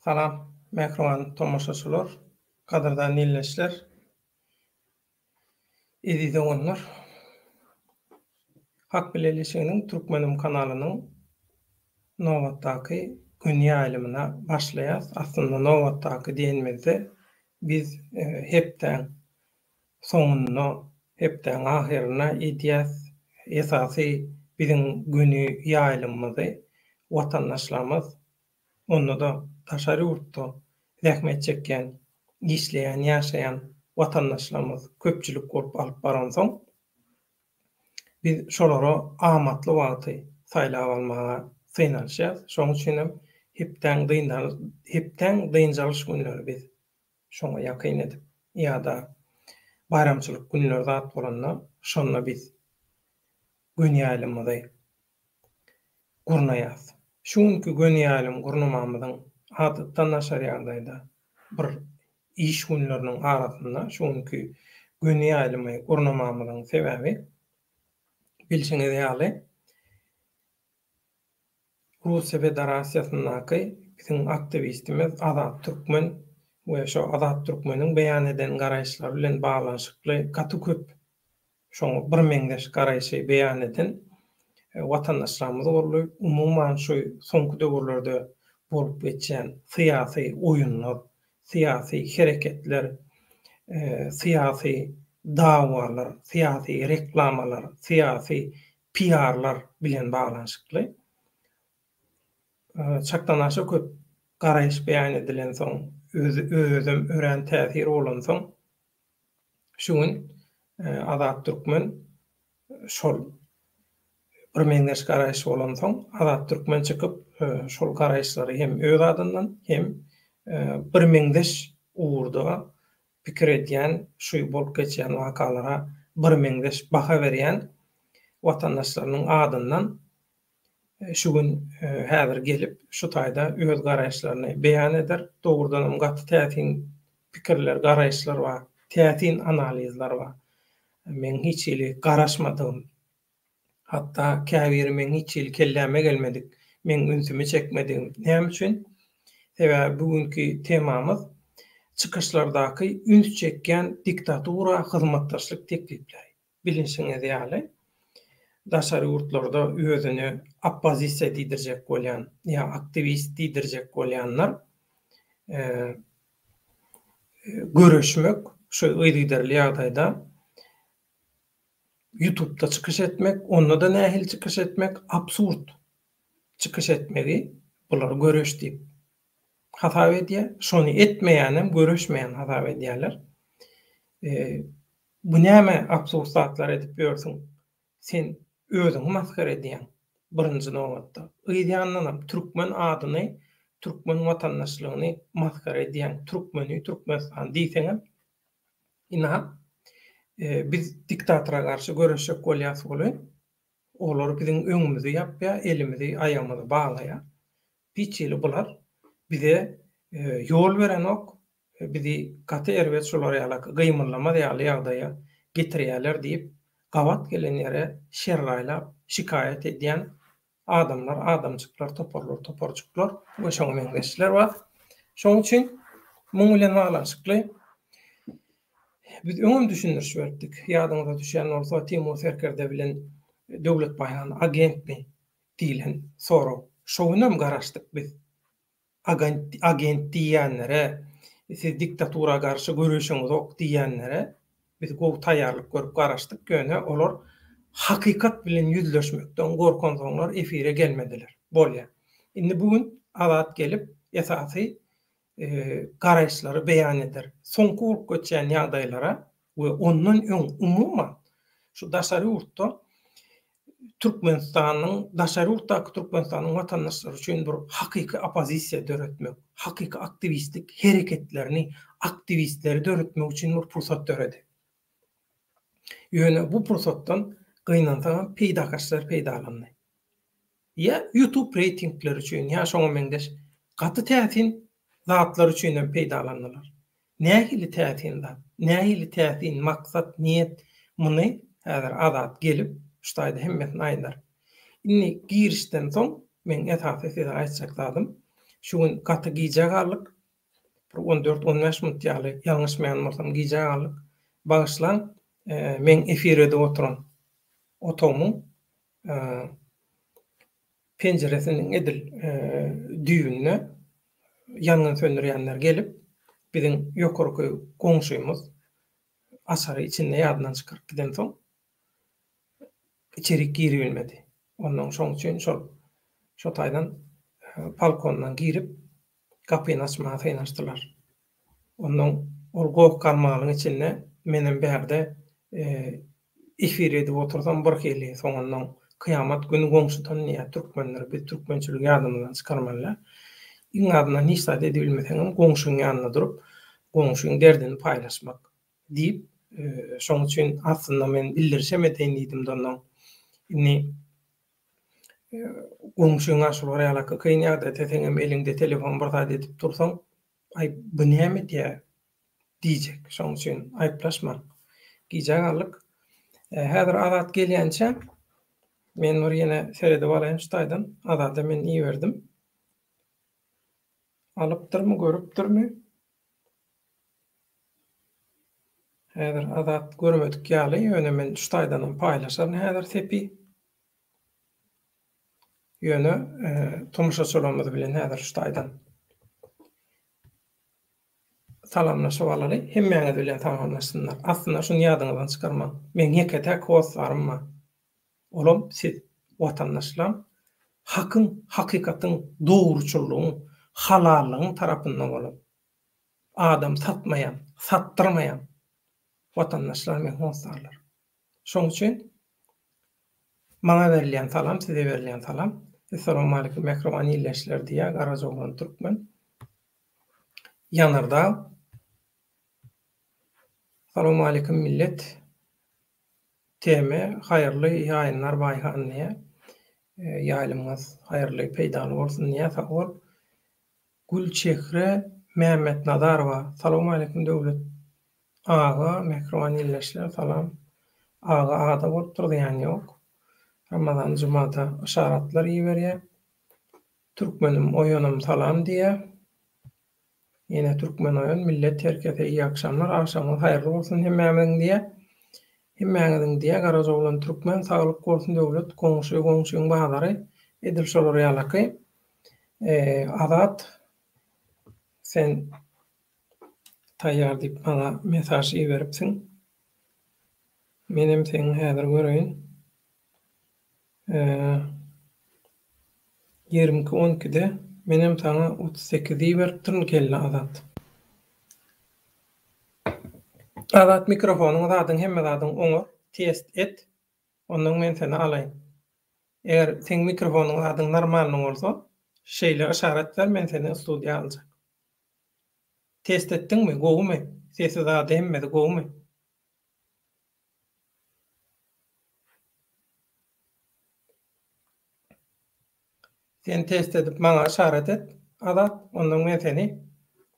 Salam, Mehriban tomoşaçylar, kadyrdan dinleýänler. Edi onlar. Hak bileşiginiň Türkmenim kanalynyň nowatdaky günýä ýylymyna başlaýas. Aslında nowatdaky diýenmezde biz hepden soňuny, hepden ahyryna ýetýäs. Esasy biziň günü ýylymyzy watandaşlarymyz onu da taşary ýurtda zähmet çekýän, işleýän, ýaşaýan watandaşlarymyz köpçülik bolup alyp baransoň biz şolara amatly wagty saýlap almaga synalýar. Şoň üçin hem hepden dynjalyş günleri biz şoňa ýakyn edip ýa-da bayramçylyk günleri zat bolanda şonda biz gün ýylymyzy gurnaýas. Şuňky gün ýylym gurnamamyzyň adatdan naşar ýagdaýda bir iş günleriniň arasynda şuňky gün ýylymy gurnamamyzyň sebäbi bilşiňiz ýaly Russiýa Federasiýasyndaky biziň aktivistimiz Azat Türkmen we şo Azat Türkmeniň beýan eden garaýşlary bilen baglanşykly gaty köp şoň bir meňdeş garaýşy beýan eden watandaşlarymyz bolýar. Umumyň şu soňky döwürlerde bolup geçen syýasy oýunlar, syýasy hereketler, syýasy dawalar, syýasy reklamalar, syýasy PR-lar bilen baglanşykly çakdan aşy köp garaýş beýan edilen soň özüm ören täsir bolan soň şu gün Azat Türkmen şol bir meňdeş garaýş bolan soň Azat Türkmen çykyp şol garaýşlary hem öz adyndan hem bir meňdeş uğurda pikir edýän, şu bolup geçýän wakalara bir meňdeş baha berýän watandaşlarynyň adyndan şu gün häzir gelip şu taýda öz garaýşlaryny beýan eder. Dogrudan gaty täsin pikirler, garaýşlar bar, täsin analizler bar. Men hiç ili garaşmadym. Hatta käbir men hiç ili kelläme gelmedik. Men ünsümi çekmedim. Näme üçin? Sebäbi bugünkü temamyz çykyşlardaky üns çekýän diktatura, hyzmatdaşlyk teklipleri. Bilinçiňiz ýaly. Daşary ýurtlarda özüni oppozisiýa diýdirjek bolýan, ýa aktivist diýdirjek bolýanlar görüşmek, şu ýygyderli ýagdaýda YouTube'da çykyş etmek, onda da nähil çykyş etmek absurd. Çykyş etmegi bular görüş diýip hatap edýär. Şonu etmeýänem görüşmeýän hatap edýärler. Bu näme absurd zatlar edip ýörsiň? Sen özüňi maskara edýän. Birinji nowatda ýa-da Türkmen adyny, Türkmen watandaşlygyny maskara edýän, Türkmeni, Türkmenistan diýseňem ina biz diktatora garşy görüşjek bolýas boly. Olar biziň öňümüzi ýapýar, elimizi, aýagymyzy baglaýar. Piçili bular bize ýol beren ok, bizi gaty erbet şolar ýaly gymylama ýaly ýagdaýa getirýärler diýip gawat gelen ýere şerraýlap şikayet edýän adamlar, adamçyklar, toporçuklar we şoň meňdeşler bar. Şoň üçin muň bilen baglanşykly biz öňüm düşündürüş berdik. Ýadyňyza düşen bolsa Timur Serkerde bilen döwlet baýrany agentmi diýilen soraw. Şoňam garaşdyk biz. Agent diýenlere, siz diktatura garşy görüşüňiz ok diýenlere biz gowy taýýarlyk görüp garaşdyk. Göne olar hakykat bilen ýüzleşmekden gorkan soňlar efire gelmediler. Bolýar. Indi bugün Azat gelip esasy garaýşlary beýan eder. Soňky bolup geçen ýagdaýlara we ondan öň umumyň şu daşary ýurtda Türkmenistanyň daşary ýurtdaky Türkmenistanyň watandaşlary üçin bir hakyky opozisiýa döretmek, hakyky aktivistlik hereketlerini, aktivistleri döretmek üçin bir pursat döredi. Ýöne bu pursatdan gynansaň peýdakaşlar peýdalandy. Ya YouTube reytingleri üçin, ya şoňa meňdeş gaty täsin zatlar üçin hem peýdalandylar. Nähili täsinler, nähili täsin maksat, niýet muny häzir Azat gelip ştaýda hemmetini aýdar. Inni girişden soň men esasy size aýtjak zadym. Şuň gaty giyjek allyk 14-15 minut ýaly ýalňyşmaýanmarsam giyjek allyk. Bagyşlaň men efirde oturan otomuň penjeresiniň edil düýbüne ýangyn söndürýänler gelip biziň ýokarky goňşymyz asary içinde ýadynan çykyryp giden soň içeri giri bilmedi. Ondan şoň üçin şo taýdan balkondan girip kapyny açmagy synaşdylar. Ondan ol gowuk kalmagyň içinde menen berde efir edip otursam bir hili soňandan kıyamat günü goňşudan niýe türkmenler bir türkmençilik ýadymdan çykarmalar. Iň adyna nisbat edilmeseň goňşuň ýanyna durup goňşuň derdini paýlaşmak diýip şoň üçin aslynda men bildirşem eteýin diýdim ondan. Inni goňşuňa şol ýalaka kyn ýagda teseňem elinde telefon bir zat edip tursaň, ay bu näme diýjek. Şoň üçin aýplaşma. Giyjek allyk. Häzir azat gelýänçe men nur ýene seredip alaýyn şutaýdan. Azada men iyi berdim. Alypdyrmy, görüpdürmi? Häzir azat görmedik ýaly, ýöne men şutaýdan paýlaşan häzir tepi. Ýöne tomuşaçylarymyz bilen häzir şutaýdan salamlaşyp alaly. Hemmeňiz bilen salamlaşsynlar. Aslynda şunu ýadyňyzdan çykarma. Men hekete koslarymma. Olam siz watandaşlar hakyň, hakykatyň, dogruçylygyň, halalygyň tarapyndan bolap adam satmaýan, sattyrmaýan watandaşlar men koslarlar. Şoň üçin maňa berilýän salam, size berilýän salam. Assalamu alaykum Mehriban illeşler diýä garaja bolan türkmen. Ýanarda Assalamu alaykum millet. Teme hayırlı yayınlar bayhan diye. Ýaýlymyz hayırlı peýdaly bolsun diye sağol. Gülçehre Mehmet Nadarova. Assalamu alaykum döwlet. Ağa Mehriban illeşler salam. Ağa bolup durýan ýok. Ramazan jumada işaratlar ýeberýär. Türkmenim oýanam salam diye. Yine Türkmen oýan millet herkese iyi akşamlar. Akşamlar hayırlı bolsun hemmeňiň diye. Hemmeňiň diye garaja bolan türkmen saglyk bolsun döwlet goňşyň bahalary edil şolar ýalaky. Azat sen taýýar diýip bana mesaj beripsiň. Menem seni häzir göreýin. 22:12'de menem sana 38'i beripdim kelle Azat. Azat mikrofonuň zadyň hemme zadyň oňa test et. Ondan men seni alaýyn. Eger sen mikrofonuň zadyň normal bolsa, şeýle işaret ber, men seni studiýa aljak. Test etdiňmi? Gowmy? Sesi zady hemme gowmy? Sen test edip maňa işaret et. Azat, ondan men seni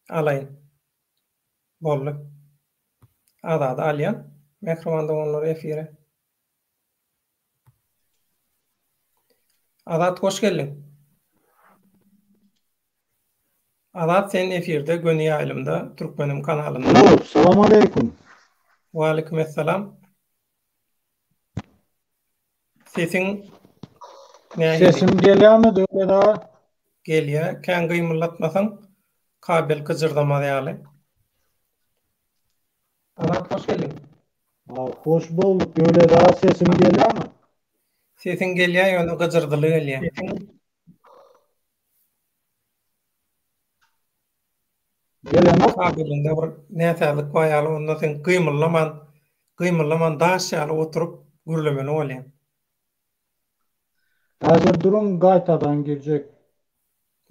alaýyn. Boldy. Azat alýan. Mehribanda onları efire. Azat hoş geldin. Azat sen efirde Gönü Ýaýlymda Türkmenim kanalynda. Assalamu alaykum. Wa alaykum assalam. Sesin Sesim gelýärmi döwlet? gelýär. Kän gymylatmasaň kabel gıcırdamaly ýaly. Azat hoş geldin. Hoş bulduk. Döwlet sesim gelýärmi? Sesin gelýär, ýöne gıcırdyly gelýär. Gelýärmi? Kabelinde bir näsälik goýaly, onda sen gymyllaman daş ýaly oturup gürlemeli bolýar. Häzir durun gaýtadan girecek.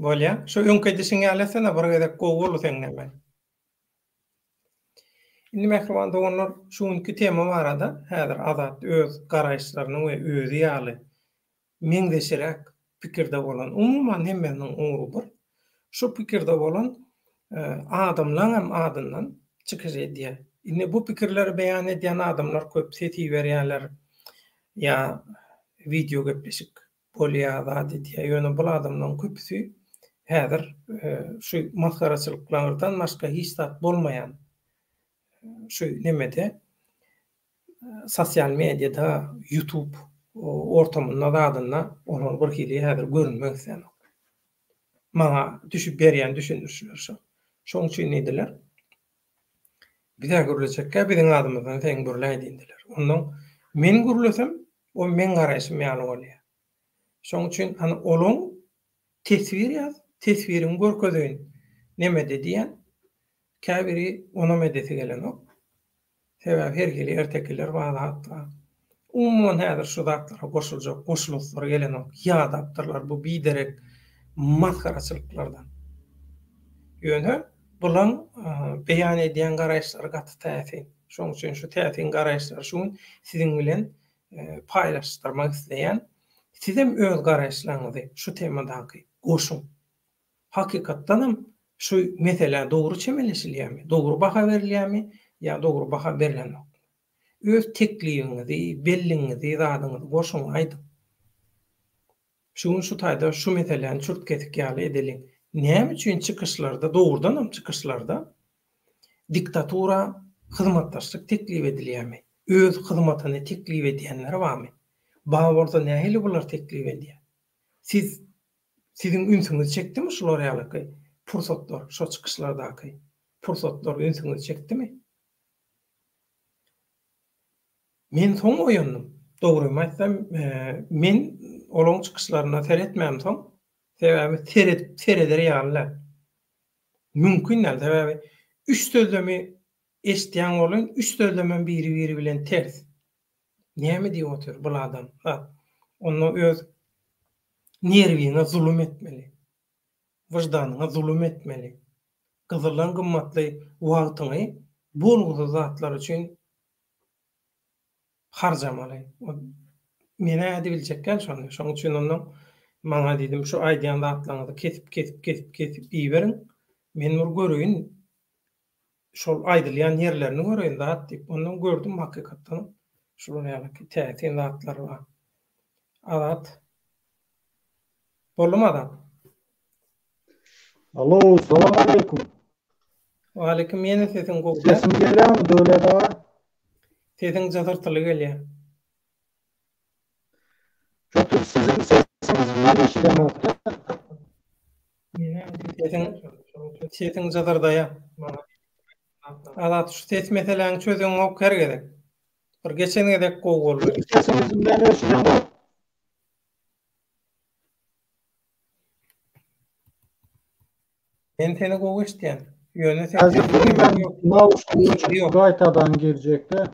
Bolýar. Şu öňki dişiňi alasana bir gezek gowul sen näme. Indi Mehriban doganlar şuňky tema barada häzir Azat öz garaýşlaryny we özü ýaly meňdeşirek pikirde bolan umumyň hemmeniň oňury bir. Şu pikirde bolan adamlaryň hem adyndan çykyş edýär. Indi bu pikirleri beýan edýän adamlar köp seti berýärler. Ya video gepleşik bolýar da diýär. Ýöne bu adamlaryň köpüsi Häzir şu maskaraçylyklardan başga hiç zat bolmayan şu nemede sosial mediada, YouTube ortamında dadyna onun bir hili häzir görünmek sen. Maňa düşüp berýän düşünürşler şu. Şoň üçin ediler. Bize gürleçekkä biziň adymyzdan sen gürleýdi indiler. Ondan men gürlesem, o men garaşym ýaly bolýar. Şoň üçin hani olaň tesbir ýaz, tesbirin görkezýän nemede diýen käbiri ona medeti gelen ok. Sebäbi her gili ertekiler baýda hatda. Umumyň häzir şu zatlara goşuljak, goşulyklar gelen ok. Ýa-daptyrlar bu biderek maskaraçylyklardan. Ýöne bulan beýan edýän garaşlar gaty täsin. Şoň üçin şu täsin garaşlar şuň siziň bilen paýlaşdyrmak isleýän, siz hem öz garaşlaryňyzy şu temadaky goşuň. Hakykatdanam şu mesele dogry çemeleşilýärmi, dogry baha berilýärmi ýa dogry baha berilenok. Öz tekligiňizi, belliňizi, zadyňyzy goşuň aýdyň. Şu taýda şu meseleni çürt kesik ýaly edeliň. Näme üçin çykyşlarda, dogrudanam çykyşlarda diktatura, hyzmatdaşlyk teklip edilýärmi? Öz hyzmatyny teklip edýänler barmy? Baýborda nähili bular teklip edýär? Siziň ünsüňizi çekdimi şular ýaly pursatlar, şu çykyşlardaky pursatlar ünsüňizi çekdimi? Men soň oýandym. Dogrumy aýtsam, men olaň çykyşlaryna seretmem soň, sebäbi sereder ýalylar. Mümkin näl, sebäbi 3 sözlemi eşitýän bolan 3 sözlemen biri bilen ters. Näme diýip otur bu adam? Onu öz nerwiňe zulüm etmeli. Wyjdanyňa zulüm etmeli. Gyzylan gymmatly wagtyny bolgudy zatlar üçin harjamaly. Mene adi biljekkäl şonu. Şoň üçin ondan maňa diýdim şu aýdýan zatlaryňyzy kesip biýberiň. Men nur görüň şol aýdylýan ýerlerini görüň zat diýip ondan gördüm hakykatdan. Şular ýaly täsin zatlar bar. Alat. Boldum adam. Alo, salam aleykum. Wa aleykum meni sesin gowda. Sesim gelýärmi döwlet ağa? Sesin jazartyly gelýär. Çok sizin sesiniz bana işlemekte. Sesin jazardaya. Alat şu ses meseleňi çözüň ok gerek. Bir geçen gedek gow boldy. Sesiniz bana işlemekte. Men seni gow eşitýän. Ýöne sen Hazır ben mouse gaytadan girecekti.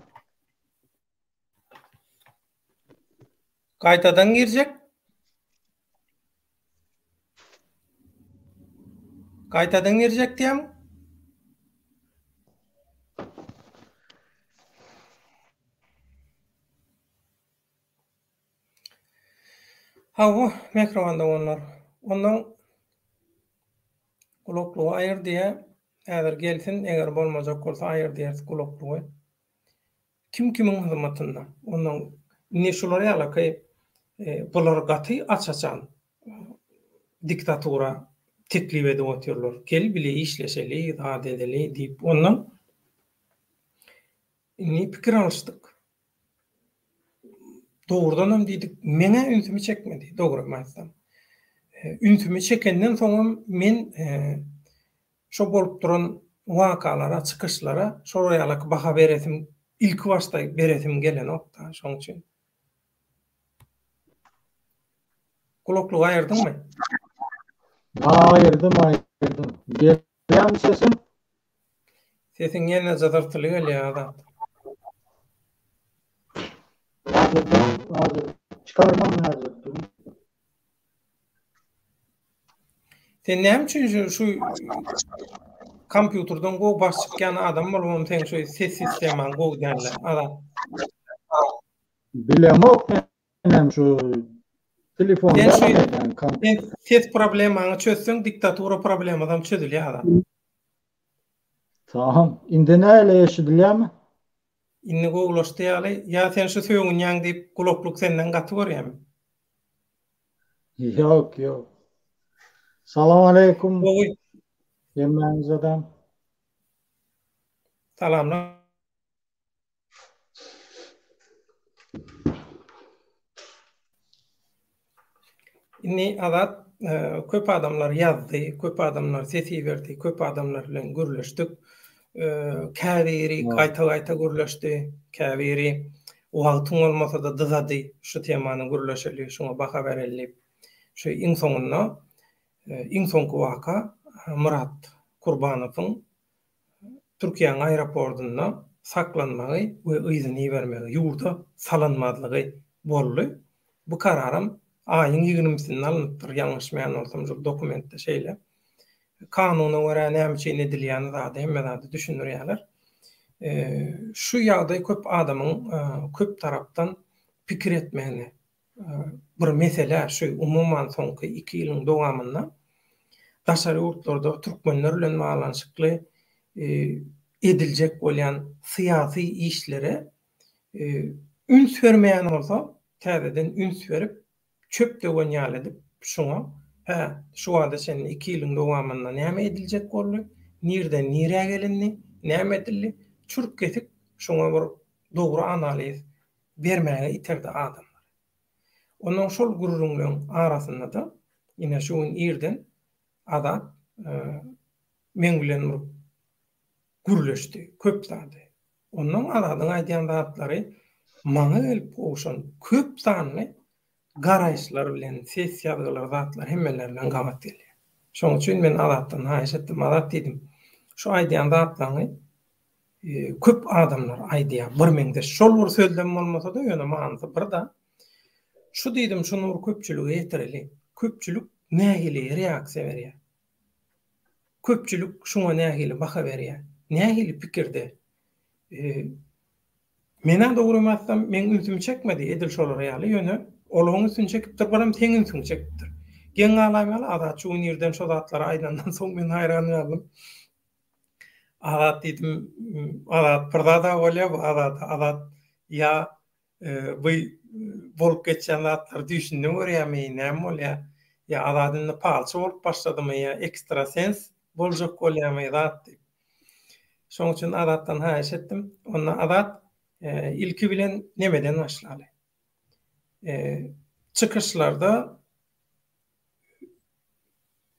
Gaýtadan girjek. Gaýtadan girjek diýem. Hawa mikrofonda onlar. Ondan kulaklygy aýyr diýe häzir gelsin, eger bolmajak bolsa aýyr diýersiz kulaklygy. Kim kimiň hyzmatynda. Ondan ne şular ýaly bular gaty açaçan diktatura teklip edip oturlar. Gel bile işleşeli, zat edeli diýip ondan ne pikir alışdyk. Dogrudanam diýdik, mene ünsümi çekmedi, dogrumy aýtsam. Ünsümi çekenden soň men şo bolup duran wakalara, çykyşlara şol ýaly baha beresim, ilk başda beresim gelen okda, şoň üçin. Kulaklygy aýyrdyňmy? Ayırdım. Gelýärmi sesim? Sesin ýene jazartyly gelýär da. Hazır. Çıkarmam lazım. Sen näme üçin şu kompýuterden gow baş çykýan adam bolmam sen şu ses sistemaň gow diýenler. Adam. Bilemok benim şu telefonda. Sen ses problemaňy çözsöň diktatura problemadan çözülýär adam. Tamam. Indi näle eşidilýärmi? Indi gowlaşdy ýaly. Ya sen şu söýüň ýaň diýip kulaklyk senden gaty görýärmi? Yok. Salam aleykum. Oy, Yemeğiniz adam. salamlar. Inni adat köp adamlar yazdy, köp adamlar sesi berdi, köp adamlar bilen görleşdik. Käbiri Ha. gaýta görleşdi, käbiri wagtyň bolmasa da dızady şu temany görleşeli, şoňa baka bereli. Şu iň soňunda iň soňky waka Murat Kurbanowyň Türkiýanyň aeroportunda saklanmagy we yzyny bermegi, ýurda salanmadlygy boldy. Bu kararym aýyň 20-sinde alınıpdyr. Ýalňyşmaýan bolsam şu dokumentde şeýle. Kanuny görä näme edilýäni zady hemme zady düşünürýärler. Şu ýagdaý köp adamyň köp tarapdan pikir etmegini bir mesele şu umumman soňky 2 ýylyň dowamynda daşary urtlarda türkmenler bilen baglanyşykly ediljek bolýan syýasy işlere üns vermeýän bolsa täzeden üns berip çöp degen ýaly edip şoňa şu wagtda senin 2 ýylyň dowamynda näme ediljek boldy, nirden nire gelinni, näme edildi, çürük kesip şoňa bir dogry analiz bermäge iterdi adamlar. Onuň şol gururunlaryň arasynda da ýene şu ýerden adam men bilen gürleşdi, köp zady. Onuň adadyň aýdýan zatlary maňa gelip oşan köp sanly garaýşlar bilen ses ýazgylar zatlar hemmeler bilen gabat gelýär. Şoň üçin men adatdan haýyş etdim, adat diýdim. Şu aýdýan zatlary köp adamlar aýdýar. Bir meňde şol bir sözlem bolmasa da ýöne maňy bir da şu diýdim, şunu bir köpçüligi ýetireli. Köpçülük nähili reaksiýa berýär. Köpçülük şoňa nähili baka berýär. Nähili pikirde. Mena dogry massam men ünsüm çekmedi edil şolar ýaly ýöne olagyň üstün çekipdir, baram teňin üstün çekipdir. Geň alaýmaly adat şu ýerden şo zatlara aýdandan soň men haýran ýalym. Adat diýdim, adat pırdada bolýar, adat ýa bu bolup geçen zatlar düşündim görýärmi, näme bolýar? Ya adadyny palçy bolup başladymy ýa ekstrasens boljak bolýarmy zat. Şoň üçin adatdan haýyş etdim. Onda adat ilki bilen nemeden başlaly? Çıkışlarda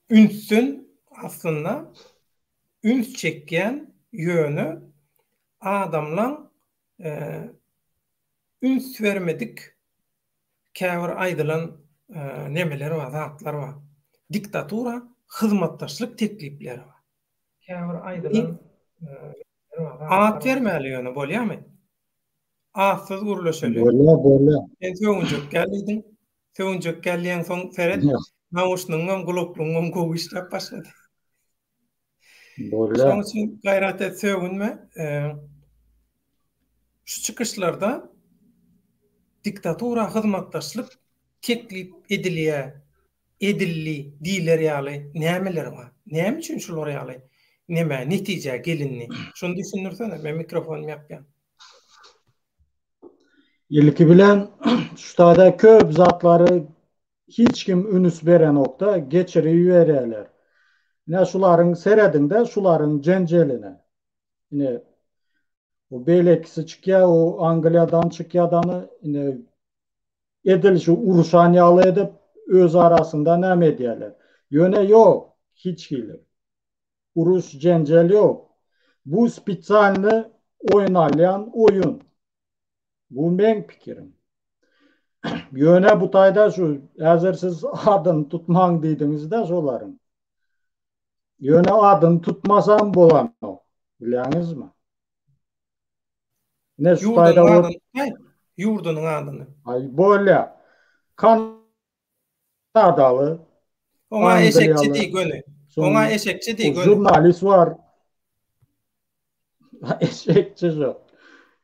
ünsün aslında üns çekýän ýönü adamlaň üns vermedik käbir aýdylan nemeler var, zatlar var. Diktatura, hyzmatdaşlyk teklipleri var. Käbir aýdylan aat vermäli ýöne bolýarmy? Aatsyz gürleşeli. Bolýar. En söňüjek geldiň. Söňüjek gelýän soň seret nawuşnyň guluklugyň gowy işläp başlady. Bolýar. Şoň üçin gaýrat et söňünme. Şu çıkışlarda diktatura, hyzmatdaşlyk teklip edilli diýler ýaly nämeler var? Näme üçin şolar ýaly? Näme netije gelinni? Şonu düşünürsene, men mikrofonumy ýapýan. İlki bilen şutada köp zatları hiç kim ünüs beren okta geçiri vererler. Ne şuların seredinde şuların cenceline. Yine o belekisi çıkya, o Angliyadan çıkyadanı yine edilişi uruşanyalı edip öz arasında näme edýärler. Yöne yok, hiç gelir. Uruş cencel yok. Bu spitsalny oýnalýan oyun. Bu men pikirim. Yöne bu tayda şu, hazır siz adını tutmaň diýdiňizde şolaryň. Yöne adını tutmasam bolan o. Bilýäňizmi? Ne şu tayda Ýurdunyň adyny. Ay bolýar. Kanadalı. Oňa eşekçi diýgöni. Oňa eşekçi diýgöni. Jurnalist var. Eşekçi jo.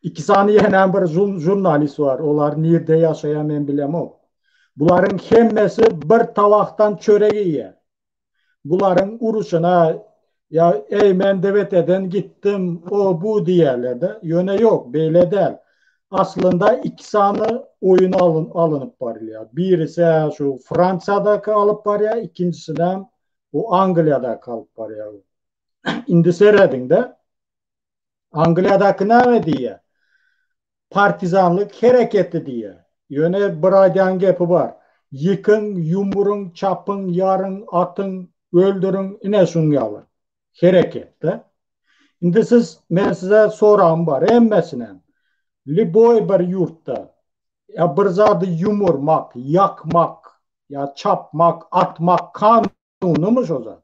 2 saniye hemen bir jurnalist var. Olar nerede yaşayan men bilem o. Buların hemmesi bir tabaktan çörek ýer. Buların uruşuna ya ey men deveteden gittim o bu diýerler de. Yöne yok, beýle däl. Aslında 2 sany oyun alınıp barýar. Birisi şu Fransa'daki alıp barýar, ikincisine O Anglia'da kalıp var ya. İndi seyredin de Anglia'daki ne diye? Partizanlık hareketi diye. Yöne Braydan gepi var. Yıkın, yumurun, çapın, yarın, atın, öldürün, ine şunyalı. Harekette. Şimdi ben size soram var. Emmesine. Liboy bir yurtta. Ya bir zadı yumurmak, yakmak, ya çapmak, atmak kanunu mu o zat?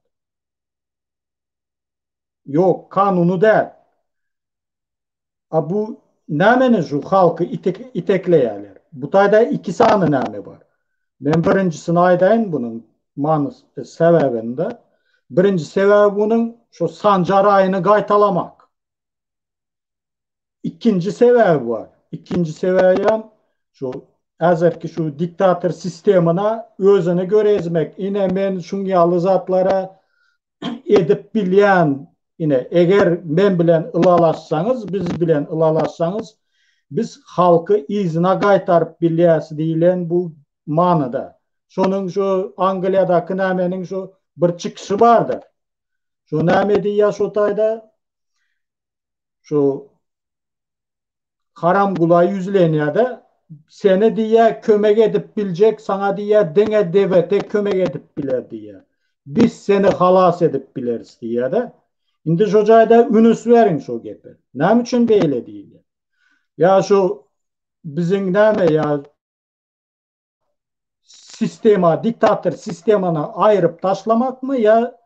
Yok, kanunu değil. Bu nämenin şu halkı itekleýärler. Bu taýda iki sany näme var. Ben birincisini aýdaýyn bunun sebebinde. Birinci sebebi bunun şu Sancar ayını gaýtalamak. İkinci sebebi var. İkinci sebebi şu äzerki şu diktatör sistemine özünü göre ezmek. Ine men şunyaly zatlara edip bilýän yine eğer men bilen ılalaşsanız, biz bilen ılalaşsanız, biz halkı izine gaytarıp bilyası deyilen bu manada. Şonun şu Anglia'daki nämenin şu bir çıkışı vardır. Şu näme diýär şu taýda şu haram gula yüzlenýärde seni diýär kömek edip bilecek, sana diýär deňe devete kömek edip biler diýär. Biz seni halas edip bileriz diýär de. Indi şu jaýda ünüs verin şu gepi. Näme üçin beýle diýilýär? Ya şu bizim näme ya sistema, diktatör sistemana ayırıp taşlamak mı ya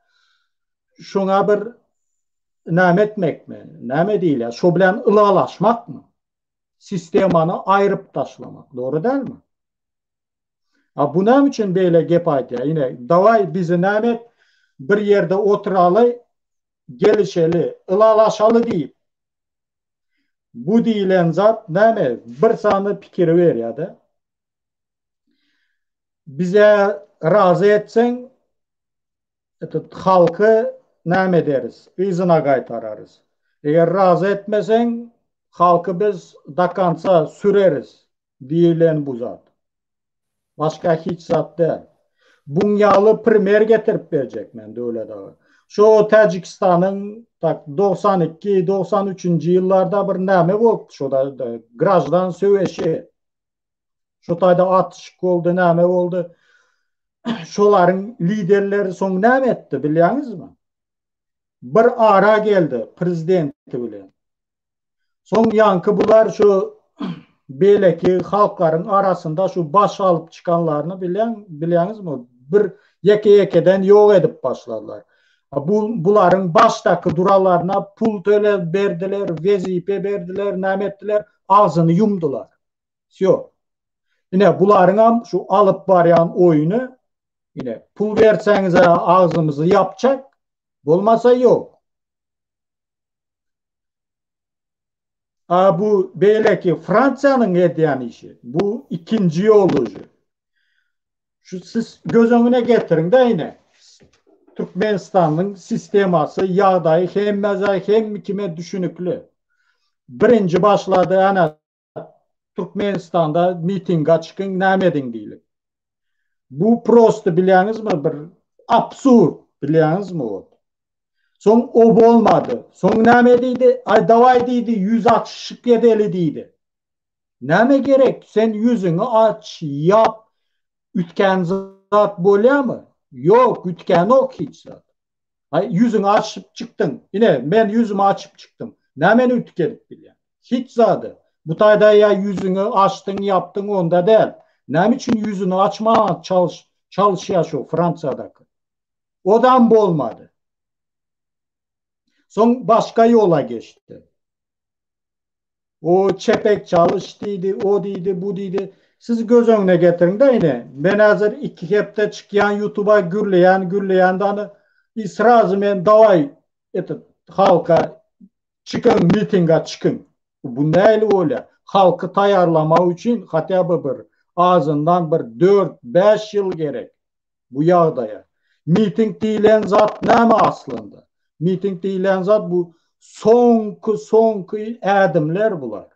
şuna bir näme etmek mi? Näme diýilýär? Şo bilen ılalaşmak mı? Sistemana ayırıp taşlamak. Doğru değil mi? Bu näme üçin beýle gep aýtýar? Yine davay bizi näme bir yerde oturaly, gelişeli, ılalaşaly diýip bu diýilen zat näme? Bir sany pikir berýär-de. Bize razı etsen halkı näme deriz? Izina gaytararız. Eğer razı etmesen halkı biz dakansa süreriz diýilen bu zat. Başka hiç zat değil. Bunyalı primer getirip verecek men öyle dağı. Şu Tacikistan'ın 92-93. yıllarda bir näme boldu? Şoda grajdan söweşi. Şu taýda atışık oldu, näme oldu? Şoların liderleri soň näme etdi bilýäňizmi? Bir ara geldi prezidenti bilen. Soň ýanky bular şu beleki halkların arasında şu baş alıp çıkanlarını bilýäňizmi? Bir yeke-yekeden ýok edip başladılar. Buların baştaki duralarına pul töle berdiler, vezipe berdiler, näme etdiler, ağzını yumdular. Şo. Yine buların şu alıp baryan oyunu yine pul verseniz ağzımızı yapacak, olmasa yok. Bu belki Fransa'nın edýän işi. Bu ikinci yolucu. Şu siz göz önüne getirin de yine. Türkmenistan'ın sisteması yağdayı hem mezay hem kime düşünüklü. Birinci başladı ana Türkmenistan'da mitinga çıkın nämedin diýilip. Bu prosto bilýäňizmi bir absurd bilýäňizmi o? Soň o bolmadı. Soň näme diýdi? Ay davay diýdi, yüz açyp gedeli diýdi. Näme gerek? Sen yüzüňi aç, yap. Ütkän zat bolýarmy? Yok, ütkän ok hiç zat. Ay yüzüňi açyp çykdyň. Ine men yüzümü açyp çykdym. Nämeni ütkedip bilýär? Hiç zadı. Bu taýda ya yüzüňi açdyň, yapdyň onda däl. Näme üçin yüzünü açmaga çalışýar şu Fransadaky? Odan bolmadı. Soň başka yola geçti. O çepek çalış diýdi, o diýdi, bu diýdi. Siz göz önüne getirin de yine. Ben hazır iki hepte çıkyan YouTube'a gürleyen danı İsrazı men davay halka çıkın, mitinga çıkın. Bu näli öyle? Halkı tayarlama için hatta bir ağzından bir 4-5 yıl gerek. Bu yağdaya. Miting diýilen zat näme aslında? Miting diýilen zat bu soňky ädimler bular.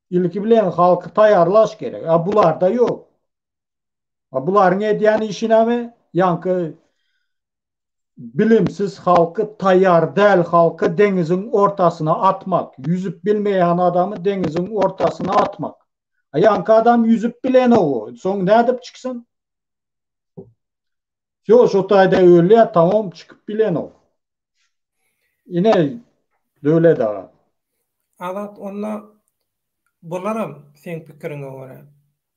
İlki bilen halkı tayarlaş gerek. Bular da yok. Buların edýän işi näme? yankı bilimsiz halkı, tayyar del halkı denizin ortasına atmak. Yüzüp bilmeyen adamı denizin ortasına atmak. Yankı adam yüzüp bilen o. Son ne edip çıksın? Yok şu tayda öyle tamam çıkıp bilen o. Yine öyle daha. Alat onna bularam sen pikiriňe görä.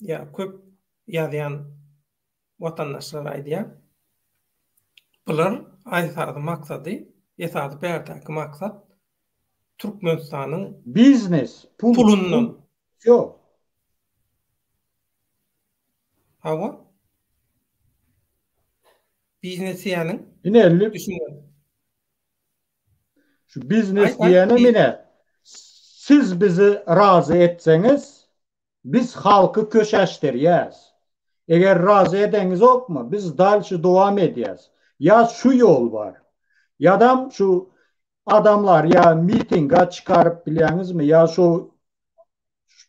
Ya köp ýazýan watandaşlar aýdýar. Bular aýsady maksady, ýesady bärtäki maksat Türkmenistanyň Biznes, pulundan. Yok. Hawa? Biznesi ýanyň Yine 50 düşünýär. şu biznes Ay, diyenim yine siz bizi razı etseniz biz halkı köşeştiriyez. Eğer razı edeniz yok mu? Biz dalşı devam edeceğiz. Ya şu yol var. Ya da şu adamlar ya mitinga çıkarıp biliyorsunuz mu? Ya şu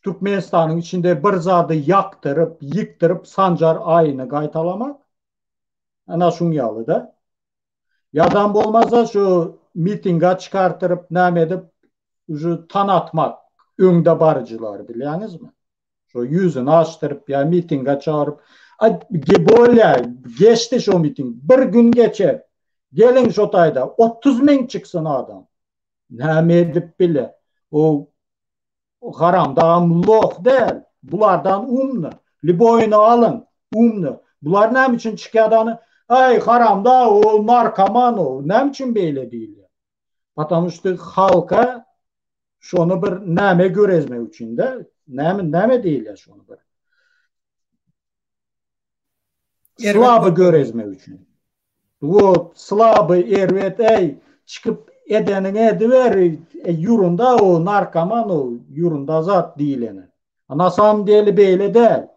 Türkmenistan'ın içinde bir zadı yaktırıp, yıktırıp Sancar ayını gaytalamak. Ana şun yalı da. Ya da olmazsa şu mitinga çıkartırıp ne edip şu tanıtmak önde barıcılar biliyorsunuz mu? Şu yüzünü açtırıp ya mitinga çağırıp böyle geçti şu miting. Bir gün geçer. Gelin şu tayda 30 bin çıksın adam. Ne edip bile. O haramdan loh değil. Bulardan umnu. Liboyunu alın. Umnu. Bular ne için çıkadanı? Ay haramda o narkoman o. Ne için böyle değil ya? Потому что halka şonu bir näme görezme için de näme değil ya şonu bir. Slabı görezme için. O slabı ervet ey çıkıp edenine ediver yurunda o narkoman o yurunda zat değilene. Anasam deli böyle değil.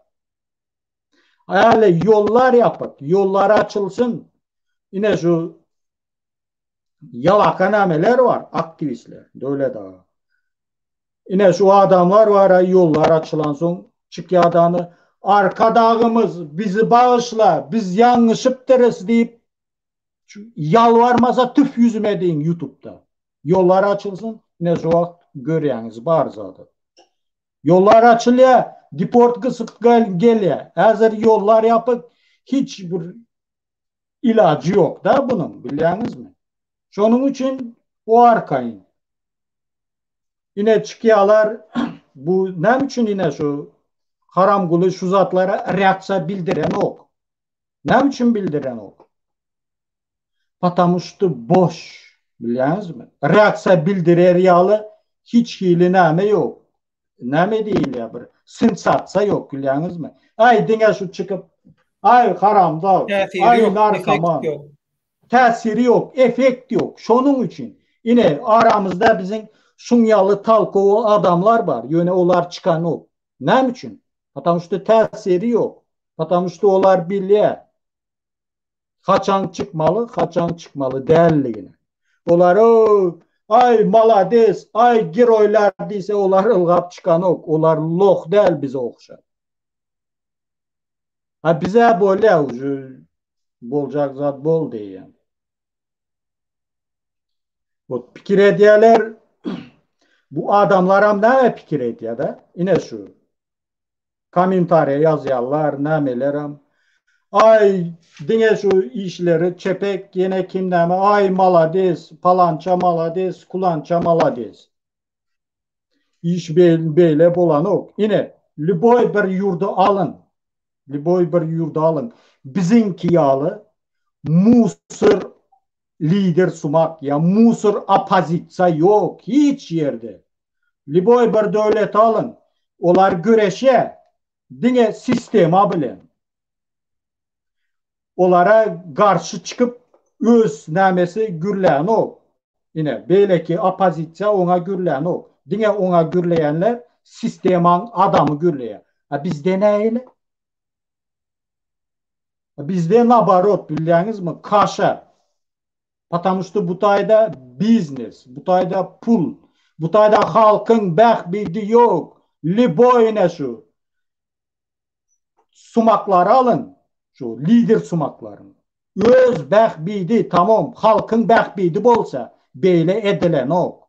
Ayarlı yollar yapıp yollar açılsın. Yine şu yalaka nameler var aktivistler. Öyle daha. Yine şu adamlar var yollar açılan son çıkyadanı arkadağımız bizi bağışla biz yanlışıptırız deyip yalvarmasa tüf yüzüme deyin YouTube'da. Yollar açılsın yine şu vakt görüyorsunuz var zaten. Yollar açılıyor deport kısıp geliyor. Hazır yollar yapıp hiçbir ilacı yok da bunun biliyorsunuz mu? Şunun için o arkayın. Yine çıkıyorlar bu ne için yine şu haram kulu şu zatlara reaksiya bildiren ok. Ne için bildiren ok? Потому что boş. Biliyorsunuz mu? Reaksiya bildirer yalı hiç hili neme yok. Neme değil ya bir. Sensatsa yok biliyorsunuz mu? Ay dine şu çıkıp ay haramda, ay narkoman. Tesiri yok, efekt yok. Şunun için yine aramızda bizim şunyalı talkovu adamlar var. Yine onlar çıkan o. Ne için? Потому что tesiri yok. Потому что onlar biliyor. Kaçan çıkmalı değerliğine. Onlar o ay malades, ay giroylar deyse onlar ılgap çıkan ok. Onlar loh değil bize okşar. Ha bize böyle bolacak zat bol diye. Bu fikir ediyorlar bu adamlar ne fikir ediyor da? Yine şu komentariye yazıyorlar nemeler ay dine şu işleri çepek yine kimden ay malades palança malades kulança malades iş böyle bolan ok yine liboy bir yurdu alın bizimki yalı musur lider sumak ya musur apazitsa yok hiç yerde liboy bir devlet alın olar güreşe dine sistema bilen olara karşı çıkıp öz namesi gürleyen o. Yine böyle ki apazitsa ona gürleyen o. Dine ona gürleyenler sisteman adamı gürleyen. Ha bizde ne öyle? Bizde nabarot biliyorsunuz mu? Kaşa. Потому что bu tayda biznes, bu tayda pul, bu tayda halkın bildiği yok. Liboyne şu. Sumakları alın. Şu lider sumaklarını. öz bəxbidi, tamam, halkın bəxbidi bolsa, beyle edilen o.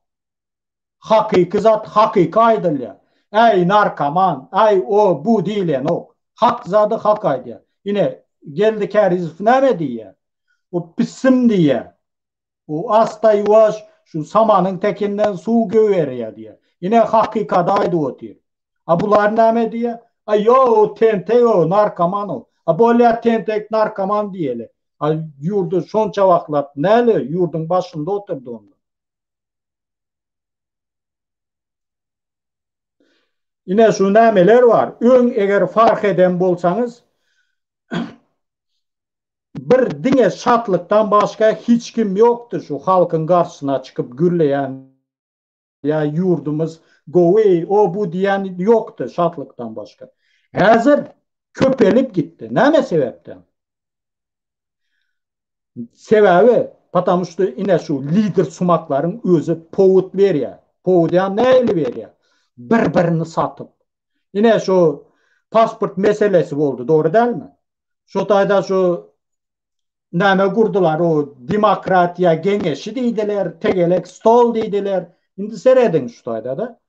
Hakiki zat hakiki aydılya. Ey narkoman, ey o bu diyen o. Hak zadı hak aydı. Yine geldi keriz ne diye. O pisim diye. O asta yuvaş şu samanın tekinden su göveriyor diye. Yine hakikadaydı o diyor. A bunlar ne diye? A yo o tente o narkoman o. A böyle tentek narkoman diyeli. A yurdu son çavaklat neli yurdun başında oturdu onda. Yine şu nemeler var. Ön eğer fark eden bolsanız bir dine şatlıktan başka hiç kim yoktur şu halkın karşısına çıkıp gürleyen ya yurdumuz go away o bu diyen yoktu şatlıktan başka. Hazır köpelip gitti. Ne sebepten? Sebebi patamıştı yine şu lider sumakların özü povut veriyor. Povut ya neyle veriyor? Birbirini satıp. Yine şu pasport meselesi oldu. Doğru değil mi? Şu tayda şu näme kurdular o demokratiya gengeşi deydiler, tegelek stol deydiler. Şimdi seyredin şu tayda da.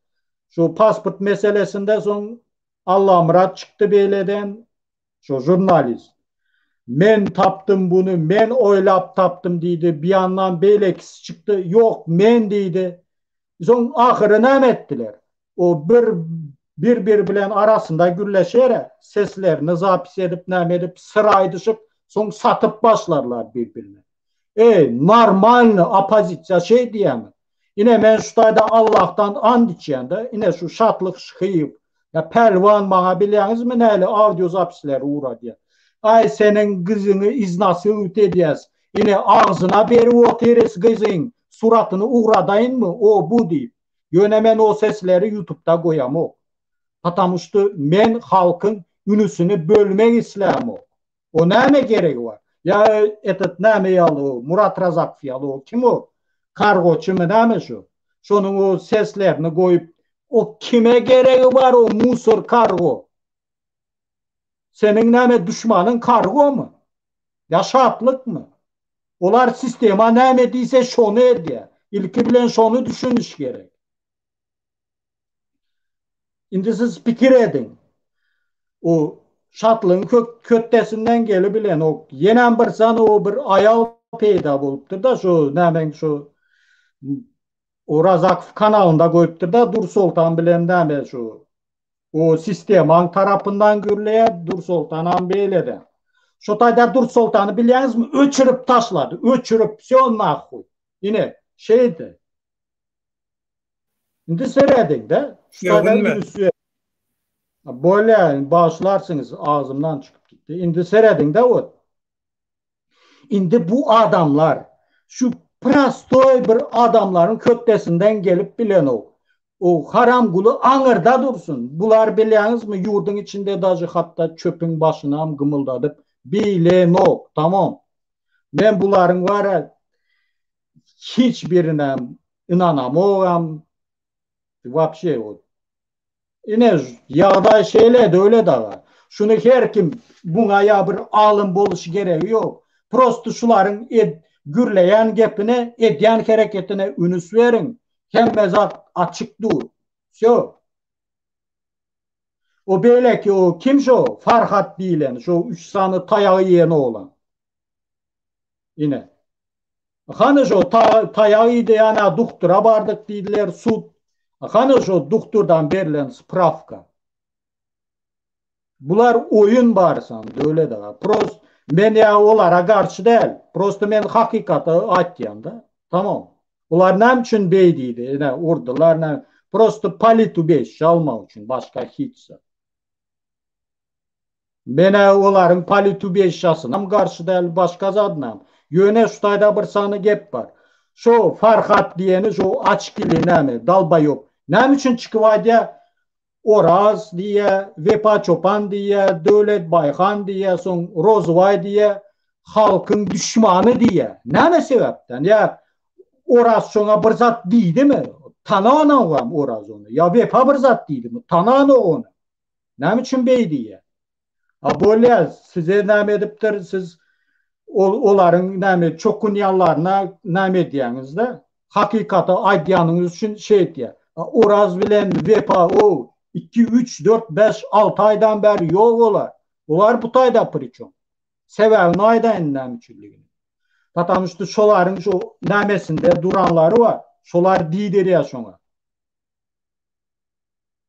Şu pasport meselesinde son Allah Murat çıktı beyleden şu jurnalist. Men taptım bunu, men oylap taptım deydi. Bir yandan beylekisi çıktı. Yok men deydi. Son ahırı ne ettiler? O bir bilen arasında gürleşere seslerini zapis edip ne edip sıraydışıp son satıp başlarlar birbirine. Normal opozisiya şey diyemem. Yine ben şu da Allah'tan and içen de yine şu şatlık şıkıyıp ya pelvan bana biliyorsunuz mu neyle audio zapisleri uğra diye. Ay senin kızını iznası ötediyez. Yine ağzına beri oteres kızın suratını uğradayın mı? O bu deyip. Yönemen o sesleri YouTube'da koyam o. Patamıştı men halkın ünüsünü bölmek islam o. O neme gereği var? Ya etet neme yalı Murat Razakfi yalı o kim o? Kargoçu mu neme şu? Şunun o seslerini koyup o kime gereği var o musor kargo? Senin neme düşmanın kargo mu? Yaşatlık mı? Olar sistema neme deyse şonu ediyor. İlki bilen şonu düşünüş gerek. Şimdi siz fikir edin. O şatlığın köttesinden gelebilen o yenen bir sana o bir ayal peyda boluptur da şu nemen şu o Razak kanalında koyuptur da Dur Sultan bilen neme şu o sisteman tarafından gürleye Dur Sultan beyledi. Şu tayda Dur Sultan'ı biliyorsunuz mu? Öçürüp taşladı. Öçürüp sen nahuy. Yine şeydi. Şimdi seyredin de şu tayda ünüsü böyle bağışlarsınız ağzımdan çıkıp gitti. Şimdi seyredin de o. Şimdi bu adamlar şu prastoy bir adamların köktesinden gelip bilen o. O haram kulu anırda dursun. Bular biliyorsunuz mu yurdun içinde dacı hatta çöpün başına gımıldadıp bilen o. Tamam. Ben buların var ya hiçbirine inanamam. Vapşe o. Yine yağda şeyler de öyle de var. Şunu her kim buna ya bir alım boluş gereği yok. Prosto şuların gürleyen gepine, edyen hareketine ünüs verin. Hem mezat açık dur. Şu. O böyle ki o kim şu? Farhat bilen. Şu üç sanı tayağı yeni olan. Yine. Hani şu tayağı de yani doktora bardık dediler sud. Hani şu doktordan verilen spravka. Bunlar oyun barsan öyle de var. Prost ben ya onlara karşı değil. Prosto ben hakikati aytdım da. Tamam. Bunlar ne için beydiydi? Ne urdular ne? Prosto palitu beş almak için başka hiç. Ben onların palitu beş yaşına karşı değil başka zadına. Yöne şutayda bir sanı gep var. Şu Farhat diyeni şu açkili ne mi? Dalba yok. Ne için çıkıva diye Oraz diye, Vefa Çopan diye, Devlet Bayhan diye, son Rozvay diye, halkın düşmanı diye. Ne sebepten? Ya Oraz şuna bir zat değildi mi? Tanana oğam Oraz onu. Ya Vefa bir zat değildi mi? Tanana onu. Ne için bey diye? Ha böyle size ne ediptir siz Olaryň näme çokunýanlaryna näme diýäňizde hakikaty aýdýanyňyz üçin şey diýär. Oraz bilen vefa o 2 3 4 5 6 aýdan beri ýok olar. Olar bu taýda priçom. Sebäbini aýdaýyn näme üçinligini. Потому что şolaryň şu nämesinde duranlary var. Şolar diýdirýär şoňa.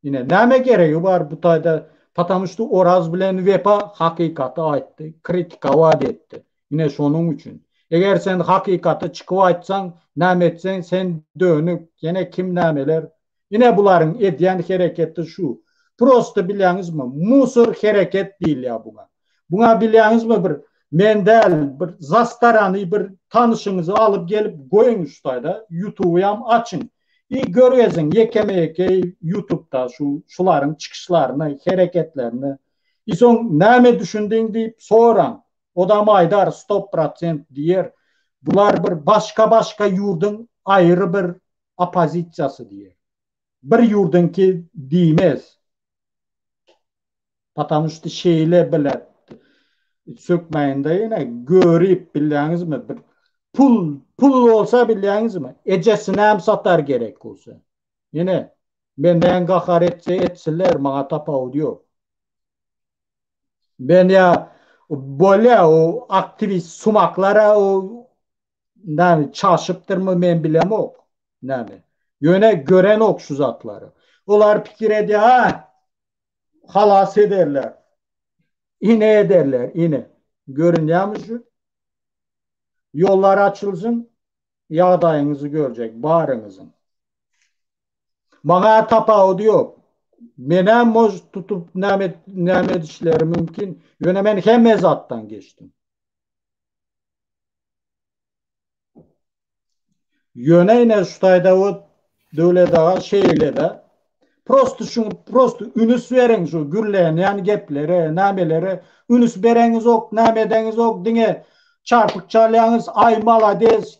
Yine näme geregi var bu taýda? Потому что Oraz bilen vefa hakikaty aýtdy, kritika wad etdi. Yine şonuň üçin. Eger sen hakikaty çykyp aýtsaň, näme etseň sen dönüp yine kim nämeler? Yine bularyň edýän hereketi şu. Prosto bilýäňizmi? Musor hereket diýil ya buna. Buna bilýäňizmi bir mendel bir zastarany bir tanışyňyzy alyp gelip goýuň şutaýda YouTube'yam açyň. Görüyorsun yekeme YouTube'da şuların çıkışlarını, hareketlerini. İson näme düşündüň diýip soran. Odam aýdar 100% diýer. Bular bir başka ýurdun ayrı bir opozisiýasy diýer. Bir ýurdunki diýmez. Потому что şeýle bilet. Sökmäýinde ýene görüp bilýäňizmi bir pul olsa bilýäňizmi? Ejesini hem satar gerek olsa. Yine menden gahar etseler maňa tapaw diýok. Ben ya böyle o aktivist sumaklara o näme çaşypdyrmy men bilem ok. Näme? Ýöne gören ok şu zatlary. Olar pikir edýär, ha halas ederler. Ine ederler, ine. Görünýärmi şu? Yollar açılsın, yağdayınızı görecek, bağrınızın. Bana tapağı diyor. Mene moz tutup näme dişleri mümkün. Yöne men hem mezattan geçtim. Yöne yine şutayda o dövlede şeyle de prosto ünüs verin şu gürleyen yani geplere, nämelere ünüs bereniz ok, nämedeniz ok diňe çarpık çalýaňyz ay malades.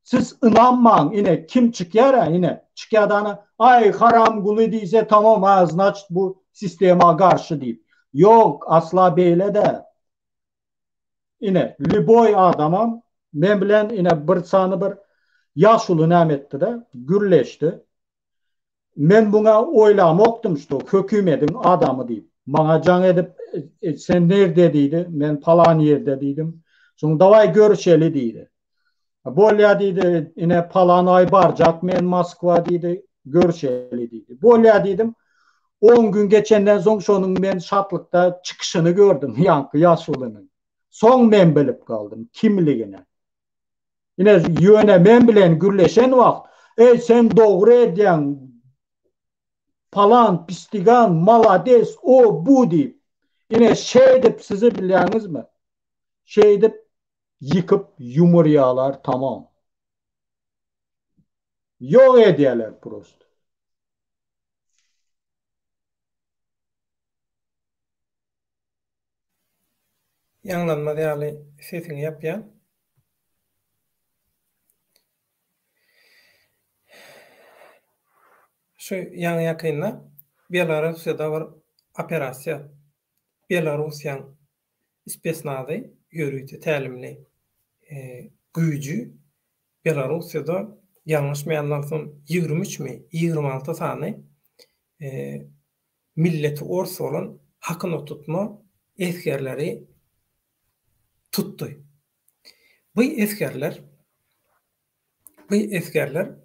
Siz inanmaň ine kim çıkýar ine çıkýadany ay haram guly diýse tamam ha значит bu sistema garşy diýip. Yok asla beýle de. Ine liboy adamam men bilen ine bir sany bir ýaşuly nämetdi de gürleşdi. Men buna oýlamokdym şu hökümetiň adamy diýip. Maňa jaň edip sen nerde diýdi? Men palan ýerde diýdim. Soň davay görüşeli diýdi. Bolya diýdi, ine palan ay barjak men Moskwa diýdi, görüşeli diýdi. Bolya diýdim. 10 gün geçenden soň şonuň men şatlykda çykyşyny gördüm, ýaňky ýaşulynyň. Soň men bilip kaldym kimligini. Ine ýöne men bilen gürleşen wagt, sen dogry edýäň, palan, pistigan, malades, o bu diýip. Ine şey dip sizi bilýäňizmi? Şey dip yıkıp yumuryalar tamam. Yok ediyorlar prosto. Ýanglanma diýäli sesini ýapýan. Şu ýaňy ýakynda Belarusyada bir operasiýa. Belarusyň spesnady ýörüýti tälimli güýji Belarusyada ýalňyşmaýandan soň 23 mi 26 sany milleti ors bolan hakyny tutma eskerleri tutdy. Bu eskerler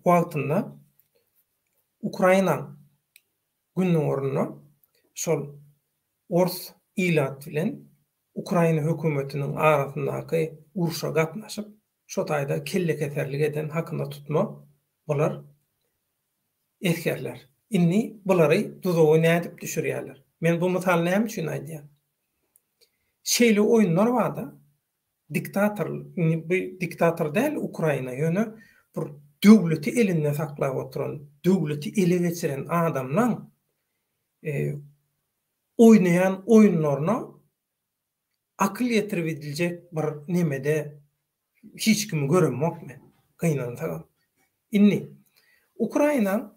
wagtynda Ukraina günniň ornuna şol ors ilat bilen Ukraina hökümetiniň arasyndaky uruşa gatnaşyp şo taýda kelle keserlik eden hakyna tutma bolar eskerler. Inni bulary duzogy nädip düşürýärler. Men bu mysaly näme üçin aýdýam? Şeýle oýunlar barda diktator däl Ukraina ýöne bir döwleti elinde saklap oturan, döwleti ele geçiren adamlaň oýnaýan oýunlaryna akıl ýetirip ediljek bir nemede hiç kimi görünmek mi? Kıynansam. Inni Ukraina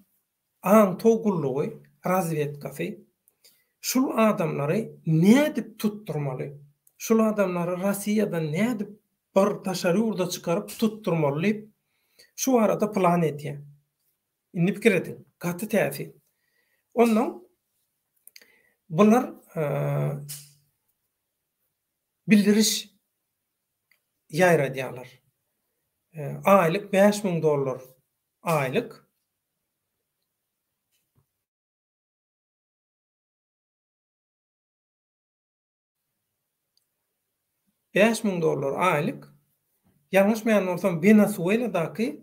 an togulluğu razvedkası şul adamları ne edip tutturmalı? Şul adamları Russiýadan ne edip bir taşary urda çıkaryp tutturmaly. Şu arada plan edýär. Indi pikir edin. Gaty täsir. Ondan bular bildiriş ýaýradýarlar. Aýlyk $5.000 aýlyk. $5.000 aýlyk. Ýalňyşmaýan bolsam Venezuela'daky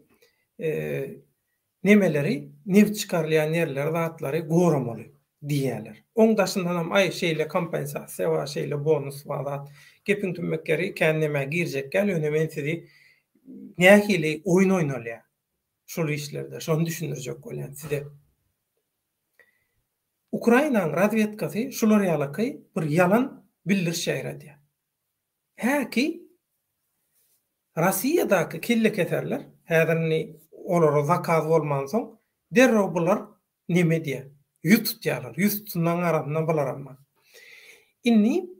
nemeleri, neft çıkarlayan yerler, zatlary goramaly diýerler. Oň daşyndan hem ay şeýle kompensasiýa we şeýle bonus we gepin tümmekleri kendime girjek gel önemen sizi nähili oyun oynalýar. Şol işlerde, şonu düşündirjek bolýan size. Ukrainaň razvedkasy şular ýalyky bir yalan bildiriş ýaýradýar. Häki Rossiýadaky kelle keserler, häzirni olara zakaz bolman soň derrew bular neme diýär? Ýüz tutýarlar. Ýüz tutandan arasyndan bular amma. Inni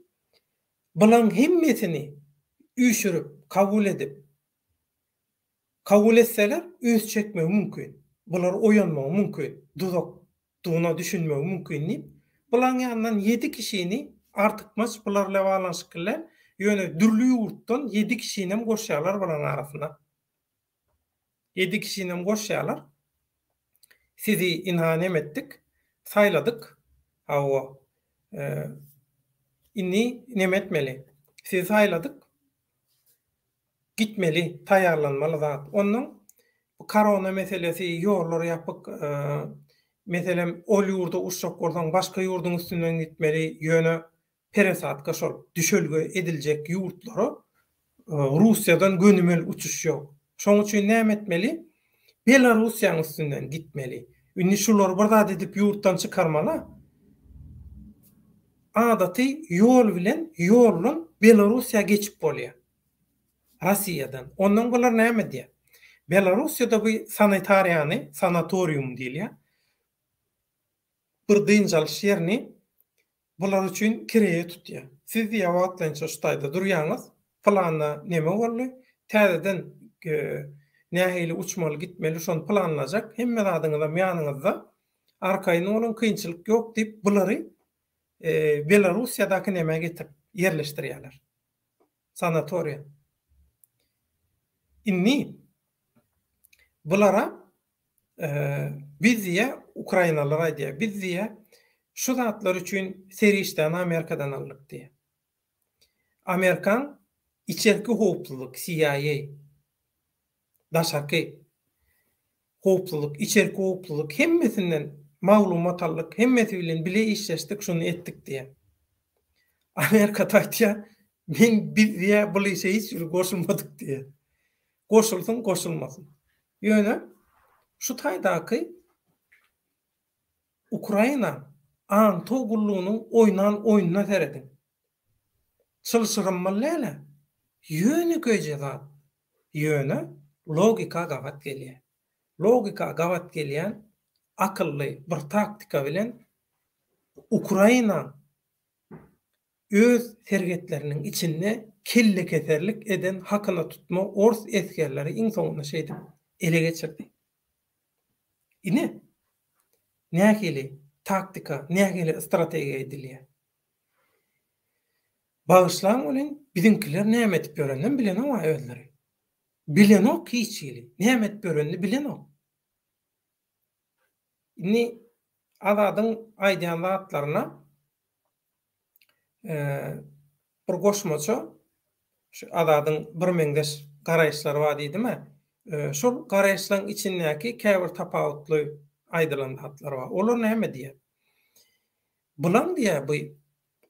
bulan hemmesini üýşürip, kabul etseler öz çekmegi mümkin. Bular oýanmagy mümkin. Duna düşünmegi mümkin. Bulan ýandan 7 kişini artykmaç bular lewalanşyklar ýöne dürlü ýurtdan 7 kişini hem goşýarlar bulan arasynda. 7 kişini hem goşýarlar. Sizi inham etdik, sayladyk. Hawa inni nemetmeli. Sizi sayladyk. Gitmeli, taýarlanmaly zat. Ondan bu korona meselesi ýollar ýapyk meselem ol ýurda uşak bolsaň başga ýurdun üstünden gitmeli ýöne peresatka şol düşölge ediljek ýurtlary Russiýadan gönümel uçuş ýok. Şoň üçin näme etmeli? Belarusiýanyň üstünden gitmeli. Ünni şular birdat edip ýurtdan çykarmaly. Adaty ýol bilen ýolun Belarusiýa geçip bolýar. Rossiýadan. Ondan bular näme diýär? Belarusiýada bu sanatorium diýilýär. Bir dynjal şerini bular üçin kireýe tutýar. Siz ýa-da ştaýda durýaňyz, plana neme boldy? Täzeden nähili uçmaly gitmeli, şonu planlajak. Hemme zadyňyzda, ýanyňyzda arkaýyny bolan kynçylyk ýok diýip bulary Belarusiýadaky neme getirip yerleşdirýärler. Sanatorium. Inni bulara bizdiýe Ukrainalara diýär, bizdiýe şu zatlar üçin serişden Amerikadan aldyk diýär. Amerikan içerki howplulyk CIA, daşarky howplulyk, içerki howplulyk hemmesinden maglumat aldyk, hemmesi bilen bile işleşdik, şunu etdik diýär. Amerika taýtýar, men bizdiýe bu işe hiç goşulmadyk diýär. Goşulsun, goşulmasın. Ýöne şu taýdaky Ukraina an togulluğunun oyununa seredin. Çılşırınmalı yönü göcezat. Yönü logika gavat gelýär. Logika gavat gelýän akılly bir taktika bilen Ukraina öz sergetlerinin içinde kelle keserlik eden hakyna tutma ors eskerleri iň soňunda şeýdi ele geçirdi. Ine nähili taktika, nähili strategiýa edilýär. Bağışlan bolan bizimkiler näme etip ýörenden bilenok özleri. Bilenok hiçili, näme etip ýörendi bilenok. Ine adadyň aýdýan zatlaryna bir goşmaça şu adadyň bir meňdeş garaýşlary bar diýdimi? Şol garaýşlaryň içindäki käbir tapawutly aýdylan zatlar bar. Olar näme diýär? Bulan diýär bu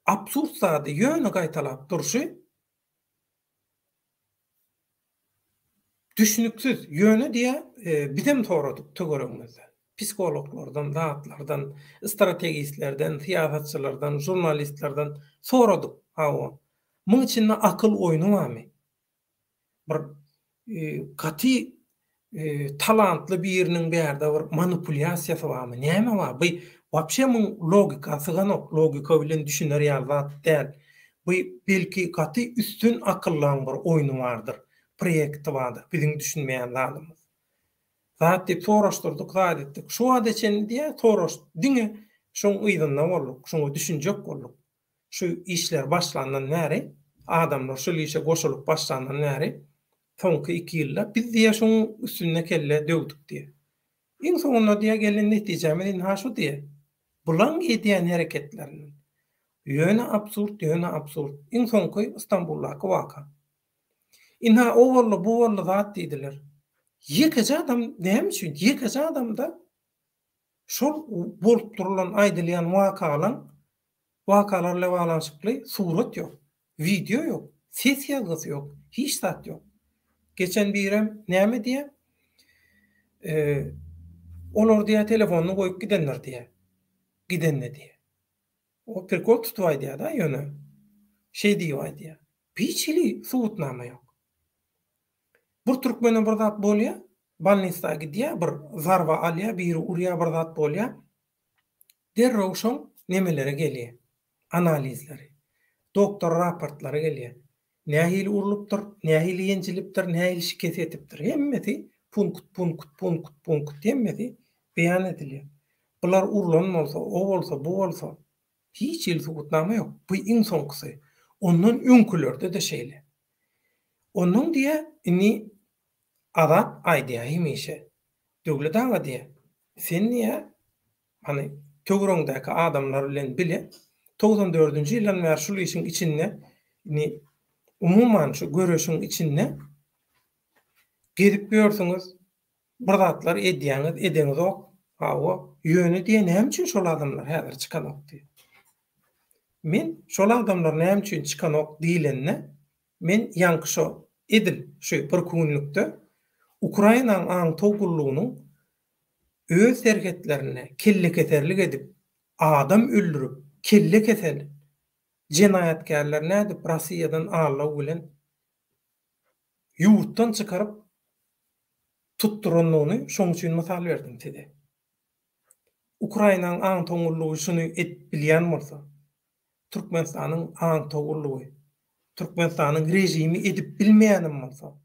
absurd zady ýöne gaýtalap durşy düşünüksiz ýöne diýär bizem toradyk tögereňizde. Psikologlardan, zatlardan, strategistlerden, siýasatçylardan, jurnalistlerden soradyk. Hawa. Muň içinde akıl oyunu barmy? Bir gaty talantly biriniň bärde bir manipulýasiýasy barmy? Näme bar? Bu wapşe muň logikasy ganok, logika bilen düşüner ýaly zat däl. Bu belki gaty üstün akıllaň bir oýny bardyr, proýekti bardyr, biziň düşünmeýän zalymyz. Zat diýip soraşdyrdyk, zat etdik. Şu wagt eçen diýe soraş, diňe şoň uýdundan boluk, şoňa düşünjek boluk. Şu işler başlandan näre, adamlar şu işe goşulyp başlandan näre, soňky 2 ýylda biz diýe şoň üstüne kelle döwdük diýe. Iň soňunda diýe gelen netijemiz ha şu diýe. Bulan edýän hereketlerini ýöne absurd. Iň soňky Istanbuldaky waka. Inha o bolly, bu bolly zat diýdiler. Ýekeci adam näme üçin? Ýekeci adamda şol bolup durulan aýdylýan wakalarla balanşykly surat ýok, video ýok, ses ýalgyzy ýok, hiç zat ýok. Geçen birem näme diýe? Olar diýe telefonyny goýup gidenler diýe. Gidenne diýe. O perkol tutubay diýe da ýöne. Şey diýýär diýe. Piçili suwutnama ýok. Bir türkmene bir zat bolýa, balnisda gidýär, bir zarba alýa, biri urýa bir zat bolýa. Derrew şoň nemelere gelýär? Analizleri. Doktor raportlary gelýär. Nähili urulypdyr, nähili ýenjilipdir, nähili şikayet etipdir. Hemmeti punkt hemmeti beýan edilýär. Bular urulan bolsa, o bolsa, bu bolsa hiç il subutnama ýok. Bu iň soňkysy. Ondan öňkülerde de şeýle. Onun diye ini adam aýdýar hemişe. Döwlet ağa diýe. Sen niýe hani köwreňdäki adamlar bilen bile 94-nji ýyldan bäri şu işiň içinde ini umuman şu görüşüň içinde gelip görürsüňiz bir zatlar edýäňiz ok. Hawa ýöne diýe näme üçin şol adamlar häzir çykan ok diýe. Men şol adamlar näme üçin çykan ok diýilenne men ýanky şo edil şu bir günlükde Ukrainanyň aň togullugynyň öz hereketlerine kelle keterlik edip adam öldürüp kelle kesen jenaýatkarlar näde Russiýadan ağlaw bilen ýurtdan çykaryp tutturanlygyny şoň üçin mysal berdim dedi. Ukrainanyň aň togullugy şunu bilýän bolsa, Türkmenistanyň aň togullugy, Türkmenistanyň rejimi edip bilmeýänim bolsa,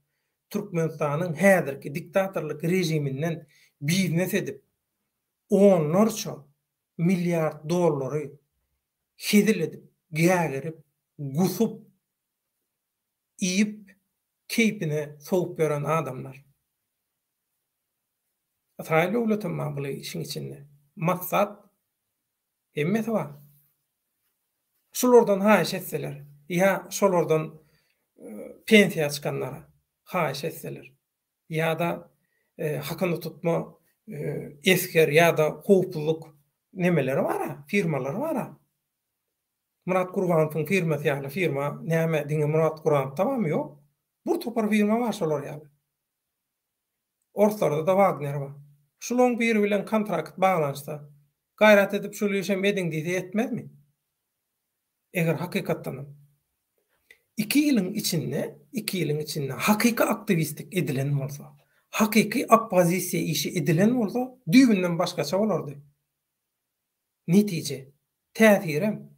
Türkmenistanyň häzirki diktatorlyk rejiminden biznes edip onlarça milyard dollary hedil edip, gägerip, gusup, iýip, keypine soğup beren adamlar. Atraýly ulatma bu işin içinde. Maksat hemmeti var. Şolardan haýyş etseler, ýa şolardan pensiýa çykanlara haýyş etseler, ýa da hakyny tutma esker ýa da howpsuzlyk nemeleri var, firmalary var. Murat Gurbanowyň firmasy ýaly firma näme diňe Murat Gurbanow tamamy ýok. Bu topar firma var şolar ýaly. Ortalarda da Wagner var. Şulaň biri bilen kontrakt baglanşsa, gaýrat edip şol işe mediň diýdi etmezmi? Eger hakykatdan 2 ýylyň içinde hakyky aktivistlik edilen bolsa, hakyky oppozisiýa işi edilen bolsa, düýbünden başgaça bolardy. Netije, täsirem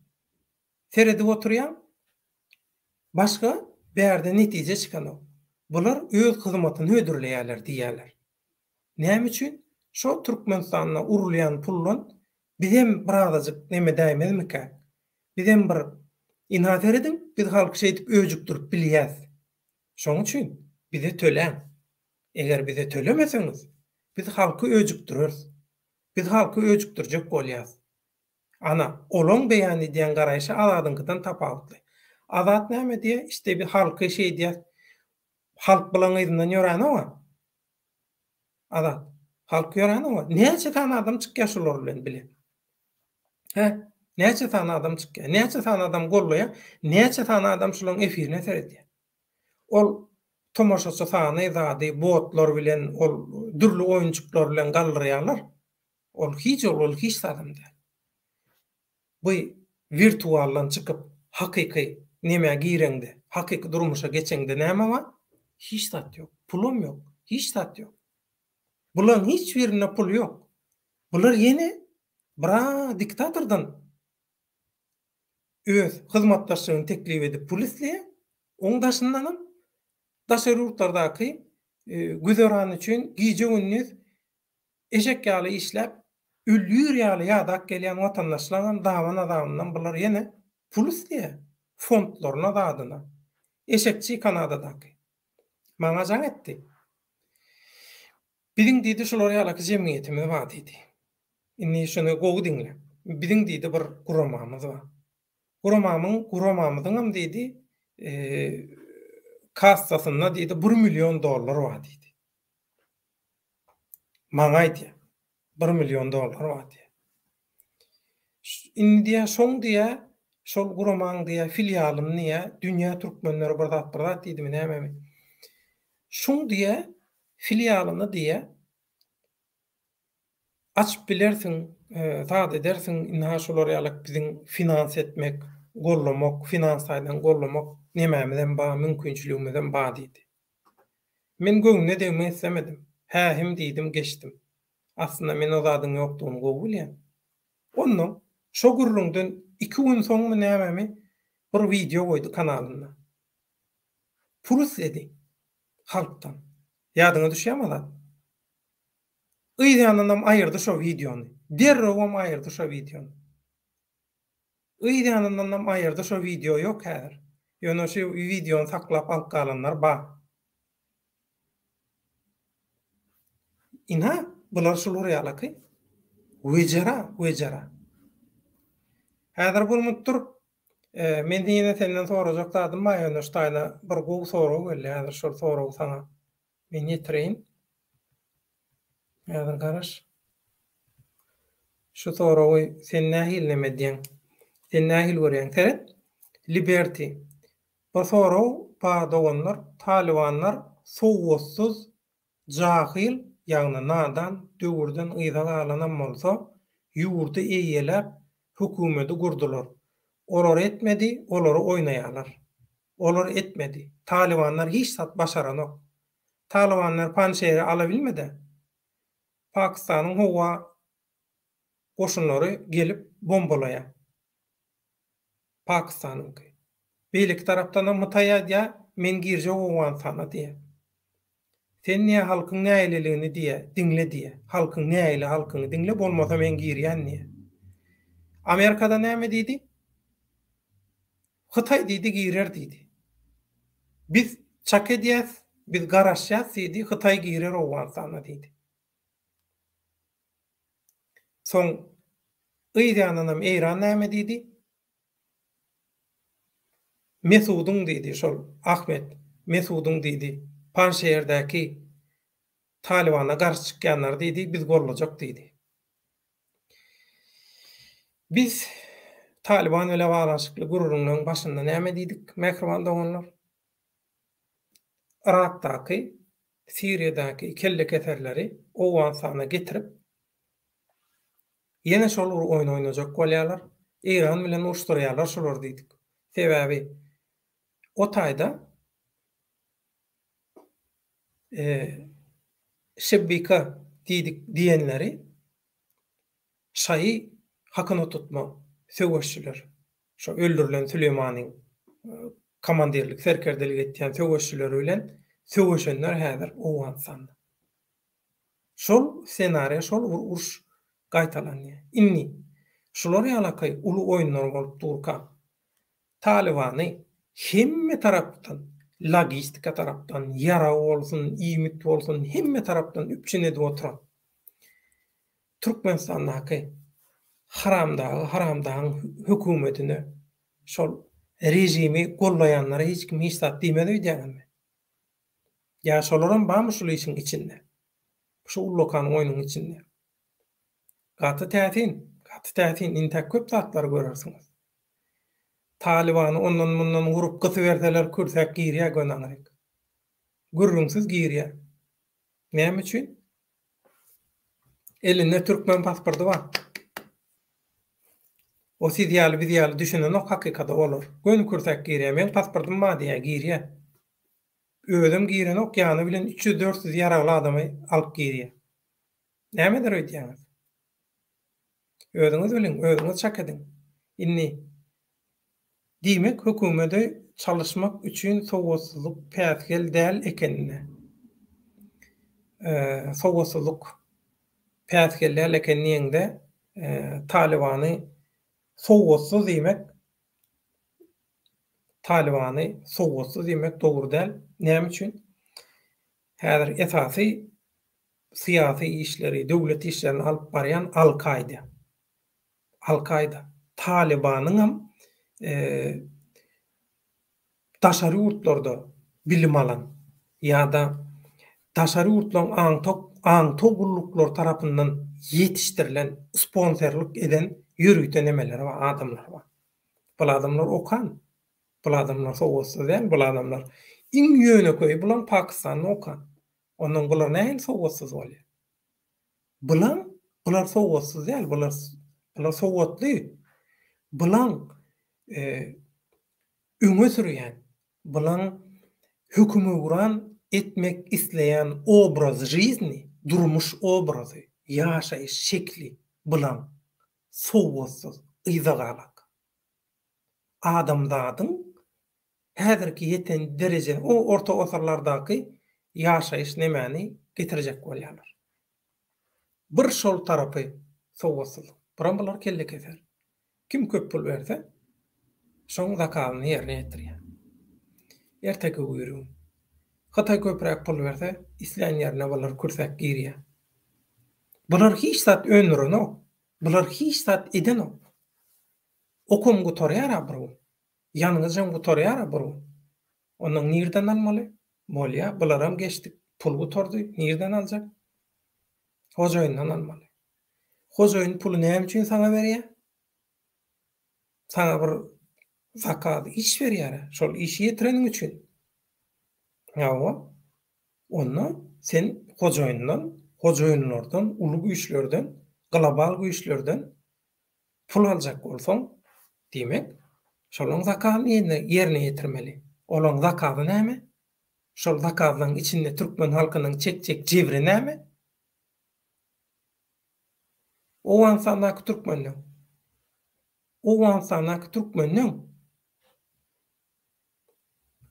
seredip oturýan başga bärde netije çykan. Bular öz hyzmatyny ödürleýärler diýerler. Näme üçin? Şo Türkmenistanyna urulýan pullan bizem birazajyk neme däýmezmiki? Bizem bir inhater edin, biz halky şeýdip öjükdirip bilýäs. Şoň üçin bize tölen. Eger bize tölemeseňiz, biz halky öjükdireriz. Biz halky öjükdirjek bolýas. Ana, olan beýan edýän garaýşy azadynkydan tapawutly. Azat näme diýe? İşte bir halky şeý diýär. Halk bilen ýerden ýöräne Azat. Halk ýöräne Näçe tane adam çykýar şolar bilen bile. Näçe tane adam çykýar? Näçe tane adam gollaýar? Näçe tane adam şolaryň efirine seredýär? Ol tomaşaçy sany zady botlar bilen, ol dürli oýunçuklar bilen gallyrýarlar. Ol hiç adam däl. Bu virtuallan çykyp hakyky näme gireňde, hakyky durmuşa geçeňde näme bar? Hiç zat ýok. Pulum ýok. Hiç zat ýok. Bular hiç birine pul ýok. Bular ýene bir diktatordan öz hyzmatdaşlygyny teklip edip pul isleýär. Oň daşyndanam daşary urtlardaky güzeran üçin giýje gündüz eşek ýaly işläp üllür ýaly ýadak gelýän watandaşlaryň dawan adamyndan bular ýene pul isleýär. Fondlaryna dadyna. Eşekçi Kanadadaky. Maňa jaň etdi. Biziň diýdi şolary ýalaky jemgyýetimiz bar diýdi. Inni şunu gowy diňle. Biziň diýdi bir guramamyz bar. Guramamyzyň diýdi kassasynda diýdi $1 milyon bar diýdi. Maňa aýtdy. $1 milyon bar diýdi. Indi şoň diýe şol guramaň diýe filialym niýe dünýä türkmenleri bir zat diýdi näme? Şoň diýe filialyny diýe açyp bilersiň, zat edersiň, inha şolary ýalyk biziň finans etmek, gollamak, finansaýdan gollamak nämämizden bar, mümkinçiligimizden bar diýdi. Men göňüne degmek islemedim. Hähim diýdim, geçdim. Aslında men o zadyň ýokdugyny gowy bilýän. Ondan şo gurrundan 2 gün soň näme bir video goýdy kanalyna. Pul dedi halkdan. Ýadyňa düşýärmi? Ýa-da aýyrdy şo videony. Derrewam aýyrdy şo videony. Ýa-da aýyrdy şo video ýok häzir. Ýöne şo videony saklap alyp galanlar bar. Ina bular şolary ýalaky wejara. Häzir bolmapdyr. Men diýene senden sorajak zadym bar, ýöne ştaýna bir gowy soraw geldi. Häzir şol soraw sana men ýetireýin. Häzir garaş. Şu sorawy sen nähil neme diýen? Sen nähil görýän? Seret Liberty. Bu soraw padogonlar, talibanlar sowutsuz jahil ýagny nadan döwürden ýyza galanan bolsa, ýurdy eýelep hökümeti gurdular. Olar etmedi, olary oýnaýarlar. Olar etmedi. Talibanlar hiç sat başaranok. Talibanlar Panşehri alabilmedi. Pakistanyň howa goşunlary gelip bombalaýar. Pakistanyňky. Beýlik tarapdan mutaýa men girje owan sana diýe. Sen niye halkyň näýleligini diýe, diňle diýe. Halkyň näýle, halkyny diňle bolmasa men girýän diýe. Amerikada näme diýdi? Hytaý diýdi, girer diýdi. Biz çak edýäs, biz garaşýas diýdi, Hytaý girer owan sana diýdi. Soň Ýananam Eýran näme diýdi? Mesudyň diýdi şol Ahmet, Mesudyň diýdi. Panşehirdäki Talibana garşy çykýanlar diýdi, biz gollajak diýdi. Biz Taliban ile baglanşykly gururunun başynda näme diýdik? Mehriban doganlar. Irakdaky, Siriýadaky kelle keserleri owan sana getirip ýene şol oýun oýnajak bolýarlar. Eýran bilen uruşdurýarlar şolar diýdik. Sebäbi o taýda şebbika diýenleri şaý hakyny tutma söwüşçüler. Şo öldürilen Süleymanyň komandirlik, serkerdelik etýän söwüşçüler bilen söwüşenler häzir owan sandy. Şol senariýa, şol uruş gaýtalanýar. Inni şolary ýalaky uly oýunlar bolup durka. Talibany hemme tarapdan, logistika tarapdan, yara bolsun, iýmit bolsun, hemme tarapdan üpçün edip oturan. Türkmenistandaky haramdaň hökümetine şol rejimi gollaýanlara hiç kim hiç zat diýmedi diýärmi? Ya şolaryň barmy şol işin içinde? Şu ullokany oýunyň içinde. Gaty tätin intek köp zatlar görersiňiz. Talibany ondan bundan gurup gysy berseler körsek girýär gönanryk. Gurrunsyz girýär. Näme üçin? Elinde Türkmen pasportu bar. O siz ýaly düşünen ok hakykata bolar. Gön körsek girýär, men pasportum bar diýär girýär. Özüm giren ok ýany bilen 300-400 ýaragly adamy alyp girýär. Nämedir öýdýäňiz? Özüňiz bilen, özüňiz çak ediň. Inni Diýmek hökümete çalışmak üçin sowgatsızlyk päsgel däl ekenine. Sowgatsızlyk päsgel däl ekenine Talibany sowgatsız diýmek, Talibany sowgatsız diýmek dogry däl. Näme üçin? Häzir esasy siyasi işleri, döwlet işlerini alyp barýan Al-Kaida. Al-Kaida. Talibanyň hem daşary ýurtlarda bilim alan ýa-da daşary ýurtlaryň aňtogurluklar tarapyndan ýetişdirilen, sponsorluk eden ýürüten emeler we adamlar bar. Bu adamlar okan. Bu adamlar sowgatsız däl, bu adamlar iň ýöneköý bulan Pakistanyň okan. Onuň bular näme sowgatsız bolýar? Bular sowgatsız däl, bular sowgatly. Bular öňe sürýän, bular hükümü guran etmek isleyen obraz жизни, durmuş obrazy, ýaşaýyş şekli bulan sowgatsız, yzagalak. Adamzadyň häzirki ýeten derece, o orta asarlardaky ýaşaýyş nemäni getirjek bolýarlar. Bir şol tarapy sowgatsızlyk. Biram bular kelle keser. Kim köp pul berse, şoň zakatyny ýerine ýetirýär. Erteki güýrüm. Hatay köprek pul berse, isleýän ýerine bular kürsek girýär. Bular hiç zat önürünok. Bular hiç zat edenok. Okum gutorýar abru. Ýanyňyzdan gutorýar abru. Onuň nirden almaly? Bolýa, bularam geçdik. Pul gutordy, nirden aljak? Hojaýyndan almaly. Hojaýyn pulu näme üçin saňa berýär? Saňa bir zakat iş berýär. Şol işi ýetireniň üçin. Ýa-da onu sen hojaýynlardan, uly güýçlerden, global güýçlerden pul aljak bolsaň, demek, şolaň zakatyny ýerine ýetirmeli. Olaň zakaty näme? Şol zakatyň içinde türkmen halkynyň çekjek jebri näme? O ansanaky türkmenniň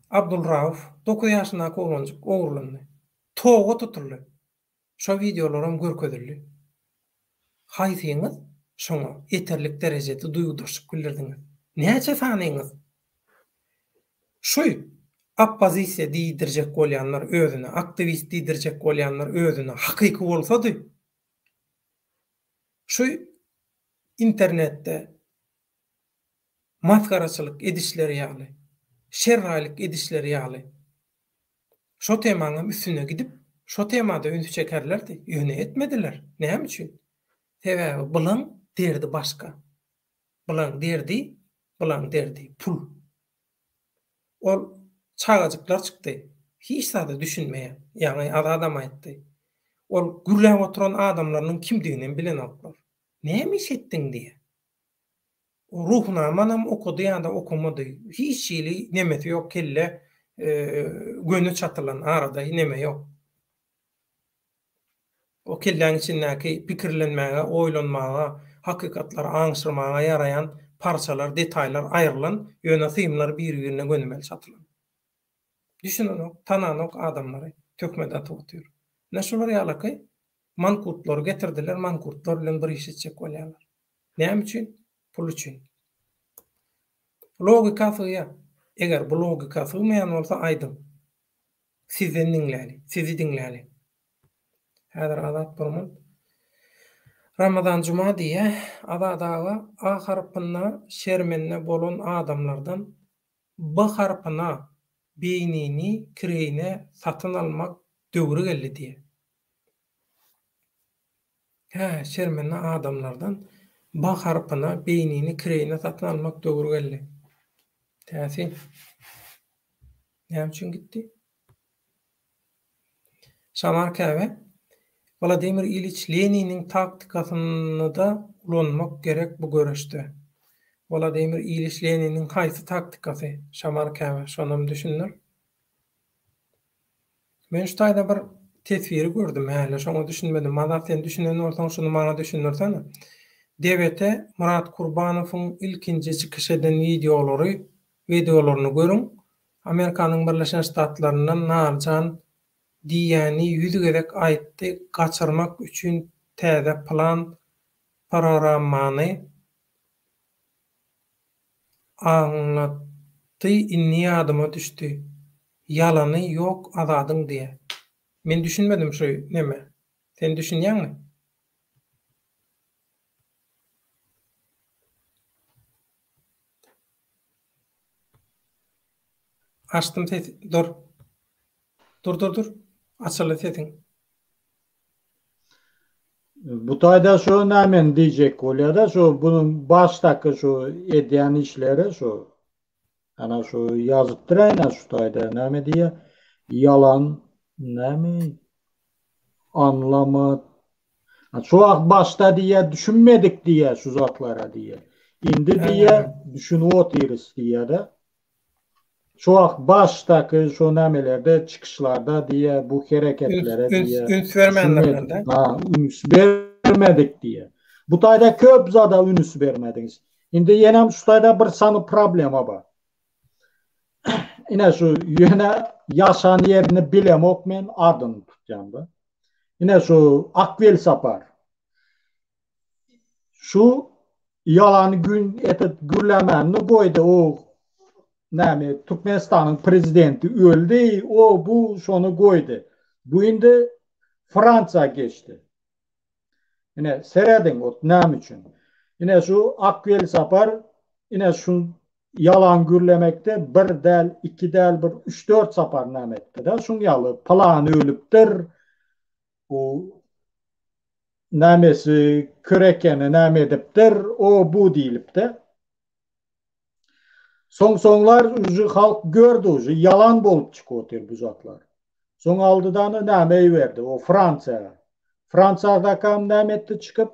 Abdulrauf 9 ýaşyndaky oğlanjyk ogurlandy. Toga tutuldy. Şo videolaram görkezildi. Haýsyňyz şoňa eterlik derejede duýgudurşyk bildirdiňiz. Näçe sanyňyz? Şu oppozisiýa diýdirjek bolýanlar özüne, aktivist diýdirjek bolýanlar özüne hakyky bolsady, şu internetde maskaraçylyk edişleri ýaly, şerraylyk edişleri ýaly, şo temanyň üstüne gidip, şo temada öňe çekerlerdi, ýöne etmediler. Näme üçin? Sebäbi bulan derdi başka. Bulan derdi pul. Ol çağajyklar çykdy. Hiç zada düşünmeýär. Ýani adam aýtdy. Ol gürläp oturan adamlaryň kimdigini bilen oklar. Näme iş etdiň diýe. O ruhuna manam okudy ýa-da okumady. Hiç ýyly nemeti ýok, kelle gönü çatylan arada neme ýok. O kelläň içindäki pikirlenmäge, oýlanmaga, hakykatlara aňşyrmaga ýarayan parçalar, detaýlar aýrylan ýöne symlar bir-birine gönümel çatylan. Düşünenok, tananok adamlary tökmede atyp otyr. Näşolar ýalaky? Mankurtlar getirdiler, mankurtlar bilen bir iş etjek bolýarlar. Näme üçin? Pul üçin. Logika ýa. Eger bu logika sığmaýan bolsa aýdym. Sizi dinläli. Häzir azat bolman. Ramazan Cuma diýe azadaga A harpyna şermenine bolan adamlardan B harpyna beýnini kireyine satyn almak döwri geldi diýe. Şermenine adamlardan B harpyna beýnini kireyine satyn almak döwri geldi. Täsin. Näme üçin gitdi? Samarkande Vladimir Ilich Lenin'in taktikasyny da ulanmak gerek bu görüşde. Vladimir Ilich Lenin'in haýsy taktikasy? Samarkande şonam düşünür. Men şu taýda bir tesviri gördüm, häle şoňa düşünmedim. Mazar sen düşünen bolsaň şunu maňa düşünürsen. Devlete Murat Kurbanowyň ilkinji çykyş eden videolary videolaryny görüň. Amerikanyň Birleşen Ştatlaryndan narjan diýeni ýüzgedek aýtdy gaçyrmak üçin täze plan programmany anlatdy, inni adyma düşdi. Ýalany ýok azadyň diýe. Men düşünmedim şu neme. Sen düşünýänmi? Açtım sesi. Dur. Dur. Açılı sesin. Bu taýda şu nämen diýjek bolýar-da, şu bunun başdaky şu edýän işleri şu ana şu ýazypdyr aýna şu taýda näme diýe? Yalan näme? Anlama. Şu wagt başda diýe düşünmedik diýe şu zatlara diýe. Indi diýe düşünip otyrys diýe-de. Şu wagt başdaky şu nämelerde çıkışlarda diýe bu hereketlere diýe üns vermeýänlerde. Üns bermedik diýe. Bu taýda köp zada üns bermediňiz. Indi ýene şu taýda bir sany problema bar. Ine şu ýene ýaşan ýerini bilemok men adyny tutýam-da. Ine şu Akvel Sapar. Şu yalan gün etet gürlemenini goýdy o näme Türkmenistanyň prezidenti öldü, o bu şonu goýdy. Bu indi Fransa geçti. Ine seredin o näme üçin? Ine şu Akvel Sapar ine şu yalan gürlemekde bir del, iki del, bir üç dört sapar näme etdi da şuň ýaly plan ölüpdir. O nämesi körekeni näme edipdir, o bu diýilipdi. Soňlar uju halk gördü, uju yalan bolup çykypdyr bu zatlar. Soň aldydan näme berdi? O Fransa. Fransada kam näme etdi çykyp?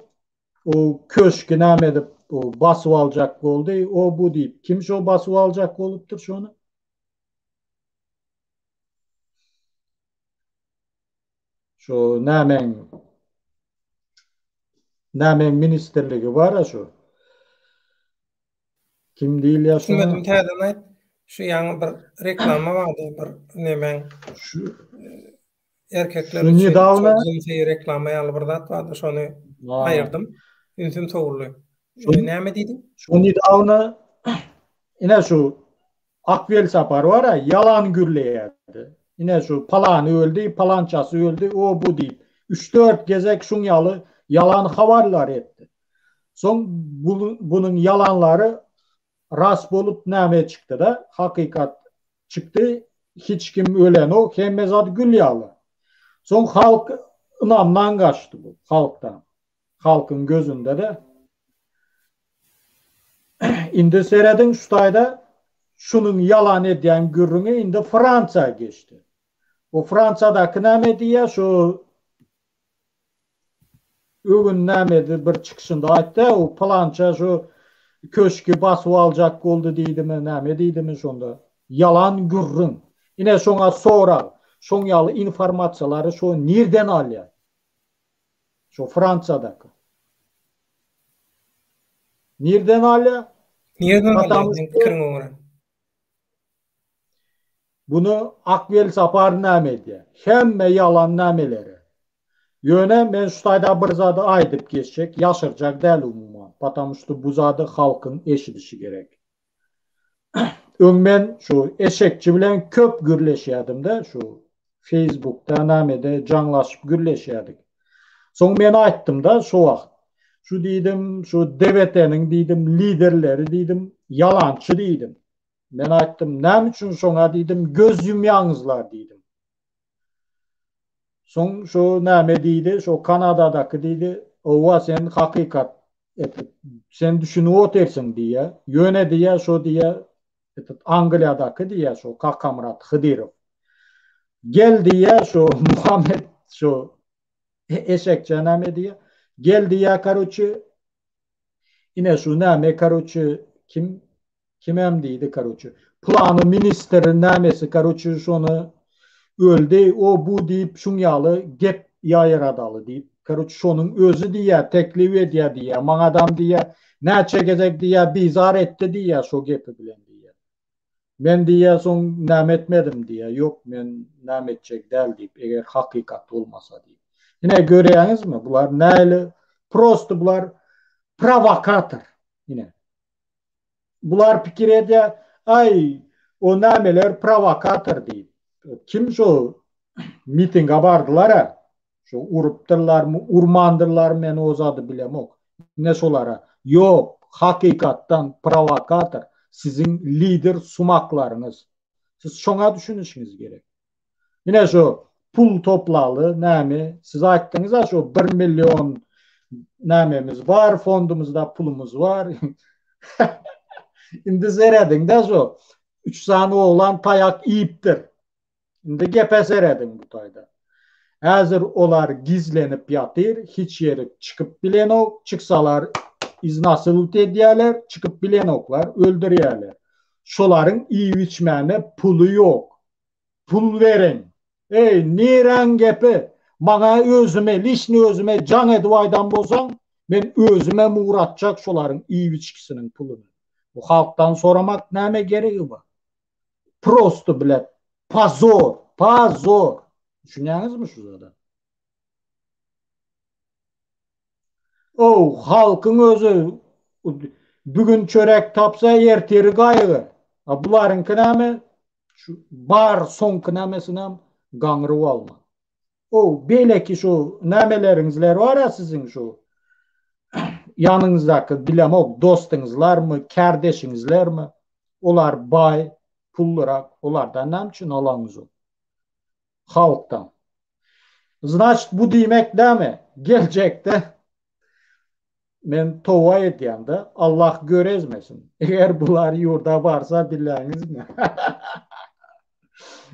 O köşkü näme edip o basyp aljak boldy, o bu diýip. Kim şo basyp aljak bolupdyr şonu? Şo nämen ministerligi bar şo. Kim diýil ýa şo? Düşünmedim täzeden aýt. Şu ýaňy bir reklama bardy, bir nemen Şu erkekler Şu nidavna reklama ýaly bir zat bardy, şonu aýyrdym. Ünsüm sowurly. Näme diýdin? Şu nidavna ine şu Akvel Sapar var ya, yalan gürleýärdi. Ine şu palan öldü, palançası öldü, o bu diýip 3-4 gezek şuň ýaly yalan habarlar etdi. Soň bunun yalanları rast bolup näme çykdy da, hakykat çykdy. Hiç kim ölen o, hemme zat gül ýaly. Soň halk ynamdan gaçdy bu, halkdan. Halkın gözünde de. Indi seredin şu taýda şunun yalan edýän gürrüňi indi Fransa geçti. O Fransadaky näme diýe şu ögün nämedi bir çykyşynda aýtdy, o palança şu köşkü basyp aljak boldy diýdimi, näme diýdimi şonda? Yalan gürrüň. Ine şoňa soral, şoň ýaly informasiýalary şo nirden alýar? Şo Fransadaky. Nirden alýar? Nirden alýar? Bunu Akvel Sapar näme diýär? Hemme yalan nämeleri. Ýöne men şu taýda bir zady aýdyp geçjek, ýaşyrjak däl umumyň. Patamuşdy bu zady halkyn eşidişi gerek. Öňmen şu eşekçi bilen köp gürleşýärdim-de, şu Facebook'ta nämede jaňlaşyp gürleşýärdik. Soň men aýtdym da şu wagt. Şu diýdim, şu DBT'niň diýdim liderleri diýdim, yalançy diýdim. Men aýtdym, näme üçin şoňa diýdim, göz ýumýaňyzlar diýdim. Soň şu näme diýdi, şu Kanadadaky diýdi, owa sen hakykat etip, sen düşünip otersiň diýe. Ýöne diýe, şo diýe, Angliýadaky diýe, şo Kakamrat Hydyrow. Gel diýe, şo Muhammed, şo eşekçe näme diýe, gel diýe, karoçy, ine şu näme karoçy, kimem diýdi karoçy. Plany ministeri nämesi karoçy şonu öldü, o bu diýip şuň ýaly gep ýaýradaly diýip, karoçy şonuň özü diýe, teklip edýär diýe, maňa adam diýe, näçe gezek diýe, bizar etdi diýe şo gepi bilen diýe. Men diýe soň näme etmedim diýe. Ýok, men näme etjek däl diýip, eger hakykat bolmasa diýip. Ine görýäňizmi? Bular näli? Prosto bular provokator. Ine. Bular pikir edýär, ay o nämeler provokator diýip. Kim şo mitinge bardylar ha? Şu urupdyrlarmy, urmandyrlar men ozady bilemok. Ne şolara? Ýok, hakykatdan provokator sizin lider sumaklarınız. Siz şoňa düşünüşiňiz gerek. Yine şu pul toplaly näme? Siz aýtdyňyz ha şu 1 milyon nämemiz var, fondumuzda pulumuz var. Indi seredin de şu 3 sany oğlan tayak iyipdir. Indi gepe seredin bu tayda. Hazır olar gizlenip yatyr, hiç yeri çıkıp bilen ok, çıksalar iznasılık edýärler, çıkıp bilen oklar öldürýärler. Şoların iyi içmäne pulu yok. Pul verin. Ey niren gepi, bana özüme, lişni özüme can edivaydan bolsaň, men özüme muratjak şoların iyi içkisinin pulunu. Bu halktan soramak näme geregi var? Prosto bilet. Pazor, pazor. Düşünýäňizmi şu zada? O halkın özü bugün çörek tapsa erteri gaýgy. Bularınki näme? Şu bar soňky nämesinäm gaňryp alma. O beleki şu nämeleriňizler var ya sizin şu yanınızdaky bilemok dostuňuzlarmy, kärdeşiňizlermi? Olar bay, pullara, olardan näme üçin alaňyz o? Halktan. Значит, bu diýmek näme? Geljekde men towa etýände Allah görezmesin. Eger bular ýurda barsa biläňizmi?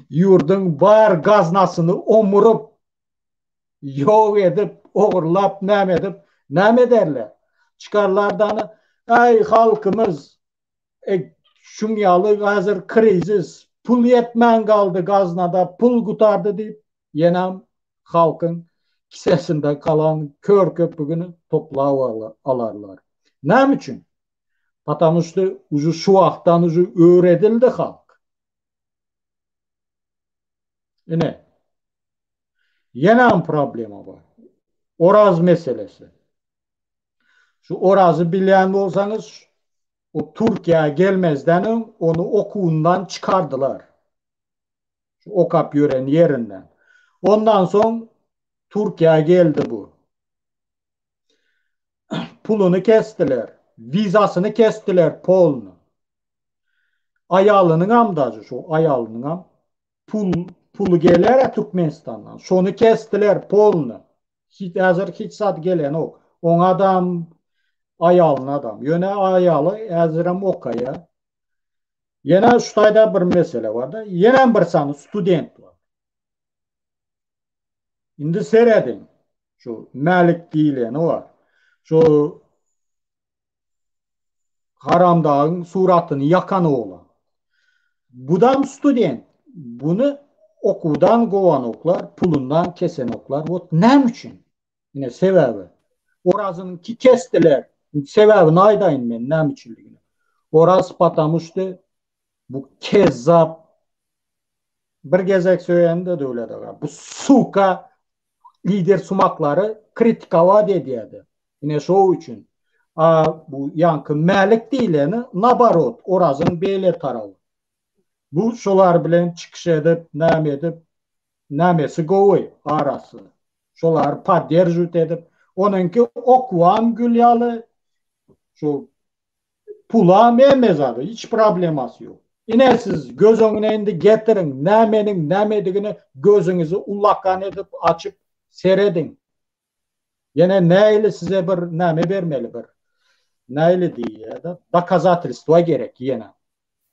Yurdun bar gaznasyny omurup, ýok edip, ogurlap, näme edip, näme derler? Çıkarlardan, ay halkımız, şunyalı hazır krizis, pul yetmän galdy gaznada, pul gutardy diýip, ýenem halkın kisesinde kalan kör köpüğünü toplap alarlar. Näme üçin? Потому что uju şu wagtdan uju öğredildi halk. Ine. Ýene problema var. Oraz meselesi. Şu Orazı bilýän bolsaňyz, o Türkiýe gelmezden onu okuwundan çıkardılar. Şu okap ýören ýerinden. Ondan soň Türkiýe geldi bu. Pulunu kestiler. Vizasyny kestiler polunu. Aýalynyň amdajy şu aýalynyň am pulu geler Türkmenistandan. Şonu kestiler polunu. Hiç sat gelen ok. On adam ayalın adam. Yöne ayalı yazıram okaya. Yine şu tayda bir mesele var da. Yine bir sanı student var. Şimdi seyredin. Şu Malik diyileni var. Şu Haramdağ'ın suratını yakanı olan. Budam student. Bunu okudan kovan oklar, pulundan kesen oklar. Ne için? Yine sebebi. Orazın ki kestiler. Sebebini aydayın ben ne içinliğine. Oraz patamıştı bu kezzap bir gezek söyleyende de öyle de var. Bu suka lider sumakları kritikava dediğiydi. Yine şu için. Bu yankı melik değilini nabarot Orazın beyle tarafı. Bu şolar bilen çıkış edip näme edip nämesi gowy arası. Şolar padderjut edip onunki okuam gülyalı şu pula memezarı hiç probleması yok. Yine siz göz önüne indi getirin nämenin nämedigini gözünüzü ullakan edip açıp seyredin. Yine näyle size bir näme vermeli bir. Näyle diye de dokazatelstva gerek yine.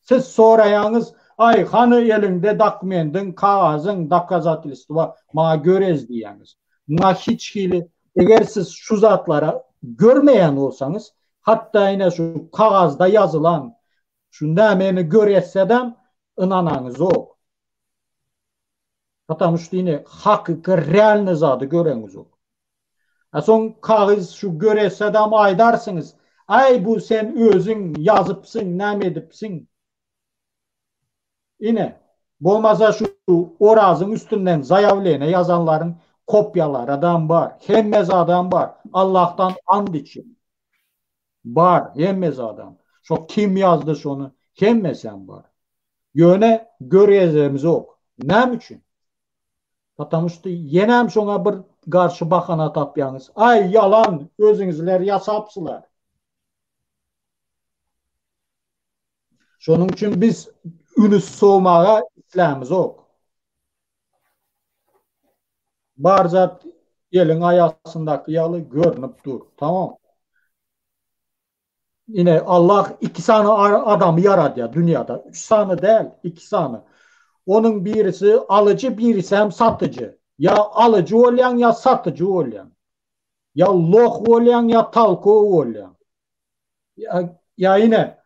Siz sorayanız ay hanı elinde dokumentin, kağızın dokazatelstva ma görez diýäňiz. Ma hiç hili eğer siz şu zatlara görmeyen olsanız hatta yine şu kağızda yazılan şu nämeni göressedem inananız ok. Потому что yine hakyky realny zady göreňiz ok. Son kağız şu göressedem aydarsınız. Ay bu sen özün yazıpsın, näme edipsin. Yine bolmasa şu Oraz'ın üstünden zayavleyene yazanların kopyalardan var. Hemmez adam var. Allah'tan and için. Var. Hemmez adam. Şu kim yazdı şunu? Hemmesen var. Yöne göreceğimiz ok. Ne için? Потому что yenem şuna bir karşı bakana tapyanız. Ay yalan özünüzler yasapsılar. Şunun için biz ünü soğumaya itlemiz ok. Barzat elin ayasındaki yalı görünüp dur. Tamam. Yine Allah iki tane adam yaradı ya dünyada. Üç tane değil, iki tane. Onun birisi alıcı, birisi hem satıcı. Ya alıcı olayan ya satıcı olayan. Ya loh olayan ya talko olayan. Ya yine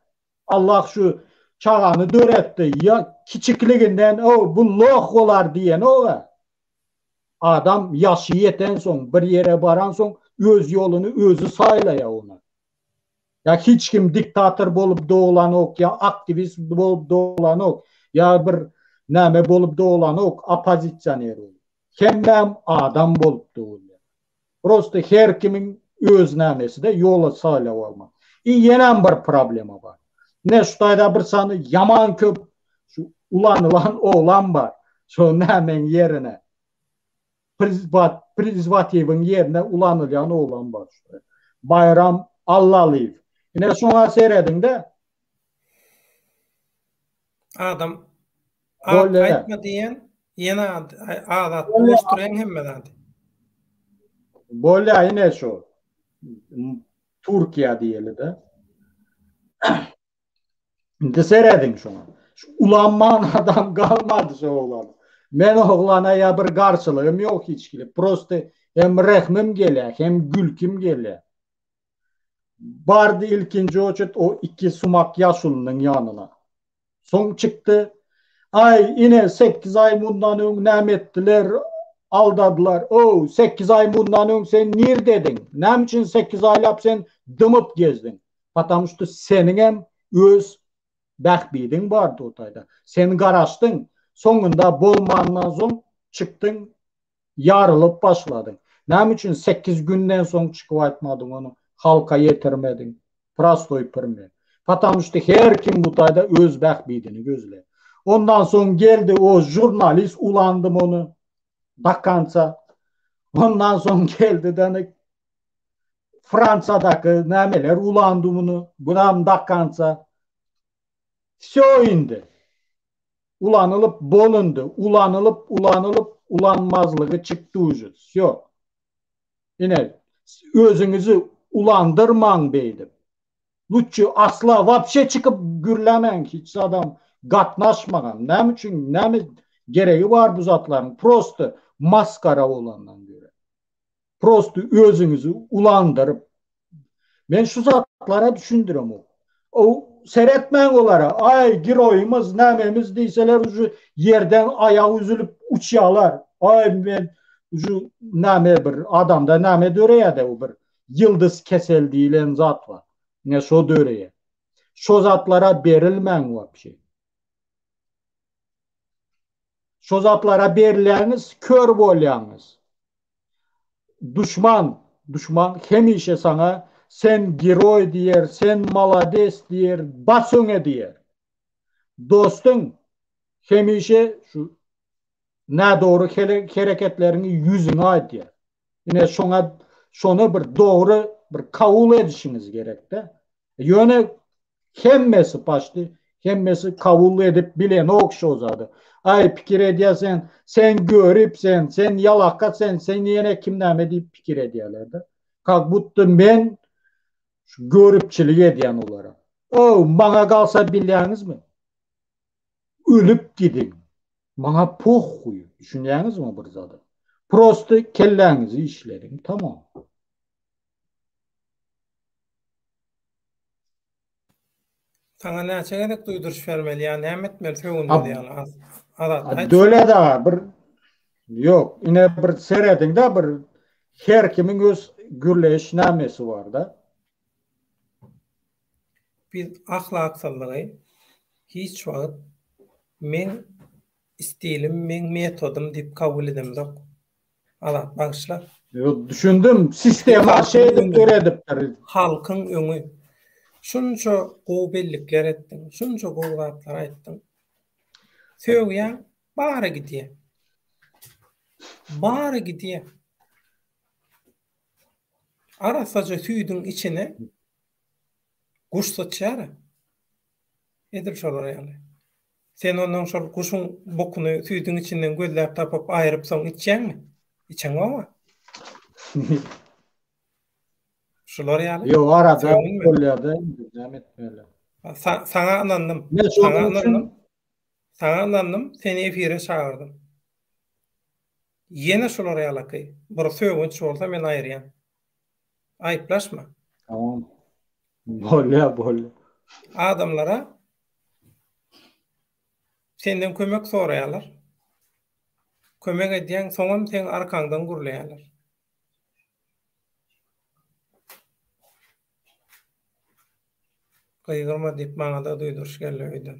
Allah şu çağını döretti. Ya küçüklüğünden o bu loh olar diyen o. Adam yaşı yeten son bir yere baran son öz yolunu özü saylaya ona. Ya hiç kim diktatör bolup doğulan ok, ya aktivist bolup doğulan ok, ya bir näme bolup doğulan ok, opozisyoner ol. Hemmem adam bolup doğulan. Prosto her kimin öz nämesi de yola saylap almak. Yenem bir problema var. Ne şutayda bir sanı yaman köp şu ulanılan oğlan var. Şu nämen yerine prezervativin yerine ulanılan oğlan var. Bayram Allah'lıyım. Yine sonra seyredin de Adam ad böyle aytma diyen yine adat boşturan hemmeden. böyle yine şu Türkiye diyeli de de seyredin şunu. Şu ulanman adam kalmadı şu oğlan. Ben oğlana ya bir karşılığım yok hiç gibi. Prosto hem rehmim gele hem gülküm gele. Vardı ilkinci o iki sumak yaşulunun yanına. Son çıktı. Ay yine 8 ay bundan ön nem ettiler, aldadılar. O 8 ay bundan ön sen neredeydin? Nem için 8 aylap sen dımıp gezdin. Потому что senin hem öz bəxbiydin vardı o tayda. Sen qaraşdın, sonunda bolmandan son çıktın, yarılıp başladın. Nem için 8 günden son çıkıp aytmadın onu, halka yetirmedin, prastoy pırmı. Потому что her kim bu tayda öz bəxbiydini gözle. Ondan sonra geldi o jurnalist ulandım onu dakansa. Ondan sonra geldi de Fransa'daki nemeler ulandı bunu. Buna dakansa. Все indi. Ulanılıp bolundu. Ulanılıp ulanmazlığı çıktı ucu. Все. Yine özünüzü ulandırman beydim. Lütçü asla вообще çıkıp gürlemen hiç adam gatnaşmagan. Ne için ne gereği var bu zatların? Prosto maskara olandan göre. Prosto özünüzü ulandırıp ben şu zatlara düşündürüm o. O seyretmen olara ay giroyumuz nememiz deyseler ucu yerden ayağı üzülüp uçuyalar. Ay ben ucu neme bir adamda neme döreye de o bir yıldız keseldiğilen zat var. Ne şu döreye. Şu zatlara berilmen var bir şey. Şu zatlara berileniz kör bolyanız. Düşman hemişe sana sen giroy diyer, sen malades diyer, basöne diyer. Dostun hemişe şu ne doğru hareketlerini yüzüne ait diyer. Yine şunu bir doğru bir kabul edişiniz gerek de. Yöne hemmesi başlı, hemmesi kabul edip bilen o kişi ozadı. Ay fikir ediyorsan, sen görüp sen yalaka sen yine kimden deyip fikir ediyorlardı. Kalk buttu ben görüpçülük ediyen olarak. O bana kalsa biliyorsunuz mi? Ölüp gidin. Bana poh kuyu. Düşünüyorsunuz mu bu zadı? Prosto kellenizi işlerin. Tamam. Sana näçe gerek duýduruş bermeli ýa-ni näme etmeli töwünmeli ýa-ni adat. Döle de bir yok. Yine bir seyredin de bir her kimin öz gürleş namesi var da. Biz ahlaksallygy hiç wagt Men stilim, men metodum dip kabul edemdok. Allah bağışla. Düşündüm. Sistema şeydip öredipdir. Halkın öňü. Şunça gowy bellikler etdiň, şunça gowy zatlar aýtdyň. Söýýän bara gidýär. Bara gidýär. Arasaca süýdüň içine guş saçýar. Edip şolar ýaly. Sen onuň şol guşuň bokuny süýdüň içinden gözläp tapyp aýryp soň içýärmi? İçeň baba. Şolar ýaly. Yo arada bolýardy, devam etmeli. Sana anandım. Sana anandım. Seni efire çağırdım. Yine şolar ýalaky. Bir söýgünç bolsa men aýrýan. Aýplaşma. Tamam. Bolýar. Adamlara senden kömek soraýarlar. Kömek edýän soňam sen arkaňdan gurlaýarlar. Gaýgyrma diýip maňa da duýduruş gelýärdi.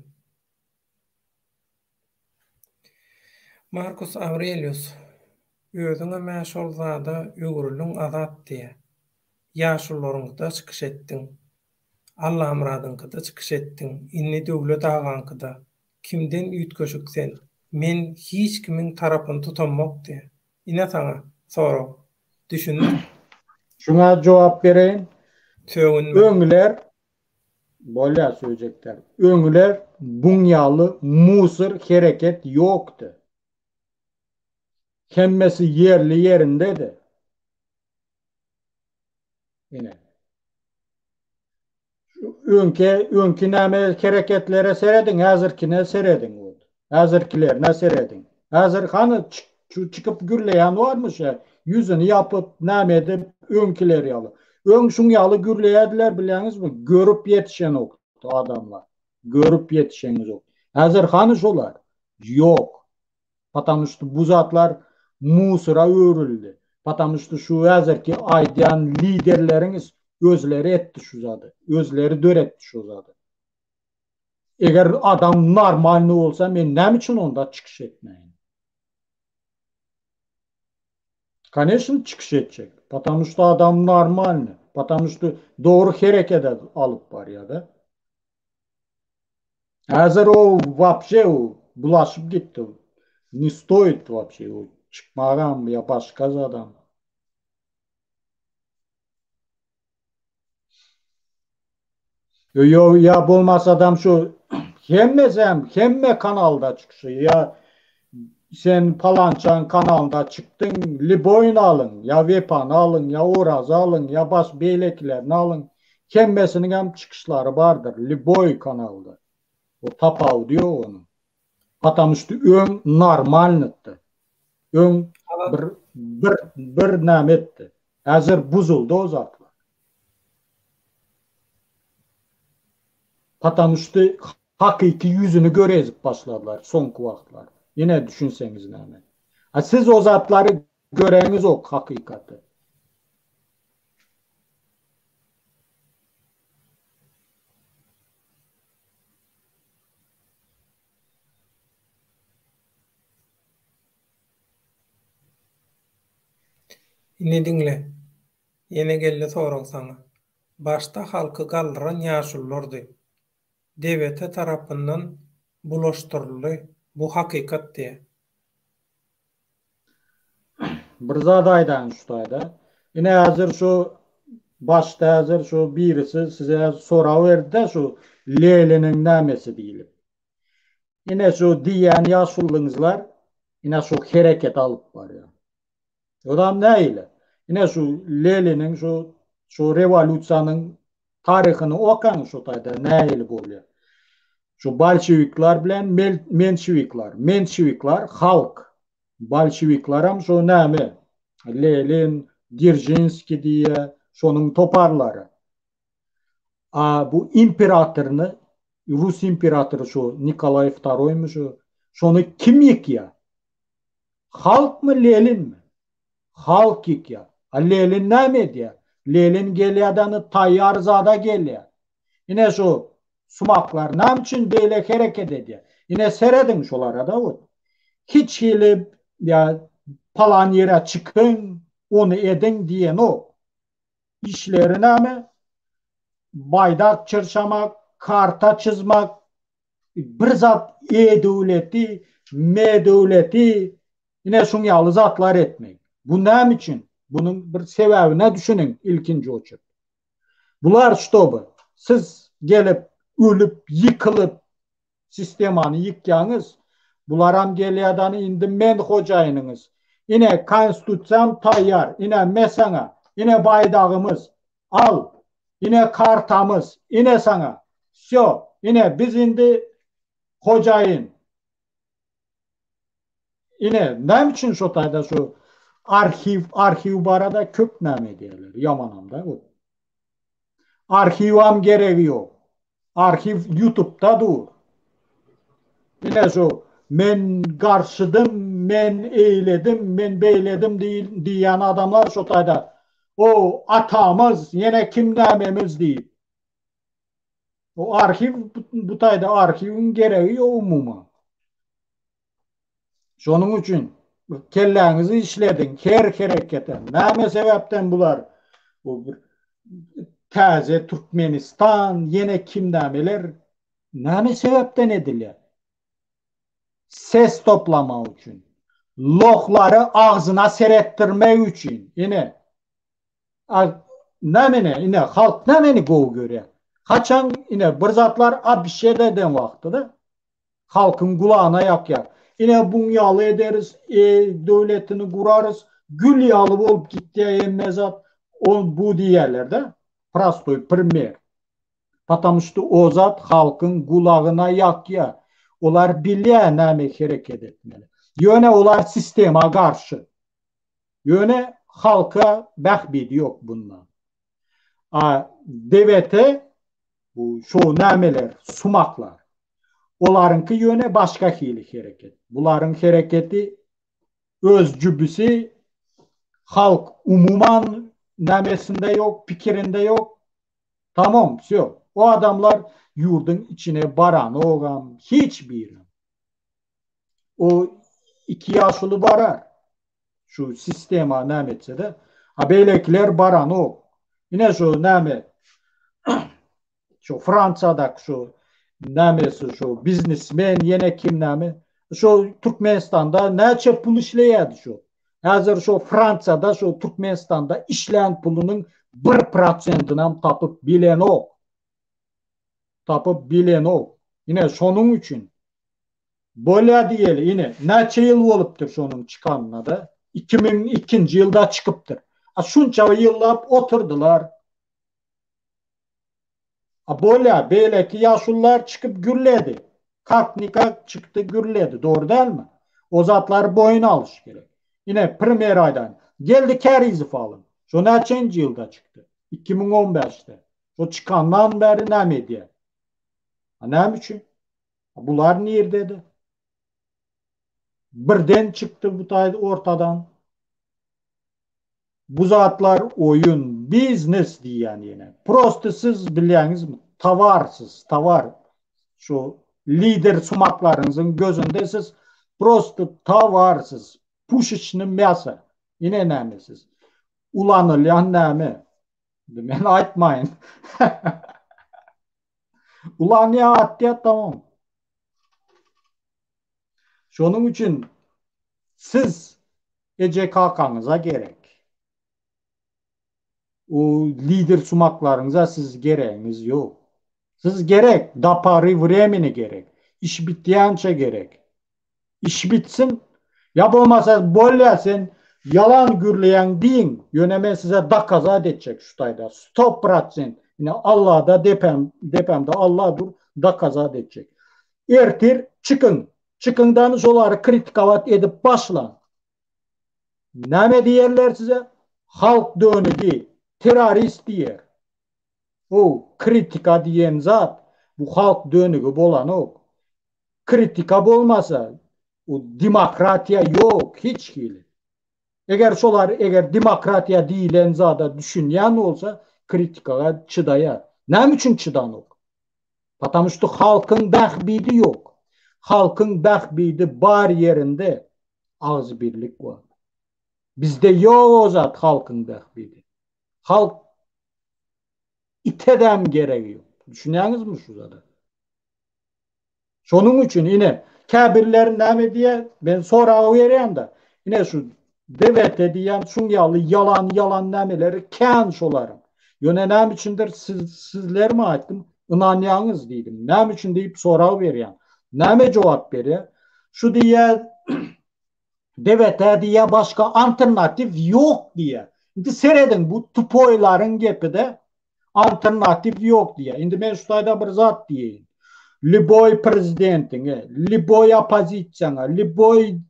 Marcus Aurelius özüňe mäşhur zada öwrülüň azat diýär. Ýaşullaryňda çykyş etdiň. Allah muradyňda çykyş etdiň. Inni döwlet agaňda kimden üýtgeşiksen men hiç kimiň tarapyny tutanmak diýär. Ine saňa sorag. Düşündüm. Şuna jogap bereýin. Söýünme. Öňler bolýar söýjekler. Öňler bunyaly musur hereket ýokdy. Hemmesi yerli yerindedi. Yine. Öňki näme hareketlere seredin, häzirkine seredin. Häzirkilerine seredin. Häzir hany çykyp gürleýän barmyş ya, yüzüni yapıp näme edip öňkiler ýaly. Öňşüň ýaly gürleýärdiler bileňizmi? Görüp ýetişen okdy adamlar. Görüp ýetişeňiz ok. Häzir hany şolar? Ýok. Потому что bu zatlar musura öwrüldi. Потому что şu häzirki aýdýan liderleriňiz özleri etdi şu zady. Özleri döretdi şu zady. Eger adam normalny bolsa men näme üçin onda çykyş etmeýin? Конечно, çykyş etjek. Потому что adam normalny. Потому что doğru hereket alıp barýar. Häzir o вообще bulaşıp gitdi. Не стоит вообще. Çıkmagan ya başka adam. Yo ya bolmasa adam şu hemme kanalda çıkışı ya sen palançan kanalda çıktın Liboyun alın ya Vepan alın ya Oraz alın ya baş beyleklerini alın hemmesinin hem çıkışları vardır Liboy kanalda o tapav diyor onu patamıştı ön normalnıttı ön bir nametti hazır buzuldu o zatlar patamıştı hakiki yüzünü görezip başladılar son kuvaklar. Yine düşünseniz näme. Siz o zatları göreňiz ok hakikaty. Ine dinle. Yine gelle sorag sana. Başta halky galdyran ýaşullardy. Devlete tarapyndan bulaşdyryldy. Bu hakikat diye. Bir zat aýdan şuýda. Ine hazır şu başta hazır şu birisi size sorag berdi şu Lelinin nämesi diýilip. Ine şu diýen ýaşullyňyzlar ine şu hereket alyp barýar. Odam näile? Ine şu Lelinin şu revolýusiýanyň taryhyny okaň şu taýda näile bolýar. Şu bolşevikler bilen menşevikler halk. Bolşevikler hem şu näme? Lenin, Dzerzhinski diye şonun toparları. Bu imperatorny Rus imperatoru şu Nikolay II şu şonu kim yıkya? Halk mı Lenin mi? Halk yıkya. Lenin näme diye? Lenin gelýärdi taýýar zada gelýär. Yine şu sumaklar näme üçin beýle hereket edýär? Yine seyredin şolara da o. Hiç hili ya falan yere çıkın, onu edin diyen o. İşlerine mi? Baydak çırşamak, karta çizmek, bir zat E-Devleti, M-Devleti, yine şunyalı zatlar etmek. Bu ne için? Bunun bir sebebini düşünün ilkinci uçup. Bunlar ştobu. Siz gelip, ölüp, yıkılıp, sistemanı yıkyanız, bularam geliyadan indi men hocayınınız. Yine konstitutsiyam tayyar, yine mesana, yine baydağımız, al, yine kartamız, yine sana. Şo, yine biz indi hocayın. Yine ne için şu tayda şu arşiv barada köp neme diyorlar. Yamanamda bu. Arşivam gerekiyor. Arşiv YouTube'da dur. Yine şu men karşıdım, men eyledim, men beyledim diyen adamlar şu tayda. O atamız yine kim nememiz değil. O arşiv bu tayda arşivin gereği yok umuma. Şonun için kellenizi işledin, her hareketen. Näme sebepten bular? Bu taze Türkmenistan, yine kim nämeler? Näme sebepten edilýär? Ses toplama için. Lohları ağzına serettirmek için. Yine nämene, yine halk nämeni gow görýär? Kaçan yine bir zatlar bir şey deden vaktıda halkın kulağına yakar. Yine bunyalı ederiz, devletini kurarız, gül yalı olup gitti emmezat, bu diyerlerde. Prostoy primer. Потому что o zat halkın kulağına yakıyor. Olar bilye näme hareket etmeli. Yöne olar sistema karşı. Yöne halka behbidi yok bundan. Devlete bu şu nämeler, sumaklar. Olarınki yöne başka hili hareket. Buların hareketi öz cübüsü halk umuman nemesinde yok, pikirinde yok. Tamam, yok. O adamlar yurdun içine baran oğam hiçbir. O iki yaşlı barar. Şu sistema nemetse de. Ha beylekiler baran o. Yine şu neme şu Fransa'da şu nämesi şu biznesmen yine kim näme? Şu Türkmenistan'da näçe pul işleýärdi şu. Hazır şu Fransa'da şu Türkmenistan'da işleyen pulunun 1%'ını tapıp bilen o. Tapıp bilen o. Yine şonun için böyle diyeli yine näçe yıl bolupdyr şonun çıkanına da 2002 yılda çıkıptır. Şunça yıllap oturdular. Böyle belki yaşlılar çıkıp gürledi. Kalknika çıktı gürledi. Doğru değil mi? O zatlar boyun alış gerek. Yine premier aydan geldi kerizi falan. Şu neçinci yılda çıktı? 2015'te. O çıkandan beri ne medya? Ne için? Bunlar neredeydi? Birden çıktı bu taydı ortadan. Bu zatlar oyun, business diyen yine. Prosto siz biliyorsunuz mu? Tavarsız, tavar. Şu lider sumaklarınızın gözünde siz prosto tavarsız. Puşişini mesa. Yine nemesiz. Ulanılayan neme. Ben aytmayın. Ulan ya attı tamam. Şunun için siz Ece kalkanıza gerek. O lider sumaklarınıza siz gereğiniz yok. Siz gerek, dapari vremini gerek. İş bittiyança gerek. İş bitsin. Ya olmasa böyle sen yalan gürleyen deyin. Yönemen size da kaza edecek şu tayda. Stop bıraksın. Yine Allah da depemde Allah dur da kaza edecek. Ertir çıkın. Çıkından soları kritikavat edip başlan. Ne diyerler size? Halk dönüdü. Terörist diyer. O kritika diyen zat bu halk dönügü bolan o. Kritika bolmasa o demokratiya yok hiç hili. Eğer demokratiya deyilen zada düşünyen olsa kritikaya çıdaya. Ne için çıdan ok? Потому что halkın behbidi yok. halkın bəxbidi bar yerinde ağız birlik var. Bizde yok o zat halkın bəxbidi. Halk itedem gerekiyor. Düşünüyorsunuz mu şu zada? Şunun için yine kabirler ne diye ben sonra vereyim da yine şu devlet diyen şunyalı yalan nemeleri ken şolarım. Yöne ne içindir sizler mi aittim? İnanyanız dedim. Ne için deyip sonra vereyim. Ne cevap veriyor? Şu diye devlete diye başka alternatif yok diye. Şimdi seyredin bu tupoyların gepi de alternatif yok diye. Şimdi ben şurada bir zat diyeyim. Любой президентine, любой оппозицияңа, любой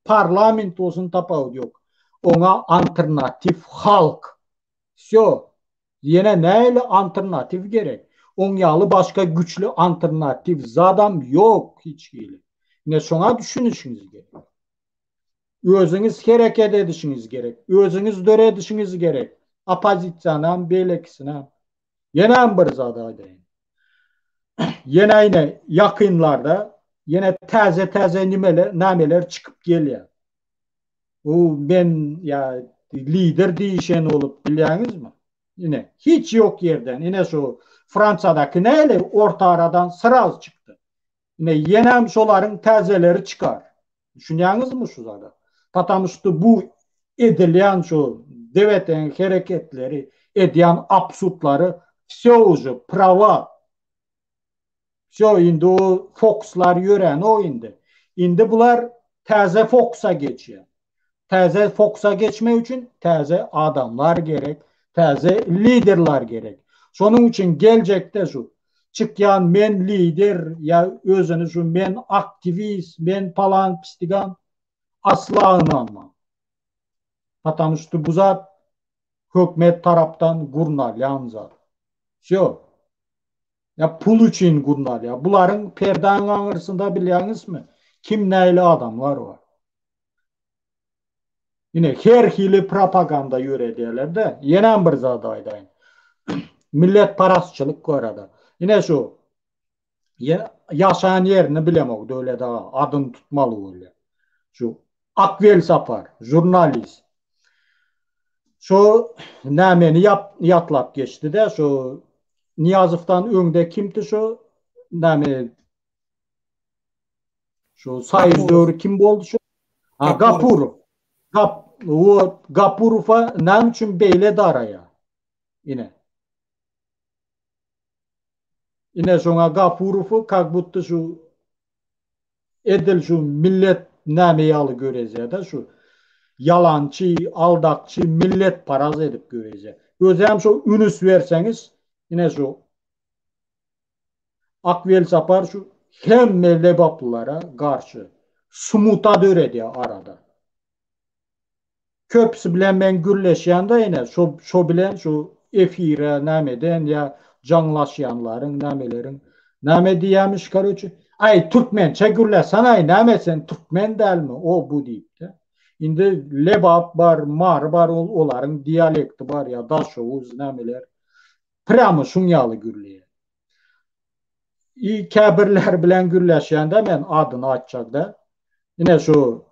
parlament olsun tapau yok. Ona alternatif halk. Все. Yine neyle alternatif gerek? Onyalı başka güçlü alternatif zadam yok hiç değil. Ne sonra düşünüşünüz gerek. Özünüz hareket edişiniz gerek. Özünüz döre edişiniz gerek. Opozisiyana, belekisine. Yine bir zadaydı. Yine yakınlarda yine taze nameler çıkıp geliyor. O ben ya lider değişen olup biliyorsunuz mu? Yine hiç yok yerden. Yine şu Fransa'daki neyle orta aradan sıraz çıktı. Yine yenem şoların tazeleri çıkar. Düşünüyorsunuz mu şu zada? Patamıştı bu edilen şu devletin hareketleri edilen absürtları все уже prava. Şu indi o Fox'lar yören o indi. İndi bunlar taze Fox'a geçiyor. Taze Fox'a geçme için taze adamlar gerek. Taze liderler gerek. Şunun için gelecekte şu. Çıkyan men lider ya özünü şu men aktivist, men falan pistigan asla inanmam. Patamıştı bu zat hükümet taraftan gurnalyan zat. Şu. Ya pul için bunlar ya. Bunların perdenin arasında biliyorsunuz mu? Kim neyle adamlar var. Yine her hili propaganda yürediyorlar da yine bir zadaydı. Millet parasçılık var arada. Yine şu yaşayan yerini bilemem öyle daha adını tutmalı öyle. Şu Akvel Sapar, jurnalist. Şu nameni yatlap geçti de şu Niyazov'tan önde kimdi şu nami şu sayızdörü kim oldu şu? Ha Gapurov. Gapurov'a ne için beyledi araya? Yine. Yine sonra Gapurov'u kakbuttu şu edil şu millet nemeyi alı göreceği de şu yalancı, aldakçı millet paraz edip göreceği. Özlem şu ünüs verseniz yine şu Akvel Sapar şu hem lebaplılara karşı sumuta döredi arada. Köpsü bilen ben gürleşen de yine şu bilen şu efire nameden ya canlaşyanların namelerin name diyemiş karıcı. Ay Türkmençe gürlesen ay namesen Türkmen değil mi? O bu deyip de. Şimdi lebap var, mar var, onların diyalekti var ya daşovuz nameler. Prama şunyalı gürleye. İyi kabirler bilen gürleşen de ben adını açacak da. Yine şu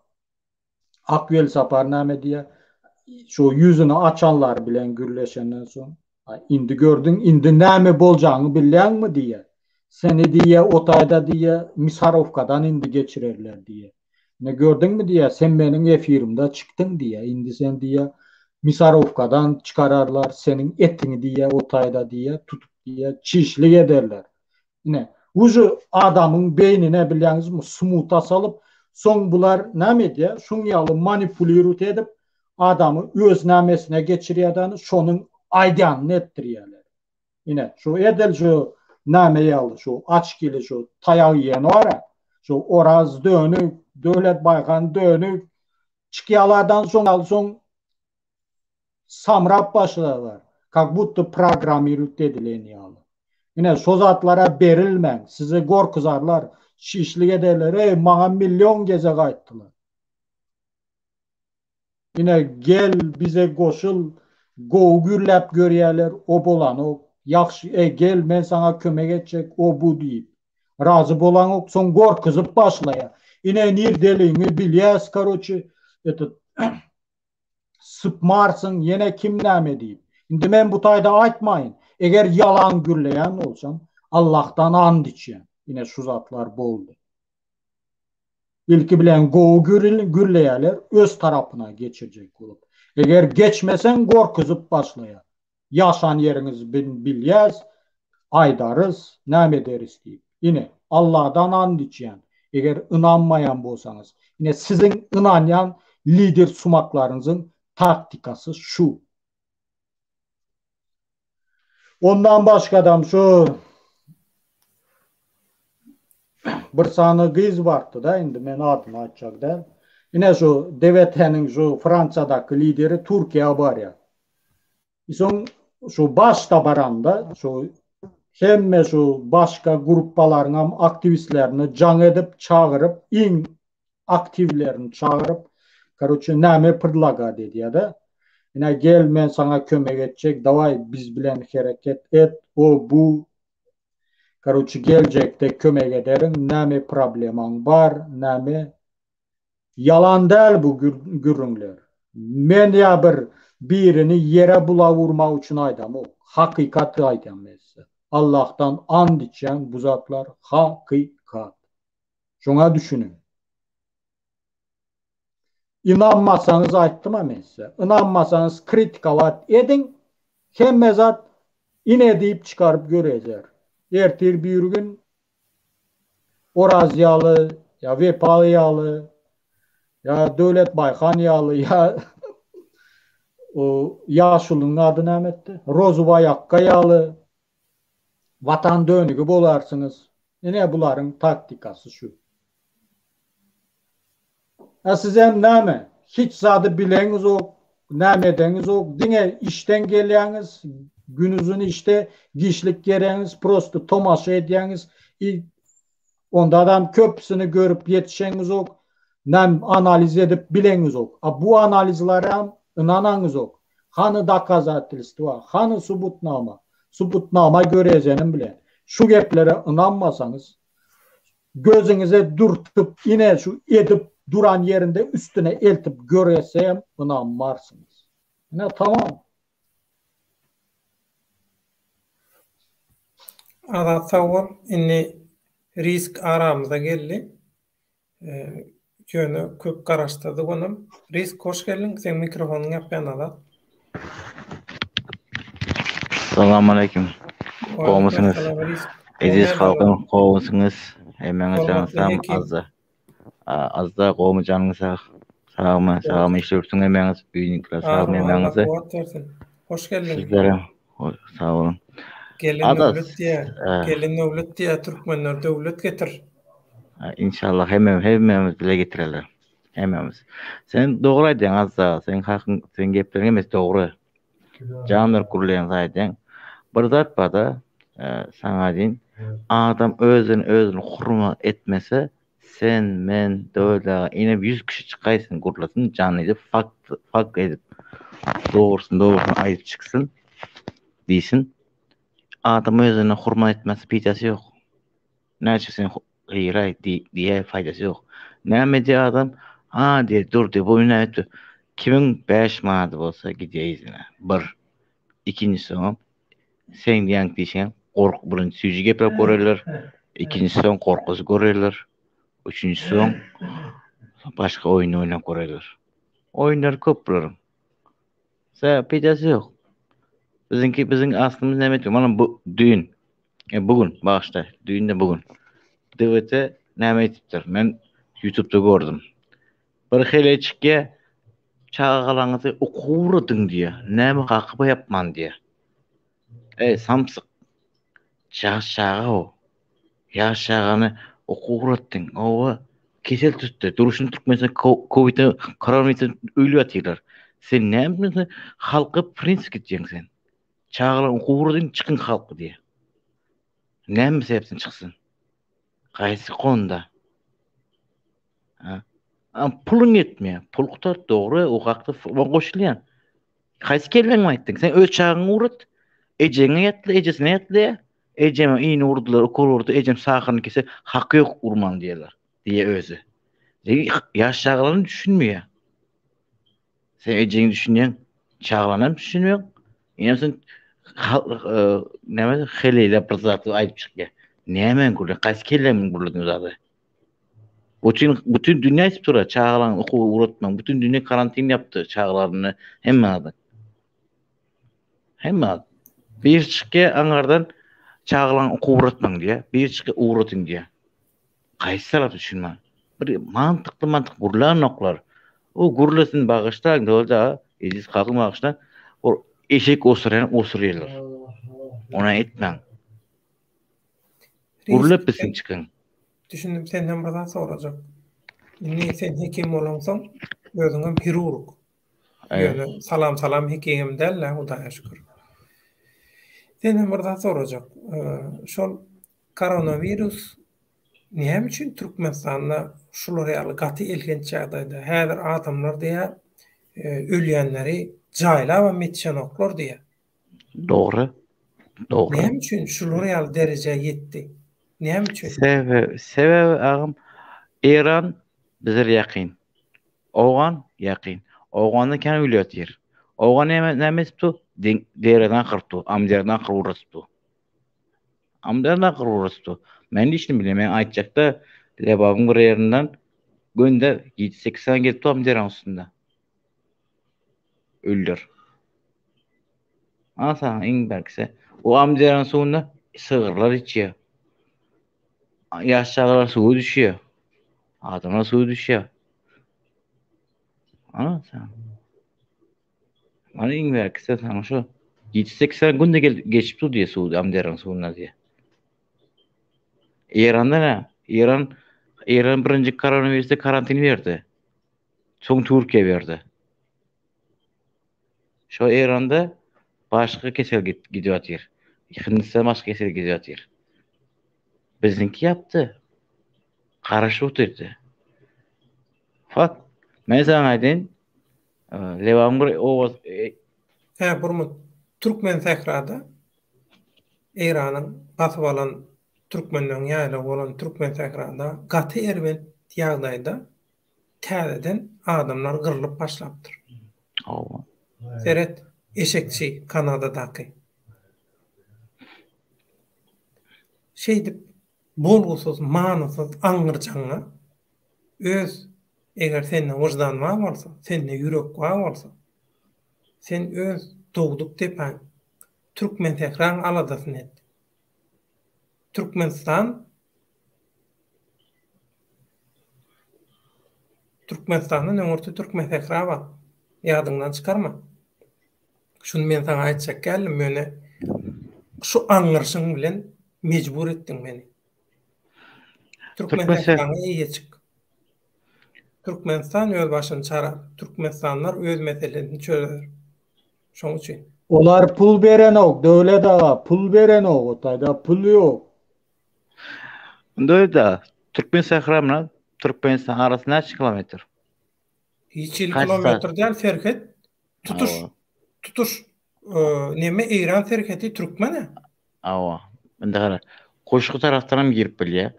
Akvel Saparname diye şu yüzünü açanlar bilen gürleşenden son. Indi gördün, indi näme bolacağını bilen mi diye. Seni diye otayda diye Misarovka'dan indi geçirerler diye. Ne gördün mü diye sen benim efirimde çıktın diye. İndi sen diye Misarovka'dan çıkararlar senin etini diye otayda diye tutup diye çişli ederler. Ne? Ucu adamın beynine biliyorsunuz mu sumuta salıp son bular ne diye şunyalı manipuliru edip adamı öznamesine geçiriyordan şunun aydanını ettiriyorlar. Yine şu edel şu nameyi aldı şu açkili şu tayağı yiyen var ya şu Oraz dönük devlet baykan dönük çıkıyorlardan son samrap başlarlar. Как будто programmiruют edileniyorlar. Yine sozatlara berilmen. Size gor kızarlar. Şişlik ederler. Ey bana milyon geze kayıttılar. Yine gel bize koşul. Go gürlep görüyorlar. O bolan o. Yakşı, gel ben sana kömek edecek. O bu deyip. Razı bolan ok, son gorkuzup başlaya. Ine nirdeliğini bilyas, karoçi, sıpmarsın, yine kim näme deyip. Indi men bu tayda aytmayın. Eger yalan gürleyen olsam, Allah'tan and içen. Yine şu zatlar boldu. İlki bilen goğu gürleyeler öz tarafına geçirecek olup. Eğer geçmesen gorkuzup başlaya. Yaşan yeriniz bilyaz, aydarız, näme deriz deyip. Yine Allah'tan and içen. Eğer inanmayan bolsanız, yine sizin inanyan lider sumaklarınızın taktikası şu. Ondan başka adam şu bir sany kız vardı da, indi men adını açacak da. Yine şu DVT'nin şu Fransa'daki lideri Türkiye var ya. Son şu başta baranda şu hemme şu başka gruppalarına aktivistlerini can edip çağırıp in aktivlerini çağırıp karoçe näme pırlaga dedi ya da yine gel men sana kömek edecek davay biz bilen hareket et o bu karoçe gelecekte kömek ederim näme probleman var näme yalan değil bu gürünler. Men ya birini yere bula vurma için aydam o. Hakikati aydam mesela. Allah'tan and içen bu zatlar hakikat. Şuna düşünün. İnanmasanız ayttım mesela. İnanmasanız kritikavat edin. Hem mezat ine deyip çıkarıp görecek. Ertir bir gün Orazyalı ya Vepalıyalı ya Devlet Baykanyalı ya o Yaşul'un adı nämetti? Rozuva Yakkayalı vatan dönügü bolarsınız. Yine buların taktikası şu. Siz hem näme? Hiç zadı bileniz ok, näme deniz ok. Dine işten gelyeniz, günüzün işte gişlik gereniz, prosto tomaşa edeniz. Onda adam köpsünü görüp yetişeniz ok. Nem analiz edip bileniz ok. Bu analizlere inananız ok. Hanı dakazatılıstıva, hanı subutnama. Subutnama göreceğim bile. Şu geplere inanmasanız gözünüze dürtüp yine şu edip duran yerinde üstüne eltip göresem inanmarsınız. Yine tamam. Adat savur inni risk aramızda geldi. Jönü köp garaşdyrdy onum. Risk hoş geldin. Sen mikrofonunu yapyan Adat. Assalamu alaikum. Qoğumusunuz. Eziz halkım qoğumusunuz. Hemeňiz canysam azda qoğumu canınız sağ. Sağma işlörtüň hemeňiz, üýüňizler sağ hemeňiz. Hoş geldin. Sizlere sağ olun. Gelin döwlet diye Türkmenler döwlet getir. İnşallah hememiz bile getireler. Hememiz. Sen doğru aýdýan azda. Sen hakyň, sen geplerin emes doğru. Canlar kurlayan zaten. Bir zat bada sana deyin adam özünü hurma etmese sen men döwle ine 100 kişi çıkaysın kurlasın canlı edip fakt edip doğrusunu ayıp çıksın diýsin. Adam özünü hurma etmesi pitasy yok. Näçe sen gıýray diye faydası yok. Näme diýär adam? Diye dur diye bu ne etdi? Kimin 5 manaty bolsa gidýär. Bir. İkincisi o. Sen diýen diýsen korku birinçi süýji gepirip görerler. İkincisi on korkusy görerler. Üçüncüsü on başka oyun oynap görerler. Oyunlar köp bolar. Pedasy yok. Bizim aslymyz näme diýär? Mana bu düýün. Bugün başda düýünde bugün. DVT näme etipdir? Men YouTube'da gördüm. Bir heleçikge çağalaňyzy okuwurdyň diýe. Näme hakyba yapman diýe. Samsyk. Çağa o. Yaşağany okuwurdyň. O kesel tutdy. Duruşun türkmense Covid koronavirusdan ölüp atýarlar. Sen näme halky prinsip gitýäň sen? Çağalan okuwurdyň çykyn halky diýe. Näme sebepden çyksyn? Gaýsy konda? Pulun yetmeýär. Pul tutar dogry, o hakda goşulýan. Gaýsy kelmeň aýtdyň? Sen öz çağıňy urat, ejeňe ýetdi, ejesine ýetdi. Ecem iğne vurdular, okul vurdu, ecem sağkını kese hakkı yok urman diyorlar diye özü. Yaş çağlarını düşünmüyor. Sen eceni düşünüyorsun, çağlarını düşünmüyorsun. Yine sen ne heleyle pırzatı ayıp çıkıyor. Ne hemen kuruluyor? Kaç kelle mi kuruluyor zaten? Bütün dünya ispira çağlan okul uğratman. Bütün dünya karantin yaptı çağlarını hemen adı. Hemen adı. Bir çıkı anlardan çağlan okul uğratman diye. Bir çıkı uğratın diye. Kaysı taraf düşünme. Bir mantıklı kurulan noklar. O gurlasın bağışta da ediz kalkın bağışta o eşek osuruyorlar. Ona etmen. Gurlap bizim çıkın. Düşündüm senden bir soracak. Inni sen hekim olansan özüňe hirurg. Evet. Yani salam hekim derler, Hudaýa şükür. Senden bir soracak. Şol koronavirus näme üçin Türkmenistanda şular ýaly gaty elgen çagdaýda häzir adamlar diýär ölýänleri jaýlap metşenoklar diýär. Doğru. Doğru. Näme üçin şular ýaly derejeye ýetdi? Näme üçin? Sebep ağam İran bizler yakın. Oğan yakın. Oğanı kan ülüyor. Oğan nemestu dereden kırtı. Amderden kırurastı. Amderden kırurastı. Men işini bile men aytacakta lebabın bir yerinden gönder 7-8 gelip amderan üstünde. Öldür. Asa en berkse o amderan sonunda sığırlar içiyor. Yaşlılar suyu düşüyor. Adamlar suyu düşüyor. Anladın? Bana en berkse sana şu 7-8 günde geçip diye Suudi amderan sonuna diye. İran'da ne? İran birinci koronavirüste karantin verdi. Soň Türkiye verdi. Şu İran'da başka kesel gidiyor. Hindistan başka kesel gidiyor. Bizimki yaptı. Karşı oturdu. Fak, men sana aydın, Levangır o Burma Türkmen sahrada İran'ın basyp alan Türkmenlerin ýaly bolan Türkmen sahrada gaty erben ýagdaýda täzeden adamlar gyrlyp başlapdyr. o Seret eşekçi Kanada'daki. Şeydip bolgusuz, manysız, aňyrjaňa öz eger sende wujdan bar bolsa, sende ýürek bar bolsa, sen öz dogduk depen Türkmen tehran aladasyn et. Türkmenistanyň öňürde Türkmen tehran bar. Ýadyňdan çykarma. Şunu men sana aýtjak geldim, meni şu aňyrşyň bilen mejbur etdiň meni. Türkmen tehranyň iýe çyk. Türkmenistan öz başyny çarar. Türkmenistanlar öz meselelerini çözer. Şoň üçin. Olar pul beren ok, döwlet aga, pul beren ok, otayda pul ýok. da Türkmen sahramla Türkmenistan arasında kaç kilometr? Hiç il Kaç kilometr saat? değil serket. Tutuş. Neme İran serketi Türkmene? Awa. Bende gara. Koşku taraftan girip bilýär.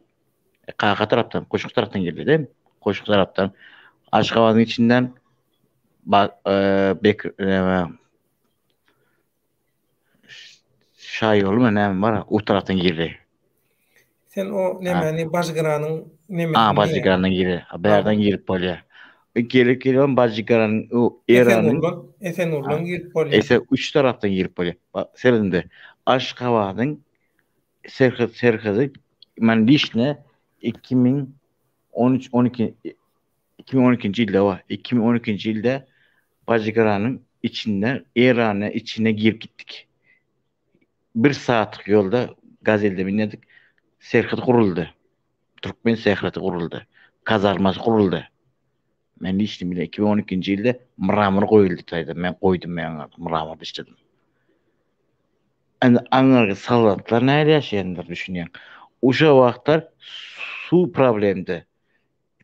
Qaqa taraftan, koşku taraftan girdi değil mi? Koşku taraftan. Aşgabatın içinden şay yolu mu ne var? O taraftan girdi. Sen o nemeni Bajgiranyň nemeni. Bajgiranyň girdi. Berden girip bolýar. Gelip Bajgiranyň o İranyň Esenurlan girip bolýar. Ese üç taraftan girip bolýar. Serinde Aşgabatyň serhady men dişne 2012 ýylda var. 2012 ýylda Bajgiranyň içinde İranyň içine girip gittik. 1 saatlyk ýolda gazelde bindik. Serhady kuruldy. Türkmen serhady kuruldy. Kazarmasy kuruldy. Men işdim bile 2012 ýylda mramor goýuldy taýda. Men goýdum mramor işledim. Aňarga sallatlar näde ýaşaýanlar düşünýän. Oşa wagtlar su problemdi.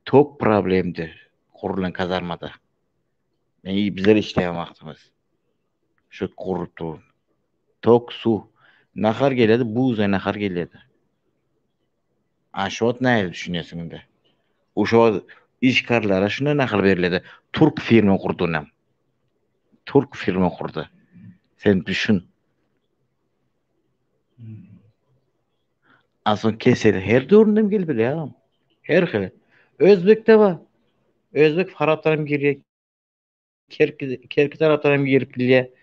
Tok problemdi kurulan kazarmada. Men bizler işleýän wagtymyz. Şu kurutu. Tok su. Nahar geledi, bu uzay nahar geledi. Aşot ne düşünüyorsun de? Uşo işkarlara şuna nahar veriledi. Turk firma kurdu nem. Turk firma kurdu. Sen düşün. Aslında keseli her dördünden gelip ya. Her xil. Özbek'te var. Özbek Faraplarım giriyor. Kerki taraftarım girip bilye.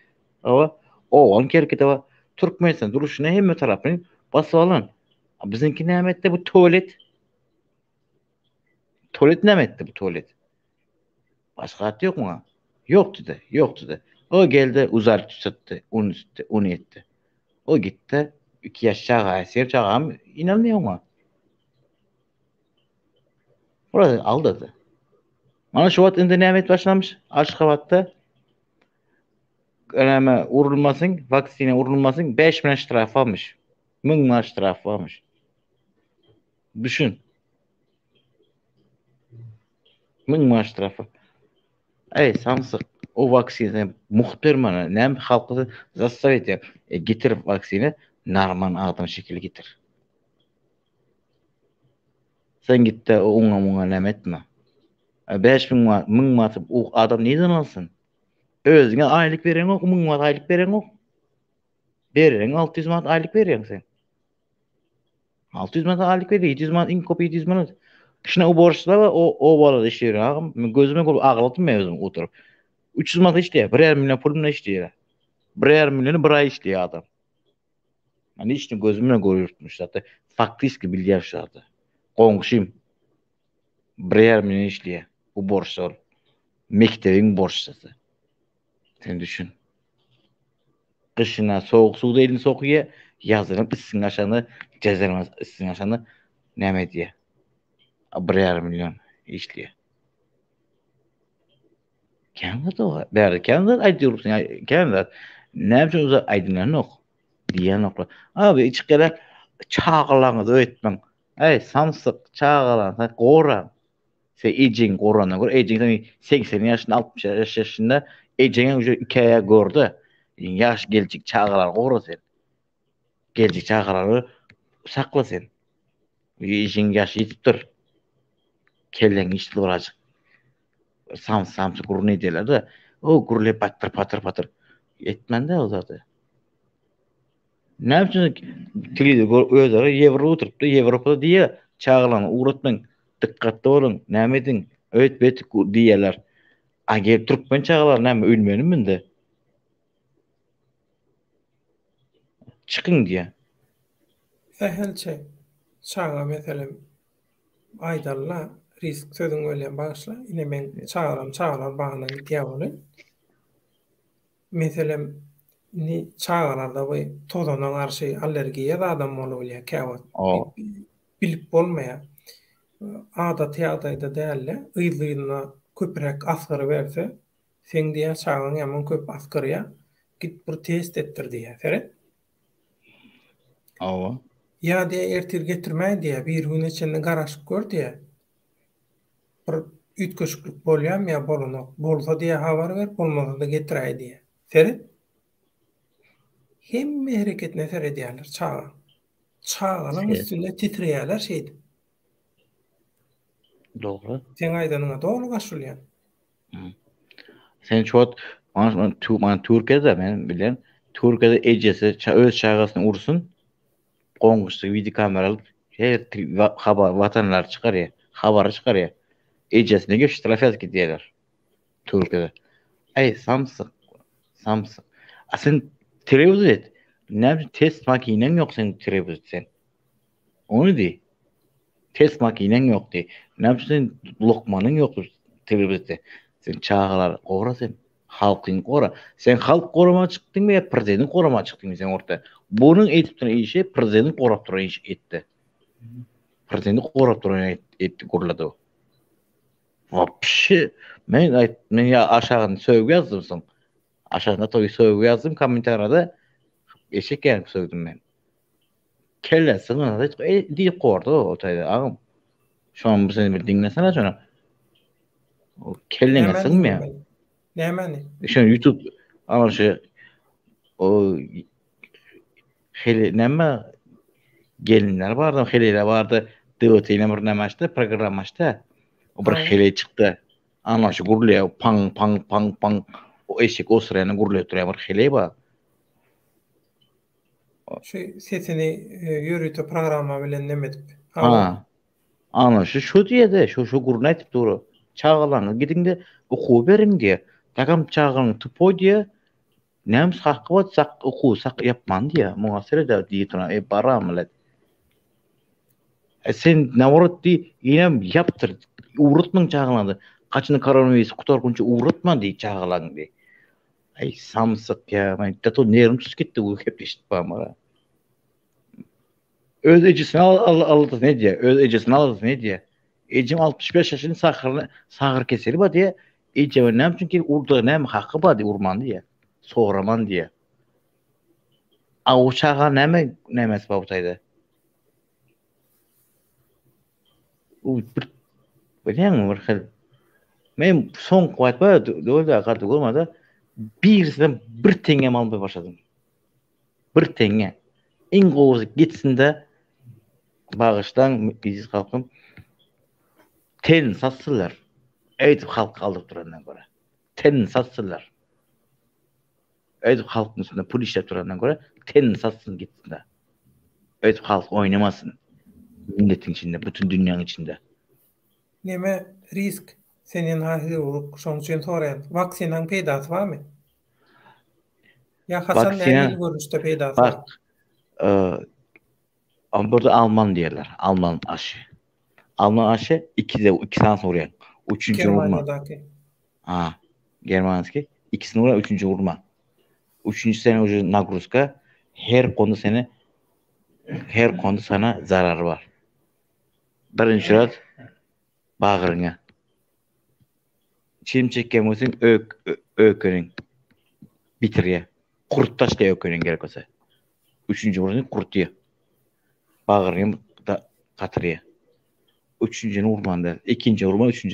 Ama o on kerkide var. Türkmenistan duruşuna hem tarafını basıp alın. Bizimki nemette bu tuvalet. Tuvalet nemette bu tuvalet. Başka hat yok mu? Yok dedi. Yok dedi. O geldi uzar tuttu. Un etti. O gitti. 2 yaş çağa ser çağam inanmıyor mu? Orada al dedi. Mana şu vat indi nemet başlamış. Açık havatta. Önemli urulmasın, vaksine urulmasın 5 milyon ştraf almış. 1000 milyon ştraf almış. Düşün. 1000 milyon ştrafı. Ey samsık o vaksine muhtermana nem halkı zastavit ya getir vaksine narman adam şekilde getir. Sen git de ona nem etme. 5 bin manat, 1000 manat o adam neden alsın? Özüne aylık veren yok, 1000 manat aylık veren yok. Veren 600 manat aylık veren sen. 600 manat aylık veriyor, 700 manat inkop 700 manat. Şuna o borçlar var, o balada işliyor. Ağam, gözüme ağlattım mevzum oturup. 300 manat işliyor, 1,5 milyon pulumla işliyor. 1,5 milyonu bir ay işliyor adam. Hani işte gözümle görüyormuş zaten. Faktiski bilyar şartı. Komşum 1,5 milyon işliyor. Bu borçlar. Mektebin borçları. Sen düşün. Kışına soğuk suda elini sokuyor. Yazın ısın aşağını, cezermez ısın aşağını ne diye. 1,5 milyon işliyor. Kanada o. Berdi Kanada aydırsın ya. Kanada ne yapacağız uzak aydınlar yok. Diyen yok. Abi içi kere çağılanı öğretmen. Ey samsık çağılan koran. Se ecin korana gör. Ecin 80 yaşında 60 yaşında ecin уже 2 aya gördü. Yaş gelecek çağılan koru sen. Gelecek çağılanı sakla sen. Ecin yaş yetiptir. Kellen işte olacak. Samsık kurun ediyorlar da o kurule patır etmen de o zaten. Ne yapacağız? Tilide özleri Avrupa oturupdu. Avrupa'da diye çağılan uğratmayın. Dikkatli olun. Nämedin? Öğüt diyeler. Ager Türkmen çağılar näme ölmenim min de. Çıkın diye. Ehelçe çağa mesela aydalla risk sözün öyle başla. Yine ben çağıram bağına gidiyor onu. Mesela ni çağlarda bu tozanan arşi alerjiye da adam oluyor kağıt. O. Bilip olmaya. Adat yağdayda değerli. Iyılığına köprek asgarı verse sen diye çağın yaman köp asgarıya git bir test ettir diye. Seret. O. Ya diye ertir getirmey diye bir gün içinde garaşıp gör diye. Bir ütköşüklük bolýan ya bolunok. Bolsa diye habar ver, bolmasa da getiräý diye. Seret. Hemme hereketine seret diýerler çağa. Çağının üstünde titreýärler şeydi. Doğru. Sen aýdanyňa dogry gaşulýan. Sen çok man Türkiye'de ben bilen Türkiye'de ecesi öz çağasını ursun. Kongusu video kameralı her haber vatanlar çıkar ya. Haber çıkar ya. Ecesine geç trafik gidiyorlar. Türkiye'de. Ey samsık. Sen televizyon et. Ne yapayım? Test makinen yok senin televizyon sen. Onu di. Test makinen yok di. Ne yapıyorsun? Lokmanın yok televizyonda. Sen çağlar qora sen. Halkın qora. Sen halk qorama çıktın mı ya prezident qorama çıktın mı sen orta? Bunun etip turan işi prezident qorap turan iş etti. Prezident qorap turan etti kurladı o. Vapşı. Men ya aşağıdan sövgü yazdım son. Aşağıda tabii sövgü yazdım komentarda. Eşek gelip sövdüm ben. Kelle sana da deyip kordu o tayda ağam. Şu an bu seni bir dinlesene şuna. O kellene sığmıyor. Nämäni? Şu YouTube ama o Hele näme gelinler vardı, heleler vardı. DOT-ile bir näme açtı, program açtı. O bir hele çıktı. Ana şu gurulýar, pang pang pang pang. O eşik o sırayla gurulýar durýar bir hele bar. Şu sesini yürütü programa bilen demedip. Ha. Ana şu diýede, şu gurun aýtyp duru. Çağalaňy gidinde okuw beriň diýe. Takam çağalaň tupoy diýe. Näme hakkı batsak okusak yapman diýe. Muňa serede diýip baramylet. Sen nawarat di inem yaptyr. Uğratmaň çağalandy. Kaçyny koronavirus kutargunça uğratma diýip çağalaň diýip. Ay samsyk ya, men tato nerim tuz gitdi bu hep eşit bamara. Öz ejesini aldy ne diýe? Öz ejesini aldy ne diýe? Ejem 65 ýaşyny sagır keseli ba diýe. Ejem näme üçin ki urda näme hakkı ba diýe urman diýe. Soğraman diýe. A o çağa nämes ba butaýdy? O bir bir hil. Men son kuwat ba döwle gardy bolmady. Birisinden bir teňe almay başladym. Bir teňe. En gowy gitsinde bağıştan biz halkım ten satsylar. Eýdip halk aldyp durandan göre. Ten satsylar. Eýdip halkyň üstünde pul işlep durandan göre ten satsyn gitsinde. Eýdip halk oynamasın. Milletin içinde, bütün dünyanın içinde. Neme risk senin hahili uruk şoň üçin soraýan. Vaksinaň peýdasy barmy? Ya Hasan näme görüşde peýdasy? Bak, burada Alman diýerler. Alman aşı. Alman aşı 2 sene sonra. 3. vurma. Ha, Germanski 2 vurma, 3. vurma. 3. sene уже nagruska her konuda sana zararı var. Birinci rat bağırına. Çim çekken bolsaň ökönüň bitirýär. Kurttaşla ökönüň gerek bolsa. 3. vurma kurtýar. Bağırına da gatyrýar. 3. vurmanda, 2. vurma, 3.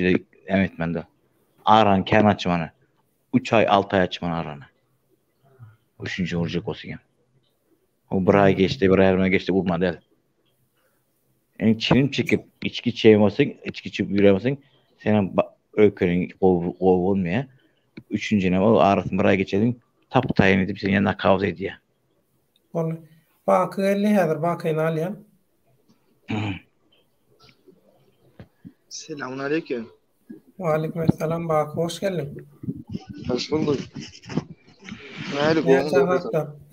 emetmende. Aran kän açmany. 3 ay 6 ay açman arany. 3. vurjak bolsaň. O bir ay geçti, bir ayırma geçti vurmadı. Yani çinim çekip içki içeyemezsin, içki içip yürüyemezsin. Senin öykünün olmuyor. 3. o arasın bir ay geçedin. Tap tayin edip seni yanına kavz ediyor. Onu bakı 50 hadır bakıyını alayan. Selamun aleyküm. Wa aleykümselam bakı hoş geldin. Hoş bulduk.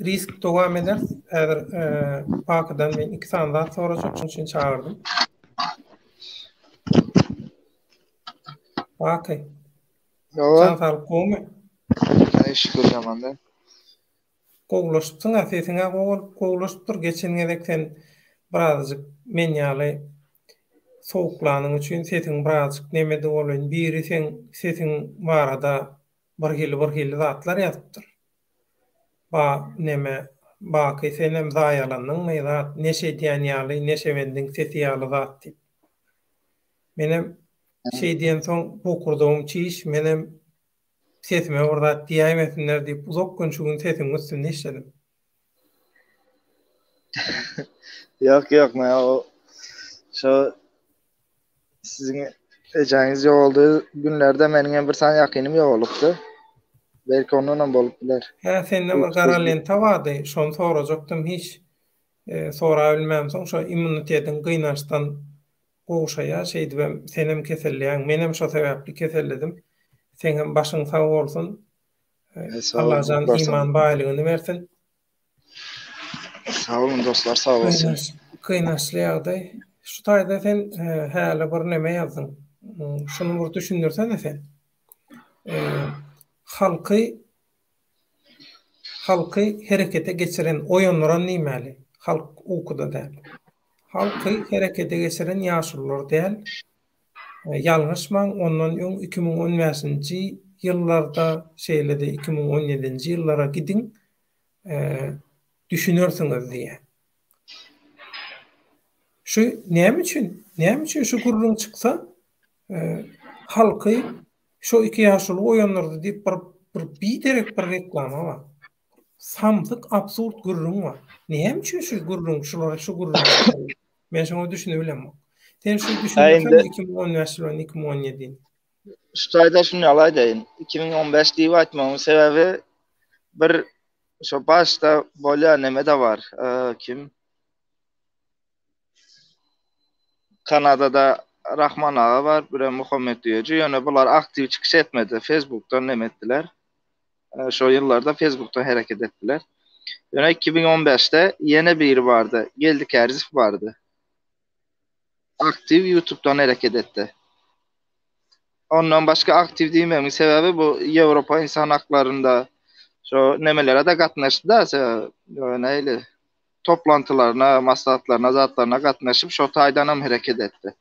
Risk devam eder. Eğer bakıdan ben 2 sene daha soracak için çağırdım. Bakı. Sen sağlık olma. Şükür zamanda. Kovlaştın afetine kovlaştır. Geçen gedekten birazcık menyalı soğuklanın için setin birazcık nemede olun. Biri setin varada bir hili zatlar yaptır. Neme bakı senem zayalanın ne zat neşe diýen ýaly neşe wendin sesi ýaly zat diýip. Menem diýen soň bu kurduğum çiş menem sesime orada diýemesinler diýip uzak günçügün sesimi üstüne işledim. Yok ne o şu sizin ejaňyz ýok boldy günlerde meniň bir san ýakynym ýok bolupdy. Belki onunla bolup biler. Senden bir gara lenta vardı. Şonu soracaktım hiç. Sora bilmem soň şu immunitetiň gıynaşdan goşaya ben senem keselliýän, menem şo sebäpli keselledim. Senem başyň sag bolsun. Allah jan iman baýlygyny bersin. Sağ olun dostlar, sağ olasın. Gıynaşlýagdy. Şu taýda sen häle bir neme ýazdyň. Şunu bir düşündirsen sen. Halkı harekete geçiren oyunlara nimeli. Halk okuda değil. Halkı harekete geçiren yaşlılar değil. Yanlışman ondan 2015. yıllarda 2017. yıllara gidin düşünürsünüz diye. Şu näme üçin şu gurrun çıksa halkı şu 2 ýaşly oýanlardy diýip bir biderek bir reklama var. samsyk absurd gurrun var. Näme üçin şu gurrun, şulara şu gurrun? Men şoňa düşünebilem. Sen şu düşünmesen 2010 ýaşlaryň 2017. Şu taýda şunu alaýdyn. 2015 diýip aýtmamyň sebebi bir şu başta bolýan näme de var. Kim? Kanada'da Rahman Ağa var, bir Muhammed Diýeci. Ýöne bular aktiv çykyş etmedi. Facebook'tan näme etdiler? Şu yıllarda Facebook'tan hareket ettiler. Ýöne 2015'te yeni biri vardı. Geldik Erzif vardı. Aktiv YouTube'dan hareket etti. Ondan başka aktiv diýmemin sebebi bu Avrupa insan haklarında şu nemelere de gatnaşdy da näle toplantılarına, maslahatlarına, zatlarına gatnaşyp şu taýdanam hareket etdi.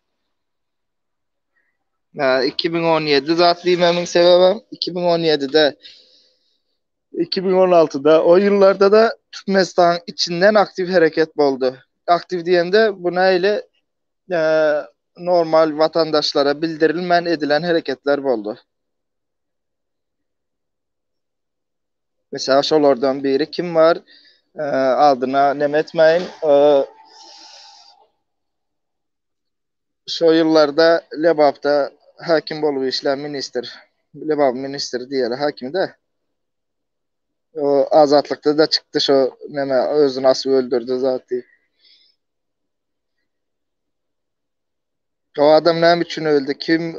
2017 zat diýmemin sebebi 2017'de 2016'da o yıllarda da Türkmenistan içinden aktif hareket boldu. Aktiv diýende bu näle normal vatandaşlara bildirilmän edilen hareketler boldu. Mesela şolardan biri kim var? Adyna näme etmeýin. Şu yıllarda Lebap'ta hakim bolup işleyen minister. Lebap minister diýeli hakim de. O azatlıkta da çıktı şu näme özüni asy öldürdü zaten. O adam näme üçin öldü? Kim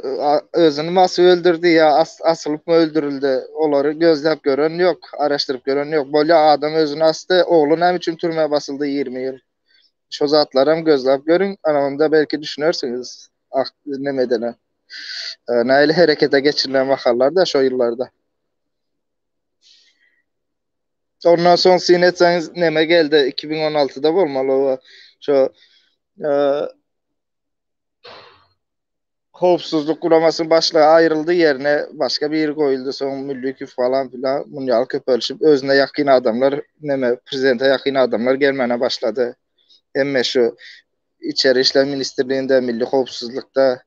özüni nasıl öldürdü ya asılıp mı öldürüldü? Olary gözläp gören yok, araşdyrıp gören yok. Bolýa adam özüni asdy, oğlu näme üçin türmeye basıldı 20 yıl. Şu zatlaram gözläp görün, anamda belki düşünersiniz. Nämedene. Näle harekete geçirilen vakarlar da şu yıllarda. Ondan sonra sinetseniz näme geldi? 2016'da bolmaly o şu Howpsuzluk Kuramasının başlığı ayrıldı yerine başka bir yer koyuldu. Son milli küf falan filan munyal köpölüşüp özüne yakın adamlar näme prezidente yakın adamlar gelmene başladı. Emme şu İçeri İşler Ministerliğinde milli howpsuzlukda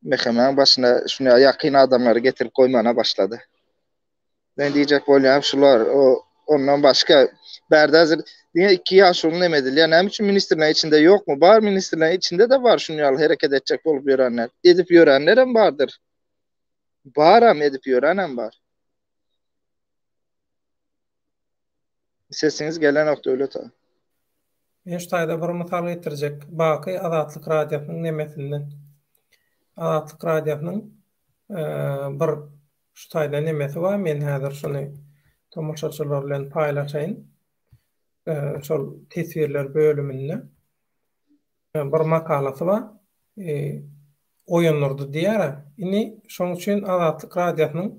mehmenin başına şuna yakın adamları getirip koymana başladı. Ben diyecek bolýan şular ondan başka berdazır diye 2 ýaş onu demediler. Yani hem için ministerlerin içinde yok mu? Var ministerlerin içinde de var şunu hareket edecek olup görenler. Edip görenler hem vardır. Bağıram edip gören var. Sesiniz gelen nokta öyle ta. Şu taýda bir mysal getirecek. Baky Azatlyk radiosynyň nemesinden. Azatlyk radiosynyň bir şu taýda nemesi var. Men häzir şunu tomoşaçylar bilen paýlaşaýyn. Şol tesvirler bölümünde bir makalasy var. Oýanlardy diýär. Ini şoň üçin Azatlyk radiosynyň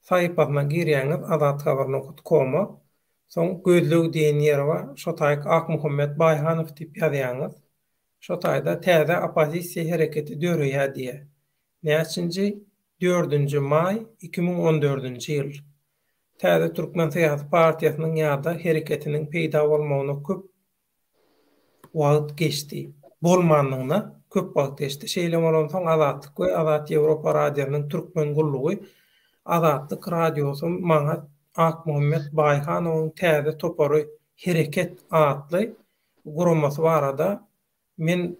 saýpasyna girýäňiz azathabar.com. Soň gözlük diýen ýeri var. Şo taýda Akmuhammed Baýhanow diýip ýazýaňyz. Şo taýda täze opozisiýa hereketi döreýär diýe. Näçinji 4 may 2014-nji ýyl. Täze Türkmen Syýasy Partiýasynyň ýa-da hereketiniň peýda bolmagyna köp wagt geçdi. Bolmanlygyna köp wagt geçdi. Şeýle bolan soň Azatlyk we Azat Ýewropa radiosynyň türkmen gullugy Azatlyk radiosy maňa Akmuhammed Baýhanowyň täze topary hereket adly guramasy barada men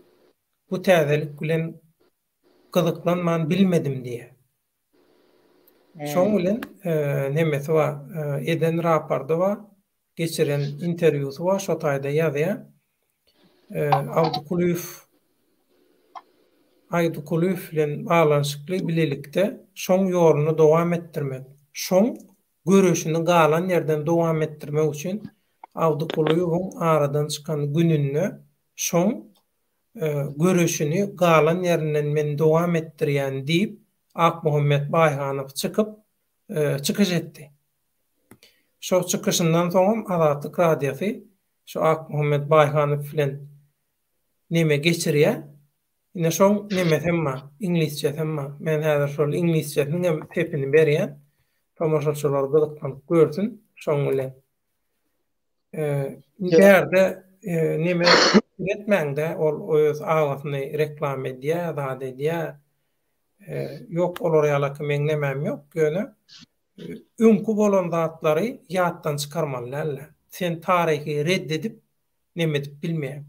bu täzelik bilen gyzyklanman bilmedim diýe. Şoň bilen nemesi var, eden rapordy var, geçiren interwýusy var, şo taýda ýazýar. Aýdukulüf bilen balanşykly bilelikde şoň ýoluny dowam etdirmek. Şoň görüşini galan yerden dowam etdirmek üçin Aýdukulüfň aradan çykan gününü şoň görüşini galan yerinden men dowam etdirýän diýip Akmuhammed Baýhanow çıkış etdi. Şo çıkışından soň Azatlyk radiosy şu Akmuhammed Baýhanow bilen näme geçirýär? Ine şoň näme hemma inglizce hemma. Men häzir şol inglizceniň hepini berýän. Tomoşaçylar gyzyklanıp görsün şoň bilen. Berde näme etmäňde ol öz agasyny reklam edýär, zat edýär. Yok olar ýaly men nemem ýok göne. öňkü bolan zatlary ýatdan çykarmalylar. Sen tarihi reddedip nemedip bilmeýän.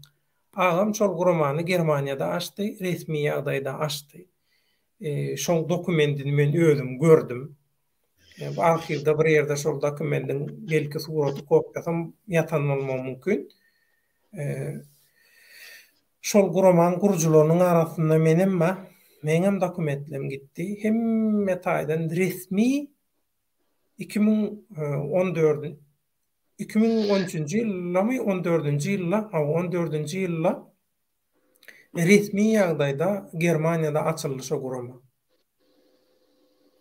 Agam şol gurumany Germaniýada açdy, resmi ýagdaýda açdy. Şol dokumentini men özüm gördüm. Arhivde bir yerde şol dokumentin belki suraty kopyasam ýatan bolmam mümkin. Şol guruman gurjularynyň arasynda menem dokumentlerim gitdi. Hemme taýdan resmi 2014 2013-nji ýyllamy 14-nji ýylla resmi ýagdaýda Germaniýada açyldy şo guruma.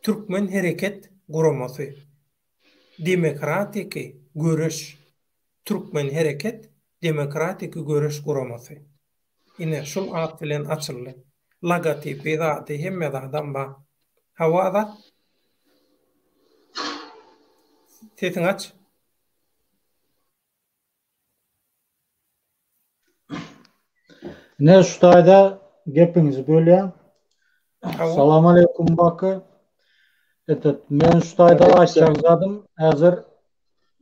Türkmen Hereket Gurumasy. Demokratik görüş. Türkmen Hereket Demokratik görüş gurumasy. Ine şol at bilen açyldy. Logotipi zady hemme zadan bar. Hawada sesiň aç. Ne şutaýda gepiňizi bölýän. Salam aleykum Bakı. Men şutaýda açýardym. Häzir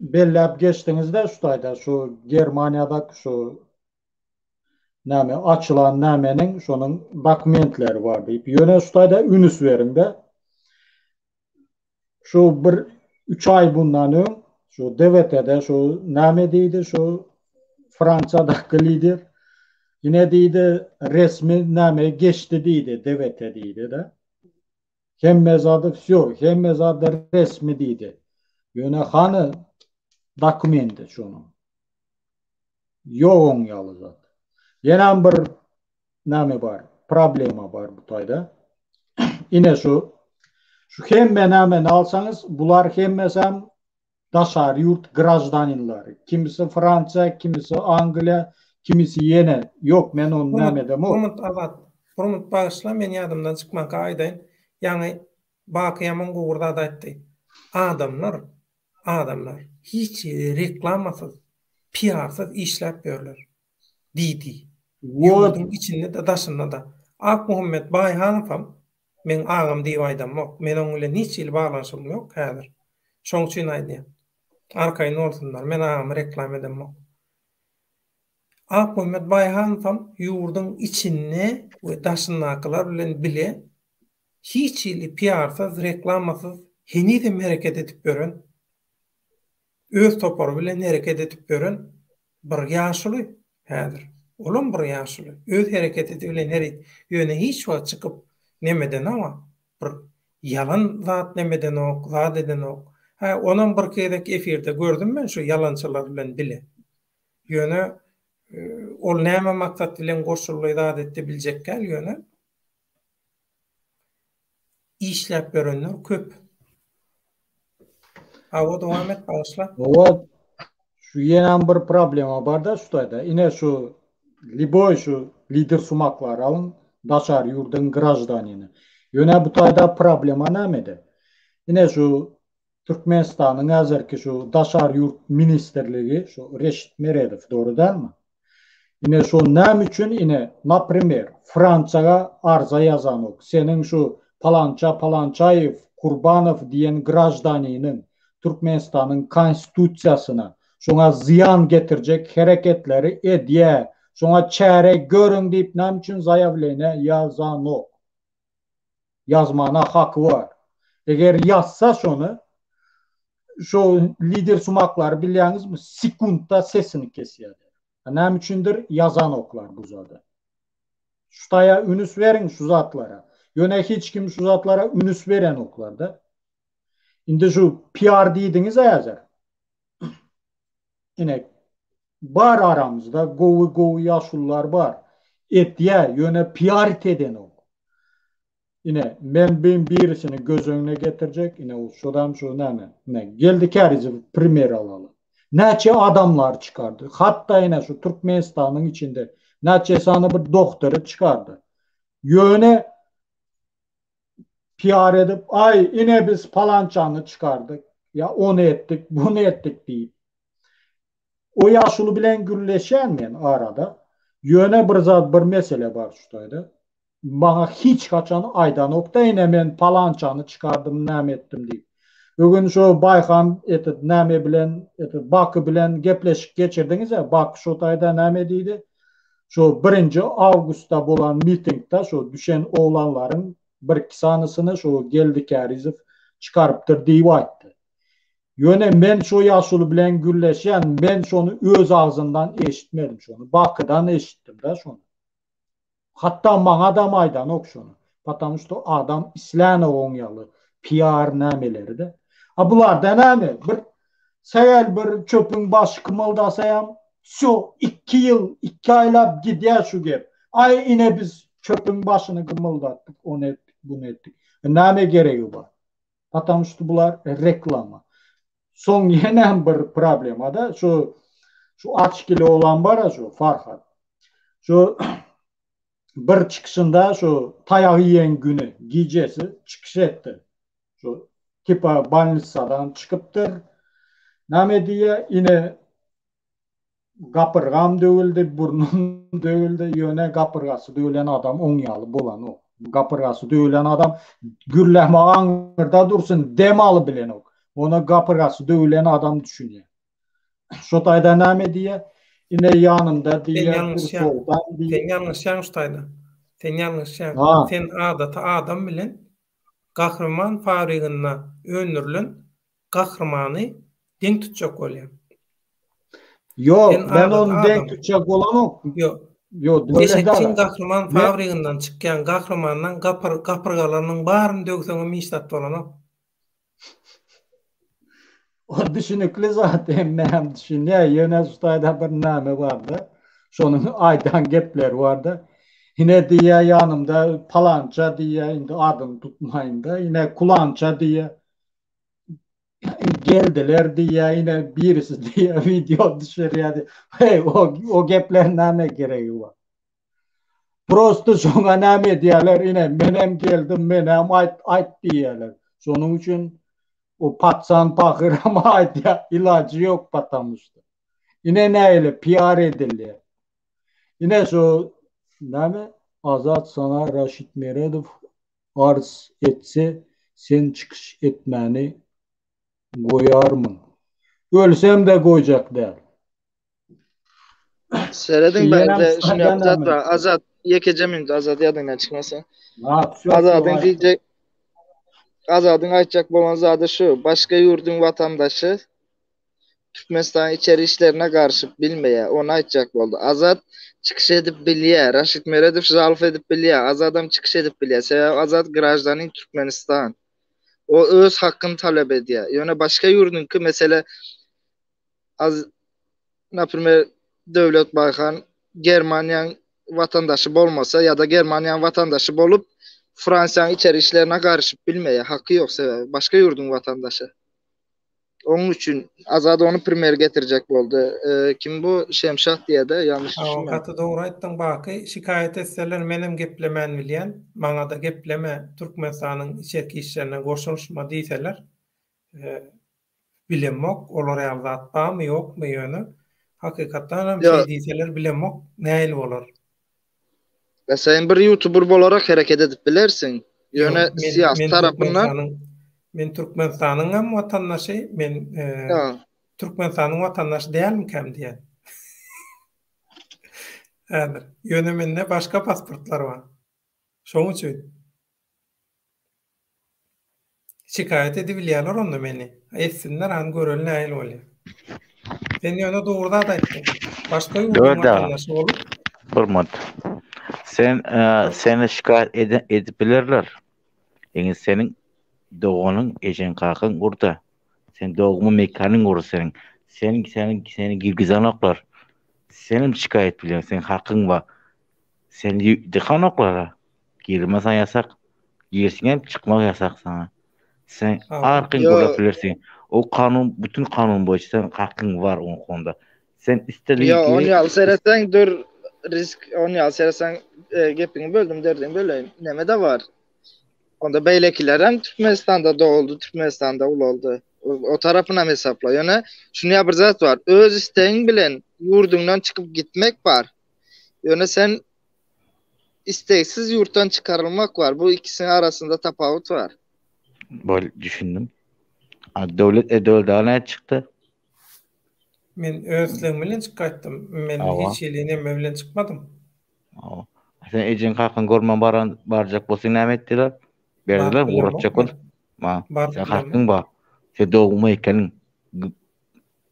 belläp geçdiňizde şutaýda şu Germaniýada şu näme açylan nämeniň şonuň dokumentleri bar diýip ýöne şutaýda ünüs beriňde. Şu 3 ay bundan öň şu DVT-de şu näme diýdi şu Fransa'daky lider yine diýdi resmi näme geçdi diýdi DVT diýdi de. Hemme zady resmi diýdi. Ýöne hany dokumenti şonuň. Yoğun ýaly. Ýene bir näme bar? Problema bar bu taýda. Ine şu hemme nämeni alsaňyz, bular hemmesem daşar ýurt grajdanynlary. Kimisi Fransa, kimisi Angliýa, kimisi ýene. Yok, men onu nämedem o. Promut bağışla, men ýadymdan çykmak aýdaýyn. Ýani Bakyamyň gowurda da aýtdy. Adamlar hiç reklamasyz, PR-syz işläp berler. Diýdi. Ýurdun içinde de daşynda da. Ak Muhammed Baýhanowam men agam diýip aýdam. Men oň bilen hiç il baglanşym ýok häzir. Şoň üçin aýdym. Arkaýyn olsunlar, men agam reklam edem. Ak Muhammed Baýhanowam ýurdun içinde we daşyndakylar bilen bile hiç il PR-syz, reklamasyz henizem hereket edip beren, öz topary bilen hereket edip beren bir ýaşuly häzir. Olum bir ýaşuly. Öz hereketi bilen ýöne hiç wagt çykyp nemeden ama bir yalan zat nemeden ok, zat eden ok. Onuň bir kerek efirde gördüm men şu yalançylar bilen bile. Ýöne ol näme maksat bilen goşully zat etdi biljek gel ýöne. İşläp berenler köp. Awa dowam et başla. O şu ýene bir problema bar da şutaýda. Ine şu liboy şu lider sumaklar alın daşar ýurdun grajdaniny. Ýöne bu taýda problema nämede? Ine şu Türkmenistanyň häzirki şu daşar ýurt ministrligi şu Reşit Meredow doğrudanmı? Ine şu näme üçin ine naprimер Fransaga arza ýazan ok. Senin şu Palançaýew, Kurbanow diýen grajdanynyň Türkmenistanyň konstitusiýasyna şoňa ziyan getirjek hereketleri edýä. Şoňa çäre görüň diýip näme üçin zaýawlene ýazan ok. Yazmana haky bar. Eger ýazsa şonu şu lider sumaklar bilýäňizmi sekundda sesini kesýär. Näme üçindir ýazan oklar bu zada. Şutaýa ünüs beriň şu zatlara. Ýöne hiç kim şu zatlara ünüs beren oklarda. Indi şu PR diýdiňiz häzir. Ine bar aramızda gowy ýaşullar bar. Etýä ýöne PR eden ok. Ine men birisini göz öňüne getirjek. Ine o şodan şu näme? Geldi kärizi primer alaly. Näçe adamlar çıkardı. Hatta ine şu Türkmenistanyň içinde näçe sany bir doktory çıkardı. Ýöne PR edip ay ine biz palançanı çıkardık. Ya onu ettik, bunu ettik diýip. O ýaşuly bilen gürleşen men arada ýöne bir mesele bar şutaýda. Bana hiç kaçan aydan okta ine men palançanı çıkardım, näme etdim diýip. Bugün şu Bayhan etip näme bilen Bakı bilen gepleşik geçirdiniz ya. Bakı şu tayda näme deydi? Şu 1. Avgust'ta bolan mitingde şu düşen oğlanların bir iki sanısını şu geldi Kərizov çıkarıptır deyip aytdı. Yöne men şu yaşulu bilen gülleşen men şonu öz ağzından eşitmedim şonu. Bakıdan eşittim da şonu. Hatta bana da maydan ok şonu. Потому что adam İslam oňaly PR nämeleri de. Ha bular da näme? Bir sägel bir çöpüň başı kımıldasayam şu 2 yıl 2 aylap gidýär şu gep. Ay ine biz çöpüň başyny kımıldatdyk, onu etdik, bunu etdik. Näme geregi bar? Потому что bular reklama. Son yenen bir problema da şu açkili olan var şu Farhat. Şu bir çıkışında şu tayağı yiyen günü gecesi çıkış etti. Şu tipa banlisadan çıkıptır. Näme diye yine gapırgam dövüldü, burnum dövüldü, yöne gapırgası dövülen adam oňaly bolan o. Gapırgası dövülen adam gürleme aňyrda dursun demalı bilen o. Ona gapırgası dövülen adam düşünüyor. Şu taýda näme diye yine yanımda diye soldan diye. Sen yanlış ustayda. Sen yanlış Ha. Sen adata adam bilen gahrman farigyna önürlen gahrmany denk tutjak bolýar. Yok, Sen ben adata onu denk adam. tutacak olamam. Yok. Yok, Eşekçin gahrman fabrigyndan çykýan gahrmanyň gapyrgalarynyň baryny dögseňe mişdat bolan. O düşünükli zaten men düşünüyor. Yine ustayda bir näme vardı. Şonun aydan gepler vardı. Yine diye yanımda palanca diye indi adım tutmayın da yine kulanca diye geldiler diye yine birisi diye video düşürüyordu. Hey o gepler näme gereği var. Prosto şoňa näme diýerler yine menem geldim menem ayt diýerler. Şonuň üçin o patsan pakır ama aytya ilacı yok patamıştı. Yine näyle PR edildi. Yine şu näme Azat sana Raşit Meredov arz etse sen çıkış etmeni koyarmın. Ölsem de koyacak der. Seredin bende şunu yapacak da Azat yekecemin Azat yadından çıkmasa. Azat'ın diyecek Azad'ın aytacak bolan zady şu, başka yurdun vatandaşı Türkmenistan içeri işlerine karışıp bilmeye, onu aytacak boldu. Azat çıkış edip bilýär, Raşit Meredov zalf edip bilýär, Azadam çıkış edip bilýär. Sebäbi Azat grajdanin Türkmenistan. O öz hakkını talep edýär. Ýöne başka yurdunki mesele naprimер Döwlet Bayhan Germaniýanyň vatandaşı bolmasa ya da Germaniýanyň vatandaşı bolup Fransiýanyň içeri işlerine karışıp bilmeye hakkı yok sebäbi başka yurdun vatandaşı. Onun üçün Azad onu primer getirecek boldu. Kim bu? Şemşah diye de yanlış düşünmem. Hatta doğru aýtdyň baky şikayet etseler menem geplemen bilýän, maňa da gepleme Türkmenistanyň içerki işlerine goşulşma diýseler, bilemok, olar ýa-da atmy ýokmy ýöne. Hakykatdan hem şey diýseler bilemok, näil bolar. Ve sen bir YouTuber bolarak hareket edip bilersin. Ýöne siyasi tarapyndan men Türkmenistanyň hem watandaşy, men Türkmenistanyň watandaşy dälmikem diýen. Häzir ýöne mende başga pasportlar bar. Şoň üçin şikayet edebilýärler onda meni. Etsinler han görel näil bolýar. Sen ýöne dogruda aýtdyň. Başga ýurdun watandaşy bolup Hormat. Seni şikayet edip bilerler. Yani senin doğunun ejen kakın burada. Sen doğumu mekanın orada senin. Seni girgizan oklar. Senin şikayet biliyorsun. Senin hakkın var. Sen dıkan oklara. Girmesen yasak. Girsin hem çıkmak yasak sana. Sen arkın burada bilirsin. O kanun, bütün kanun boyunca senin hakkın var o konuda. Sen istediğin gibi... Onu yalseresen dur risk, onu yalseresen gepini böldüm derdim böyle neme de var. Onda beylekiler hem Türkmenistan'da doğuldu, Türkmenistan'da ul oldu. O tarafına hesapla. Yani şunu yapacağız var. Öz isteğin bilen yurdundan çıkıp gitmek var. Yani sen isteksiz yurttan çıkarılmak var. Bu ikisinin arasında tafavut var. Böyle düşündüm. Devlet dağına çıktı. Men özlüğüm bilen çıkattım. Men Ava. hiç elini bilen çıkmadım. Ava. Sen ejin kakın gorman baracak bolsaň näme etdiler? Berdiler, Barıp bilen uğratjak bol. Barıp Sen bilen kakın ba. Sen dogma ekeniň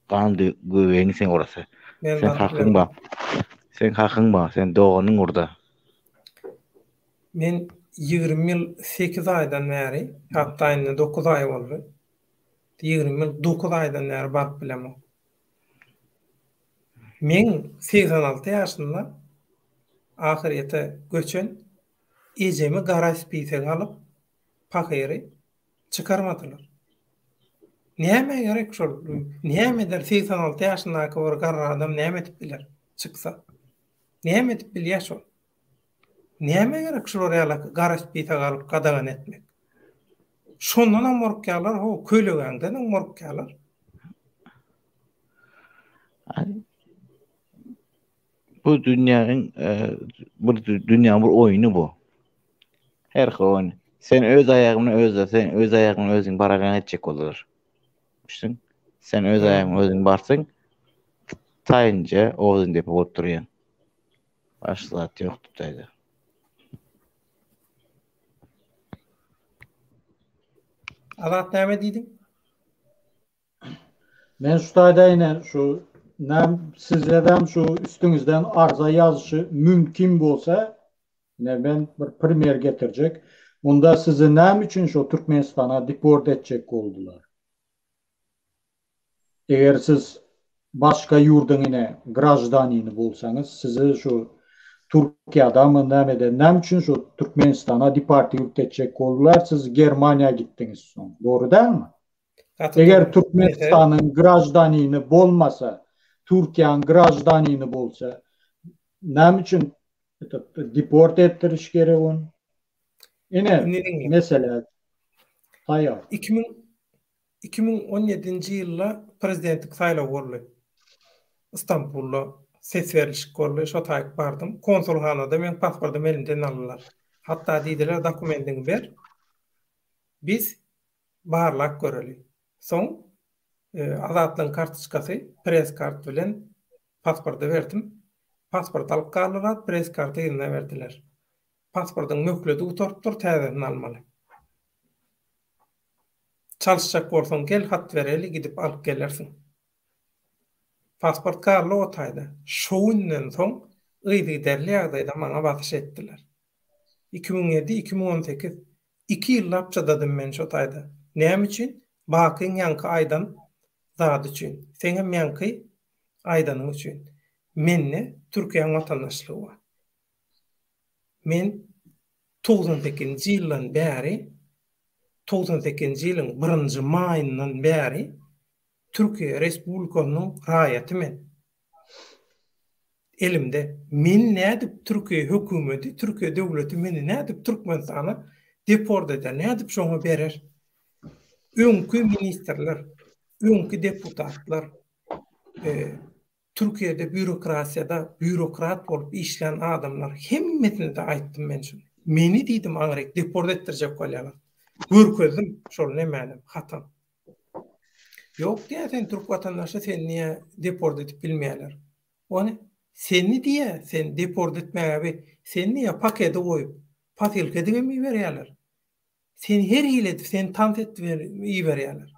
gandy göweňi sen orasy. Men Sen barıp kakın bilen. ba. Sen kakın ba. Sen doganyň urda. Men 20 yıl 8 aýdan bäri, hatta indi 9 aý boldy. 20 yıl 9 aýdan bäri barıp bilen. Men 86 ýaşynda ahirete göçen ejemi garaj pise alıp pakyry çıkarmadylar. Näme gerek şol? Näme der 86 ýaşyndaky bir garra adam näme etip biler çyksa? Näme etip bilýär şol? Näme gerek şol ýaly garaj pise alıp gadagan etmek? Şondan amorkýalar, ho kölegänden amorkýalar. Bu dünýäň dünýäň bir oýuny bu. Her hoň sen öz aýagyny özüň baragan etjek bolar. Düşün. Sen öz aýagyny özüň barsaň taýynja oğuzun dep oturýan. Başga zat ýok tutaydy. Azat näme diýdim? Men şutaýda ine şu sizlerden şu üstüňizden arza ýazyşy mümkin bolsa, ne ben bir primer getirjek. Onda sizi näme üçin şu Türkmenistana deport etjek boldular? Eger siz başka ýurdyň ine grajdaniny bolsaňyz, sizi şu Türkiýadamy näme üçin şu Türkmenistana deport etjek boldular? Siz Germaniýa gitdiňiz soň. Dogry dälmi? Eger Türkmenistanyň grajdaniny bolmasa, Türkiýanyň grajdaniny bolsa, näme üçin deport ettiriş gerek onu? Ine mesele taýar. 2017-nji ýylda prezidentlik saýlaw boldy. Istanbulda ses beriliş boldy. Şo taýyp bardym. Konsulhanada men pasportum elimden aldylar. Hatda diýdiler dokumendiňi ber. Biz barlak göreli. Soň azatlyň kartoçkasy, pres kart bilen pasportu berdim. Pasport alyp galdylar, pres karty ýylyna berdiler. Pasportyň möhleti uturupdyr, täzeden almaly. Çalışacak bolsaň gel, hat bereli, gidip alyp gelersiň. Pasport garly otaýdy. Şoňundan soň ýygy derli ýagdaýda maňa batyş etdiler. 2007-2018 2 ýyl lapçadadym men şo taýda. Näme üçin? Bakyň ýanky aýdan zat üçin. Seňem ýanky aýdanyň üçin. Menne Türkiýanyň watandaşlygy bar. Men 98-nji ýyldan bäri 98-nji ýylyň 1-nji maýyndan bäri Türkiýe Respublikasynyň raýaty men. Elimde men nädip Türkiýe hökümeti, Türkiýe döwleti meni nädip Türkmenistana deport eder, nädip şoňa berer? Öňkü ministrler, öňkü deputatlar, Türkiýede bürokrasiýada bürokrat bolup işleyen adamlar hemmesine de aýtdym men şunu. Meni diýdim aňrek deport etdirjek bolýarlar. Görkezdim şol näme hatam. Yok diýär sen Türk watandaşy sen niye deport edip bilmeýärler. Ony seni diye sen deport etmäge sen niye pakete koyup patilke digemi berýärler. Sen her ýyl sen tant etip berýärler.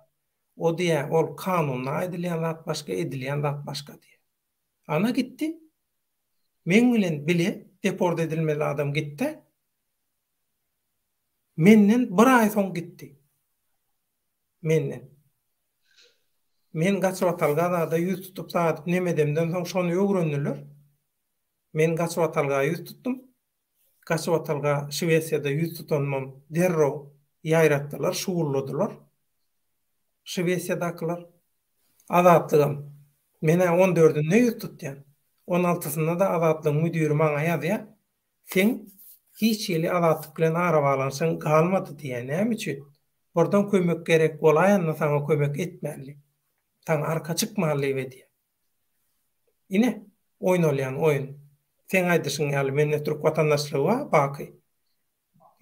O diye ol kanunla aýdylýan zat başga, edilýän zat başga diye. Ana gitti. Men bilen bile deport edilmeli adam gitti. Menden bir ay soň gitti. Menden. Men gaçwatalga da ýüz tutup saat nemedemden soň şonu öwrendiler. Men gaçwatalga ýüz tutdum. Gaçwatalga Şwesiýada ýüz tutanmam derro ýaýratdylar, şuwurladylar. Şwesiýadakylar azatlygym. Mene 14-nde ýüz tutýan. 16-synda da azatlyň müdiri maňa ýazýar. Sen hiç ýyly azatlyk bilen arabalansang galmady diýen näme üçin? Bordan kömek gerek bolaýanna saňa kömek etmäli. Taň arka çykmaly diýär. Ine oýnalýan oýun. Sen aýdyşyň ýaly men Türk watandaşlygy baky.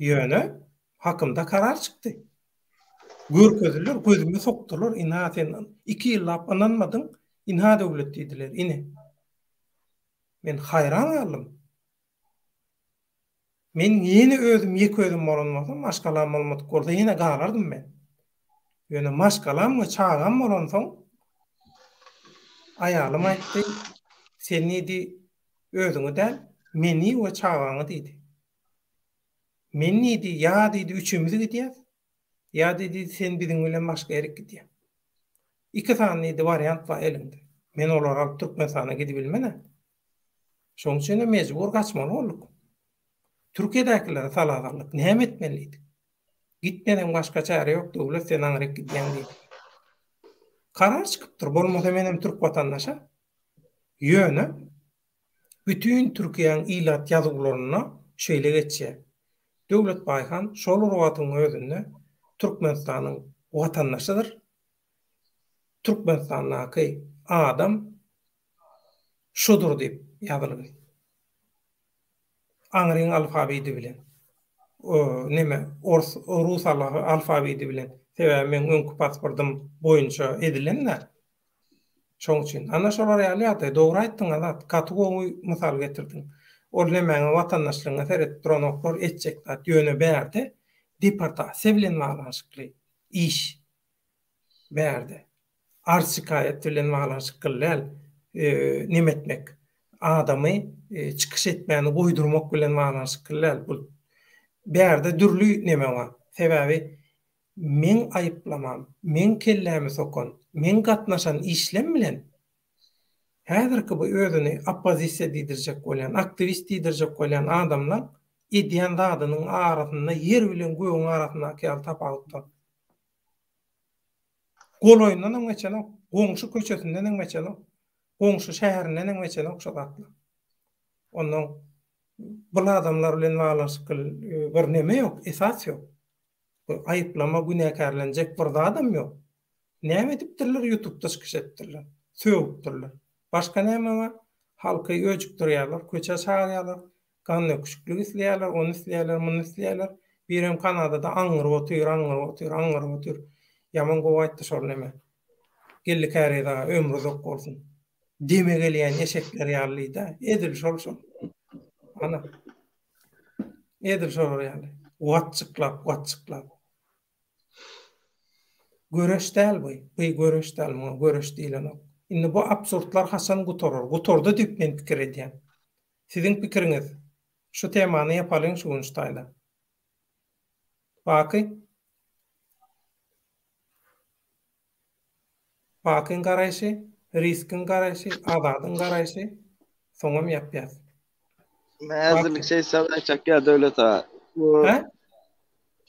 Ýöne hakymda karar çykdy. Görkezdiler, gözüme soktular. Inha sen 2 ýyl apananmadın, inha döwlet diýdiler. Ine. Men hayran kaldım. Men yeni özüm, ýeki özüm bolanmasam, maşgalam bolmadyk bolsa ýene galardım men. Ýöne maşgalam we çağam bolansoň, aýalym aýtdy, sen nidi özüňi däl, meni we çağaňy diýdi. Men nidi, ýa diýdi, üçümizi gidýär. Ýa diýdi, sen biziň bilen başga ýere gidýär. İki tane variant var elinde. Men olar alyp Türkmenistana gidip bilmene. Şoň üçin mejbur gaçmaly bolduk. Türkiýedäkilere saladarlyk näme etmeliydik? Gitmeden başga çare ýok, döwlet sen aňyra gidýän diýdi. Karar çykypdyr, bolmasa menem türk watandaşa ýöne bütün Türkiýeň ilat ýazgularyna şeýle geçýär. Döwlet baýhan şol urwatyň özünde Türkmenistanyň watandaşydyr. Türkmenistandaky adam şudur diýip ýazylyr. Aňryň alfabeti bilen. Neme Rus alfabeti bilen. Sebäbi men öňkü pasportum boýunça edilenler. Şoň üçin ana şolar ýaly dogry aýtdyň azat. Kategory mysal getirdiň. Ol nemäňe watandaşlygyna seret duranoklar etjekler ýöne berdi. Deportasiýa bilen baglanşykly iş berdi. Arşikaýet bilen baglanşykly neme etmek, adamy çykyş etmäni goýdurmak bilen baglanşykly bu berde dürlü neme var. Sebäbi men aýyplamam, men kellämi sokon, men gatnaşan işlem bilen häzirki bu özüni oppozisiýa diýdirjek bolan, aktivist diýdirjek bolan adamlar edýän dadynyň arasynda yer bilen göwüň arasynda kel tapagypdyr. Goloýundan geçenok, goňşy köçesinden geçenok, goňşy şäherinden geçenok şodatly. Ondan bu adamlar bilen baglanşykly bir neme ýok, esas ýok. Aýyplama günäkärlenjek bir adam ýok. Näme edipdirler, YouTube'da çykyş etdirler, söwüpdirler. Başka näme var? Halky öjükdirýärler, köçe çağırýarlar, kan öküşüklik isleýärler, onu isleýärler, bunu isleýärler. Birem Kanadada aňyryp otyr. Yaman gowy aýtdy şol neme. Gelli kärida ömrü zok bolsun. Deme gelýän eşekler ýarlyda. Edil şol. Ana. Edil şol ýarly. Watçyklap. Göreş däl bu. Bu göreş däl, göreş diýilen. Indi bu absurdlar hasan gutorur. Gutorda diýip men pikir edýän. Siziň pikiriňiz şu temany ýapalyň şu günçdaýda. Bakın garaýşy, riskin garaýşy, azadyň garaýşy, soňam ýapýar. Häzirlikçe sadajak ya döwlet ağa.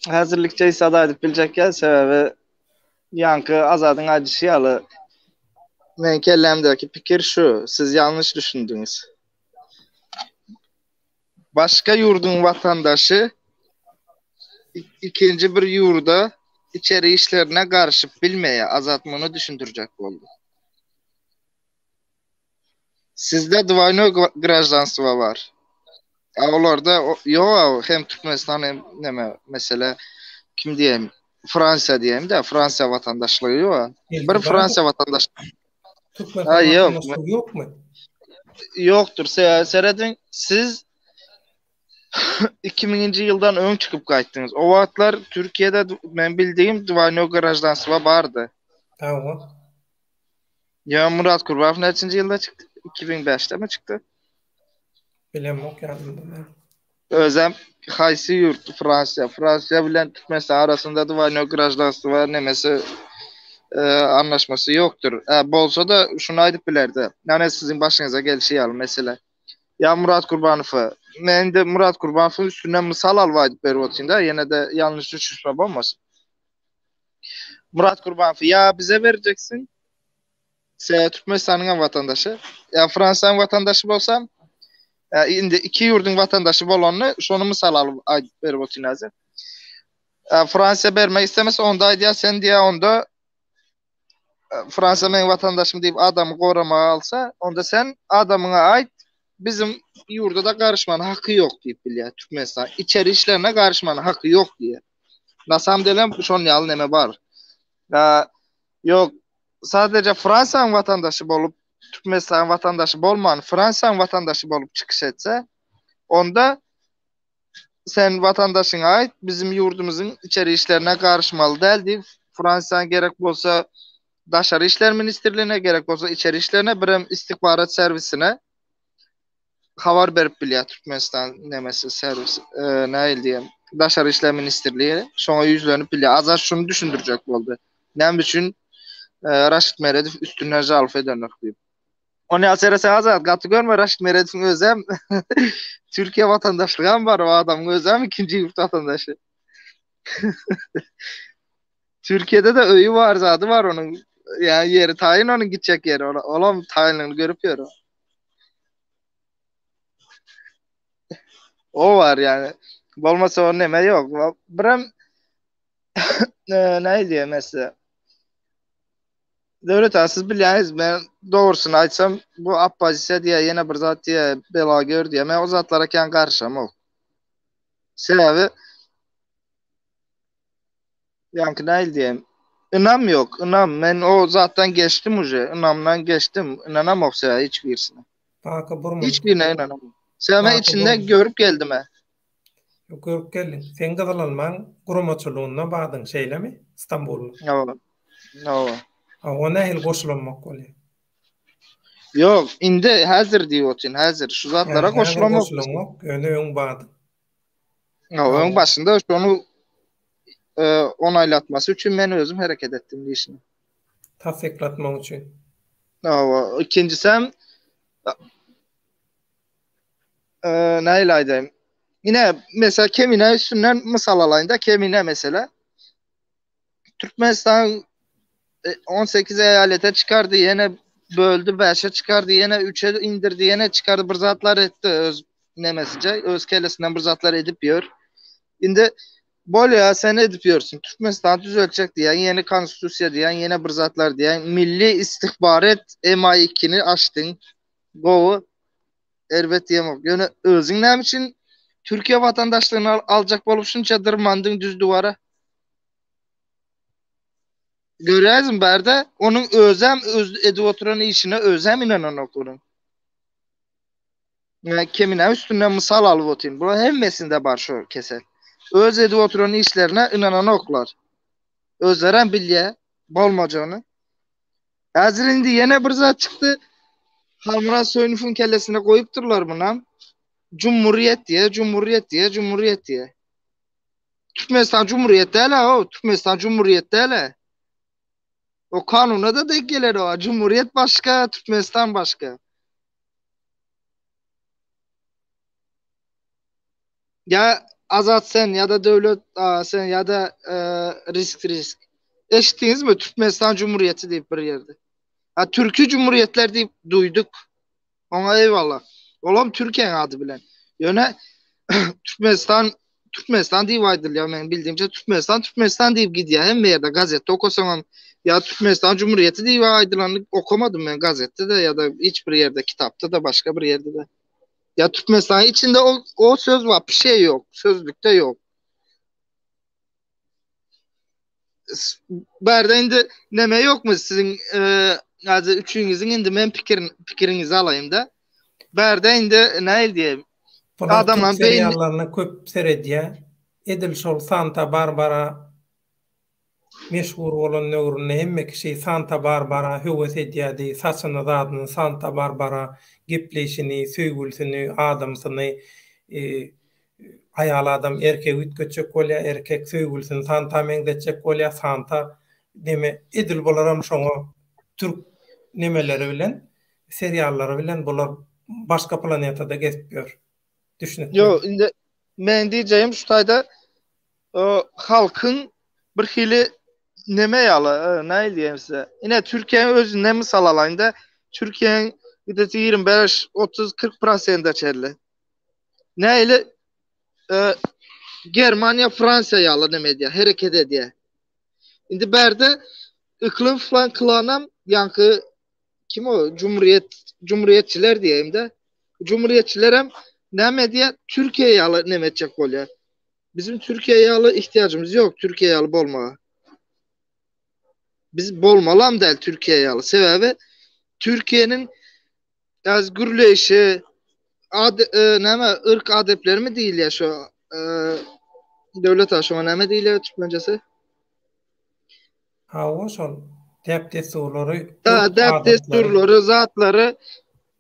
Häzirlikçe sada edip biljek ya sebäbi ýanky azadyň ajyşy ýaly. Men kellemdeki pikir şu, siz ýalňyş düşündiňiz. Başka ýurduň watandaşy ikinji bir ýurda içeri işlerine garşyp bilmeýe azatmyny düşündirjek boldy. Sizde двойной гражданство var. Olarda ýok, hem Türkmenistan hem neme mesela kim diýem, Fransa diýem de Fransa watandaşlygy ýok. Bir Fransa watandaşlygy. Türkmenistan watandaşlygy ýokmy? Ýokdur. Seredin siz 2000-nji ýyldan öň çykyp gaýtdyňyz. O wagtlar Türkiýede men bildiğim двойной гражданство bardy. Tamam. Ya Murat Kurbanov neçinji ýylda çykdy? 2005'te mi çıktı? Bilemok ýadyma. Özem haýsy ýurt Fransa bilen Türkmenistan arasında двойной гражданство nemesi anlaşması yoktur. Bolsa da şunu aýdyp bilerdi. Yani sizin başyňyza gelişi ýaly mesela. Ya Murat Kurbanow'a men de Murat Kurbanow'un üstüne misal alyp berip otyryn da, ýene de ýalňyş düşüşme bolmasyn. Murat Kurbanov ya bize vereceksin. Sen Türkmenistan'ın vatandaşı. Ya Fransa'nın vatandaşı bolsam, indi iki ýurduň vatandaşı bolanny şonu misal alyp berip otyryn hazır. Fransa bermek istemese onda aýdýar sen diýä onda Fransa men vatandaşym diýip adamy goramaga alsa, onda sen adamyňa aýt, bizim ýurda da garşmanyň haky ýok diýip bilýär Türkmenistan. İçeri işlerine garşmanyň haky ýok diýär. Nasam delem şol ýaly neme bar. Yok, sadece Fransa'nın vatandaşı bolup Türkmenistan vatandaşı bolman, Fransa'nın vatandaşı bolup çıkış etse, onda sen vatandaşına ait bizim yurdumuzun içeri işlerine karışmalı değil deyip Fransa'nın gerek bolsa Daşarı İşler Ministerliğine gerek olsa içeri işlerine birem istihbarat servisine haber berip bilýär Türkmenistan nemesi servis näil diýem Daşarı İşler Ministerliği şoňa yüzlenip bilýär. Azat şunu düşündürjek boldy. Näme üçin Raşit Meredif üstüne jalf edenler diýip. Onu asarasa Azat gaty görme Raşit Meredif'in özem Türkiye vatandaşlığı var o adamın özem ikinci yurt vatandaşı. Türkiye'de de öyü var zadı var onun. Yani yeri tayin onun gidecek yeri. Olam tayinini görüp yer o. O var yani. Olmasa o neme yok. Birem ne diye mesela. Devlet siz bilýäňiz, ben doğrusunu açsam bu appozisiýa diye yine bir zat diye bela gör diye men o zatlara kan karşamam. Sebebi yani ne diýem. İnam yok. İnam. Ben o zattan geçtim uje. İnamdan geçtim. İnanamam sana hiçbirisine. Baka burma. Hiçbirine inanamam. Sen içinden görüp geldim he. Görüp geldin. Sen Gazalanman gurumaçylygyna badyn şeylemi? İstanbul'u. No. Ona hel goşulanmak bolýar. Yok, indi hazır diýotin, hazır. Şu zatlara goşulamak. Öňe badyn. Öň başynda şonu onaylatması üçün men özüm hareket ettim diýişini. Tasdiklatmak üçün. İkincisem näil aýdym? Yine mesela Kemine üstünden misal alayında Kemine mesela Türkmenistan 18 eyalete çıkardı, yine böldü, 5'e çıkardı, yine 3'e indirdi, yine çıkardı, bir zatlar etti öz nemesice, öz kellesinden bir zatlar edip yor. Şimdi bolya sen edip yorsun. Türkmenistan düzeltecek diyen, yeni konstitüsiya diyen, yeni bir zatlar diyen, Milli İstihbarat MI2'ni açtın. Govu elbet diyemem. Yani özün nem için Türkiye vatandaşlığını alacak bolupşun çadırmandın düz duvara. Görüyorsun berde onun özem edip oturan işine özem inanan okurun. Yani Kemine üstünden misal alıp oturayım. Bu hemmesinde var şu kesel. Öz edip oturan işlerine inanan oklar. Özleren bilye bolmacağını. Hazır indi yine bir zat çıktı. Hamra Soyunuf'un kellesine koyup dururlar buna. Cumhuriyet diye. Türkmenistan Cumhuriyet değil o. Türkmenistan Cumhuriyet değil. O kanuna da denk gelir o. Cumhuriyet başka, Türkmenistan başka. Ya Azat sen ya da devlet sen ya da risk. Eşittiniz mi Türkmenistan Cumhuriyeti deyip bir yerde. Ha Türkü Cumhuriyetler deyip duyduk. Ona eyvallah. Oğlum Türkiye'nin adı bilen. Yöne Türkmenistan deyip aydırlıyor. Ben bildiğimce Türkmenistan deyip gidiyor. Hem bir yerde gazette okusam ya Türkmenistan Cumhuriyeti deyip aydırlanlık okumadım ben gazette de ya da hiçbir yerde kitapta da başka bir yerde de. Ya Türkmenistan içinde o söz var. Bir şey yok. Sözlükte yok. Berde indi neme yok mu sizin üçünüzün indi men pikirinizi alayım da. Berde indi näil diye adamlar seriallarına köp serediye Edil şol Santa Barbara meşhur olan nögrünne hemme kişi Santa Barbara höwes edýärdi. Saçyny zadyny Santa Barbara gepleşini, söýgülsini, adamsyny ayal adam erkek ütgeçek bolýar, erkek söýgülsini Santa meňdetjek bolýar, Santa deme edil bolaram şoňa Türk nemeleri bilen, seriallary bilen bolar başka planetada gezip ýör. Düşünet. Yo, indi men diýjegim şu taýda halkın bir hili neme ýaly, näil diýem size. Ine Türkiýeň özünden misal alaýynda, Türkiýeň gideti 25, 30, 40% çerli. Näili Germania, Fransa ýaly neme diýär, hereket edýär. Indi berde iklim falan kılanam yankı kim o? Cumhuriyetçiler diýeyim de. Cumhuriyetçiler hem näme diye Türkiye ýaly neme etjek bolýar. Bizim Türkiye ýaly ihtiyacımız yok. Türkiye ýaly bolmaga. Biz bolmalam del Türkiye'ye yalı. Sebebi Türkiye'nin az gürleşi näme ırk adepleri mi değil ya şu devlet aşama näme değil ya Türkmencesi? Ha o şol dep desturlary,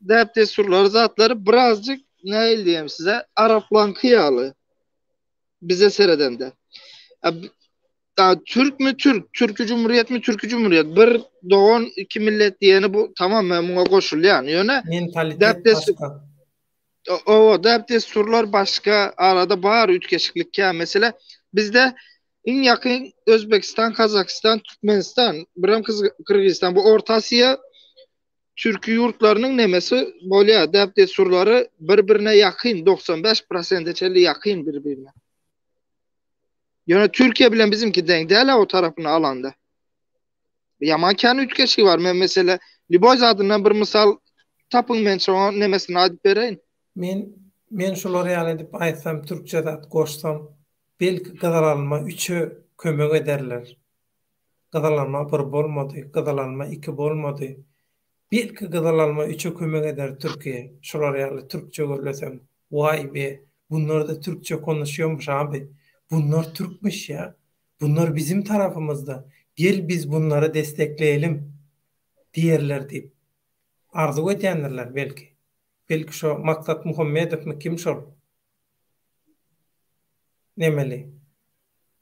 Dep desturları, zatları birazcık ne diyeyim size Araplankiyalı bize seredende. Türk mü Türk, Türkü Cumhuriyet mi Türkü Cumhuriyet. Bir doğan iki millet diyeni bu tamam ben buna koşulyan. Yöne mentalitet başka. O dep desturlar başka arada bağır ütkeşiklik ya mesela bizde en yakın Özbekistan, Kazakistan, Türkmenistan, Biram Kırgızistan bu Orta Asya Türkü yurtlarının nemesi böyle dep desturları birbirine yakın 95% çeli yakın birbirine. Yani Türkiye bilen bizimki denk değil o tarafını alanda. Yamanken ütkeşi var. Men mesela Liboz adından bir misal tapın men şoňa nemesini adyp bereýin. Men şolary ýaly edip aýtsam türkçede goşsam belki gyzalanma 3'ü kömek ederler. Gyzalanma 1 bolmady, gyzalanma 2 bolmady. Belki gyzalanma 3'e kömek eder Türkiye. Şolary ýaly türkçe görlesem, vay be, bunlar da türkçe konuşuyormuş abi. Bunlar Türkmüş ya. Bunlar bizim tarafımızda. Gel biz bunları destekleyelim diýerler diýip arzu etýändirler belki. Belki şu Maksat Muhammedow mi kim şol? Nemeli?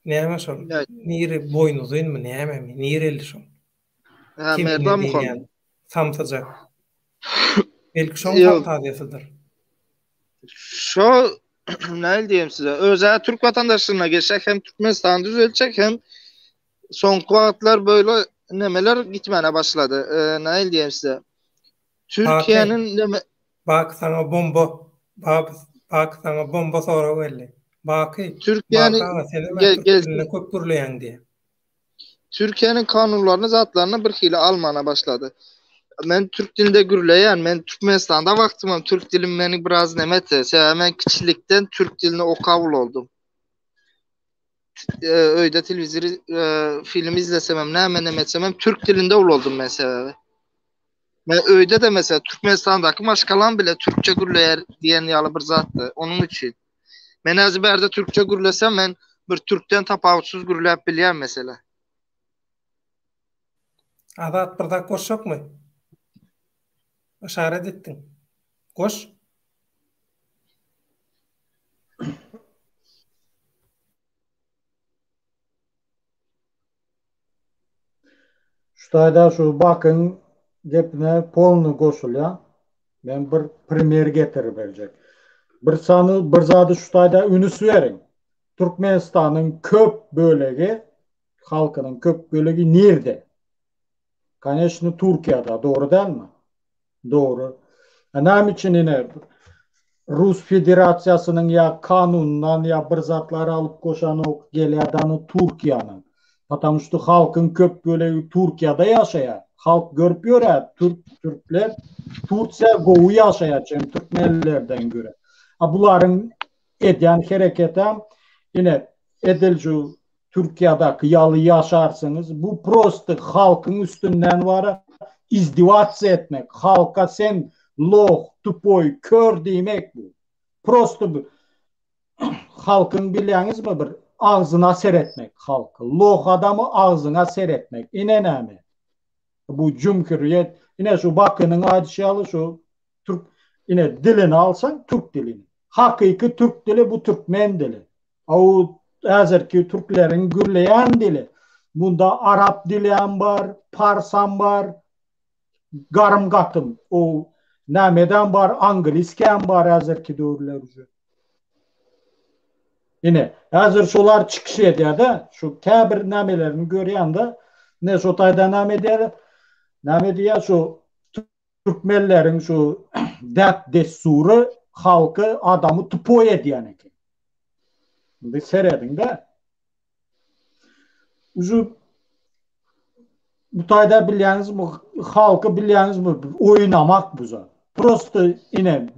Näme şol? Niri boynuzyň mı? Näme mi? Nireli şol? Merdan Muhammed. Samsacak. Belki şoň fantaziyasıdır. Şu ne diyeyim size? Özel Türk vatandaşlığına geçecek hem Türkmenistan'ı düzeltecek hem son kuatlar böyle nemeler gitmene başladı. Ne diyeyim size? Türkiye'nin bak sana bomba. Bak sana bomba sonra geldi. Türkiye'nin diye. Türkiye'nin kanunlarını zatlarını bir hile almana başladı. Men Türk dilinde gürleyen, men Türkmenistan'da vaktımam. Türk dilim beni biraz nemete. Men kiçilikten Türk diline okavul oldum. Öyde televizyon film izlesemem, nemetsem Türk dilinde oldum mesela. Men öyde de mesela Türkmenistan'daki maşkalan bile Türkçe gürleyer diyen yalı bir zattı. Onun için. Men ezberde Türkçe gürlesem men bir Türk'ten tapawutsuz gürleyip bilýän mesela. Adat bir da koşak mı? İşaret ettin. Koş. Şuýda şu bakın gepine polnu goşulýan. Men bir primer getirip berjek. Bir sany bir zady şuýda ünüs beriň. Türkmenistanyň köp bölegi, halkynyň köp bölegi nerede? Конечно, Türkiýede, doğru dälmi? Doğru. Näme üçin ine Rus Federatsiýasynyň ya kanunundan ya bir zatlar alıp koşan ok gelýärdi Türkiýanyň. Потому что halkyň köp bölegi Türkiýede ýaşaýar. Halk görüp ýörer, Türkler Türkçe gowy ýaşaýar Türkmenlerden göre. Bularyň edýän hereketem ine edilju Türkiýadaky ýaly ýaşarsynız. Bu prosto halkyň üstünden wara izdivatsiýa etmek. Halka sen loh, tupoy, kör diýmek bu. Prosto bu. Halkyň bilýäňizmi bir ağzına seretmek halkı. Loh adamı ağzına seretmek. Ine näme? Bu cumhuriyet ine şu bakının adişyalı şu Türk ine dilini alsan Türk dilini. Hakiki Türk dili bu Türkmen dili. O hazırki Türklerin gürleyen dili. Bunda Arap dileyen var, Parsan var, garım gatım. O nämeden var, Anglisken var hazırki döwürler. Yine hazır şolar çıkış ediyor da şu käbir namelerini görýän-de ne şotayda name diýer? Name diýer şu Türkmenlerin şu dep destury halky adamı tupoy edýän eken. Bu seredin de. Uzu bu taýda bilýäňizmi halky bilýäňizmi oynamak bu zat. Prosto yine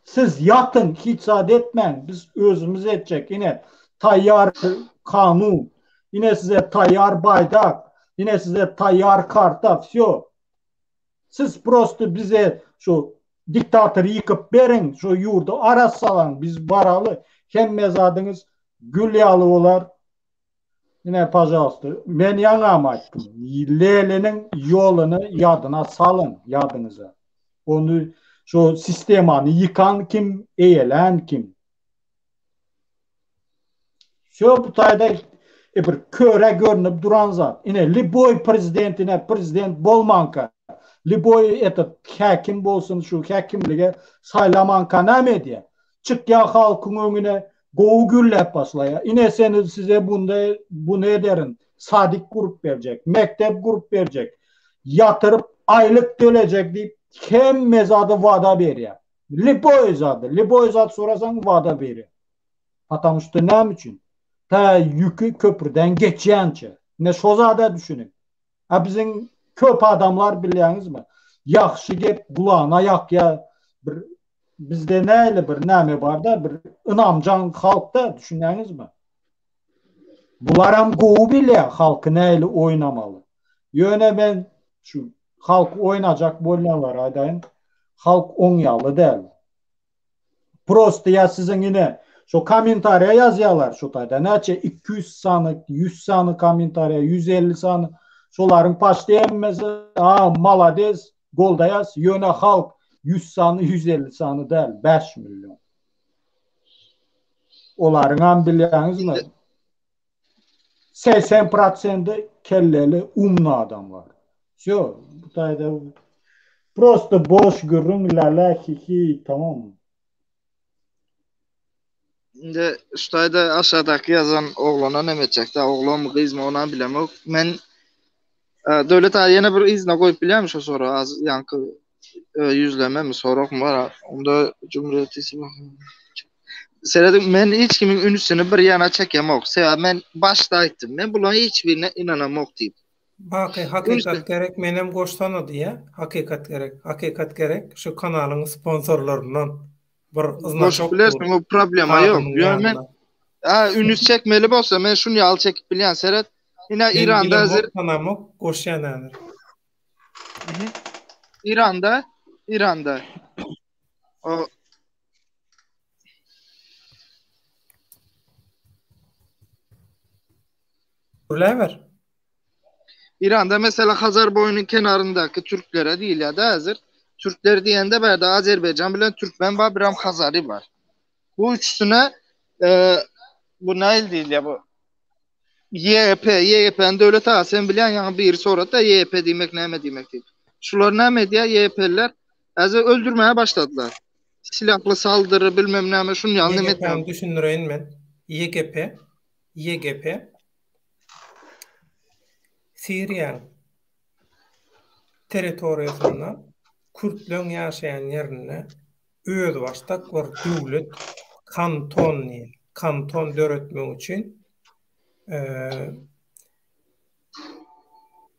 siz yatın hiç etmen biz özümüz edecek yine tayyar kanun yine size tayyar baydak Yine size tayyar karta, всё. Siz prosto bize şu diktatörü yıkıp verin, şu yurdu arasalan, biz baralı, hem mezadınız gülyalı olar. Yine pajausta, men yanağım aytdım. Lele'nin yolunu yadına salın, yadınıza. Onu, şu sistemanı yıkan kim, eğelen kim? Şu bu tayda bir köre görünüp duran zat. Yine Liboy prezidentine prezident bolmanka. Liboy hakim bolsun, şu hakimlige saylamanka ne medya? Çık ya halkın önüne goğu güllep baslaya. Yine seni size bunu ederin. Sadik grup verecek, mektep grup verecek. Yatırıp aylık dölecek deyip hem mezadı vada veriyor. Liboy zadı. Liboy zat sorasan vada veriyor. Patamıştı ne için? Ta yükü köprüden geçençe. Ne şozada düşünün. Ha bizim köp adamlar biliyorsunuz mu? Yaxşı gep kulağına yak ya. Bizde neyle bir neme var da bir ınamcan halkta düşünüyorsunuz mu? Bunlar hem goğu bile halkı neyle oynamalı. Yöne ben şu halk oynayacak bolyalar adayın. Halk onyalı değil. Prosto ya sizin yine şu komentariye yazıyorlar şu tayda. Neçe 200 sanı, 100 sanı komentariye, 150 sanı. Şoların başlayamazı. Malades, golda yaz. Yöne halk 100 sanı, 150 sanı değil. 5 milyon. Onların biliyorsunuz mu? 80% kelleli umlu adam var. Şu bu tayda prosto boş görün lala kiki tamam mı? Indi şutayda aşağıdaki yazan oğlana ne edecek da oğlan mı kız mı ona bilemem. Men devlet yine bir izne koyup biliyor musun sonra az yankı yüzleme mi sorak mı var? Onda Cumhuriyet ismi. Seyredim men hiç kimin ünlüsünü bir yana çekemok. Seya men başta aytdım. Men bulan hiçbirine inanamok deyip. Bakı hakikat gerek menem goştana diye. Hakikat gerek. Hakikat gerek. Şu kanalın sponsorlarından bir ızna çok bilirsin o problema yok. Men ünlüs çekmeli bolsa men şunu yal çekip bilen seyret. Yine İran'da hazır kanamok goşyananır. İran'da o Öyle İran'da mesela Hazar boyunun kenarındaki Türklere değil ya da hazır. Türkler diyende berde Azerbaycan bilen Türkmen var, biram Hazari var. Bu üçüsüne bu nail değil ya bu. YP'nin devlet ha sen bilen yani bir sonra da YP demek ne demek değil. Şular ne diye YP'liler azı öldürmeye başladılar. Silahlı saldırı bilmem ne şunu yanlış etmem. Düşünüreyim ben. YGP Siriyan teritoriyasından Kürtlerin yaşayan yerine öýüdi baştak bir döwlet kanton döretmek için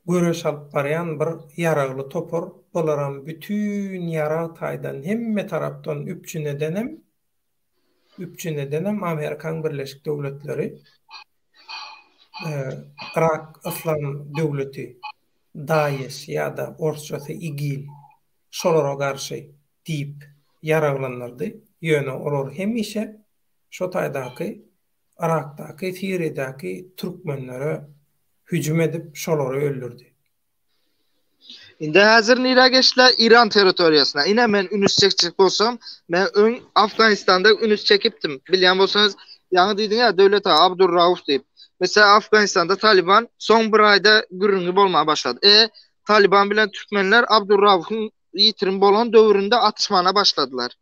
görüş alıp barayan bir yaraglı topor. Bolaram bütün yara taýdan hemme tarapdan üpçüne denem Amerikan Birleşik Devletleri Irak Islam Devleti Daesh ya da Orsçası İgil şolara karşı deyip yaraglanırdı. Yöne olur hemişe şu taýdaky Irak'taki, Siriýadaki Türkmenlere hücum edip şoları öldürdü. Indi hazır nira geçtiler İran teritoriyasına. Yine men ünüs çekecek bolsam, men Afganistan'da ünüs çekiptim. Bilýän bolsanız, ýa-ni diýdiň ya Döwlet Abdurrauf diýip. Mesela Afganistan'da Taliban son bir ayda gürrüňi bolmaya başladı. Taliban bilen Türkmenler Abdurrauf'un ýitirim bolan döwründe atışmana başladılar.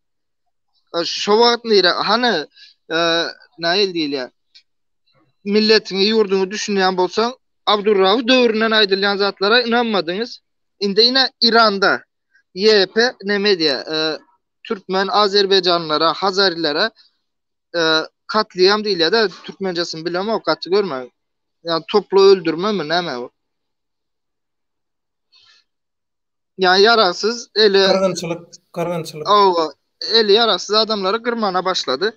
Şo wagt nira hani näil diýilýär? Milletini, yurduny düşünýän bolsaň, Abdurrauf döwründen aýdylýan zatlara inanmadyňyz. Indi yine İran'da YP ne diye Türkmen, Azerbaycanlılara, Hazarilere katliam değil ya da Türkmencesini bilmem o katı görme. Yani toplu öldürme mi ne mi o? Yani yararsız eli Kırgınçılık. O eli yararsız adamları kırmana başladı.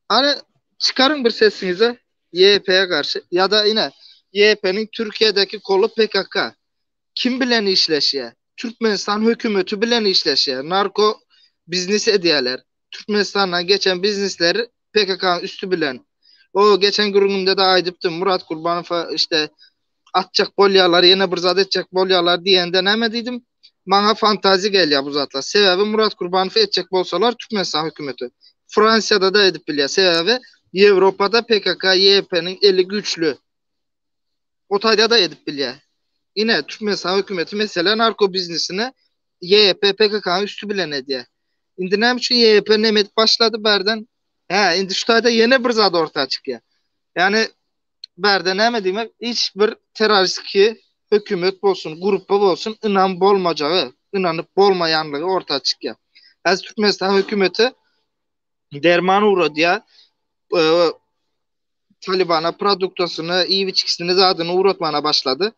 Hani çıkarın bir sesinize YP'ye karşı ya da yine YP'nin Türkiye'deki kolu PKK. Kim bilen işleşiyor? Türkmenistan hükümeti bilen işleşiyor. Narko biznes ediyorlar. Türkmenistan'dan geçen biznesleri PKK'nın üstü bilen. O geçen grubumda da aydıptım. Murat Kurbanov işte atacak bolyalar, yine bir zat edecek bolyalar diyenden hemen dedim. Bana fantazi geliyor bu zatla. Sebebi Murat Kurbanov edecek bolsalar Türkmenistan hükümeti. Fransa'da da edip biliyor. Sebebi Avrupa'da PKK, YP'nin eli güçlü. Otayda da edip biliyor. Yine Türkmenistan hükümeti mesela narko biznesine YP, PKK'nın üstü bilen ediyor. Indi ne için YP nemet başladı berden? Indi şu tayda yeni bir zat ortaya çıkıyor. Yani berden ne demek? Hiçbir terörist ki hükümet olsun, grup olsun inan bolmacağı, inanıp bolmayanlığı ortaya çıkıyor. Az Türkmenistan hükümeti derman uğradı ya Taliban'a produktosunu, iyi içkisini zadını uğratmana başladı.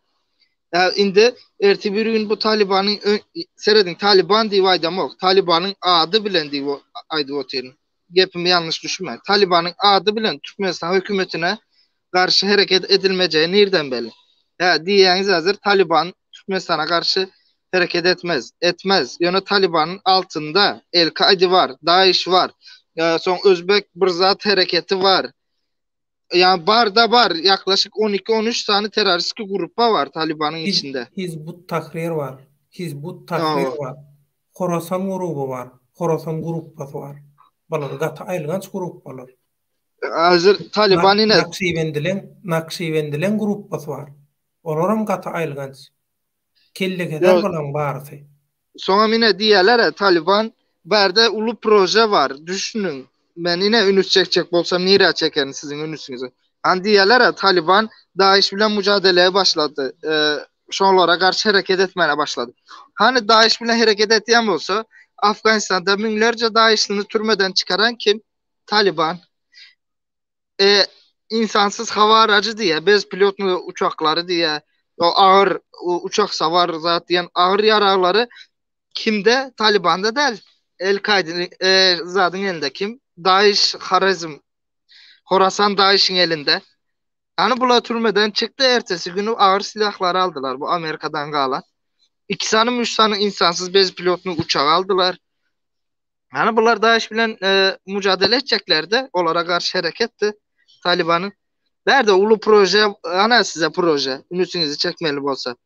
Indi erti bir gün bu Taliban'ın seredin Taliban diye aydamok. Taliban'ın adı bilen diye aydı otelin. Gepimi yanlış düşünme. Taliban'ın adı bilen Türkmenistan hükümetine karşı hareket edilmeyeceği nereden belli? Diyeniz hazır Taliban Türkmenistan'a karşı hareket etmez. Yani Taliban'ın altında El-Kaide var, DAEŞ var. Son Özbek Bırzat hareketi var. Yani var yaklaşık 12-13 tane terörist grupa var Taliban'ın içinde. Hizbut Tahrir var. Hizbut Tahrir var. Khorasan grubu var. Khorasan grupası var. Balar gata aylgans gruplar. Hazır Taliban yine Nakşivendilen grupası var. Olaram gata aylgans. Kellekeler bilen barsı. Sonra yine diyeler Taliban berde ulu proje var. Düşünün. Ben yine ünüs çekecek bolsam nire çekerim sizin ünüsünüzü. Hani diyeler Taliban DAEŞ bilen mücadeleye başladı. Şonlara karşı hareket etmeye başladı. Hani DAEŞ bilen hareket eten olsa Afganistan'da binlerce DAEŞ'lini türmeden çıkaran kim? Taliban. İnsansız hava aracı diye, bez pilotlu uçakları diye, o ağır uçak savar zat diyen ağır yaraları kimde? Taliban'da değil. El-Kaide'nin zatın elinde kim? DAEŞ, Khorasan DAEŞ'in elinde. Yani bunlar türmeden çıktı. Ertesi günü ağır silahları aldılar. Bu Amerika'dan kalan. 2 tane 3 tane insansız bez pilotlu uçak aldılar. Yani bunlar DAEŞ bilen mücadele edeceklerdi. Onlara karşı hareketti Taliban'ın. Nerede ulu proje, ana size proje. Ünüsünüzü çekmeli olsa.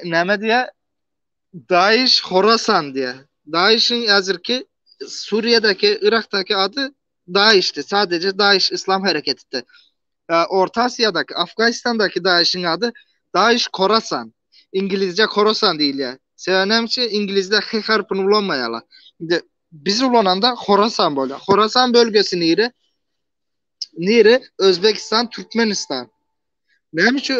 Neme diye? DAEŞ Khorasan diye. DAEŞ'in yazır ki Suriye'deki, Irak'taki adı DAEŞ'ti. Sadece DAEŞ İslam Hareketi'ti. Orta Asya'daki, Afganistan'daki DAEŞ'in adı DAEŞ Khorasan. İngilizce Khorasan değil ya. Sevenemçi İngilizce H harfini ulanmayala. Biz ulananda Khorasan böyle. Khorasan bölgesi niri? Özbekistan, Türkmenistan. Neymiş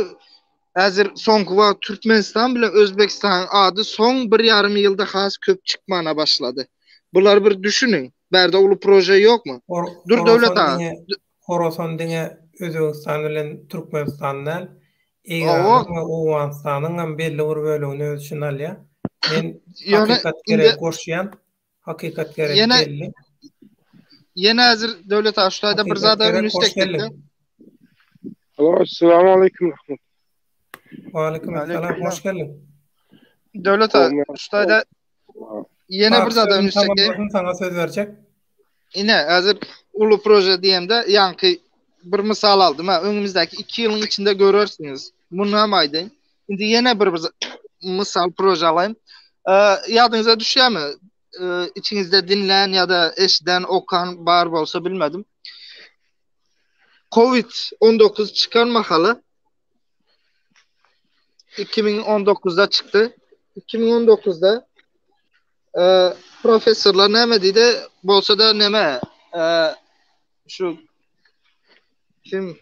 hazır sonkuva Türkmenistan bilen Özbekistan adı son 1,5 yılda has köp çıkmana başladı. Bunlar bir düşünün. Berde ulu proje yok mu? Dur devlet ağa. Khorasan dine Özbekistan bilen Türkmenistan'dan Eýan'yň we Owganistanyň belli bir bölügini öz için alýa. Men hakikat gerek goşýan, hakikat gerek belli. Yine hazır devlet ağa şurada bir zada ünüstekdi. Assalamu alaikum. Wa alaikum assalam. Hoş geldin. Devlet ağa şurada yine bir zada ünüstekdi. Sana söz verecek. Yine hazır ulu proje diyemde yankı bir misal aldım. Önümüzdeki 2 yılın içinde görürsünüz. Bunu hamaydın. Şimdi yine bir misal proje alayım. Yadınıza düşüyor mu? İçinizde dinleyen ya da eşden okan bar olsa bilmedim. Covid-19 çıkan makalı 2019'da çıktı. 2019'da profesörler neme dedi bolsa da neme şu kim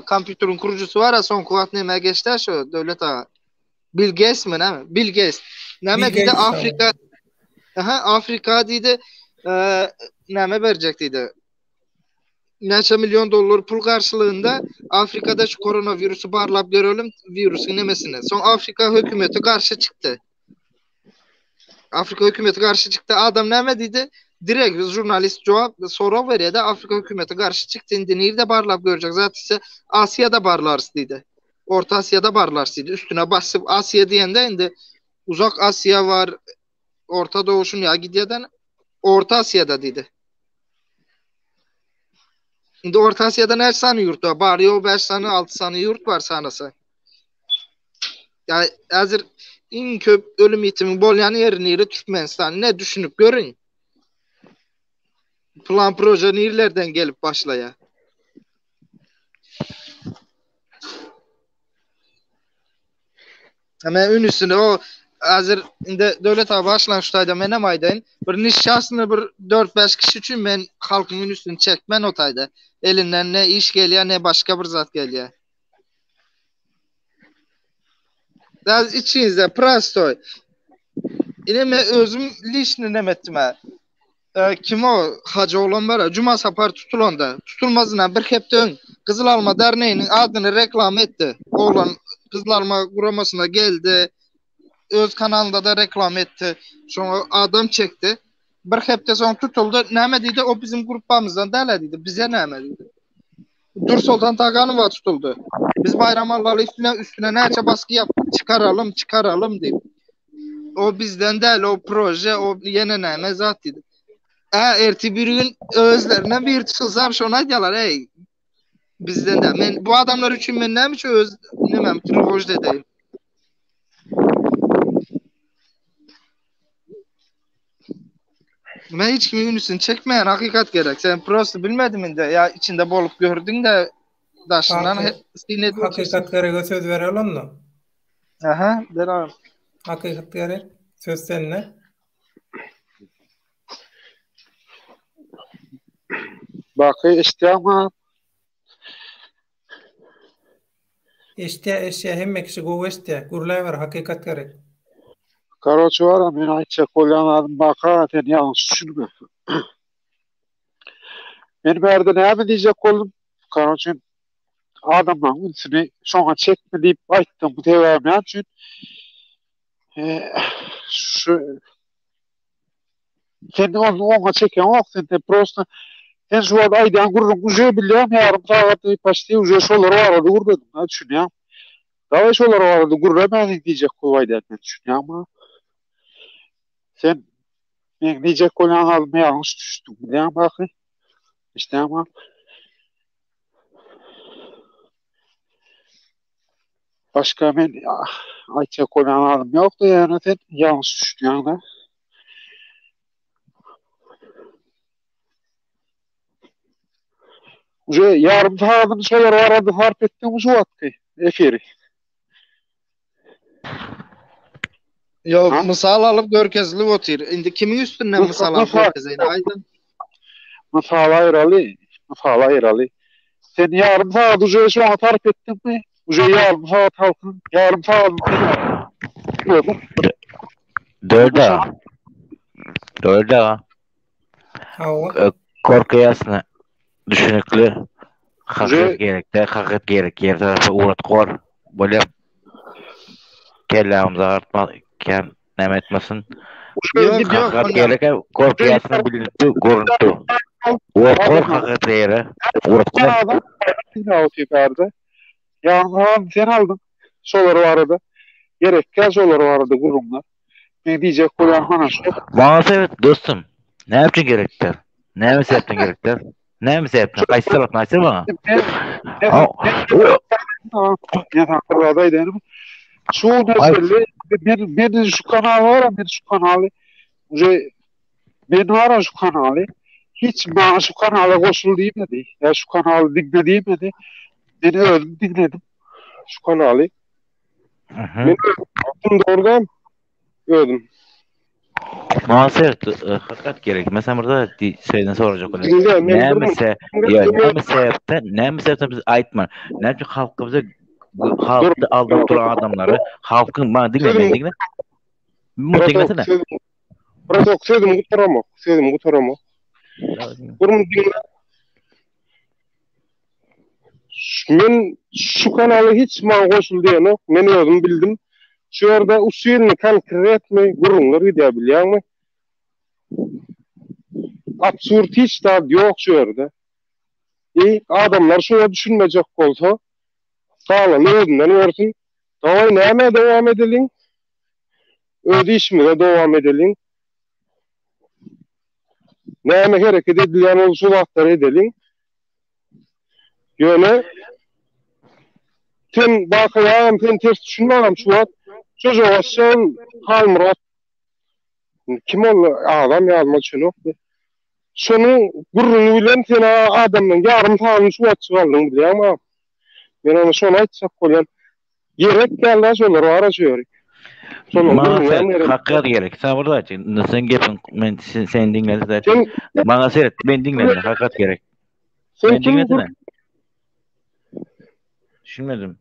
kompütürün kurucusu var ya son kuvat neme geçti şu devlet ağa Bill Gates mi ne? Bill Gates. Neme dedi Afrika Afrika dedi neme verecek dedi. Neçe milyon dolar pul karşılığında Afrika'da şu koronavirüsü barlap görelim virüsün nemesine. Son Afrika hükümeti karşı çıktı. Afrika hükümeti karşı çıktı. Adam neme dedi? direkt jurnalist cevap soru veriyor da Afrika hükümeti karşı çıktı. Nerede barlap görecek? Zaten ise Asya'da barlarsıydı. Orta Asya'da barlarsıydı. Üstüne basıp Asya diyende indi uzak Asya var. Orta Doğuş'un ya gidiyeden Orta Asya'da dedi. Şimdi Orta Asya'da her sani yurt var. Bari o 5 sani 6 sani yurt var sanası. Yani hazır en köp ölüm yitimi bolyan yerini Türkmenistan ne düşünüp görün. Plan proje nerlerden gelip başlaya. Ama ünüsünü o hazır indi devlet abi başlanıştayda menem aydayın. Bir nişasını bir 4-5 kişi için ben halkın ünüsünü çekmen otayda. Elinden ne iş geliyor ne başka bir zat geliyor. Daha içinizde prastoy. Yine ben özüm lişini nemettim ha. Kim o hacı olan var ya Cuma sapar tutulanda tutulmazına bir hepten Kızıl Alma Derneği'nin adını reklam etti. Oğlan Kızıl Alma kuramasına geldi. Öz kanalında da reklam etti. Sonra adam çekti. Bir hepte sonra tutuldu. Näme dedi o bizim grupamızdan dele dedi. Bize näme dedi. Dur Sultan Taganova tutuldu. Biz Bayram Allah'la üstüne nerçe baskı yaptık. Çıkaralım deyip. O bizden değil o proje o yine näme zat dedi. Erti bir gün özlerine bir tutulsam şuna diyorlar ey bizden de. Ben, bu adamlar için ben ne için öz nemem trivoj dedeyim. Ben hiç kimin ünlüsünü çekmeyen hakikat gerek. Sen prosto bilmedin de ya içinde bolup gördün de daşından hakikat gerek söz verelim mi? Aha, devam. Hakikat gerek söz seninle. Bakı işte ama İşte hemme kişi go işte gurlay var hakikat gerek. Karoçu var ama ben ayça kullanmadım baka ten yanlış düşünme. Ben berde ne abi diyecek oldum. Karoçun adamın üstüne şuna çekme deyip ayttım bu devamı için. Şu kendi ona çeken vakti de prosto en şu an aydan gururun ucu biliyorum yarım saat başta ucu şolar vardı gurbedim. Ne düşünüyorum? Daha şolar vardı gurbedim diyecek kolaydı ne düşünüyorum ama sen ne diyecek olan almaya yanlış düştüm. Ne bakın? İşte ama başka ben ayçak olan alım yoktu yani sen yanlış düştün yani. Yarım saatin solar aradı harp ettiğimiz vakti efiri. Yo misal alıp görkezli otur. Indi kimin üstünden misal alıp görkezeydi aydın. Misal ayralı. Sen yarım saat ucu şu an harp ettin mi? Ucu yarım saat halkın yarım saat Dörde. Korkuyasını düşünükli. Hakikat gerek. Yer tarafı uğrat kor. Böyle kellamıza artmaken nemetmesin. Hakikat gerek. Korkuyasını bilinti görüntü. Uğrat kor hakikat yere. Uğrat kor. Yani sen aldın. Soları vardı. Gerekken soları vardı kurumlar. Ne diyecek olan hanaş yok. Bana evet dostum. Ne yapacak gerekler? Ne mi sebepten gerekler? Ne mi sebepten? Kaç sebep nasıl bana? Ne takdirde dedim. Şu mesele ben şu kanal var ben şu kanalı. Ben var şu kanalı. Hiç bana şu kanala koşul demedi. Ya şu kanalı dinle demedi. Beni öldüm dinledim. Şu kanalı. Ben öldüm doğrudan. Öldüm. Maalesef hakikat gerek. Mesela burada şeyden soracak olan. Ne mi sebepten biz aytman. Ne için halkımıza halkı aldırıp duran adamları halkın bana dinlemeyin. Mutlaka Bırak söyledim kurtarama. Kurum dinle. Men şu kanalı hiç man koşul diyene men özüm bildim. Şu arada usulünü konkret mi gurunlar gidiyor biliyor musun? absurt hiç da yok şu yerde. Adamlar şöyle düşünmeyecek olsa sağlam özünden versin. Davay neme devam edelim. Öz işimize devam edelim. Neme hareket edilen olsulaklar edelim. Yöne sen bakayım, sen ters düşünmem şu an. Çocuğa sen Halmurat kim ol adam yazma şunu. Şunu gurrunu bilen sen adamın yarım tağını şu açıkaldın biliyor ama ben onu sonra açsak koyan gerek geldi şolar ara şöyle. Bana hakkı gerek. Sen burada açın. Sen gepin. Ben sen dinledin zaten. Bana seyret. Ben dinledim. Hakikat gerek. Ben dinledim. Düşünmedim.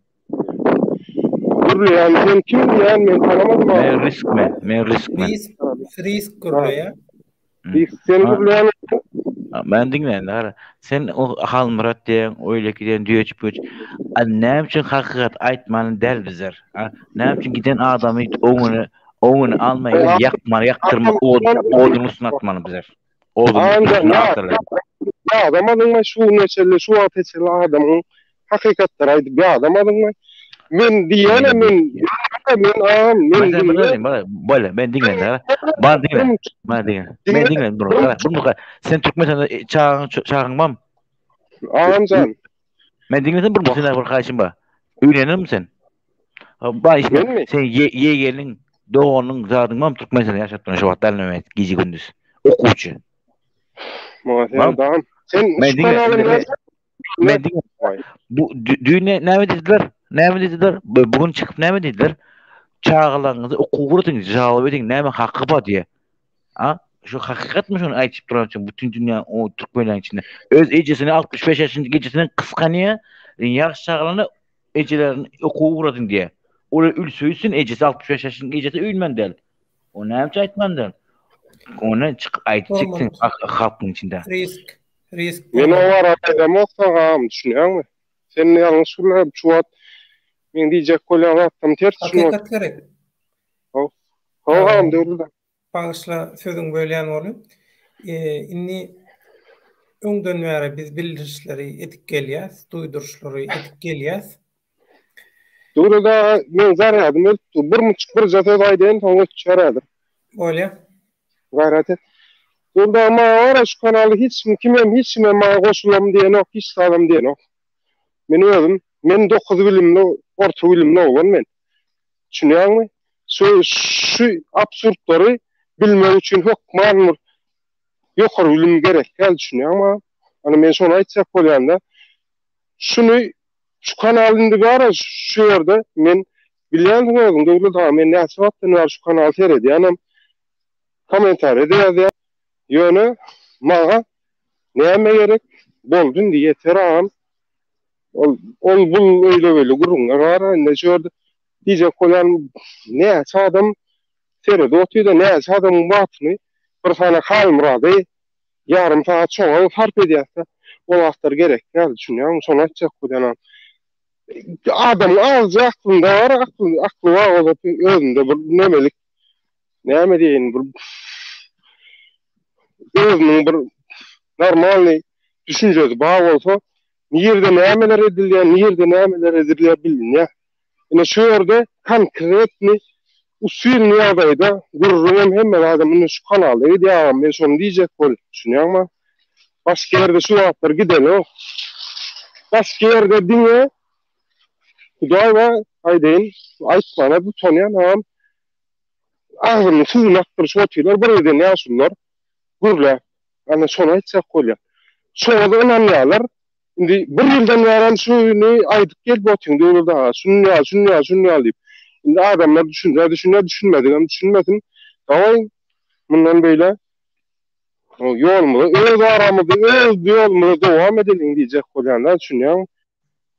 Dur yani sen kim yani ben tanımadım abi. Riskmen. Risk kurluya. Sen kurluya. Ben dinledim. Sen o Halmurat diyen, öyle giden diyor. Ne için hakikat aytmanın del bizler. Ne için giden adamı onu almayı yaktırma odunu sunatmanı bizler. Odunu atırlar. Adam adamın şu mesele şu ateşli adamın hakikatler aydı bir adam adamın men diyenem men böyle ben dinledim. Bana dinle. Bunu sen Türkmenistanda çağırmam. Ağamcan. Ben dinledim bunu sen arkadaşım ba. Öğrenir misin? Ba işte sen yeğenin doğunun zadın Türkmenistanda yaşattığın şu vatandaş Mehmet gece gündüz okuçu. Tamam. Sen bu düğüne ne dediler? Bugün çıkıp ne dediler? Çağılarınızı okuyurun, cevap edin. Ne hakkı var diye. Şu hakikat mı şunu aytıp duran için bütün dünya o Türkmenlerin içinde. Öz ecesini 65 yaşındaki gecesinin kıskanıya yaş çağlarını ecelerini okuyurun diye. Öyle ül söylesin ecesi 65 yaşındaki gecesi ülmen del. O ne yapacak aytman del. Ona çık aytacaksın halkın içinde. Risk. Men o var adam oqsam düşünüyor musun? Sen yalnız şurada çuvat men diyecek kolan attım ters düşünüyor. Hakikat gerek. Hağam dördü. Bağışla sözün bölýän boly. Inni öňden bäri biz bildirişleri etip gelýäs, duýduruşlary etip gelýäs. Durda men zaradım, 1,5 jata aýdyn, toňa çaradım. Bolýa. Gayret et. Durda ama ara şu kanalı hiç kim ma goşulam diýen ok, hiç adam diýen ok. Men özüm, men 9 bilimli, orta bilimli bolan men. Düşünýärmi? Şu absurdlary bilmek üçin hokmanmur ýokary bilim gerek. Gel düşünýärmi? Ana men şonu aýtsak bolýanda şunu şu kanalynda bara şu ýerde men bilýän özüm döwlet men näçe wagtdan beri şu kanal seyredýän komentar edýär. Ýöne maga näme gerek boldun diye teram ol bul öyle böyle gurunga gara ne şurada diye koyan ne adam serede otuýda ne adam batmy bir sana Halmurady yarım saat sonra fark edýärse o wagtlar gerek näme düşünýär şonu açjak koyan adam az aklında var aklı var özünde bir nemelik näme diýen bir özünün bir normal düşünjesi bağ olsa niyerde nämeler edilýär bilin. Ine şu ýerde konkretni usulny ýagdaýda gurrun hemme adamyň şu kanaly edýär. Men şonu diýjek bol. Düşünýärmi? Başga ýerde şu wagtlar gideli. Başga ýerde diňe Hudaý we aýdyn aýtmana bu tonýan ağzını sızlattır şu atıyorlar. Buraya da ne yapsınlar? Gurla. Yani sonra açsak kolya. Sonra da inanıyorlar. Şimdi bir yıldan veren şunu aydık gel batın diyorlar daha. Şunu ya deyip. Şimdi adamlar düşünmedin. Tamam. Bundan böyle yol mu? Öz aramızda devam edelim diyecek kolyanlar düşünüyorum.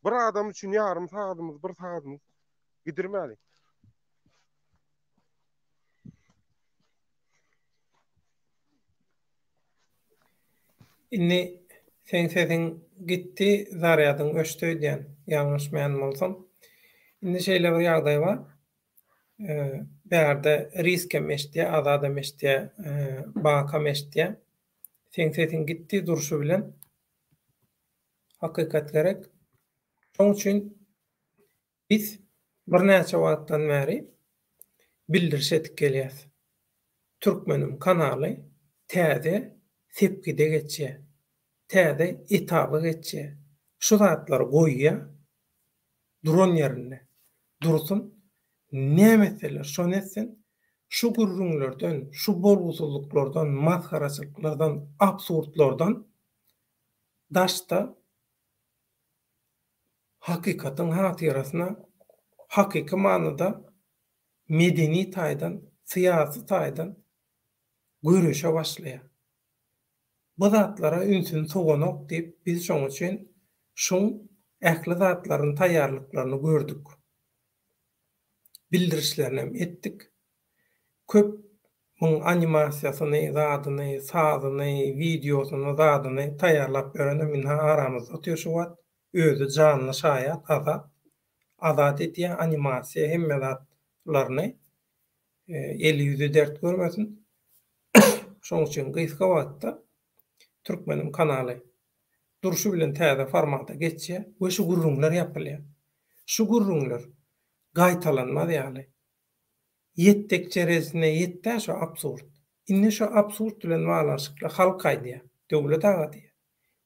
Bir adam için yarım saatimiz, bir saatimiz gidirmeli. Inni sen sesin gitti, zaryadın öçtü diýen, ýalňyş meýan bolsam. Inni şeýle bir ýagdaý bar. Bärde risk emeşdiýe, azad emeşdiýe, baka emeşdiýe. Seň gitti duruşu bilen hakykat gerek. Şoň üçin biz bir näçe wagtdan bäri bildirişedik gelýär. Türkmenim kanaly täze sepkide geçýär. Täze etaba geçýär. Şu zatlary goýýa duran ýerine. Dursun nämeseler şo netsin şu gurrunlardan, şu bolgusuzluklardan, mazharaçylyklardan, absurdlardan daşta hakikatin hatirasyna hakiki manada medeni taýdan, syýasy taýdan görüşe başlaýar. Bu zatlara ünsün soğanok deyip biz şoň üçin şoň ähli zatlaryň taýýarlyklaryny gördük. Bildirişlerini etdik. Köp bunun animasiýasyny, zadyny, sazyny, videosyny, zadyny taýýarlap berende min aramyzda oturýar. Özü canly şaýat, azat etýän animasiýa hemme zatlaryny eli yüzü dert görmesin. Şoň üçin gysga wagtda Türkmenim kanaly duruşu bilen täze formata geçýär we şu gurrunlar ýapylýar. Şu gurrunlar gaýtalanmaz ýaly. Yettek çeresine yette şu absurd. Inne şu absurd bilen bağlanşykla halk aýdýar, döwlet aýdýar.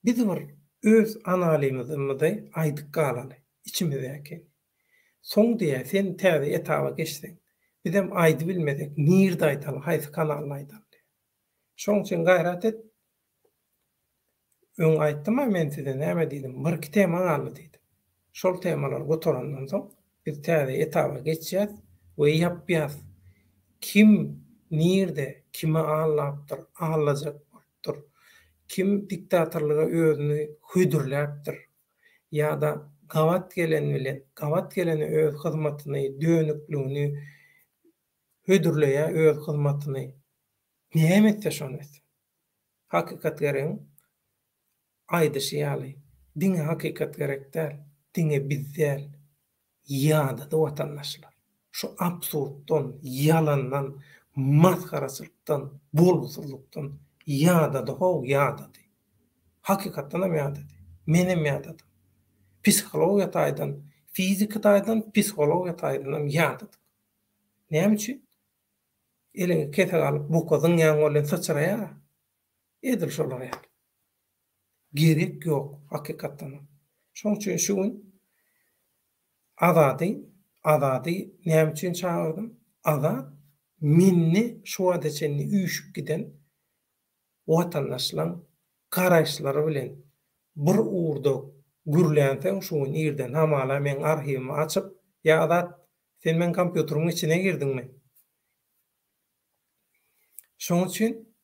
Biz bir öz analymyzymyzy aýdyk galaly, içimizdäki. Soň diýär sen täze etaba geçdiň. Bizem aýdy bilmedek, nirde aýtaly, haýsy kanalda aýtaly. Şoň üçin gaýrat et. Öň aýtdyma men size näme diýdim? Bir iki tema galy diýdim. Şol temalar gotarandan soň biz täze etaba geçýär we ýapýar. Kim nirde, kime ağlapdyr, ağlajakdyr. Kim diktatorlyga özüni hüdürläpdir. Ýa-da gawat gelen bilen, gawat geleni öz hyzmatyny, dönüklüğünü hüdürleýär, öz hyzmatyny. Näme etse şonu. Hakykat gerek aýdyşy ýaly. Diňe hakykat gerek däl, diňe biz däl. Ýa-da watandaşlar. Şu absurddan, yalandan, mazharaçylykdan, bolgusuzlukdan ýa-da ýa-da. Hakykatdan hem ýa-da. Menem ýa-da. Psihologiýa taýdan, fizika taýdan, psihologiýa taýdan hem ýa-da. Näme üçin? Elini kete alıp bu kozun ýaňy bolan saçraýar. Edil şolar ýa. Gerek ýok hakykatdan. Şoň üçin şu gün azady näme üçin çağırdym? Azat minni şu adeçenni üýüşüp giden watandaşlaryň garaşlary bilen bir uğurda gürlänseň şu gün ýerden hamala men arhivimi açyp ýa Azat sen men kompýuteryň içine girdiňmi? Şoň üçin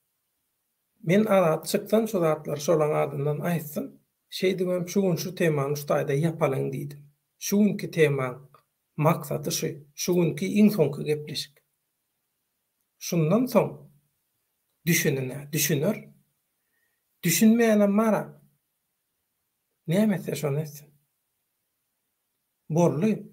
men Azat çykdan şu zatlar şolaň adyndan aýtsyn. Şey diýmem şu gün şu temany ustaýda ýapalyň diýdim. Şu günkü tema maksady şu günkü iň soňky gepleşik. Şundan soň düşünür. Düşünmeýän mara. Näme etse şonu etsin. Borly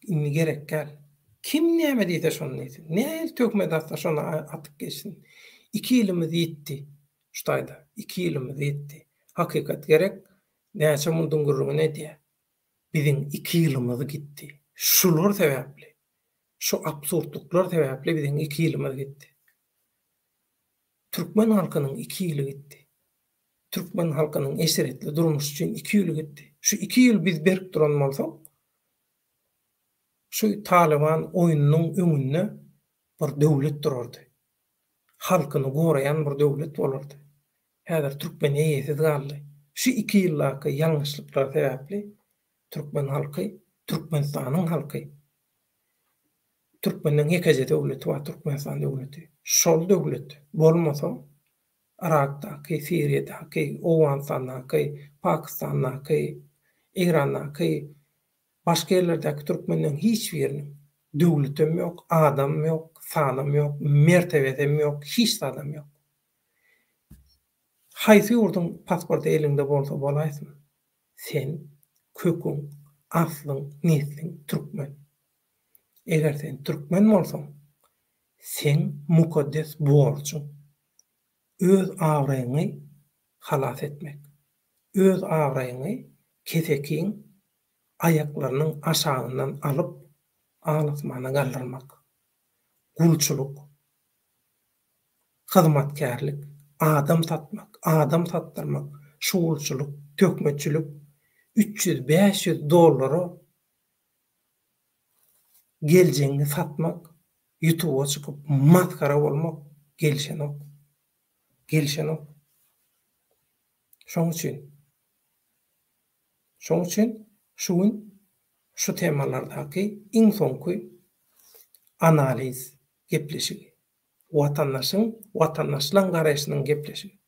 inni gerek gel. Kim näme diýse şonu etsin. Näme tökmedi atsa şonu atyp geçsin. 2 ýylymyz ýetdi. Şutaýda 2 ýylymyz ýetdi. Hakykat gerek. Näçe mundan gurrun edýär. Biziň 2 ýylymyz gitdi. Şular sebäpli. Şu absurdluklar sebäpli biziň 2 ýylymyz gitdi. Türkmen halkynyň 2 ýyly gitdi. Türkmen halkynyň eşeretli durmuş üçin 2 ýyl gitdi. Şu 2 ýyl biz berip duran bolsak, şu Taliban oýunynyň öňünde bir döwlet durardy. Halkyny goraýan bir döwlet bolardy. Häzir Türkmen eýesiz galdy. Şu 2 ýyllaky ýalňyşlyklar sebäpli Türkmen halky, Türkmenistanyň halky. Türkmeniň ýekje döwleti we Türkmenistan döwleti. Şol döwlet bolmasa Irakdaky, Siriýadaky, Owganistanyňky, Pakistanyňky, Iranyňky, başga ýerlerdäki türkmenleriň hiç biriniň döwletem ýok, adam ýok, sanam ýok, mertebesem ýok, hiç adam ýok. Haýsy ýurdun pasporty elinde bolsa bolaýsyn. Sen köküň, aslyň, nesliň türkmen. Eger sen türkmen bolsaň, sen mukaddes borçun öz awraýyny halas etmek. Öz awraýyny kesekiň ayaklarynyň aşağından alıp alasmana galdyrmak. Gulçuluk, hyzmatkarlyk, adam satmak, adam sattırmak, şuulçuluk, tökmeçilik, $300-500 geleceğini satmak, YouTube'a çıkıp maskara olmak, gelişen ok. Şoň üçin şu temalardaky iň soňky analiz gepleşigi, watandaşlaryň garaýşynyň gepleşigi.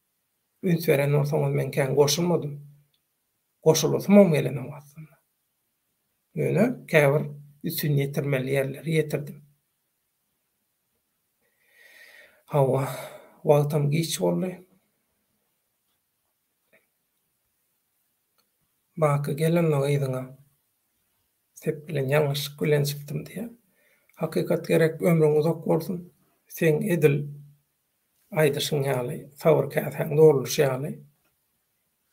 Ünsveren olsaňyz men kän goşulmadym. Goşulasam gelenem aslında. Ýöne käbir üstün ýetirmeli ýerleri ýetirdim. Hawa, wagtam geç boldy. Baka gelen ýygyňa sep bilen ýalňyşlyk bilen çykdym diýe. Hakykat gerek ömrüň uzak bolsun. Sen edil aýdyşyň ýaly, sabr käsäň doluşy ýaly.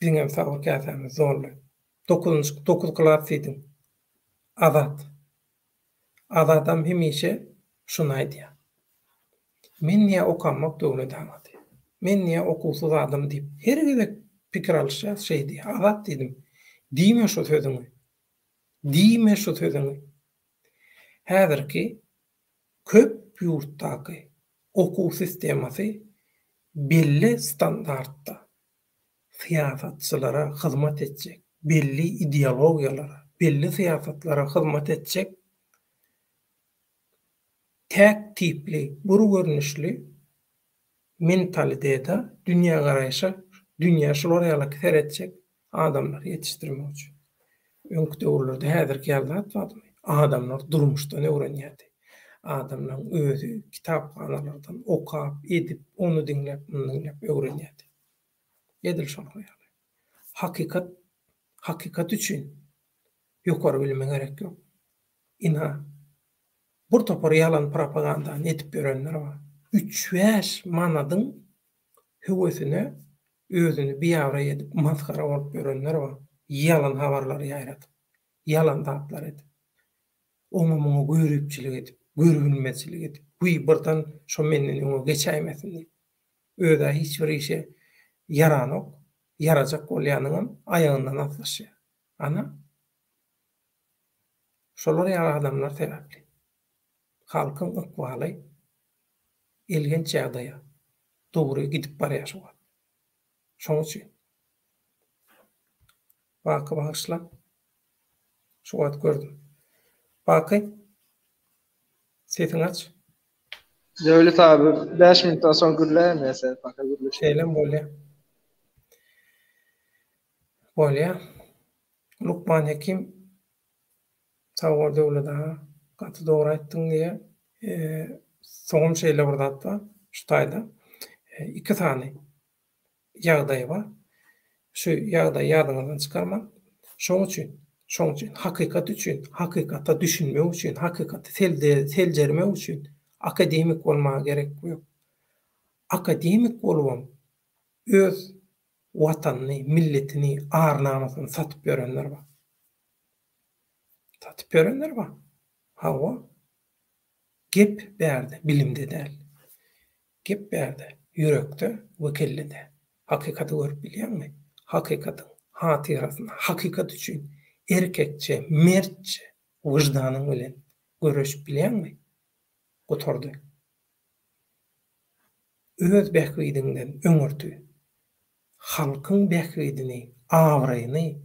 Biziň sabr käsämiz zorly. 9 klas idim. Adam hemişe şunu aýdýar. Men niýe okamak döwledäňdi. Men niýe okusuz adam diýip her gezek pikir alýşýar şeýdi. Azat diýdim. Diýme şu sözüňi. Häzirki köp ýurtdaky okuw sistemasy belli standartda siýasatçylara hyzmat etjek, belli ideologiýalara, belli siýasatlara hyzmat etjek tek tipli, bir görnüşli mentalitede dünya garaýşy, dünya şular ýaly seretjek adamlar ýetişdirmek üçin. Öňkü döwürlerde häzirki ýaly adamlar durmuşdan öwrenýärdi. Adamlar özü kitapxanalardan okap, edip, onu dinlep, öwrenýärdi. Edil şol ýaly. Hakykat üçin ýokary bilmek gerek ýok. Ina bir topar yalan propaganda etip görenler var. 3-5 manadyň höwesine özüni biýara edip maskara bolup görenler var. Yalan habarlary ýaýratyp, yalan daplar edip, oňa görüpçilik edip, görülmezçilik edip, birden şo menden oňa geçäýmesin diýip, öýde hiç bir işe yaranok, yarajak bolýanyň aýagyndan atlaşýar. Ana şolar ýaly adamlar sebäpli. Halkyň ykbaly elgen çağdaýa dogry gidip barýar. Şoň üçin bagyşlap şu wagt gördüm. Baky sesiň aç. Devlet abi 5 minutdan soň gürläme sen fakat gürleş. Şeýlem bolýar. Lukman Hekim sawar döwleda gaty dogry aýtdyň diýe soňum şeýle bir zatda şutaýda 2 tane ýagdaý bar. Şu ýagdaý ýadyňyzdan çykarmak. Şoň üçin hakykat üçin, hakykata düşünmek üçin, hakykaty seljermek üçin akademik bolmagy gerek ýok. Akademik bolwam öz watanyny, milletini, arnamasyny satyp görenler bar. Hawa gep berdi, bilimde däl. Gep berdi, ýürekde we kellede. Hakykaty görüp bilýärmi? Hakykatyň hatyrasyny, hakykat üçin erkekçe, mertçe, wyjdanyň bilen görüşip bilýärmi? Gotordy. Öz bähwidinden öňürtü. Halkyň bähwidini, awraýyny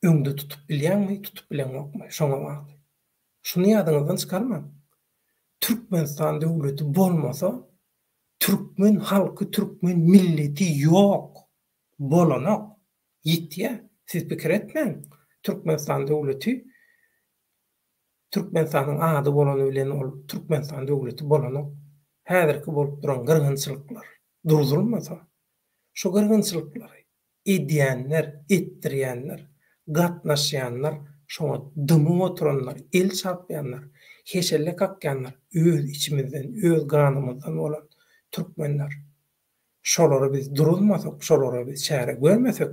öňde tutup bilýärmi, tutup bilenokmy? Şoňa bagly. Şunu ýadyňyzdan çykarma. Türkmenistan döwleti bolmasa, Türkmen halky, Türkmen milleti ýok. Bolanok. Ýitýär. Siz pikir etmeň. Türkmenistan döwleti Türkmenistanyň ady bolany bilen ol Türkmenistan döwleti bolanok. Häzirki bolup duran gyrgynçylyklar durdurulmasa, şu gyrgynçylyklary edýänler, etdirýänler, gatnaşýanlar şoňa dymy oturanlar, el çarpmayanlar, heşelle kakyanlar, öz içimizden, öz ganymyzdan bolan türkmenler. Şolary biz durulmasak, şolary biz çäre görmesek,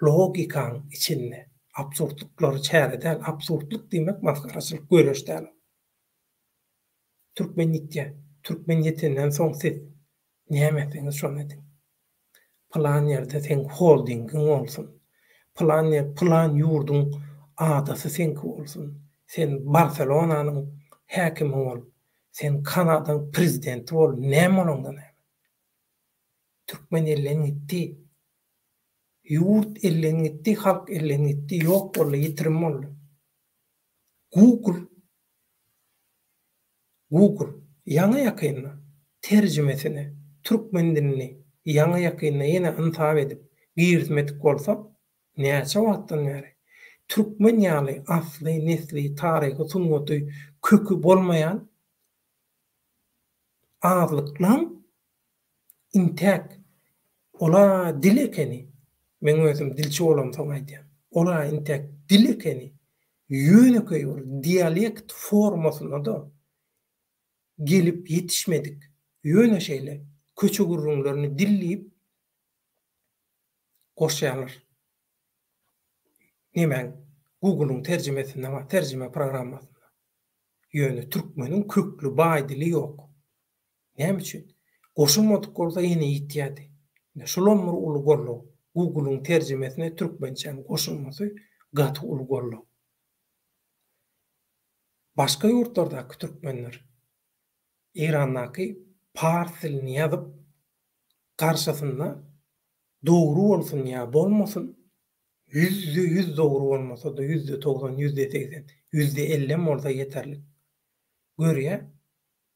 logikaň içinde absurdlukları çäre däl, absurdluk diýmek maskaraçylyk göreş däl. Türkmeniyetinden soň siz nämeseňiz şonu edin. Plan ýerde sen holdingiň bolsun. Plan ýurdun adasy senki bolsun. Sen Barcelonanyň häkimi bol. Sen Kanadaň prezidenti bol. Näme bolanda näme? Türkmen elleň gitdi. Yurt elleň gitdi, halk elleň gitdi. Ýok boldy, ýitirim boldy. Google ýaňa ýakynla terjimesini, türkmen dilini ýaňa ýakynla ýene intihab edip giýirtmedik bolsa, näçe wagtdan beri türkmen ýaly asly, nesli, taryhy, sunnaty kökü bolmaýan azlyklaň intek ola dil ekeni, men özüm dilçi bolamsam aýdýan. Ola intek dil ekeni ýöneköý dialekt formasynda da gelip yetişmedik. Yöne şeyle köçü gurrunlarını dilleyip koşayalar. Nemen Google'un tercümesinde var, tercüme programmasında. Yöne Türkmenin köklü bağ dili yok. Näme üçin? Koşulmadık olsa yine ihtiyatı. Şolomur ulu gorlo. Google'un tercümesine Türkmençen koşulması gatı ulu gorlo. Başka yurtlardaki Türkmenler İran'daki Pars dilini yazıp karşısında doğru olsun ya bolmasın, %100 doğru olmasa da %90, %80, %50 orada yeterli. Görüye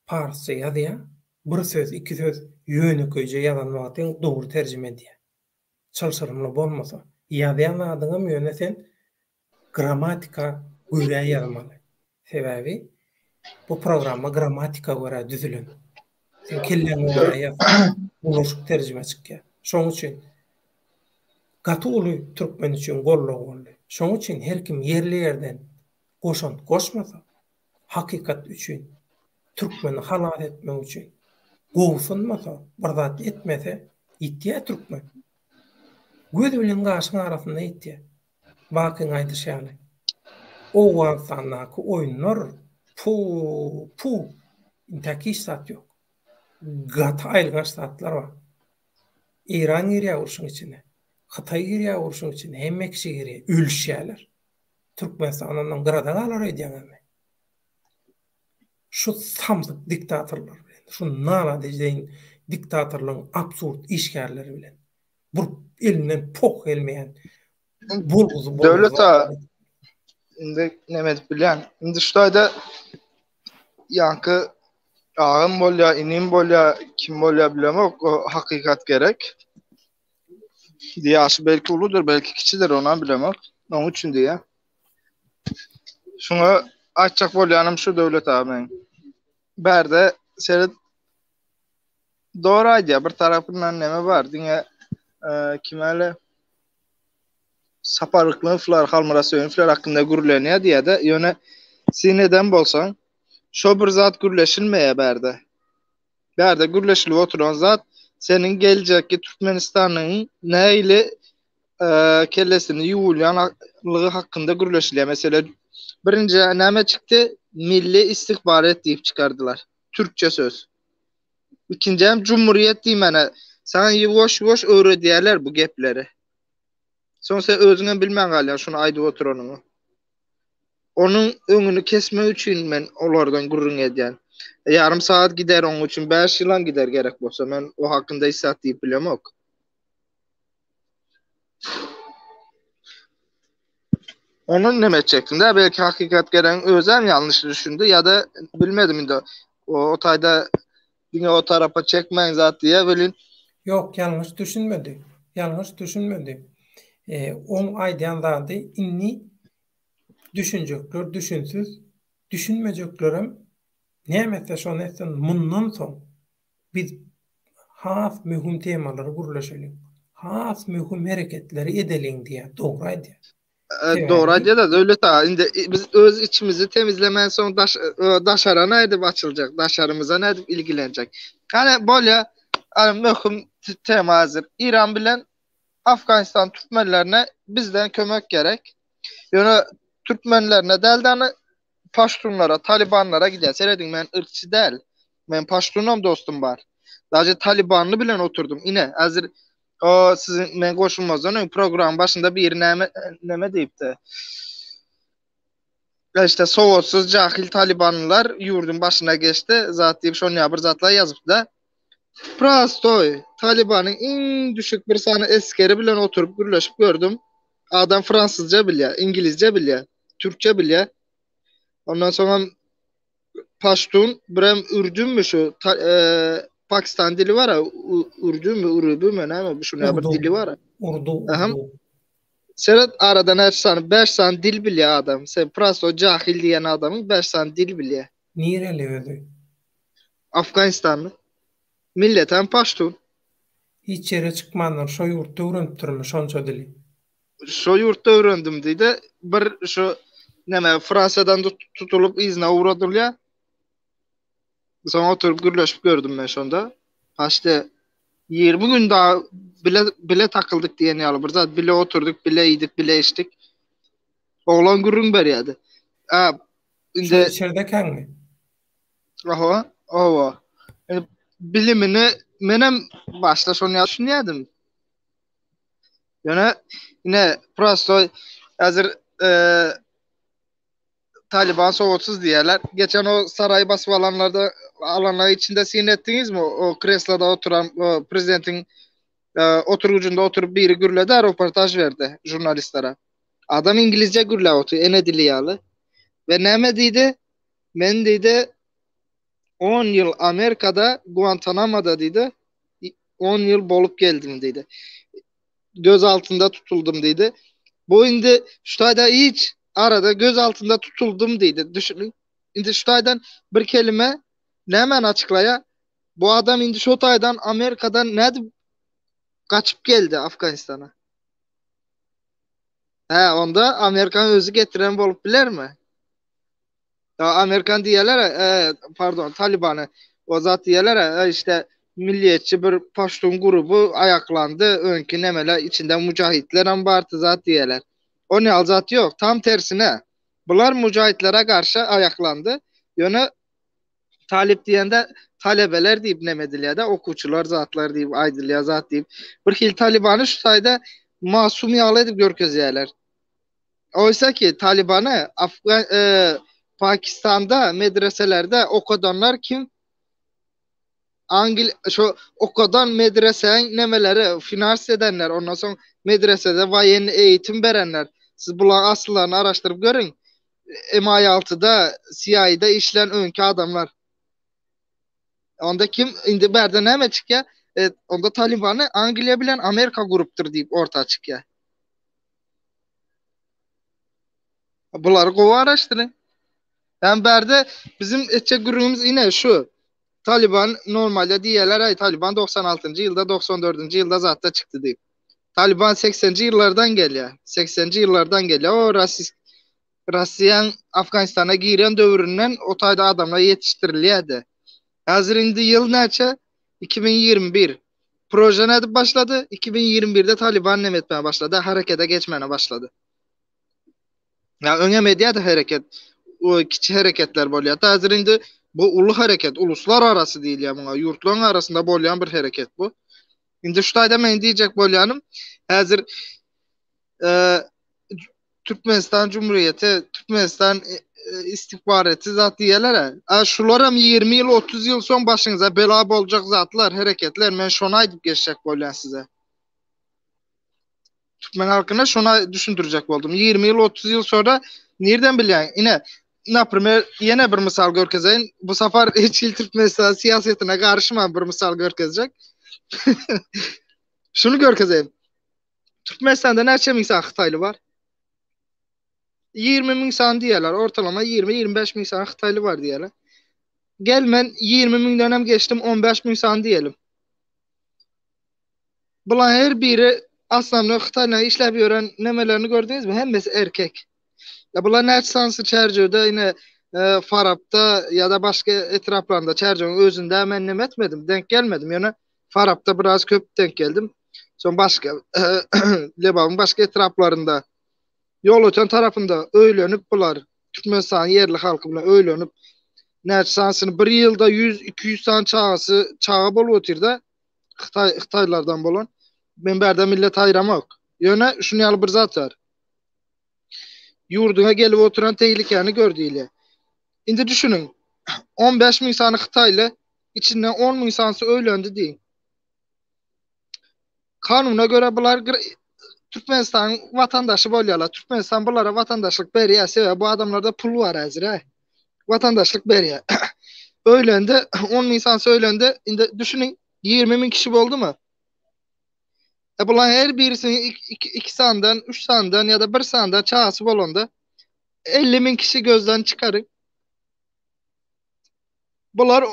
Parsça yazıya bir söz, iki söz yönüköyce yazan vaktin doğru tercüme ediyor. Çalışırımla bolmasa yazıyan adına mı yöne sen gramatika göre yazmalı. Sebebi bu programma gramatika göre düzülün. Sen kelleňe göre ýazsan, ulaşyk terjime çykýar. Şoň üçin gaty uly türkmen üçin gollog boldy. Şoň üçin her kim yerli ýerden koşmasa, hakikat üçin, türkmeni halat etmek üçin gowsunmasa, bir zat etmese, ýitýär türkmen. Göz bilen gaşyň arasynda ýitýär. Wakyň aýdyşaly. O wagtdanky oýunlar intaki stat yok. Gata ayrılgan statlar var. İran giriyor uruşun içine. Hatay giriyor uruşun içine. Hemmekşi giriyor. Ülüşüyorlar. Türkmenistan'dan gırada kalar ediyorlar. Şu samzık diktatörler bilen. Şu nana deyin diktatörlerin absurd işgärleri bilen. Bu elinden pok gelmeyen bulguzu. Devlet ağa indi nemet bilen. Indi şuayda yankı ağım bolya, inim bolya, kim bolya bilemek o hakikat gerek. Diyaşı belki uludur, belki kiçidir ona bilemek. Onun için diye. Şunu açacak bolyanım şu devlet ağabeyim. Berde seyret doğraydı ya bir tarafından neme var. Dine kimele saparlıklı flar halmırası flar hakkında gürleniyor diye de yöne sineden bolsan şo bir zat gürleşilmeye berde. Berde gürleşilip oturan zat senin gelecekki Türkmenistan'ın neyle kellesini yuğulayanlığı hakkında gürleşiliyor. Mesela birinci neme çıktı? Milli istihbarat deyip çıkardılar. Türkçe söz. İkinci hem Cumhuriyet diýmene. Sana yavaş öğrediyorlar bu gepleri. Sonra sen özüne bilmen galyan şunu aydı oturanını. Onun önünü kesme için ben onlardan gurrun edýän. Yarım saat gider onun için 5 yılan gider gerek bolsa men o hakkında isat deyip bilemok. Onun neme çektiğinde belki hakikat gelen özel yanlış düşündü ya da bilmedim indi. O tayda yine o tarafa çekmeyin zat diye bilin. Yok yanlış düşünmedi. On aýdýan zady inni düşünjekler, düşünsüz, düşünmejeklerim näme şonu etsen mundan soň biz has mühim temalara gurlaşalyk. Has mühim hareketleri edelim diye doğru aýdýar. Severdi. Doğru da öyle ta. Indi biz öz içimizi temizlemen son daşara ne edip açılacak? Daşarımıza ne edip ilgilenecek? Yani böyle möhüm tema hazır. İran bilen Afganistan Türkmenlerine bizden kömek gerek. Yani Türkmenlerine deldanı Paştunlara, Talibanlara gider. Seyredin ben ırkçı değil. Ben Paştunum dostum var. Sadece Talibanlı bilen oturdum. Yine hazır o sizin ben koşulmazdan program başında bir neme deyip de işte soğutsuz cahil Talibanlılar yurdun başına geçti. Zat deyip şonu yapır zatlar yazıp da Prastoy Taliban'ın en düşük bir sani eskeri bilen oturup gürleşip gördüm. Adam Fransızca biliyor, İngilizce biliyor, Türkçe biliyor. Ondan sonra Paştun, Brem Ürdün mü şu Pakistan dili var ya, Ürdün mü, Urdu mu ne mi? Şuna bir dili var ya. Urdu. Aha. Seret aradan efsane 5 san dil biliyor adam. Sen prasto cahil diyen adamın 5 san dil biliyor. Nireli ödü? Afganistanlı. Milleten Paştun. Hiç yere çıkmanlar, şu yurtta öğrenip durmuş onca dili. Şu yurtta öğrendim dedi. Bir şu neme Fransa'dan tutulup izne uğradılar. Sonra oturup gürleşip gördüm ben şonda. İşte 20 gün daha bile takıldık diye ne alıp zaten bile oturduk, bile yedik, bile içtik. Oğlan gürün beriydi. Şu içeride kengi? Aha. Bilimini menem başta şonu yaşınyadım. Yani yine prosto hazır Taliban soğutsuz diyorlar. Geçen o saray basıp alanlar içinde sinirlettiniz mi? O kresloda oturan o prezidentin oturucunda oturup biri gürledi, röportaj verdi jurnalistlere. Adam İngilizce gürle oturuyor, ene dili yağlı. Ve ne dedi? Men dedi 10 yıl Amerika'da Guantanamo'da dedi 10 yıl bolup geldim dedi. Göz altında tutuldum dedi. Bu indi şutayda hiç arada göz altında tutuldum dedi. Düşünün. İndi şutaydan bir kelime ne hemen açıklaya. Bu adam indi şutaydan Amerika'dan ne kaçıp geldi Afganistan'a. Onda Amerikan özü getiren bolup bilir mi? Ya Amerikan diyeler pardon Taliban'ı o zat diyeler işte milliyetçi bir Paştun grubu ayaklandı. Önkü nemeler içinde mücahitler ambartı zat diyeler. O ne zat yok. Tam tersine. Bunlar mücahitlere karşı ayaklandı. Yönü talip diyende talebeler deyip nemediliyor da okuçular zatlar deyip aydılıyor zat deyip. Bir hil Taliban'ı şu sayede masum yağlı edip görkezeyler. Oysa ki Taliban'ı Pakistan'da medreselerde okudanlar kim? Şu okudan medresenin nemeleri finans edenler, ondan sonra medresede vayen eğitim verenler. Siz bunların asıllarını araştırıp görün. MI6'da, CIA'da işlen önkü adamlar. Onda kim? Indi berden hemen çık ya. Onda Taliban'ı Angliya bilen Amerika gruptur deyip orta çık ya. Bunları kova araştırın. Yani berde bizim etçe grubumuz yine şu. Taliban normalde diyeler Taliban 96. yılda 94. yılda zaten çıktı deyip. Taliban 80. yıllardan geliyor. 80. yıllardan geliyor. O Rusiyan Afganistan'a giren dövründen o tayda adamlar yetiştiriliyordu. Hazır indi yıl neçe? 2021. Proje ne başladı? 2021'de Taliban nem etmeye başladı. Harekete geçmeye başladı. Ya öne medya da hareket. O kiçik hareketler bolýar. Hazır indi bu ulu hareket, uluslar arası değil ya buna. Yurtların arasında bolýan bir hareket bu. Indi şu taýda men diýjek bolýanym, hazır Türkmenistan Cumhuriyeti, Türkmenistan istihbaratı zat diýerler. Şularam 20 yıl, 30 yıl son başınıza bela bolacak zatlar, hareketler. Men şonu aýdyp geçecek bolýan size. Türkmen halkına şuna düşündürecek oldum. 20 yıl, 30 yıl sonra nereden bilýän? Yine Naprimer yine bir misal görkezeyin. Bu sefer hiç Türkmenistan siyasetine karışmayan bir misal görkezecek. Şunu görkezeyin. Türkmenistan'da neçe insan Xitaylı var? 20 bin insan diyorlar. Ortalama 20-25 bin insan Xitaylı var diyorlar. Gel ben 20 bin dönem geçtim 15 bin insan diyelim. Bunlar her biri aslanlı Xitayla işlep gören nemelerini gördünüz mü? Hemmesi erkek. Ya bunlar näçsansı çerjede yine Farap'ta ya da başka etraflarında çerjenin özünde men nem etmedim. Denk gelmedim. Yani Farap'ta biraz köp denk geldim. Son başka Lebab'ın başka etraflarında yol öten tarafında öýlenip bular Türkmenistan yerli halkı bilen öýlenip näçsansyny bir ýylda 100-200 san çağa bolup otirdi. Xitaylardan bolan. Men bärde millet aýramak. Ýöne şunu ýaly bir zat var. Yurduna gelip oturan tehlikeni gördüyle. Indi düşünün. 15 bin sanı Xitaylı içinden 10 bin sansı öýlendi diýin. Kanuna göre bular Türkmenistan vatandaşı bolýarlar. Türkmenistan bulara vatandaşlyk berýär. Bu adamlarda pul var häzir. Vatandaşlyk berýär. Öýlendi 10 bin sansı öýlendi. Indi düşünün 20 bin kişi boldu mu? Bular her birisini 2 sandan, 3 sandan ya da 1 sandan çağası bolanda 50 bin kişi gözden çıkarın. Bular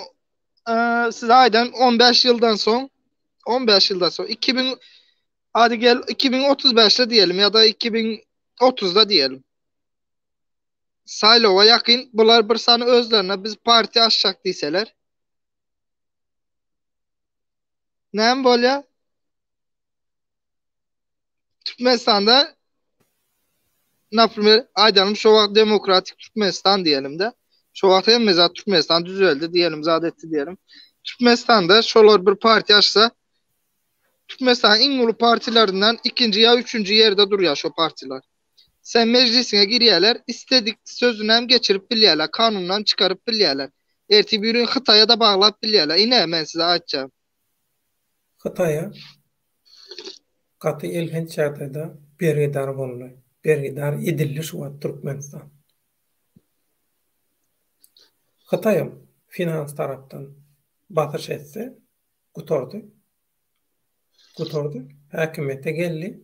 siz aydan 15 yıldan son 2000 hadi gel 2035'te diyelim ya da 2030'da diyelim. Saylova yakın bular bir sany özlerine biz parti açacak diýseler. Näme bolýar? Türkmenistan'da naprimер aydanım şu wagt demokratik Türkmenistan diyelim de. Şu wagt hem mezat Türkmenistan düzeldi diyelim, zadetdi diyelim. Türkmenistan'da şolar bir parti açsa Türkmenistan en ulu partilerinden ikinci ya üçüncü yerde durýar şu partiler. Sen meclisine girýärler, istedik sözünü hem geçirip bilýärler, kanundan çıkarıp bilýärler. Erti bir gün Xitay'a da bağlap bilýärler. Ine men size açacağım. Xitay'a katı ilginç çağda bergedar bolýar. Bergedar edildi şu Türkmenistan. Xitay finans tarapdan batyş etse gutordy. Häkimete geldi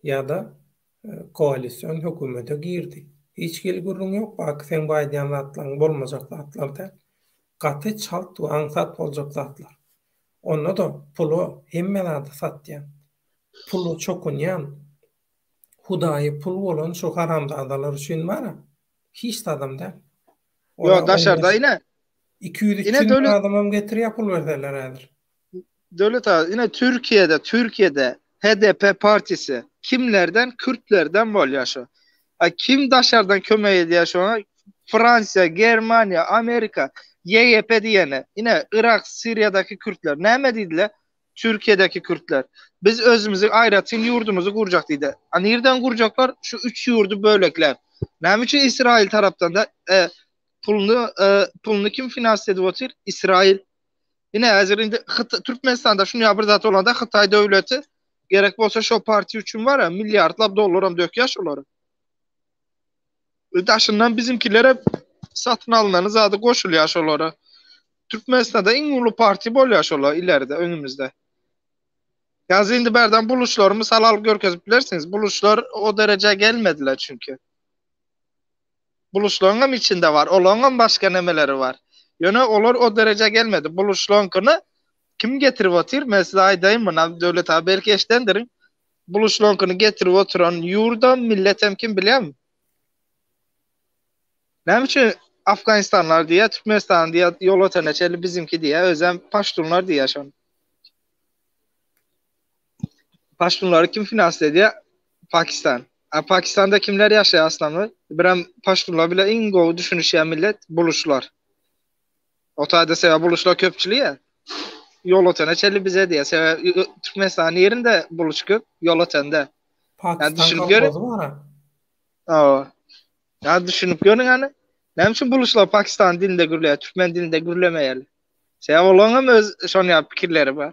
ya da koalisyon hökümete girdi. Hiç gelgürlüğün yok. Bak sen baydan atlan bolmajak zatlarda katı çalt we ansat boljak zatlar. Onda da pulu hemmelerde satýan. Pulu çokunyan Hudaýy pul bolan şu haramda adalar üçin bara. Hiç adamda. Yo daşarda yine 200-300 adamam getirýär pul berderler häzir. Devlet abi yine Türkiye'de HDP partisi kimlerden? Kürtlerden bolýar şu. Kim daşardan kömek edýär şoňa? Fransa, Germanya, Amerika, YYP diýene. Yine Irak, Suriýadaky Kürtler. Näme diýdiler? Türkiye'deki Kürtler. Biz özümüzü aýratyn yurdumuzu kuracak diýdi. Nereden kuracaklar? Şu 3 yurdu bölekler. Näme üçin İsrail tarapdan da pulunu kim finanse edip otur? İsrail. Yine hazır indi Türkmenistan'da şunu yapır zat olanda Xitay devleti gerek bolsa şu parti üçün var ya milyardlap dollaram dökýär şolary. Daşından bizimkilere satın alınan zady goşulýar şolary. Türkmenistan'da en ulu parti bolýar şolar ileride önümüzde. Ýa indi berden buluşlarımız halal görkezip bilersiniz. Buluşlar o derece gelmediler çünkü. Buluşlarının içinde var. Olanın başka nemeleri var. Ýöne olar o derece gelmedi. Buluşlankını kim getirip otur? Mesela aýdaýyn mı? Devlet abi belki eşdendirin. Buluşlankını getirip oturan yurdan milletem kim bilýärmi? Näme üçin Afganistanlar diye, Türkmenistan diye yol öteneçeli bizimki diye, özem Paştunlar diye şon. Paştunları kim finanse ediyor? Pakistan. Pakistan'da kimler yaşıyor aslanlar? Birem Paştunlar bile en gowy düşünüşýän millet buluşlar. Otayda seva buluşlar köpçülüğü yol öteneçeli bize diye. Seva Türkmenistan yerinde buluş köp, yol ötende. Pakistan düşünüp görün. Ya düşünüp görün hani. Näme üçin buluşlar Pakistan dilinde gürleýär, Türkmen dilinde gürlemeýär. Seva olaňam öz şonu ýap pikirleri bar.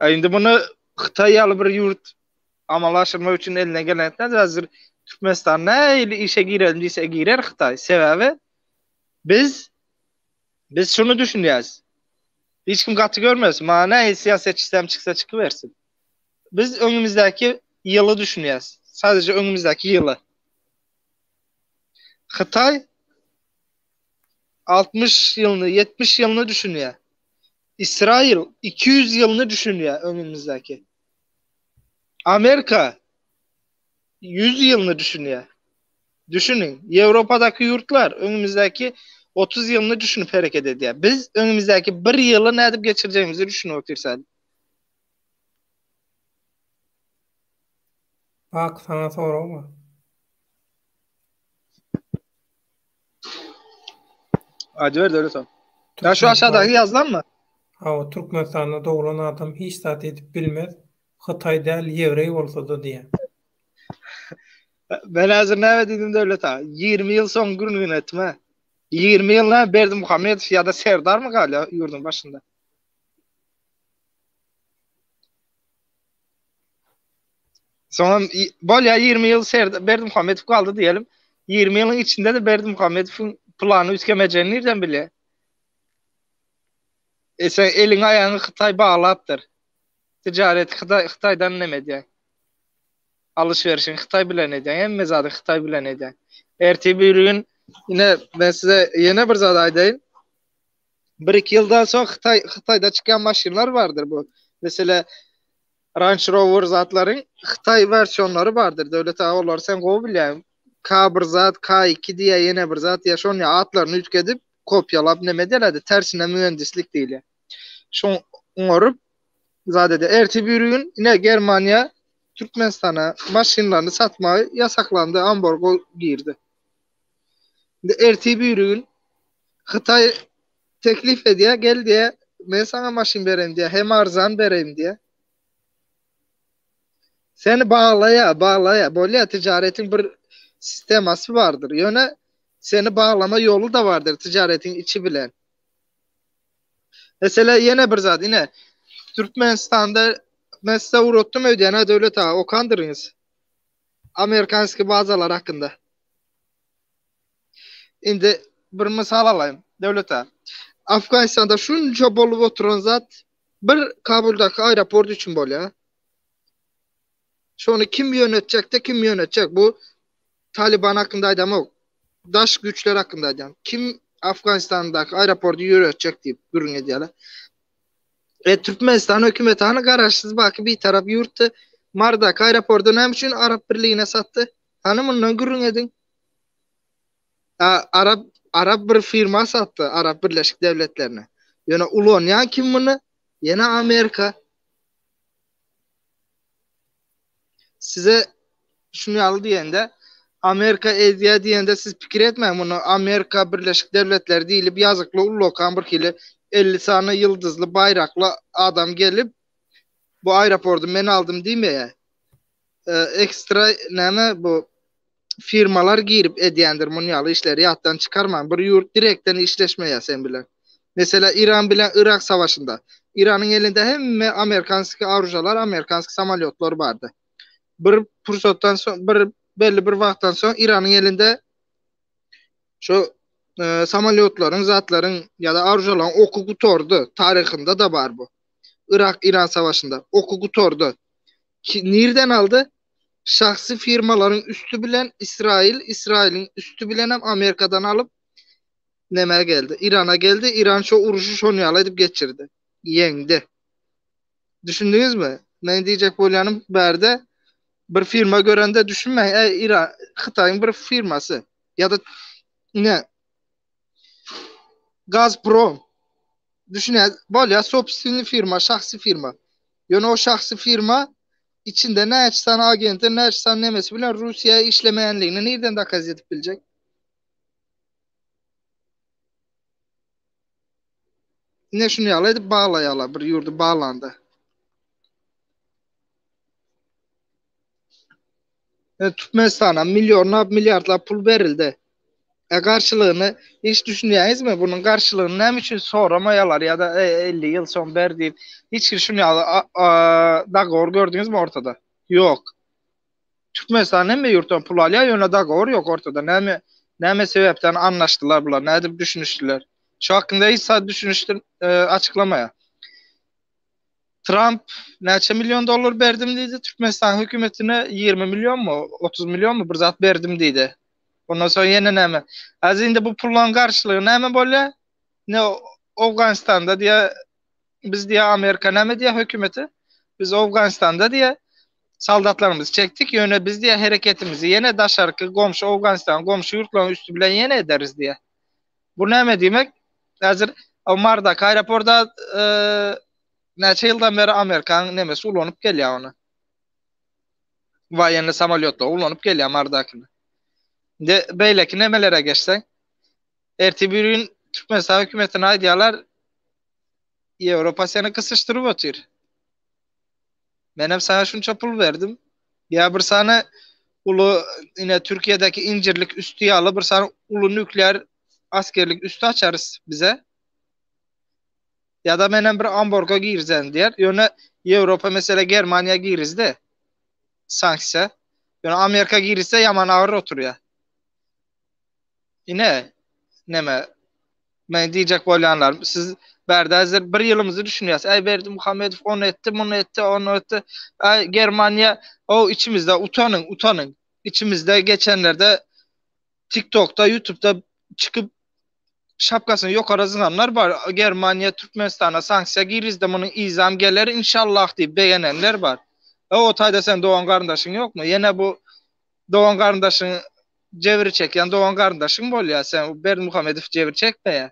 Indi bunu Xitay ýaly bir yurt amalaşdyrmak üçin eline gelenler hazır Türkmenistan näýli işe girelim diýse girer Xitay. Sebäbi biz şunu düşünýäs. Hiç kim gatı görmez. Näýe siýaset sistem çyksa çykybersin. Biz öňümüzdäki ýyly düşünýäs. Sadece öňümüzdäki ýyly. Xitay 60 yılını, 70 yılını düşünüyor. İsrail 200 yılını düşünüyor önümüzdeki. Amerika 100 yılını düşünüyor. Düşünün. Avrupa'daki yurtlar önümüzdeki 30 yılını düşünüp hareket ediyor. Biz önümüzdeki 1 yılı ne edip geçireceğimizi düşünüp otursak. Bak sana sorama. Hadi ver de öyle sor. Ya şu aşağıdaki yazılan mı? Ha, Türkmenistan'da doğulan adam hiç zat edip bilmez. Xitay değil, Yevrey olsa da diye. Ben hazır ne dedim devlet ha. 20 yıl son gün yönetme. 20 yıl ne Berdi Muhammed ya da Serdar mı hala yurdun başında? Sonra ya 20 yıl Berdi Muhammed kaldı diyelim. 20 yılın içinde de Berdi Muhammed'in planı ütkemeyeceğini nereden bile? Sen elin ayağını Xitay bağlattır. Ticaret Xitay'dan ne medya? Alışverişin Xitay bilen edin. Hem mezadı Xitay bilen edin. Ertesi bir gün yine ben size yine bir zat aytayım. 1-2 yıldan sonra Xitay'da çıkan maşinler vardır bu. Mesela Range Rover zatların Xitay versiyonları vardır. Devlet ağalar sen go bilen. K1 zat, K2 diye yine bir zat yaşon ya atlarını ütkedip kopyalap ne medeledi. Tersine mühendislik değil. Şon umarım zadede ertesi bir gün yine Germanya Türkmenistan'a maşinlerini satmayı yasaklandı. Ambargo girdi. Ertesi bir gün Xitay teklif ediyor gel diye ben sana maşin vereyim diye hem arzan vereyim diye. Seni bağlaya böyle ticaretin bir sisteması vardır. Yöne seni bağlama yolu da vardır ticaretin içi bilen. Mesela yine bir zat yine Türkmenistan'da mesela uruttum ödeyene devlet ağa okandırınız. Amerikanski bazalar hakkında. Şimdi bir misal alayım devlet ağa. Afganistan'da şunca bolup oturan zat bir Kabul'daki aeroport için böyle. Şunu kim yönetecek de kim yönetecek? Bu Taliban hakkındaydı ama daş güçler hakkındaydı. Kim Afganistan'daki aeroportu yönetecek deyip görün ediyorlar. Türkmenistan hükümeti hani kararsız bak bir taraf yurtta Mardaki aeroportu ne için Arap Birliği'ne sattı? Hani bundan görün edin. Arap bir firma sattı Arap Birleşik Devletleri'ne. Yani ulan kim bunu? Yine Amerika. Size şunu al diyende Amerika ediye diyende siz fikir etmeyin bunu. Amerika Birleşik Devletleri deyilip yazıklı ulu kambırkili 50 tane yıldızlı bayraklı adam gelip bu aeroportu ben aldım değil mi ya? Ekstra ne bu firmalar girip ediyendir munyalı işleri yattan çıkarmayın. Bir yurt direkten işleşmeye sen bilen. Mesela İran bilen Irak savaşında. İran'ın elinde hem Amerikanski arujalar, Amerikanski samalyotlar vardı. Bir fırsattan sonra belli bir vakittan sonra İran'ın elinde şu samalyotların, zatların ya da arujaların oku kutordu. Tarihinde de var bu. Irak-İran savaşında oku kutordu. Nereden aldı? Şahsi firmaların üstü bilen İsrail'in üstü bilen hem Amerika'dan alıp neme geldi? İran'a geldi. İran şu uruşu şonu edip geçirdi. Yendi. Düşündünüz mü? Ne diyecek Bolyan'ın berde? Bir firma görende düşünmeyin. İran, Xitay'ın bir firması. Ya da ne? Gazprom. Düşünün. Bolya sopsini firma, şahsi firma. Yani o şahsi firma içinde ne açsan agenti, ne açsan nemesi bilen Rusya'ya işlemeyenliğini nereden dakaz edip bilecek? Ne şunu yalaydı? Bağlayala bir yurdu bağlandı. Türkmenistan'a milyarlar pul verildi. Karşılığını hiç düşünüyorsunuz mi? Bunun karşılığını ne için soramayalar ya da 50 yıl son verdiğim hiç düşünüyorlar. Dağor gördünüz mü ortada? Yok. Türkmenistan hem mi yurttan pul alıyor yöne dağor yok ortada. Ne sebepten anlaştılar bunlar? Ne edip düşünüştüler? Şu hakkında hiç saat düşünüştür açıklamaya. Trump neçe milyon dolar verdim dedi. Türkmenistan hükümetine 20 milyon mu 30 milyon mu bir zat verdim dedi. Ondan sonra yine neme. Azinde bu pulun karşılığı neme böyle? Ne Afganistan'da diye biz diye Amerika neme diye hükümeti. Biz Afganistan'da diye Saldatlarımızı çektik. Yöne biz diye hareketimizi yine daşarkı komşu Afganistan, komşu yurtların üstü bilen yine ederiz diye. Bu ne demek? Hazır Mardak aeroporda neçe yıldan beri Amerikan nemesi ulanıp geliyor ona. Vayenli samolyotla ulanıp geliyor Mardak'ını. De beyleki nemelere geçsen Ertibir'in Türkmenistan hükümetine aydiyalar Avrupa seni kısıştırıp otur. Benim sana şunca pul verdim. Ya bir sana ulu yine Türkiye'deki incirlik üstü yağlı bir sana ulu nükleer askerlik üstü açarız bize. Ya da benim bir Amborg'a girzen diyer. Yöne Avrupa mesela Germanya giriz de sanksiya. Yöne Amerika girirse yaman ağır oturuyor. Yine neme ben diyecek bolanlar siz berdazır bir yılımızı düşünüyorsunuz. Ay verdi Muhammed onu etti, bunu etti, onu etti. Ay Germanya o içimizde utanın. İçimizde geçenlerde TikTok'ta, YouTube'da çıkıp şapkasını yukarı zınanlar var. Germanya Türkmenistan'a sanksiya giriz de bunun izam gelir inşallah diye beğenenler var. O tayda sen Doğan kardeşin yok mu? Yine bu Doğan kardeşin cevri çeken Doğan kardeşin bol ya sen Berdi Muhammedov cevri çekme ya.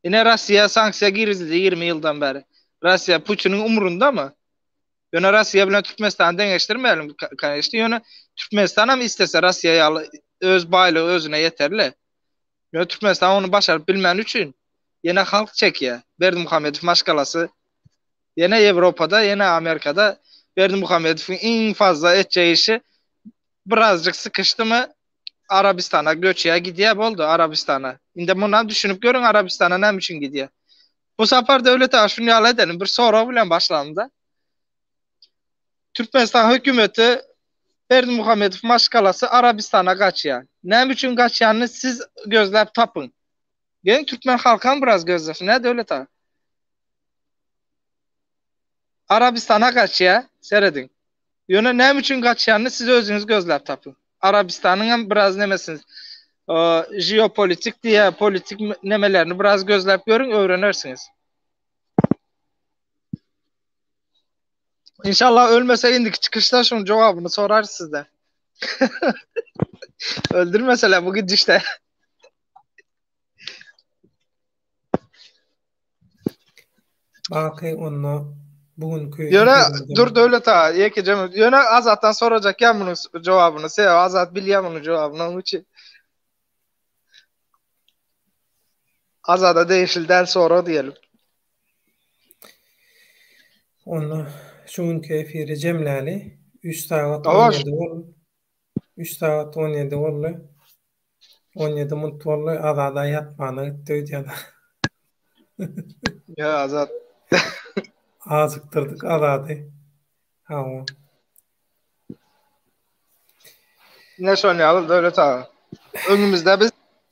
Yine Rusya sanksiya girizdi 20 yıldan beri. Rusya Putin'in umurunda mı? Yine Rusya bilen Türkmenistan'ı dengeçtirmeyelim kardeşti. Yine Türkmenistan mı istese Rusya'ya öz baylığı özüne yeterli. Yine Türkmenistan onu başarıp bilmen için yine halk çekiyor. Berdi Muhammedov maşgalası yine Avrupa'da yine Amerika'da Berdi Muhammedov'un en fazla edeceği işi birazcık sıkıştı mı Arabistan'a göçeye gidiyor oldu Arabistan'a. Şimdi bundan düşünüp görün Arabistan'a ne için gidiyor. Bu sefer devlete şunu yal edelim. Bir soru bilen başlandı. Türkmenistan hükümeti Berdi Muhammedov maşgalası Arabistan'a kaçıyor. Ne için kaçacağını siz gözlep tapın. Gelin Türkmen halkın biraz gözlesin. Ne devlet ha? Arabistan'a kaçıyor. Seyredin. Yöne ne için kaçacağını siz özünüz gözlep tapın. Arabistan'ın biraz nemesiniz. Jeopolitik diye politik nemelerini biraz gözlep görün öğrenirsiniz. İnşallah ölmese indik çıkışta şunun cevabını sorar sizden. Öldürmeseler bu gidişte. Bakı onu bugünkü Yöne dur devlet ha yekeceğim. Yöne Azat'tan soracak ya bunun cevabını. Sev Azat biliyor bunun cevabını onun için. Azat'a değişilden sonra diyelim. onu şunkü efiri cemlali 3 saat Avaş. 17 oldu. 3 saat 17 oldu. 17 mutlu oldu. Azada yatmanı döydüydü. Ya Azat. Azıktırdık azadı. Hava. Ne şöyle devlet ha. Önümüzde biz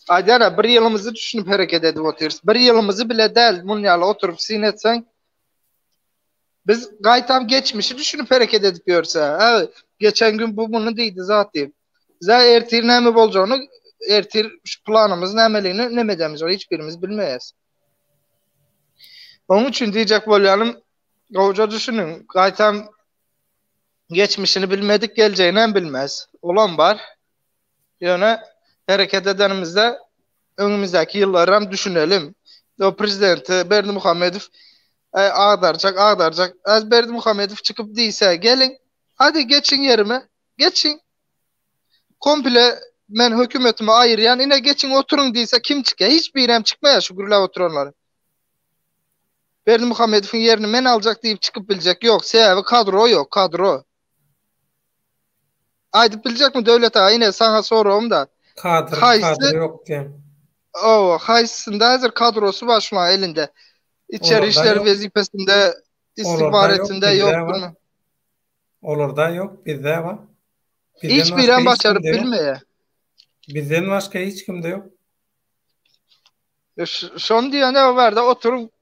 Aydara bir yılımızı düşünüp hareket edip oturuyoruz. Bir yılımızı bile değil bunlarla oturup sinetsen biz gaytam geçmişi düşünüp hareket edip görse. Evet, geçen gün bu bunu değildi zaten. Zaten ertir ne mi olacağını ertir şu planımız ne emeliğini ne medemiz var hiçbirimiz bilmeyiz. Onun için diyecek bolayalım hoca düşünün gaytam geçmişini bilmedik geleceğini bilmez. Olan var. Yani hareket edenimizde önümüzdeki yılları düşünelim. O prezidenti Berdi Muhammedov ağdaracak. Az Berdi Muhammedov çıkıp değilse gelin. Hadi geçin yerime. Geçin. Komple ben hükümetime ayıryan yine geçin oturun değilse kim çıkıyor? Hiçbir yerem çıkmaya şu gürler oturanları. Berdi Muhammedov'un yerini men alacak deyip çıkıp bilecek. Yok. Sebebi kadro yok. Kadro. Haydi bilecek mi devlet ha? Yine sana sorum da. Kadro yok diye. O haysında hazır kadrosu var şu an elinde. İçeri işler vazifesinde istihbaratinde yok mu? Olur da yok bizde var. Hiçbir başarıp bilmeye. Bizden başka hiç kimde yok. Şon diye ne var da oturup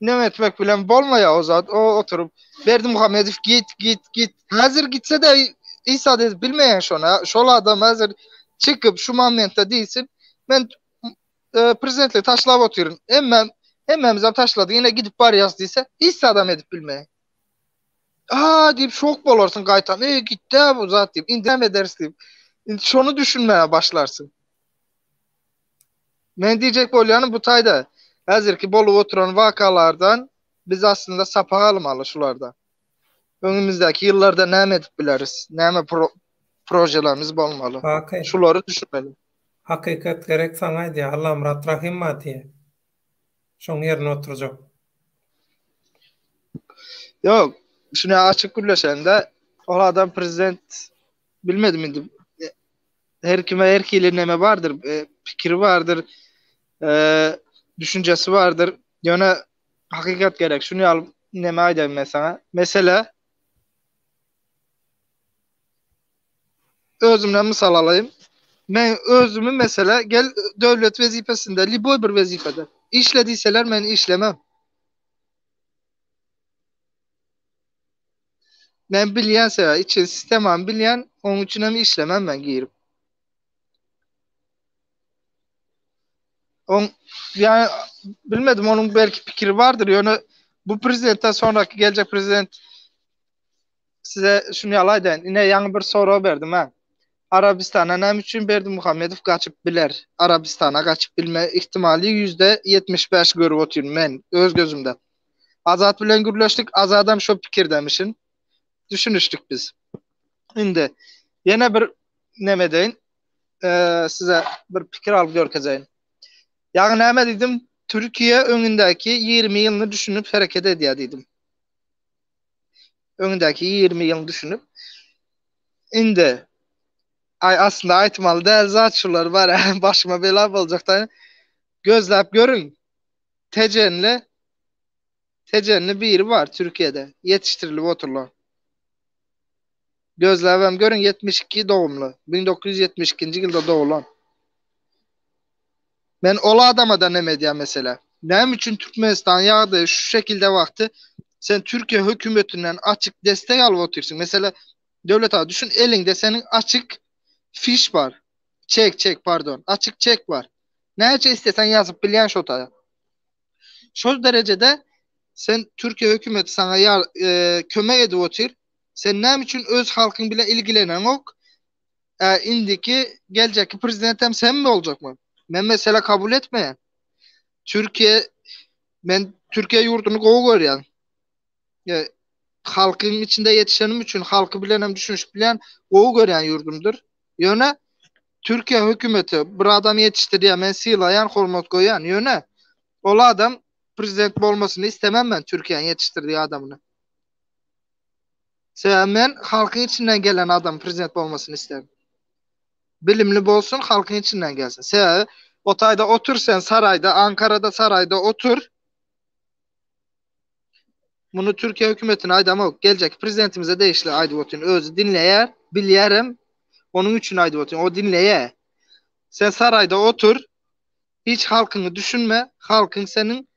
ne etmek bilen bolmaya o zat. O oturup Berdi Muhammedov git. Hazır gitse de İsa dedi bilmeyen şona. Şola adam hazır çıkıp şu momentte değilsin. Ben prezidentle taşlap oturuyorum. Hemen taşladı. Yine gidip var yazdıysa hiç adam edip bilmeyen. deyip şok bolarsın qaytan. Gitti bu zat deyip. İndi ne ederiz deyip. İndi şonu düşünmeye başlarsın. Men diyecek bolýany bu tayda. Häzirki bolup oturan vakalardan biz aslında sapaq almaly şulardan. Önümüzdeki yıllarda näme edip bileriz? Näme projelerimiz bolmaly? Hakay. Şulary düşünmeli. Hakikat gerek sana diye Allah Murat Rahim ma diye. Şoň ýerine oturjak. Yok, şunu açık gülleşende o adam prezident bilmedim indi. Her kime her kiyle neme vardır, fikri vardır, düşüncesi vardır. Yani hakikat gerek. Şunu al neme aydayım mesela. Mesela özümden misal alayım. Ben özümü mesela gel devlet vazifesinde, liboy bir vazifede. İşlediyseler ben işlemem. Ben bilýän için sistemam bilýän, onun için hem işlemem ben girip. Yani bilmedim onun belki fikri vardır. Yani bu prezidentten sonraki gelecek prezident size şunu yalaydan. Yine yanı bir soru verdim ha. Arabistan'a ne için berdi Muhammedov kaçıp biler. Arabistan'a kaçıp bilme ihtimali %75 görüp oturuyorum ben öz gözümde. Azat bilen gürleştik. Azadam şu fikir demişin. Düşünüştük biz. Şimdi yine bir neme deyin. Size bir fikir alıp görkezeyim. Yani neme dedim? Türkiye önündeki 20 yılını düşünüp hareket ediyor dedim. Önündeki 20 yılını düşünüp. Şimdi aslında aytmalı değil zat şular var. Başıma bela olacak da gözlep görün. Tecenli bir yeri var Türkiye'de. Yetiştirilip oturulan. Gözlemem görün 72 doğumlu. 1972. yılda doğulan. Ben ola adama da ne medya mesela. Nem için Türkmenistan yağdı şu şekilde vakti sen Türkiye hükümetinden açık destek alıp otursun. Mesela devlet abi düşün elinde senin açık fiş var. Çek pardon. Açık çek var. Neyce istesen yazıp bilyen şotaya. Şu derecede sen Türkiye hükümeti sana kömek edip otur. Sen nem için öz halkın bile ilgilenen ok. İndiki gelecek prezidentim sen mi olacak mı? Ben mesela kabul etmeyen. Ben Türkiye yurdunu kovu görüyen. Halkın içinde yetişenim için halkı bilenem düşünüş bilen kovu görüyen yurdumdur. Yöne Türkiye hükümeti bir adam yetiştiriyor ben silayan hormat koyan yöne ola adam prezident olmasını istemem ben Türkiye'nin yetiştirdiği adamını. Ben halkın içinden gelen adam prezident olmasını isterim. Bilimli bolsun halkın içinden gelsin. Sen Otayda otur sen sarayda, Ankara'da sarayda otur. Bunu Türkiye hükümetine aydama gelecek prezidentimize değişli aydıvatın özü dinleyer, bilyerim. Onun için aydıvatın o dinleye. Sen sarayda otur. Hiç halkını düşünme. Halkın senin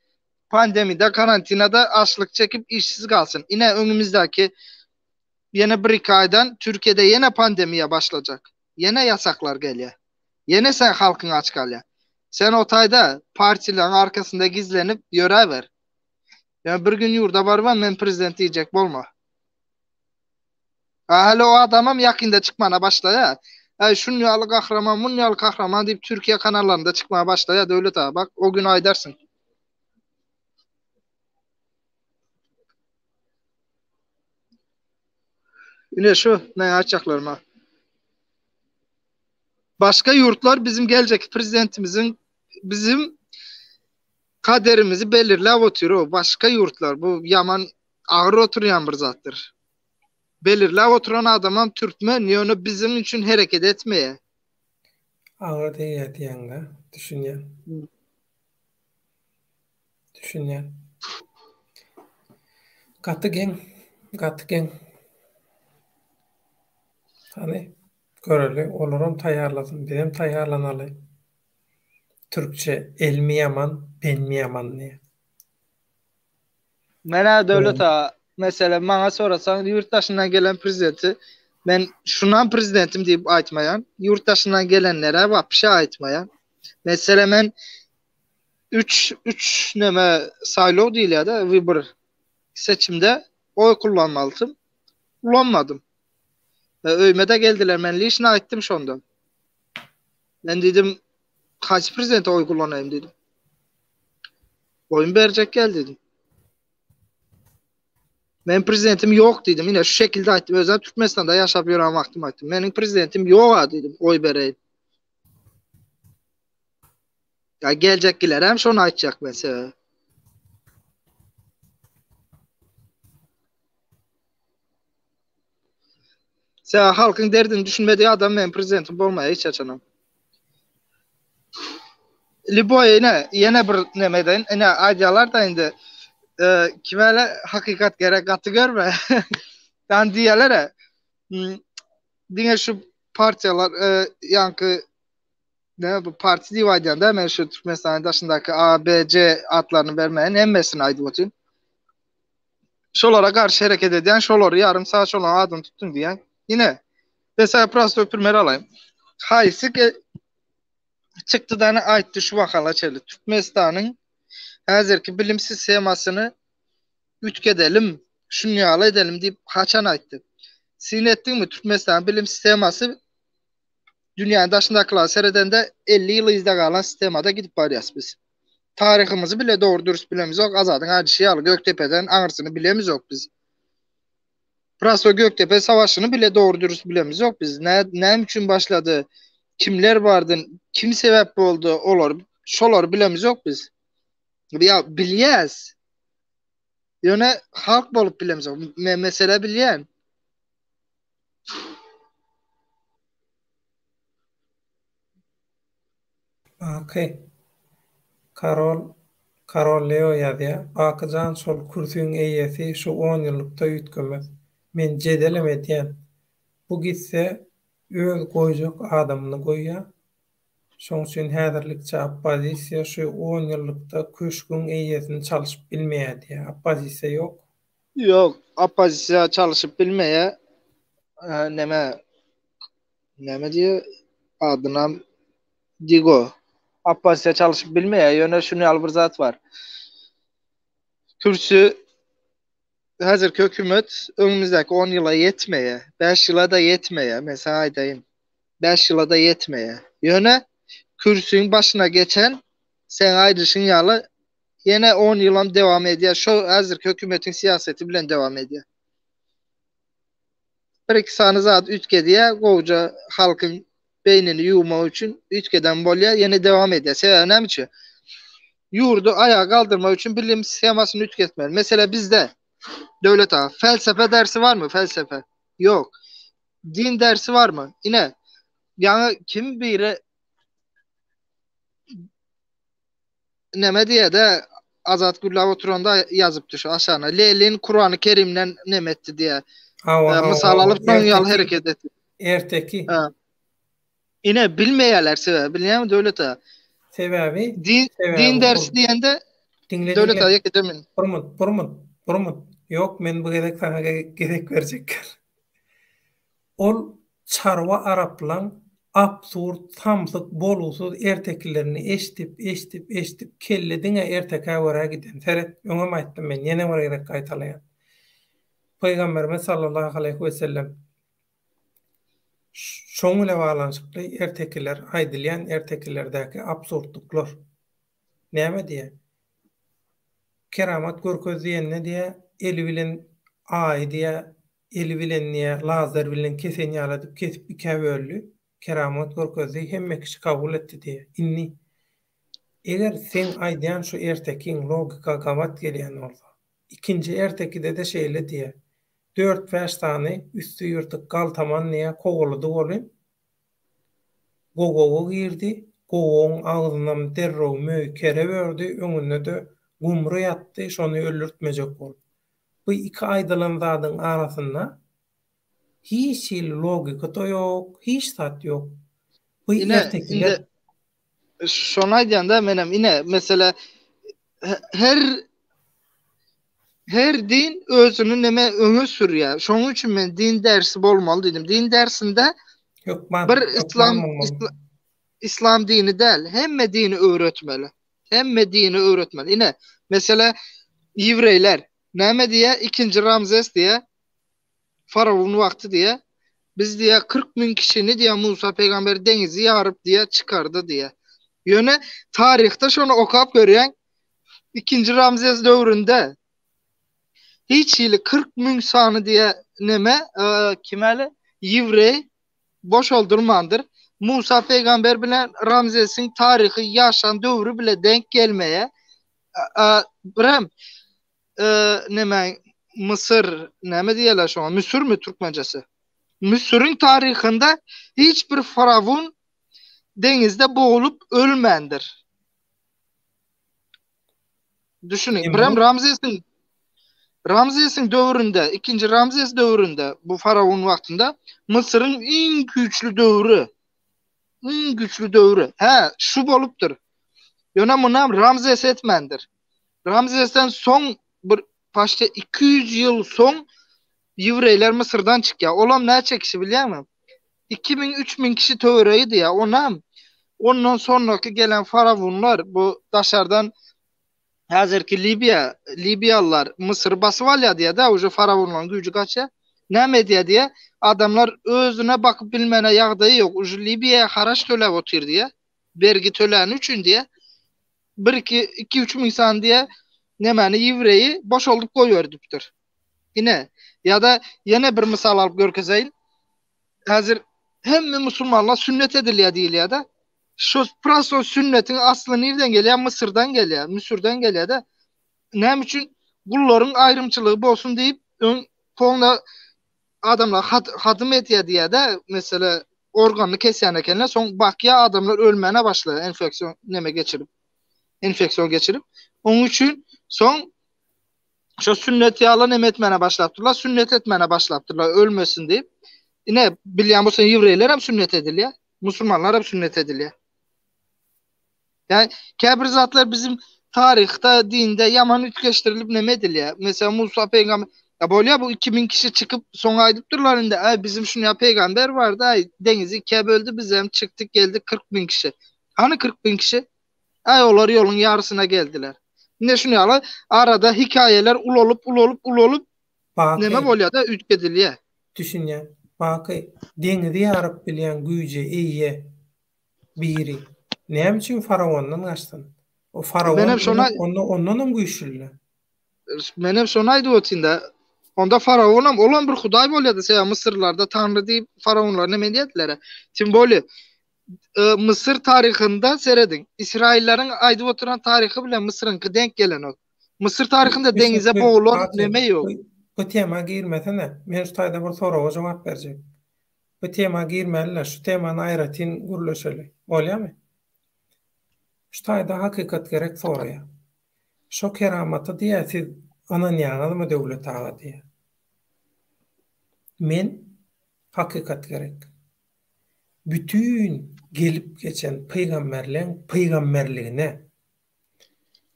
pandemide, karantinada açlık çekip işsiz kalsın. Yine önümüzdeki yine 1-2 aydan Türkiye'de yine pandemiye başlayacak. Yine yasaklar geliyor. Yine sen halkın aç kalıyor. Sen otayda partilerin arkasında gizlenip görev ver. Yani bir gün yurda barban men prezident diyecek bolma. Hala o adamım yakında çıkmana başlaya. Şunyalı kahraman, bunyalı kahraman deyip Türkiye kanallarında çıkmaya başlaya devlet ağa. Bak o gün aydarsın. Yine şu ne açacaklarıma. Başka yurtlar bizim gelecek prezidentimizin bizim kaderimizi belirlep oturuyor. Başka yurtlar bu yaman ağır oturuyan bir zattır. Belirlep oturan adamam Türkmen yönü bizim için hareket etmeye. Ağır değil diyenle düşünyen. Katı gen. Hani göreli olurum tayarlasın. Benim tayarlanalı. Türkçe el mi yaman, ben mi yaman diye. Mena devlet ağa mesela bana sorasan yurttaşından gelen prezidenti ben şundan prezidentim deyip aytmayan, yurttaşından gelenlere vapşa aytmayan. Mesela ben 3 neme saylov değil ya da bir seçimde oy kullanmalıyım. ulanmadım. Öýmede geldiler, men lişine aýtdym şonda. Ben dedim, kaç prezidente oy kullanayım dedim. Oyun berjek gel dedim. Men prezidentim yok dedim. Yine şu şekilde aýtdym. Özüm Türkmenistan'da yaşap ýören wagtym aýtdym. Meniň prezidentim yok dedim. Oy bereýin. Ya geljekkiler hem şonu aýtjak mesela. Sen halkın derdini düşünmediği adam men prezidentim bolmaýa hiç açanam. Liboy yine bir nemeden ene aýdýarlar da indi kimele hakikat gerek atı görme. Dan diýerler diňe şu partiyalar yankı ne bu parti diýýärler da men şu Türkmenistan daşyndaky A, B, C adlaryny bermeýän hemmesini aýdyp şolara garşy hereket edýän, şolary yarım saat şolara adım tutdum diýen. Yine mesela Prasto Pürmer alayım. Haýsy çıktı da aýtdy şu wakala çeli. Türkmenistanyň häzirki bilim sistemasyny ütkedelim, şunu ýaly edelim diýip haçan aýtdy. Sin etdiňmi Türkmenistan bilim sistemasy dünýäň daşyndakylar seredende 50 ýyl izde galan sistemada gidip barýas biz. Tarihimizi bile doğru dürüst bilemiz yok. Azadyň Adyşy ýaly Göktepe'den aňyrsını bilemiz yok biz. Praso Göktepe savaşını bile doğru dürüst bilemiz yok biz. Ne üçün başladı? Kimler vardı? Kim sebep oldu? Olar. Şolar bilemiz yok biz. Ya bilýäs. Ýöne halk bolup bilemiz yok. Mesele bilýän. Okey. Karol Leo ýazýar. Akajan şol kürsüň eýesi şu 10 ýyllykda ýetgemez. Men jedelem edýän. Bu gitse öz goýjak adamyny goýýar. Şoň üçin häzirlikçe oppozisiýa şu 10 ýyllykda köşkün eýesini çalyşyp bilmeýär diýär. Oppozisiýa ýok. Yok, oppozisiýa çalyşyp bilmeýär. Neme diýär? Adyna Digo. Oppozisiýa çalyşyp bilmeýär. Ýöne şunu ýaly bir zat bar. Kürsü häzirki hökümet öňümüzdäki 10 ýyla ýetmeýär. 5 ýyla da ýetmeýär. Mesela aýdaýym. 5 ýyla da ýetmeýär. Ýöne kürsüň başyna geçen sen aýdyşyň ýaly ýene 10 ýylam dewam edýär. Şo häzirki hökümetiň siýaseti bilen dewam edýär. Bir-iki sany zat ütkedýär, goýja halkyň beynini ýuwmak üçin ütkeden bolýar, ýene dewam edýär. Sebäbi näme? Ýurdu ayağa kaldırmak üçin bilim sistemasyny ütketmeli. Mesela bizde devlet ağa felsefe dersi var mı? Felsefe. Yok. Din dersi var mı? Yine yani kim biri neme diye de Azat Güllav oturanda yazıp düşü aşağına. Leylin Kur'an-ı Kerim'den nemetti diye. Misal alıp ýaly hareket etti. Erteki. Yine bilmeýärler sebäbi. Bilýärmi devlet ağa? Sebebi din dersi diýende devlet ağa ýekedemin. Burmut. Yok, men bu gerek sana gerek berjekler. Ol çarwa araplan absurd, tamsyk, bolusuz erteklerini eşitip kellediňe erteke wara giden. Seret, öňe aýtdym men, ýene bir gerek gaýtalaýan. Peýgamberimiz sallallahu aleyhi we sellem şoň ile balanşykly ertekler aýdylýan erteklerdäki absurdluklar. Näme diýär? Keramat görkezdiýenne diýär, eli bilen aý diýär, eli bilen niýe lazer bilen kesen ýaladyp kesip iki böldü. Keramat görkezdi, hemme kişi kabul etdi diýär. Inni eger sen aýdýan şu ertekiň logika gabat gelýän bolsa, ikinji ertekide de şeýle diýär. 4-5 tane üstü yırtık galtaman niye kovaladı olayım. Gogogo girdi. Gogoğun ağzından derrov möykere verdi. Önüne de gumru yattı. Şonu öldürtmeyecek ol. Bu iki aydılan zadın arasında hiç logika da yok. Hiç tat yok. Bu yine şonu aýdýan da menem yine mesela her din özünü neme öňe sürýär. Şoň üçin men din dersi bolmaly dedim. Din dersinde bir İslam dini däl, hemme dini öwretmeli. Hemme dini öwretmeli. Yine mesela Ýewreýler näme diýär? 2-nji Ramzes diýär. Faravun vakti diye biz diye 40.000 kişini diye Musa peygamber denizi yarıp diye çıkardı diye. Yöne tarihte şunu okuyup görüyen 2. Ramzes dövründe hiç ili 40.000 sanı diye neme kimeli Yivrey boş oldurmandır. Musa peygamber bilen Ramzes'in tarihi yaşan dövrü bile denk gelmeye Brem neme Mısır neme diyeler şu an Mısır mı Türkmencesi? Mısır'ın tarihinde hiçbir faravun denizde boğulup ölmendir. Düşünün. Brem Ramzes'in dövründe, 2. Ramzes dövründe bu faravun vaktinde Mısır'ın en güçlü dövrü. En güçlü dövrü. Şu boluptur. Yönamınam Ramzes etmendir. Ramzes'ten son bir başta 200 yıl son Yivreyler Mısır'dan çıkıyor. Olam ne çekişi biliyor musun? 2000-3000 kişi tövreydi ya. Ondan sonraki gelen faravunlar bu daşardan hazırki Libyalılar Mısır basıval ya diye de ucu faravunların gücü kaça. Ne medya diye adamlar özüne bakıp bilmene yağdığı yok. Ucu Libya'ya haraç tölev otur diye. Vergi töleğin üçün diye. 1-2-3 insan diye nemeni Yivreyi boş olup koyuyorduktur. Yine ya da yine bir misal alıp görkezeyin. Hazır hem Müslümanlar sünnet ediliyor değil ya da şu praso sünnetin aslı nereden geliyor? Mısır'dan geliyor. Mısır'dan geliyor da ne için kulların ayrımçılığı olsun deyip konuda adamlar hadım ediyor diye de mesela organını kesene kendine son bakya adamlar ölmene başlıyor enfeksiyon geçirip onun için son şu sünneti alan etmene başlattılar. Sünnet etmene başlattılar ölmesin deyip yine bilyan bu sen Yivreyler hem sünnet ediliyor. Müslümanlar hem sünnet ediliyor. Yani kebir zatlar bizim tarihte, dinde yaman ütkeştirilip ne ediliyor. Mesela Musa peygamber ya böyle bu 2000 kişi çıkıp son aydıptırlarında ay bizim şunu ya peygamber vardı ay denizi ikiye böldü biz hem çıktık geldik 40.000 kişi. Hani 40.000 kişi? Ay onlar yolun yarısına geldiler. Ne şunu ya arada hikayeler ul olup neme böyle da ütkediliyor. Düşün ya. Bakı denizi yarıp bilen güce iyiye biri. Ne için faravondan kaçtın? O faravon ondan güçlü. Benim sonaydı o tinde. Onda faravonam olan bir huday bolyadı. Seya Mısırlarda tanrı deyip faravonlar ne mediyetleri. Tim böyle Mısır tarihinde seyredin. İsraillerin aydı oturan tarihi bile Mısır'ınki denk gelen o. Mısır tarihinde denize boğulan neme yok. Bu tema girmesene. Men şu tayda bir soruğa cevap verecek. Bu tema girmeliler. Şu temanı ayratin guruluşöyle. Olya mı? Şu tayda hakikat gerek soruya. Şu keramatı diye siz anan yağalı mı devlet ağa diye. Men hakikat gerek. Bütün gelip geçen peygamberliğine,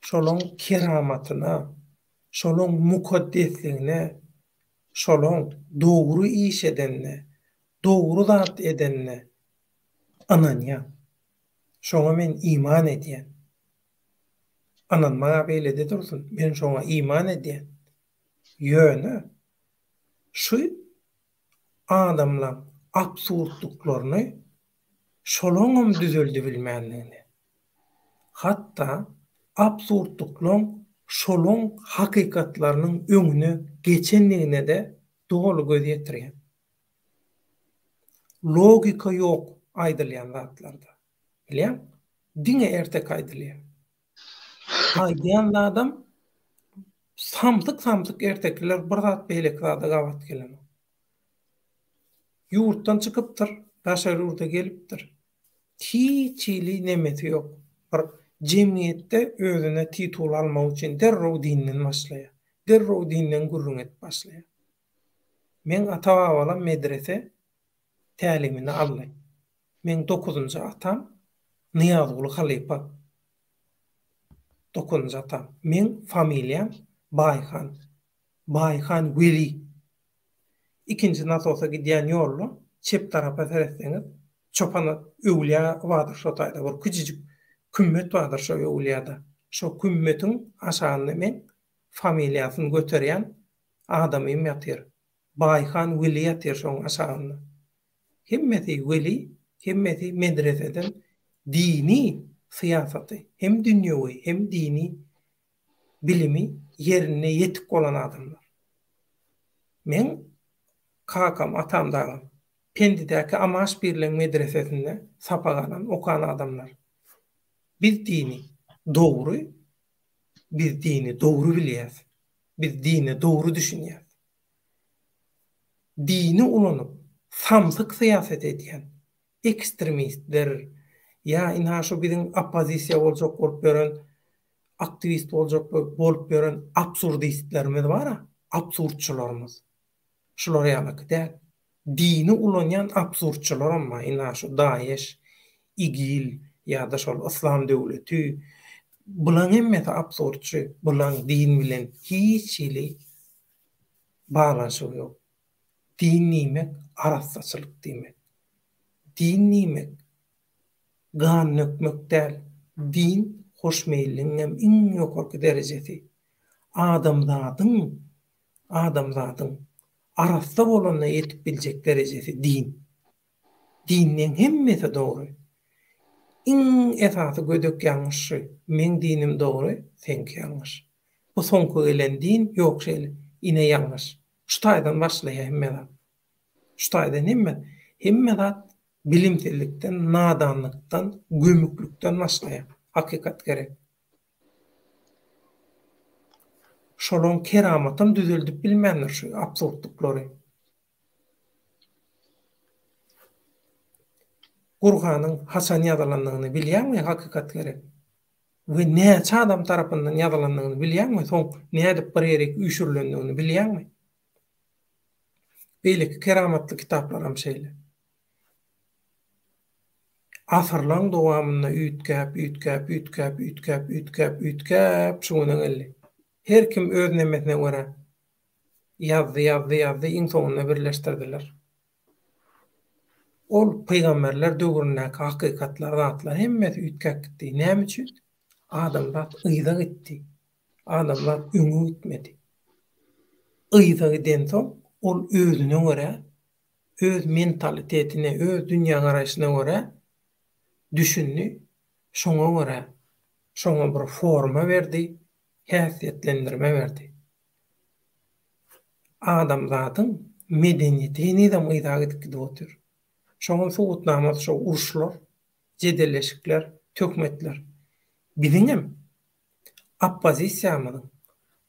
şolun keramatına, şolun mukaddesliğine, şolun doğru iş edenine, doğru zat edenine ananya. Şoňa men iman edýän. Anan maňa beýle de dursun. Men şoňa iman edýän. Ýöne şu adamlar absurdlyklaryny şolaňam düzeldi bilmänligini. Hatta absurdlyklaryň şolaň hakykatlarynyň öňüne geçenligine de dogry göz ýetirýän. Logika ýok aýdylýan zatlarda. Bilýän? Diňe ertek aýdylýar. Aýdýan adam samtyk ertekler bir zat beýlek zada gabat gelen. Ýurtdan çykypdyr, daşary ýurda gelipdir. Hiçili nemeti ýok. Bir jemgyýetde özüne titul almak üçin derrew dinden başlaýar. Derrew dinden gurrunget başlaýar. Men ata-baba medrese tälimini aldy. Men 9-njy atam Niyazguly Halipa. 9-njy atam. Men familiýam Bayhan Weli. İkinci nasosa gidýän ýolly çep tarapa seretseňiz çopana öwliýa wadyr şo taýda bir küçüjük kümmet wadyr şo öwliýada. Şo kümmetiň aşagyny men familiýasyny göterýän adamym ýatyr. Bayhan weli ýatyr şoň aşagynda. Hemmeti weli, hemmeti medreseden dini syýasaty, hem dünýäwi hem dini bilimi yerine ýetip bolan adamlar. Men kakam atamdagam Pendidäki Amaş Birleň medresesinde sapaganan okan adamlar. Biz dini doğru, biz dini doğru bilýäs. Biz dini doğru düşünýäs. Dini ulanyp samsyk syýaset edýän ekstremistler ya ina şu biziň oppozisiýa boljak bolup beren, aktivist boljak bolup beren absurdistlerimiz bar, absurdçylarymız. Şular ýalyky däl. Dini ulanyan absurdçylar amma ina şu Daesh, İgil ya da şol İslam döwleti bulan hemmeti absurdçy, bulan din bilen hiç ili bağlanşy ýok. Din nimek? Arassaçylyk diýmek. Din nimek? Gan nökmek däl. Din hoşmeýilligiň hem iň ýokarky derejesi. Adamzadyň arassa bolanyna ýetip biljek derejesi din. Diniň hemmesi dogry. Iň esasy gödök ýalňyşy. Men dinim dogry, senki ýalňyş. Bu soňky gelen din ýok şeýle. Ine ýalňyş. Şutaýdan başlaýar hemmede. Şutaýdan hemmede bilimsizlikden, nadanlykdan, gömüklükden başlaýar. Hakykat gerek. Şolon keramatym düzeldip bilmänler şu absurdlyklary. Gurganyň Hasan ýazylandygyny bilýärmi hakykat gerek? We näçe adam tarapyndan ýazylandygyny bilýärmi? Soň nädip bir ýerek üşürlendigini bilýärmi? Beýleki keramatly kitaplar hem şeýle. Asırlaň dowamyna üýtgäp şuňa geldi. Her kim öz nemesine göre ýazdy, iň soňuna birleşdirdiler. Ol peýgamberler döwründäki hakykatlar, zatlar hemmesi üýtgäp gitdi. Näme üçin? Adamlar ýyza gitdi. Adamlar öňe gitmedi. Ýyza giden soň ol özüne göre, öz mentalitetine, öz dünýä garaşyna göre düşündi. Şoňa göre, şoňa bir forma berdi, häsiýetlendirme berdi. Adamzatyň medeniýetini de ýyza gidip otur. Şoňa sowutnamasy şu uruşlar, jedelleşikler, tökmetler. Biziňem oppozisiýamyň,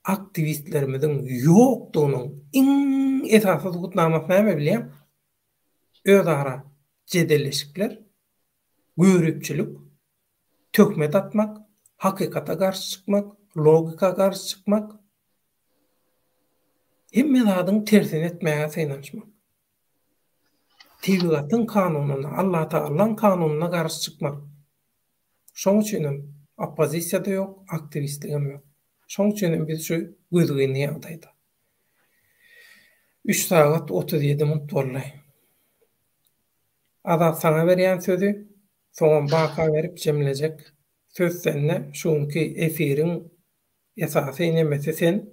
aktivistlerimiziň ýokdugynyň iň esasy sowutnamasy näme bilýär? Özara jedelleşikler, görüpçilik, tökmet atmak, hakykata garşy çykmak, logika garşy çykmak, hemmedadyň tersine etmäge synaşmak. Tebigatyň kanunyna, Allah Taala'nın kanununa garşy çykmak. Şoň üçin oppozisiýa-da ýok, aktivistligem ýok. Şoň üçin biz şu gözgini ýagdaýda. 3 saat 37 minut bollaý. Ada sana berýän sözü soňa baka berip jemlejek. Söz sende şuňky efiriň esasy nemesi sen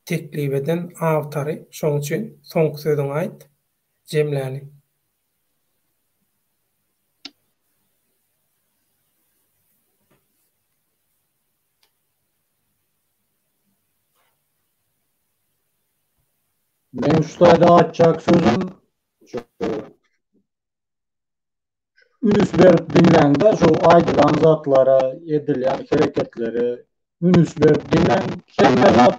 teklip eden awtary. Şoň üçin soňky sözüňi aýt, jemläli. Men şutaýda açjak sözüm şu ünüs berip dinleňde şu aýdylan zatlara, edilýän hereketleri ünüs berip dinleň hemme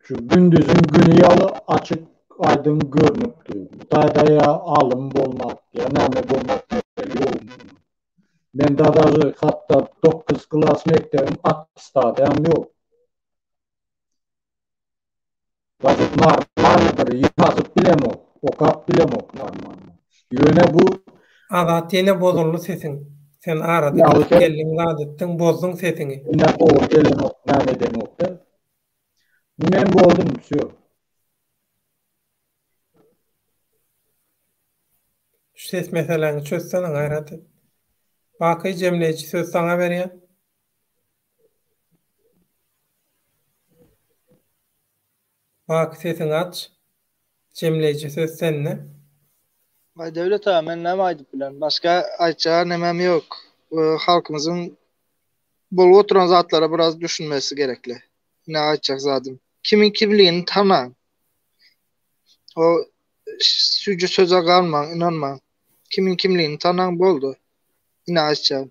şu gündüzün güni ýaly açyk aydyn görnükdi. Taýda ýa alym bolmak, ýa näme bolmak ýok. Men dadazy hatda 9 klas mektebim attestadym ýok. Bazı normal bir ýazyp bilemo, okap bilemo normal. Ýöne bu Adat ýene bozuldy sesiň. Sen arada geldiň adetdiň bozdun sesiňi. ne o gelemo, näme demok. Men boldum şu. Şu ses meseleni çözsene gayret et. Baky jemleýiçi söz saňa berýän. Bak sesin aç. Cemleyici söz senne. Ay devlet ağa men näme aýdyp bilen? Başga aýtjaga nemem ýok. Halkymyzyň bolup oturan zatlara biraz düşünmesi gerekli. Ne aýtjak zadym? Kimin kimligini tana. O süýje söze galmaň, inanmaň. Kimin kimligini tanan boldu. Ine aýtjak.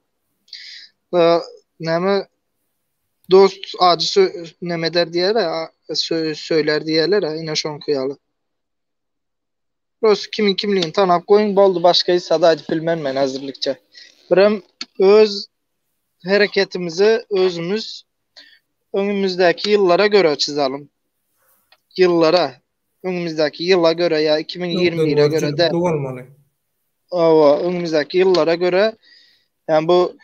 Näme dost acı neme der diýerler, söyler diýerler, ine şoň kıyalı. Rost kimin kimligini tanap goýun boldu, başga ýa-da aýdyp bilmem men hazırlykça. Birem öz hereketimizi özümüz önümüzdeki yıllara göre çizelim. Yıllara, önümüzdeki yıla göre ya 2021'e göre de önümüzdeki yıllara göre yani bu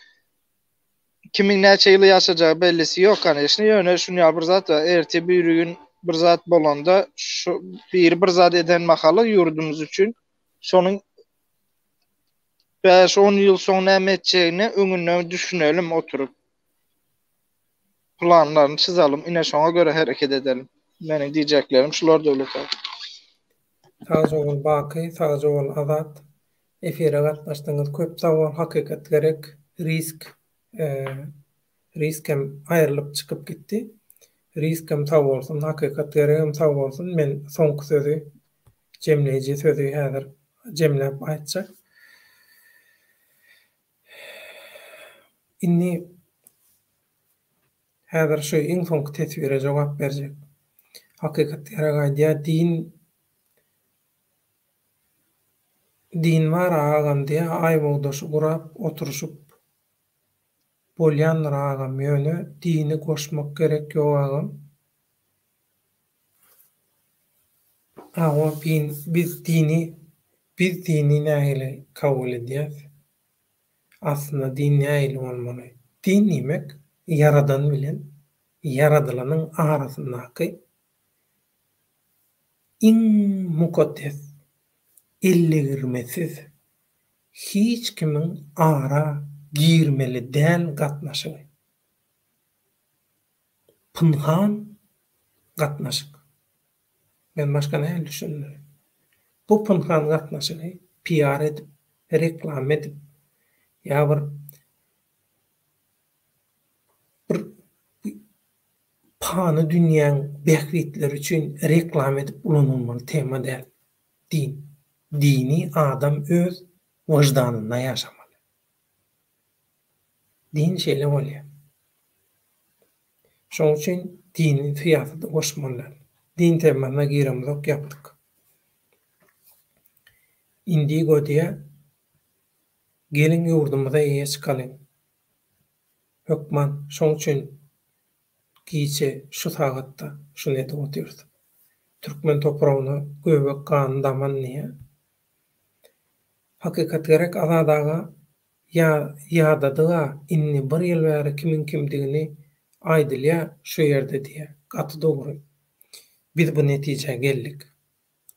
kimin näçe ýyly ýaşajagy bellisi ýok. Hani işini ýöne şunu ýa bir zat erti bir gün bir zat bolanda şu bir zat eden mahaly ýurdumyz üçin şonuň 5-10 ýyl soň näme etjegini öňünden düşünelim oturup. Planlaryny çizelim, ine şoňa göre hereket edelim. Meniň diýjeklerim şular döwlet. Sağ ol Baky, sağ ol Azat. Efire gatnaşdyňyz köp sağ ol. Hakykat gerek riskem aýrylyp çykyp gitdi. Riskem sağ bolsun, hakykat geregim sağ bolsun. Men soňky sözü cemleýiji sözü häzir cemläp aýtjak. Inni häzir şu iň soňky tesbire jogap berjek. Hakykat gerek aýdýa din var agam diye aýbogdaşy gurap oturuşup bolýan agam ýöne dini goşmak gerek ýok agam. Ama biz dini nähili kabul edýäs. Aslında din nähili bolmaly. Din nimek? Yaradan bilen yaradylanyň arasyndaky iň mukaddes elle girmesiz hiç kimin ara girmeli däl gatnaşygy. Pynhan gatnaşyk. Ben başka näme düşündüm? Bu pynhan gatnaşygy PR edip, reklam edip, ya bir pany dünýäň behritleri üçin reklam edip ulanylmaly tema däl. Dini adam öz wajdanynda ýaşamaly. Din şeýle bolýar. Şoň üçin dini syýasaty goşmalylar. Din temasyna giremizok yapdyk. Indigo diýe gelin ýurdumyza ýeş kalyň. Hökman şoň üçin giýçe şu sagatda şunu edip oturýar. Türkmen topragyny göbek kan daman niye? Hakykat gerek azadaga ýadadyga inni bir ýyl bäri kimin kimdigini aýdylýa şu ýerde diýe. Gaty dogry. Biz bu netije geldik.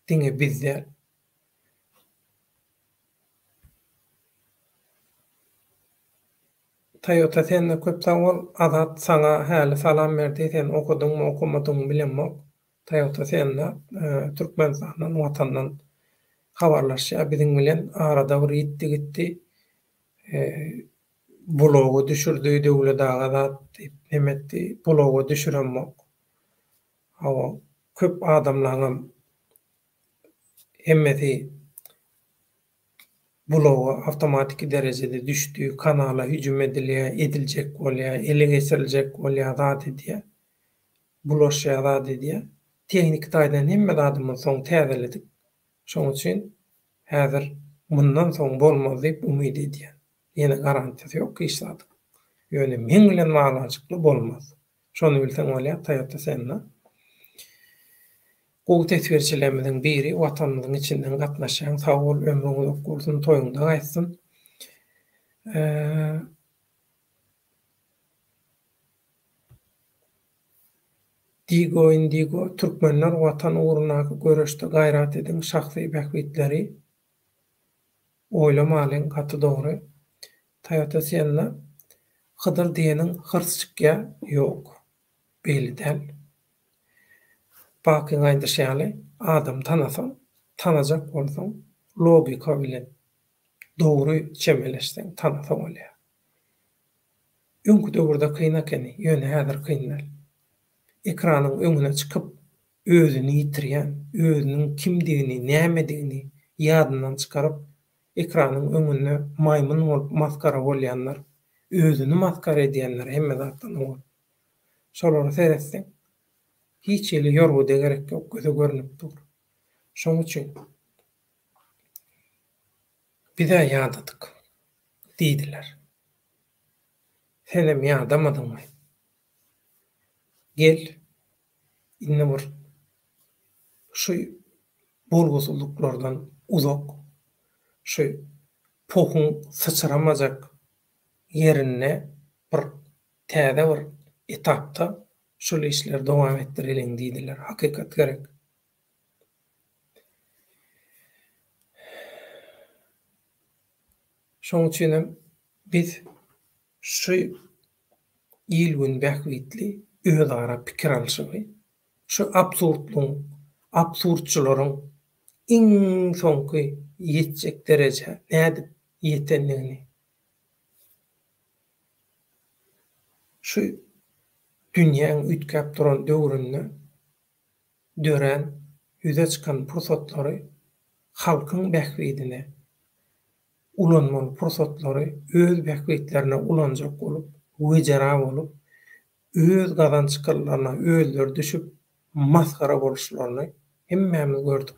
Diňe bizde Toyota sen köp sağol Azat sana häli salam berdi. Sen okudyňmy okumadyňmy bilenmek. Toyota sen Türkmenistandan watandan habarlaşýar. Biziň bilen arada bir gitdi. Blogu düşürdü döwlet daga demetdi. Blogu düşürenmek. Hawa köp adamlaryň hemmeti blogu awtomatik derejede düşdü, kanala hüjüm ediljek bolýar, ele geçiriljek bolýar zat diýe. Bulaşýar zat diýe. Teknik taýdan hemme adamyň soň täzeledik. Şoň üçin häzir bundan soň bolmaz diýip umyt edýär. Ýene garantisy ýok ki işlady. Ýöne men bilen maňaçykly bolmaz. Şonu bilseň bolýar, Toyota senle. Bu tesbirçilerimiziň biri watanymyzyň içinden gatnaşan sağ ol, ömrüňiz uzak bolsun, toýuňda gaýtsyn. Indigo Türkmenler watan uğruna göreşde gaýrat edin, şahsy behbitleri oýlamalyň gaty dogry. Toyota senle Hydyr diýeniň hyrsçykya ýok. Belli däl. Baky gaýdyşaly adam tanasan, tanajak bolsaň, logika bilen dogry çemeleşsen tanasa bolýar. Öňkü döwürde kyn ekeni, ýöne häzir kynlar. Ekranyň öňüne çykyp özüni ýitirýän, özüniň kimdigini, nämedigini ýadyndan çykaryp ekranyň öňünde maýmun bolup maskara bolýanlar, özüni maskara edýänler hemme zatdan bol. Şolary seretseň hiç ýeli ýorguda gerek ýok, göze görünip dur. Şoň üçin bize ýadadyk diýdiler. Senem ýadamadyňmy? Gel, inne bir şu bolgusuluklardan uzak, şu pohun sıçramajak yerine bir täze bir etapda şol işler dowam etdirelim diýdiler. Hakykat gerek. Şoň üçin biz şu ýylgün bähwitli özara pikir alşygy, şu absurdçylaryň iň soňky ýetjek derejä nädip ýetenligini, şu dünýäň ütkäp duran döwründe dören, ýüze çykan pursatlary halkyň bähwitine ulanmaly pursatlary öz bähwitlerine ulanjak bolup, wejara bolup, öz gazançyklaryna özleri düşüp maskara boluşlaryny hemmemiz gördük.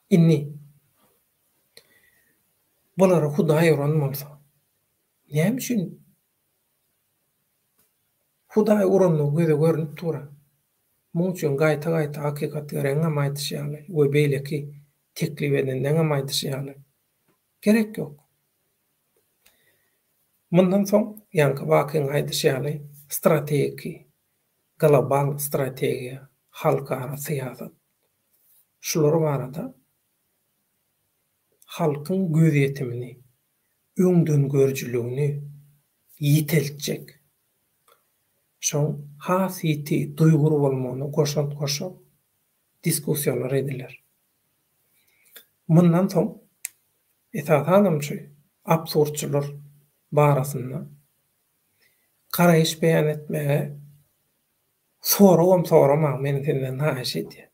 Inni bulara Hudaý uranmalsa, näme üçin Hudaý uranmagy göze görünip tura? Muň üçin gaýta hakykat gereňe maýdyşýaly we beýleki teklip edenden maýdyşýaly. Gerek ýok. Mundan soň ýanky wakyň aýdyşýaly strategi, global strategiýa, halkara syýasat. Şular barada halkyň göz ýetimini, öňden görjüligini ýiteltjek. Şoň hasýety duýgur bolmagyny goşap diskussiýalar ediler. Mundan soň esasanymçy absurdçylar barasynda garaýyş beýan etmäge soramak meni senden haýyş edýär.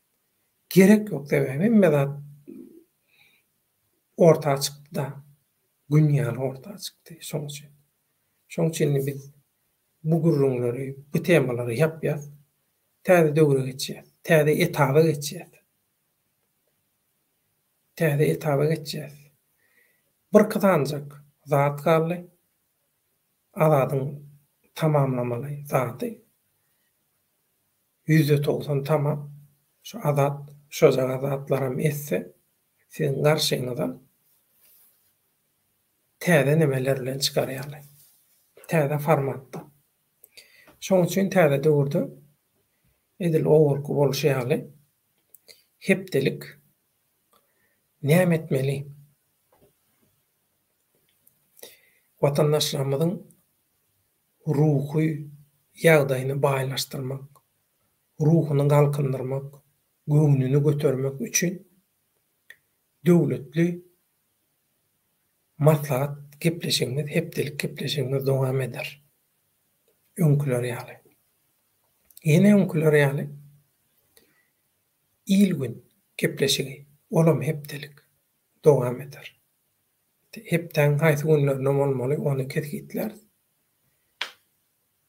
Gerek ýok sebäbi hemme zat ortağa çykdy da, dünýä ortağa çykdy. Şoň üçin biz bu gurrunlary, bu temalary ýap-ýap täze döwre geçýär, täze etaba geçýär. Bir kazanjak zat garly, azadyň tamamlamaly zaty. 190 tamam. Şu azat, şu azatlaram etse, sizin karşınıza täze nemeler bilen çykarýarly. Täze formatda. Şoň üçin täze döwürde edil owurky boluşýaly. Hepdelik näme etmeli? Watandaşlarymyzyň ruhy ýagdaýyny baýlaşdyrmak, ruhuny galkındyrmak, göňlüni götermek üçin döwletli maslahat gepleşigimiz, hepdelik gepleşigimiz dowam eder. Öňküler ýaly. Ýene öňküler ýaly ilgün gepleşigi, olam hepdelik dowam eder. Hepden haýsy günlerine bolmaly, onu ketgitler.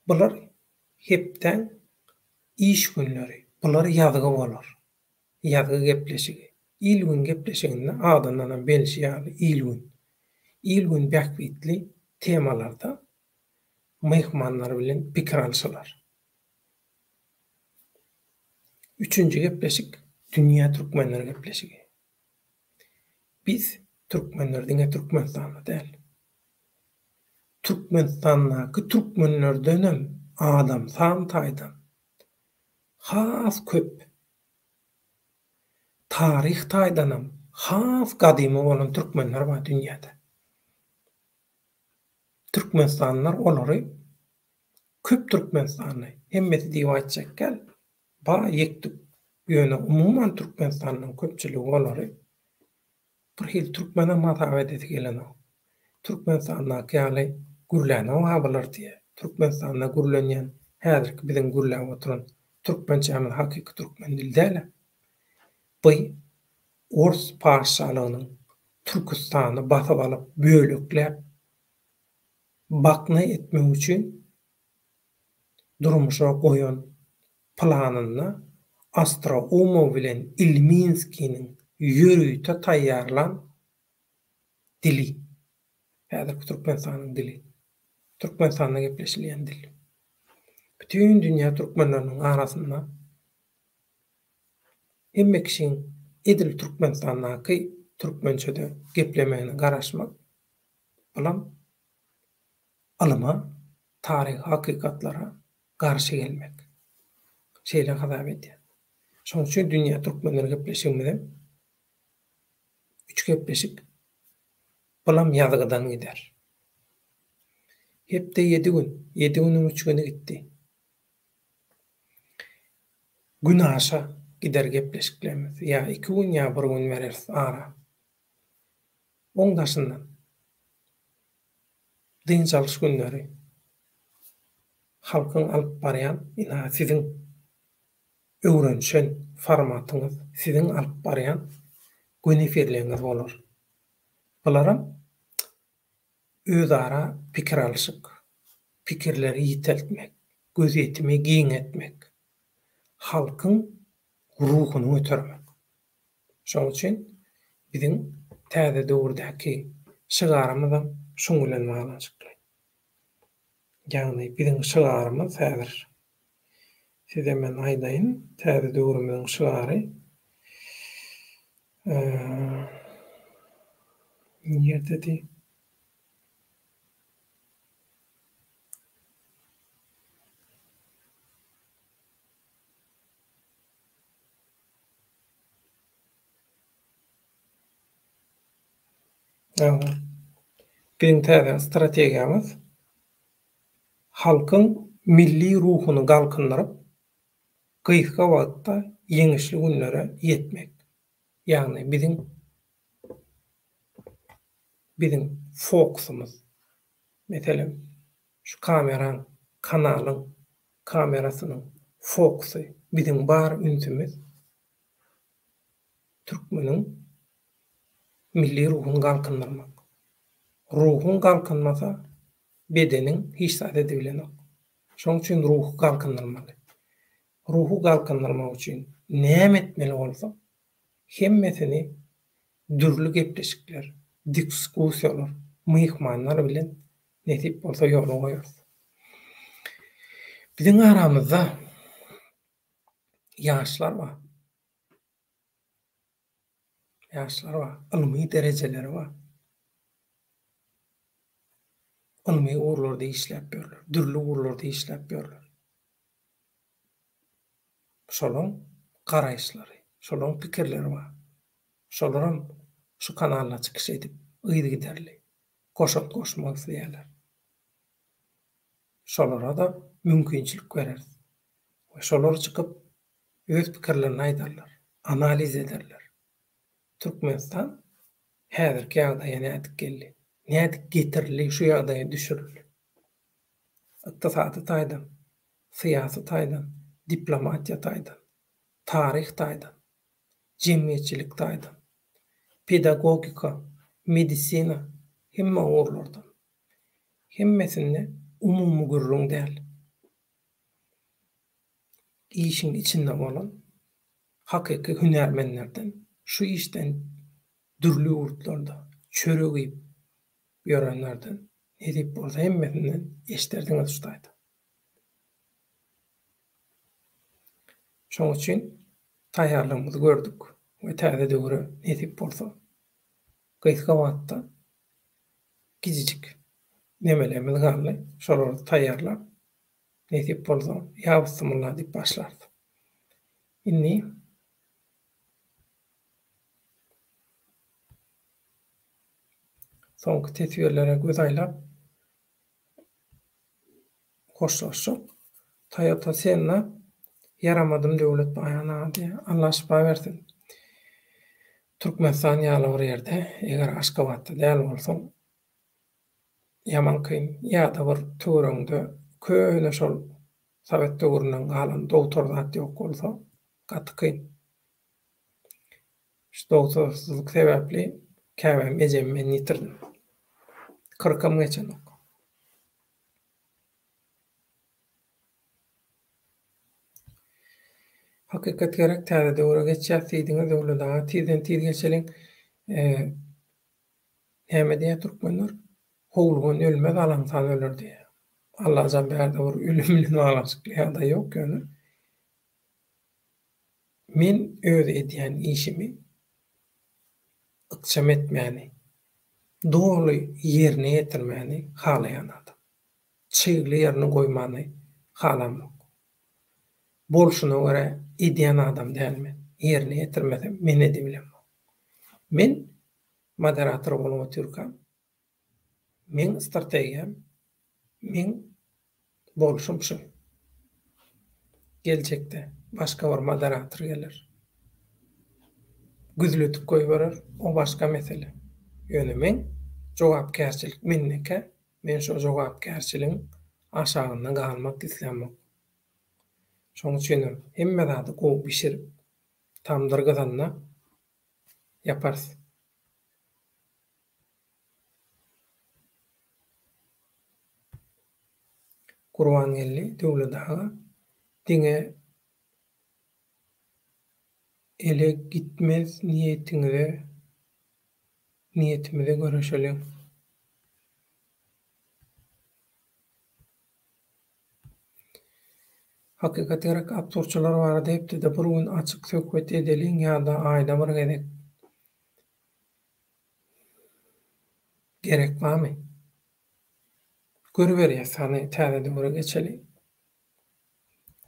Bular hepden iş günleri, bular ýazgy bolar. Ýazgy gepleşigi. İlgün gepleşiginde adamlardan belşýaly ilgün. İlgün bähwitli temalarda mehmanlar bilen pikir alşylar. Üçüncü gepleşik dünýä türkmenleri gepleşigi. Biz Türkmenler diňe Türkmenistanda däl. Türkmenistandaky türkmenlerdenem adam sam taýdan has köp. Tarih taýdanam has gadymy bolan türkmenler bar dünýäde. Türkmenistanlar olary köp Türkmenistany hemmeti diýip aýtjak gel. Ba yekdik ýöne umumyň Türkmenistanyň köpçüligi bolary. Bir hil Türkmene matawet edip gelen o. Türkmenistanda ýaly gürläne wabalar diýe. Türkmenistanda gürlenýän häzirki biziň gürläp oturan türkmençämiz hakyky türkmen dil däl. Bu Ors paşalygynyň Türkistany basyp alyp bölükläp bakna etmek üçin durmuşa goýan planyny Astroumov bilen Ilminskiň ýürüýte taýýarlan dili. Häzirki Türkmenistanyň dili. Türkmenistanda gepleşilýän dil. Bütün dünýä türkmenleriniň arasynda hemme kişiň edil Türkmenistandaky türkmençede geplemegine garaşmak bilen alyma taryh hakykatlara garşy gelmek. Şeýle hazap edýär. Şoň üçin dünýä türkmenleri gepleşiginde üç gepleşik bilen ýazgydan gider. Hepde 7 gün, 7 günüň 3 güni gitdi. Gün aşa gider gepleşiklerimiz. Ya 2 gün ya 1 gün vereriz ara. Oňdaşyndan din çalış günleri halkyň alyp barýan, ina siziň öwrenşen formatyňyz, siziň alyp barýan gün efirleriňiz bolar. Bularam özara pikir alşyk, pikirleri ýiteltmek, gözetimi giň etmek, halkyň ruhuny götürmek. Şoň üçin biziň täze döwürdäki şygarymyz şoň bilen baglanşykly. Ýagny biziň şygarymyz häzir size men aýdaýyn, täze döwrümiň şygary ýerdedi. Biziň täze strategiýamyz halkyň milli ruhuny galkyndyryp gyýyka wagtda ýeňişli günlere ýetmek. Ýagny biziň fokusumyz, meselem şu kameraň, kanalyň kamerasynyň fokusy, biziň bar ünsümiz türkmeniň milli ruhuny galkındyrmak. Ruhun galkınmasa bedenin hiç zat edebilenok. Şoň üçin ruhu galkındyrmaly. Ruhu galkındyrmak üçin näme etmeli bolsa, hemmesini dürlü gepleşikler, diskussiýalar, myhmanlar bilen netip bolsa ýola goýarys. Biziň aramyzda ýaşlar bar. Ýaşlar bar, ilmi derejeleri bar. Ilmi uğurlarda işläp berler, dürlü uğurlarda işläp berler. Şolaň garaýşlary, şolaň pikirleri bar. Şolaram şu kanalla çykyş edip ýygy giderli. Koşup koşmak isleýärler. Şolara da mümkinçilik bereriz. We şolar çykyp öz pikirlerini aýdarlar, analiz ederler. Türkmenistan häzirki ýagdaýa nädip geldi? Nädip getirildi şu ýagdaýa düşürildi? Ykdysady taýdan, syýasy taýdan, diplomatiýa taýdan, taryh taýdan, jemgyýetçilik taýdan, pedagogika, medisina, hemme uğurlardan. Hemmesini umumy gürrüň däl. İşin içinde bolan hakyky hünärmenlerden şu işten dürlü urtlarda çöregip ýörenlerden edip bolsa hemmesinden eşderdiňiz tutaýdy. Şoň üçin taýýarlygymyzy gördük we täze döwre edip bolsa gyýyka wagtda gizicik nemelerimiz garly şolary taýýarlap edip bolsa ýabysymylar diýip başlardy. Inni soňky tesbirlere göz aýlap hoşlaşyp Toyota Senna yaramadım döwlet baýana diye Allah şifa bersin. Türkmenistan ýaly bir ýerde eger Aşgabatda däl bolsaň ýaman kyn ýa-da bir töwereňde köne şol Sovet döwründen galan doktor zat ýok bolsa gaty kyn. Şu doktorsuzlyk sebäpli käbem ejem men ýitirdim. 40-am geçen ok. Hakikat gerek täze döwre geçýär diýdiňe döwleda tiden geçeliň hemme diýe türkmenler howlugan ölmez alansan ölür diýe. Allah jan berdi bir ölüm bilen bağlanşykly da ýok ýöne. Men öz edýän işimi ykçam etmäni, dogry ýerine ýetirmäni halaýan adam. Çygly ýerine goýmany halamok. Bolşuna göre edýän adam dälmi? Ýerine ýetirmesem men edebilem. Men moderator bolup oturkam. Men strategiýam, men bolşum şu. Gelecekde başga bir moderator gelir. Güzlütüp goýberer, o başga mesele. Ýöne men jogapkärçilik menneke, men şu jogapkärçiligiň aşagynda galmak islenmek. Şoň üçin hemme zady gowy bişirip tamdyrgyzanna ýaparsy. Kurban geldi döwletaga diňe ele gitmez niyetimize görüşelim. Hakikat gerek aptorçular var diýipdi de bir gün açyk söhbet edeliň ýa-da aýda bir gerek barmy? Görüber ýa-sany täze döwre geçeli.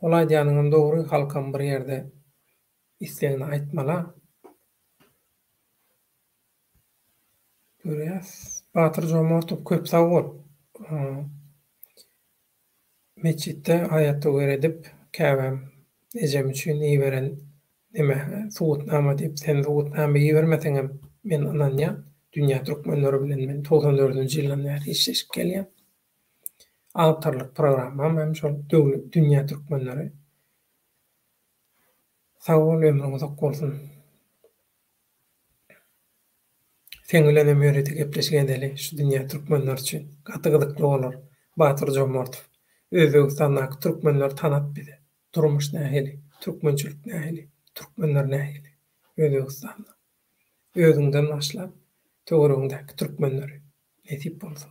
Olay diýanyň dogry halkam bir ýerde islegini aýtmala. Görýäs, Batyr Jomortow köp sag bol. Meçitde aýatda öredip käbem ejem üçin iýberen nime suwutnama diýip sen suwutnama iýbermeseňem men ananya dünýä türkmenleri bilen men 94-nji ýyldan bäri işleşip gelýän. Awtorlyk programmam hem şol dünýä türkmenleri. Sag bol, ömrüň uzak bolsun. Sen bilen ömürde gepleşgendeli şu dünýä türkmenleri üçin gaty gyzykly bolar. Batyr Jomortow Özbegistandaky türkmenler tanap bizi. Durmuş nähili, türkmençilik nähili, türkmenler nähili. Özbegistanda. Özüňden başlap, töwereňdäki türkmenleri etip bolsun.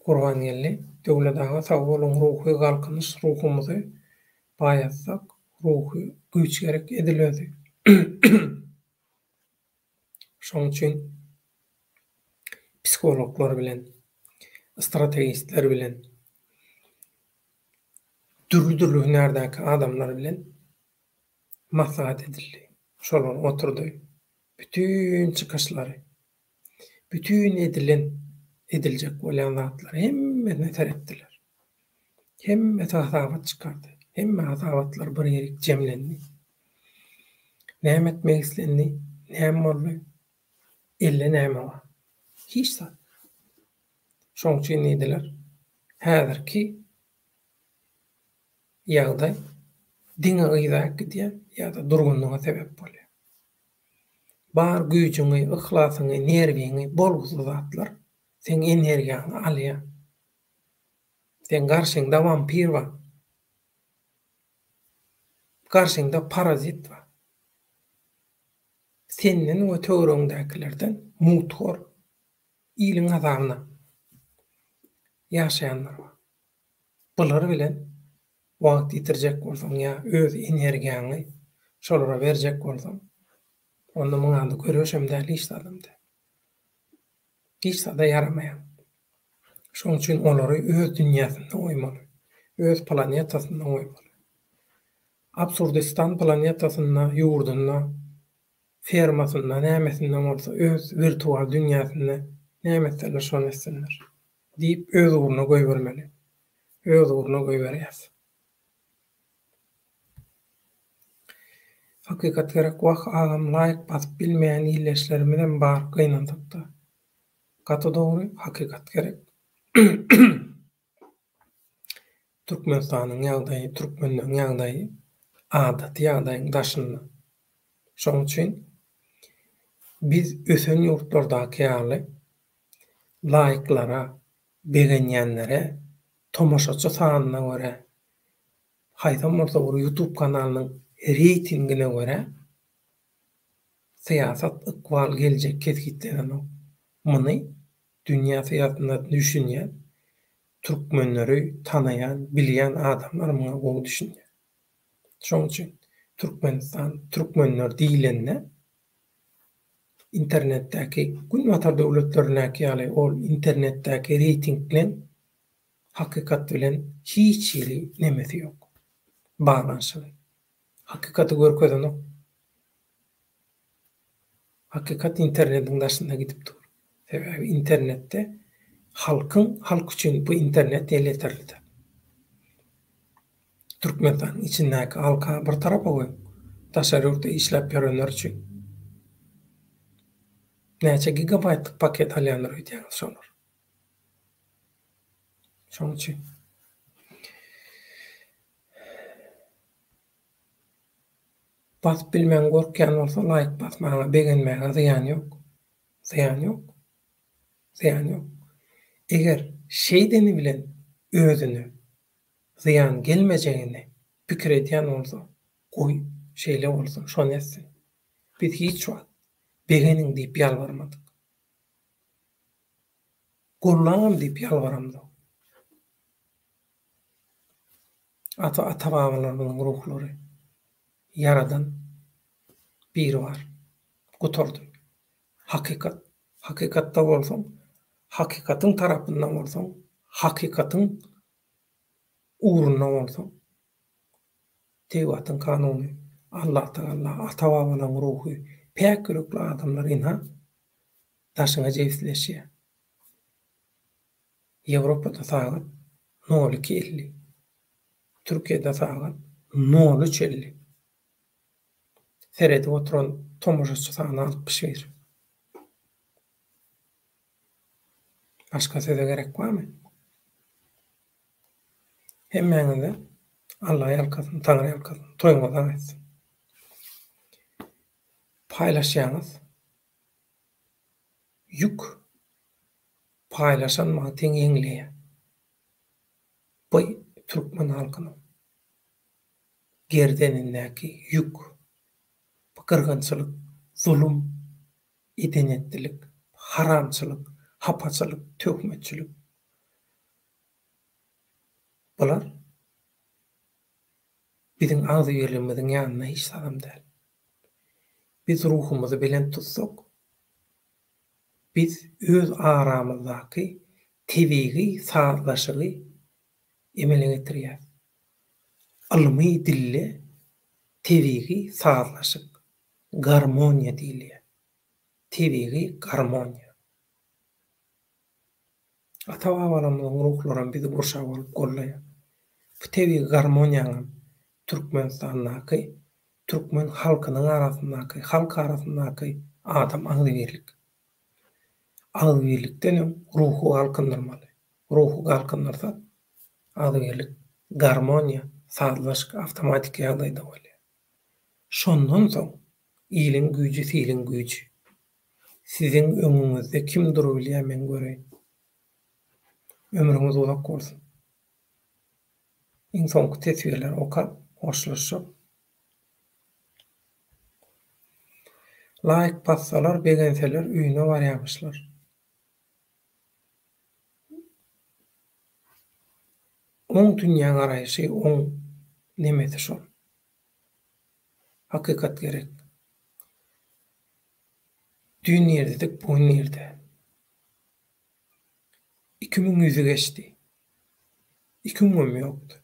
Kurban geldi, döwletaga sag bolun ruhy galkynyş ruhumuzy baýatsak, ruhy güýç gerek edilýärdi. Şoň üçin psikologlar bilen, strategistler bilen, türlü hünärdäki adamlar bilen maslahat edildi. Şolar oturdy. Bütün çykyşlary, bütün ediljek bolan zatlar hemmesini teretdiler. Hemme tasabat çykardy. Hemme hasabatlar bir ýerik jemlendi. Näme etmek islendi? Näme boldy? Elle näme bar? Hiç zat. Şoň üçin diýdiler. Häzirki ýagdaý diňe ýa-da gidýän ýa-da durgunlyga sebäp bolýar. Bar güýjüňi, ihhlasyňy, nerwiňi bolguzy zatlar sen energiýaňy alýar. Sen garşyňda vampir bar. Garşyňda parazit bar. Senin o töwereňdäkilerden muthor ýylyň azabyna ýaşaýanlar bar. Bular bilen wagt ýitirjek bolsaň ýa öz energiýaňy şolara berjek bolsaň onda muňa görüşem däl hiç adamda. Hiç da yaramaýan. Şoň üçin olary öz dünýäsinde oýmaly. Öz planetasynda oýmaly. Absurdistan planetasyna ýurduna fermasynda nämesinden bolsa öz virtual dünýäsinde nämeseler şonu etsinler diýip öz uğruna goýbermeli. Öz uğruna goýberýär. Hakykat gerek wagt adam laýyk basyp bilmeýän illeşlerimden bar gynandypdy. Gaty dogry hakykat gerek. Türkmenistanyň ýagdaýy, türkmenliň ýagdaýy adaty ýagdaýyň daşynda. Şoň üçin biz ösen ýurtlardaky ýaly laýyklara, begenýänlere, tomaşaçy sanyna görä, haýsam bolsa bu YouTube kanalynyň reytingine görä syýasat ykbal geljek kesgitlerine muny dünýä syýasatynda düşünýän türkmenleri tanayan, bilýän adamlar muňa gowy düşünýär. Şoň üçin Türkmenistan, türkmenler diýilende internetdäki gün watar döwletlerindäki ýaly ol internetdäki reyting bilen hakykat bilen hiç ýeri nemesi ýok. Baglanyşy. Hakykaty görkezanok. Hakykat internetiň daşynda gidip dur. Sebebi internetde halk üçin bu internet yeterli. Türkmenistan içindäki halka bir tarapa goýup, daşary ýurtda işläp ýörenler üçin näçe gigabaytlyk paket alýanlar öýdýär şolar. Şoň üçin bas bilmän gorkýan bolsa laýyk basmagy begenmäge zıýan ýok. Zıýan ýok. Zıýan ýok. Eger şeýdeni bilen özüni zıýan gelmejegini pikir edýän bolsa, goý şeýle bolsun, şonu etsin. Biz hiç wagt begenin diýip ýalbarmadyk. Gurlaňam diýip ýalbaramdyk. Ata-babalaryň ruhlary yaradan biri var. Gutordy. Hakykatda bolsaň, hakykatyň tarapyndan bolsaň, hakykatyň uğruna bolsaň, Tewratyn kanuny, Allah Taala ata-babalaryň ruhy, pek ýürekli adamlar inha daşyňa jewsleşýär. Ýewropada sagat 02:50. Türkiýede sagat 03:50. Serede oturan tomaşaçy sany 61. Başka söze gerek barmy? Hemmeňize Allah ýalkasyn, Taňry ýalkasyn, toýuňyzdan etsin. Paylaşýaňyz ýük paylaşanmagy teň ýeňleýär. Bu türkmen halkynyň gerdenindäki ýük, kırgınçılık, zulüm, idenetlilik, haramçılık, hapaçılık, töhmetçilik. Bular bizim ağzı yerlimizin yanına hiç sağlam değil. Biz ruhumuzu bilen tutsak, biz öz aramızdaki tevigi, sağlaşığı emele getiriyaz. Alımı dille tevigi, sağlaşık. Garmonya diýilýär. Tebigi garmonya. Ata-babalarymyň ruhlary bizi gurşap alyp gollaýar. Bu tebigi garmoniýanyň Türkmenistandaky, türkmen halkynyň arasyndaky, halk arasyndaky adam agdybirlik. Agdybirlikden ruhu galkındyrmaly. Ruhu galkındyrsa agdybirlik, garmoniýa, sazlaşyk awtomatik ýagdaýda bolýar. Şondan soň iliň güýji, silin güýji. Sizin öňüňizde kim durup bilýär men göreýin. Ömrüňiz uzak bolsun. Iň soňky tesbirler oka hoşlaşyp. Laýyk bassalar, begenseler üýüne barýarmyşlar. Oň dünýä garaýşy, oň nemesi şol. Hakykat gerek. Dün ýerdedik, bu ýerde. 2000 geçdi. 2000 ýokdy.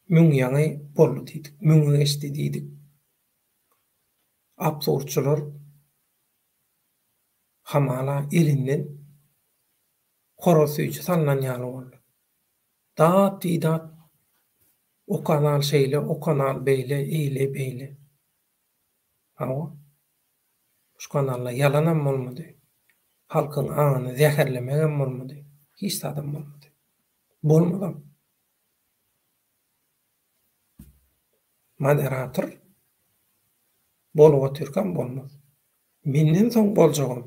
1000 ýaňy boldy diýdik, 1000 geçdi diýdik. Absurçylar hamala elinden horosuyçu sallanan ýaly boldy. Dat diýdat o kanal şeýle, o kanal beýle, eýle beýle. Hawa şu kanalla yalanam bolmady. Halkyň aňyny zäherlemegem bolmady. Hiç adam bolmady. Bolmadam. Moderator bolup oturkan bolmaz. Menden soň boljagym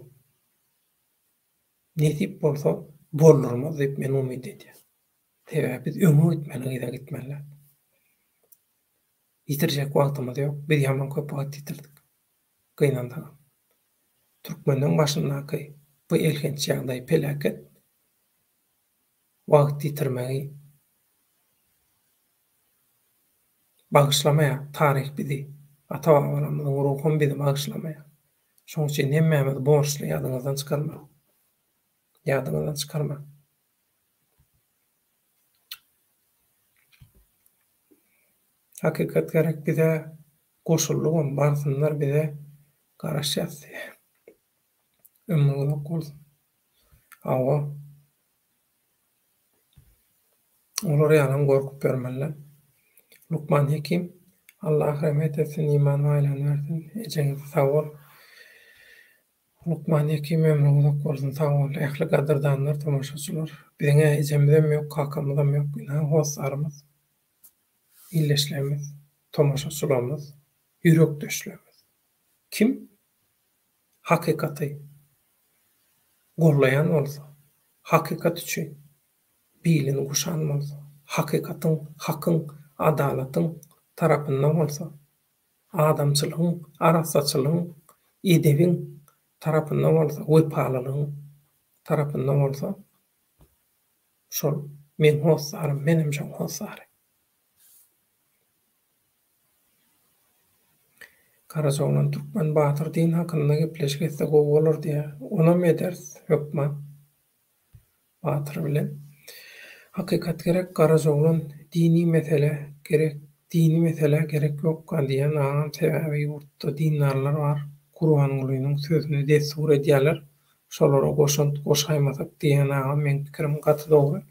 netip bolsa bolurmaz diýip men umyt edýär. Tebe biz öňe gitmeli, gitmeli. Yitirjek wagtymyz ýok. Biz ýaman köp wagt yitirdik. Gynandyk. Türkmeniň başyndaky bu elhenç ýagdaý pelaket wagt yitirmegi bagışlamaya tarih bizi ata-babalarymyzyň ruhun bizi bagışlamaya. Şoň üçin hemmemiz borçly ýadyňyzdan çykarma. Ýadyňyzdan çykarma. Hakikat gerek bize goşullugam barsınlar bize garaşýasy. Ömrüňiz bolsun. Awa olar ýalan gorkup bermeler. Lukman Hekim Allah rahmet etsin, iman we aýlan bersin. Ejeňiz sag bol. Lukman Hekim ömrüňiz bolsun, sag bol. Ähli gadyrdanlar, tomaşaçylar. Biziň ejemizem ýok, kakamyzam ýok, günah hosarymyz. İlleşlerimiz, tomaşaçylarymyz, ýürekdeşlerimiz. Kim hakikaty gorlayan bolsa, hakikat üçin bilen guşan bolsa, hakikatyň, hakyň, adalatyň tarapyndan bolsa, adamçylygyň, arasaçylygyň, edebiň tarapyndan bolsa, wepalylygyň tarapyndan bolsa, şol men hosarym, menimçe hosarym. Karaçoğlan Türkmen Batyr din hakynda gepleşik etse gowy bolar diýe. Ona meders hökman. Batyr bilen hakikat gerek, Karaçoğlan dini mesele gerek, dini mesele gerek ýok diýen aňam sebäbi ýurtda dindarlar bar. Kurban Gulynyň sözüni destur edýärler. Şolara goşaýmasak diýen aňam men pikirim gaty dogry.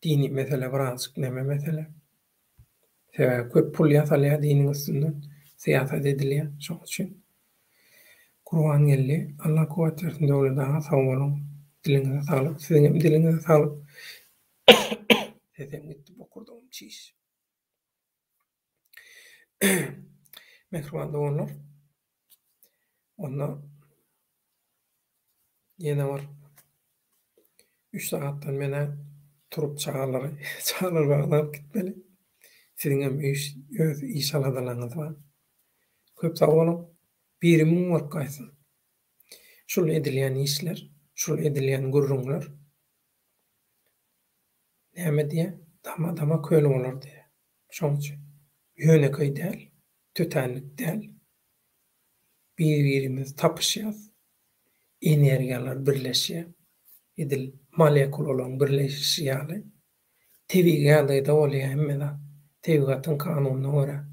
Dini mesele birazjyk neme mesele. Köp pul ýasalýar diniň üstünden, siýasat edilýär. Şoň üçin Kurban geldi. Allah kuwat bersin döwletaňa, sag bolun. Diliňize saglyk, siziň diliňize saglyk. Sesim gitdi, bokurdum çiş. Mehriban doganlar. Onda ýene bar 3 sagatdan mene turup çağalar baglanıp gitmeli. Siziň öz iş aladalaryňyz bar. Köp sag bolun. Birimin warkaýsyn. Şol edilýän işler, şol edilýän gurrunlar näme diýe? Dama köle bolar diýe. Şoň üçin ýöneköý däl, tötenlik däl. Bir-birimiz tapyşýas. Energiýalar birleşýär. Edil molekulalar birleşýär. Tebigatyda bolýar hemmede. Tebigatyň kanunyna görä,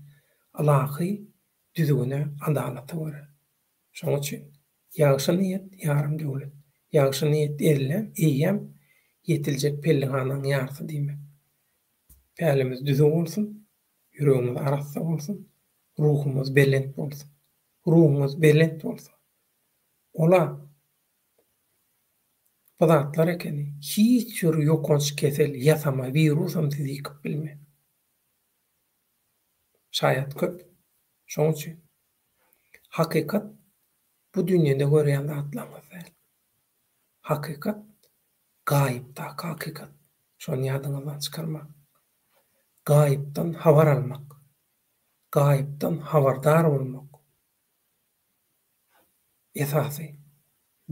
alaky düzgüne, adalaty görä. Şoň üçin ýagşy niýet ýarym döwlet. Ýagşy niýet edilýän eýem ýetiljek pellihanyň ýarty diýmek. Pälimiz düzgün bolsun, ýüregimiz arassa bolsun, ruhumuz belent bolsun. Ruhumuz belent bolsa, ola bazatlar ekeni hiç ýür ýokanç kesel ýasama virusam sizi ýykyp bilme. Şaýat köp. Şoň üçin hakikat bu dünýede görýän zatlarymyz däl. Hakikat gaýypda hakikat. Şonu ýadyňyzdan çykarma. Gaýypdan habar almak. Gaýypdan habardar bolmak. Esasy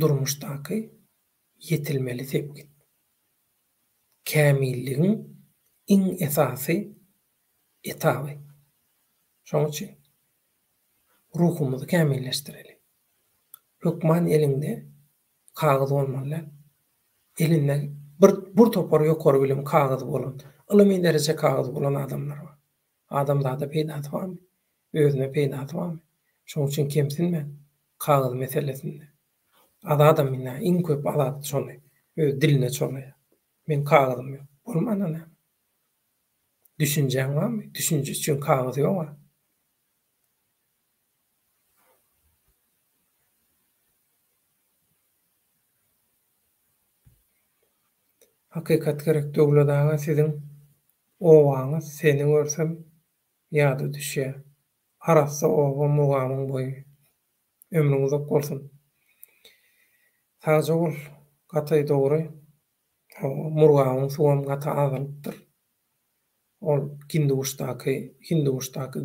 durmuşdaky yetilmeli sebgit. Kämilligiň iň esasy etaby. Şoň üçin ruhumuzy kämilleşdireli. Lukman elinde kağıt bolmaly. Elinde bir topar ýokary bilim kağıt bolan, ılımy derece kağıt bolan adamlar bar. Adamlarda peýda barmy? Özüne peýda barmy? Şoň üçin kimsin men? Kağıt meselesinde. Adam minna in köp adat şonu. Diline çolaya. Men kağıdym ýok. Bolmana näme? Düşünjen barmy? Düşünje üçin kağıt ýokma. Hakikat gerek döwladaga sizin owaňyz seni görsem ýady düşýär. Arassa owa mugamyň boýy. Ömrüň uzak bolsun. Taja bol, gatay dogry. Murgamyň suwam gata azalypdyr. Ol Hinduştaky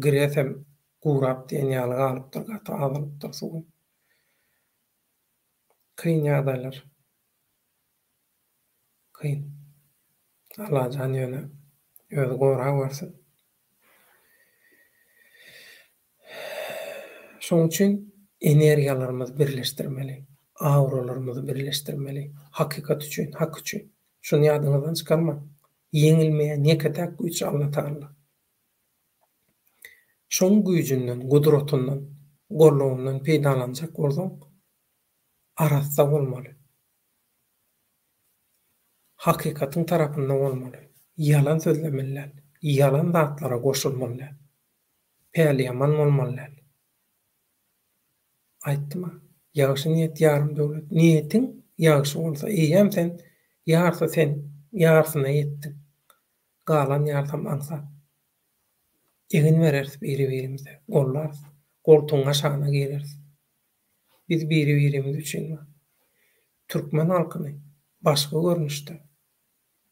giresem gurap diýen ýaly galypdyr, gata azalypdyr suwam. Kyn ýagdaýlar. Kyn. Allah jan ýöne özi gowrak bersin. Şoň üçin energiýalarymyzy birleşdirmeli, auralarymyzy birleşdirmeli. Hakykat üçin, hak üçin. Şunu ýadyňyzdan çykarma. Yeňilmeýän näkedäk güýç Allah Taala. Şoň güýjünden, gudratynyň, gorlugynyň peýdalanjak bolsaň, arassa bolmaly. Hakikatyň tarapyndan bolmaly. Yalan sözlemeler, yalan zatlara goşulmalylar. Päli yaman bolmalylar. Aýtdyma, ýagşy niýet ýarym döwlet. Niýetiň ýagşy bolsa, eýem sen ýarsa sen ýarsyna ýetdiň. Galan ýarsam aňsa. Egin berersiz biri-birimize, gollarys, goltuň aşagyna gireriz. Biz biri-birimiz üçin türkmen halkyny başga görnüşde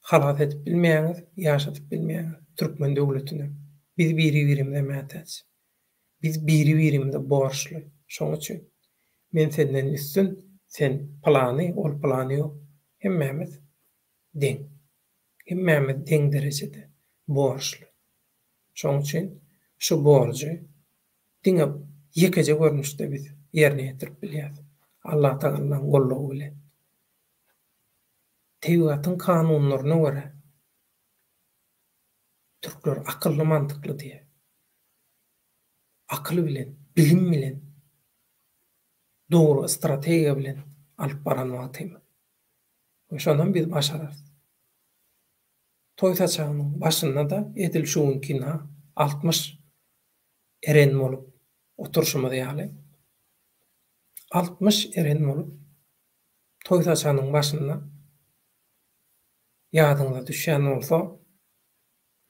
halat edip bilmeýäňiz, ýaşatyp bilmeýäňiz türkmen döwletine biz biri-birimize mätäç. Biz biri-birimize borçly. Şoň üçin men senden üstün, sen plany, ol plany ýok. Hemmämiz deň. Hemmämiz deň derejede borçly. Şoň üçin şu borjy diňe ýekeje görnüşde biz ýerine ýetirip bilýäris. Allah Taalaň gollugy bilen. Tebigatyň kanunlaryna görä türkler akylly mantykly diýe. Akyl bilen, bilim bilen, dogry strategiýa bilen alyp baran wagtym. Şondan biz başararys. Toý saçagynyň başynda da edil şuňkina 60 eren bolup oturşymy diýäli. 60 eren bolup toý saçagynyň başynda ýadyňda düşýän bolsa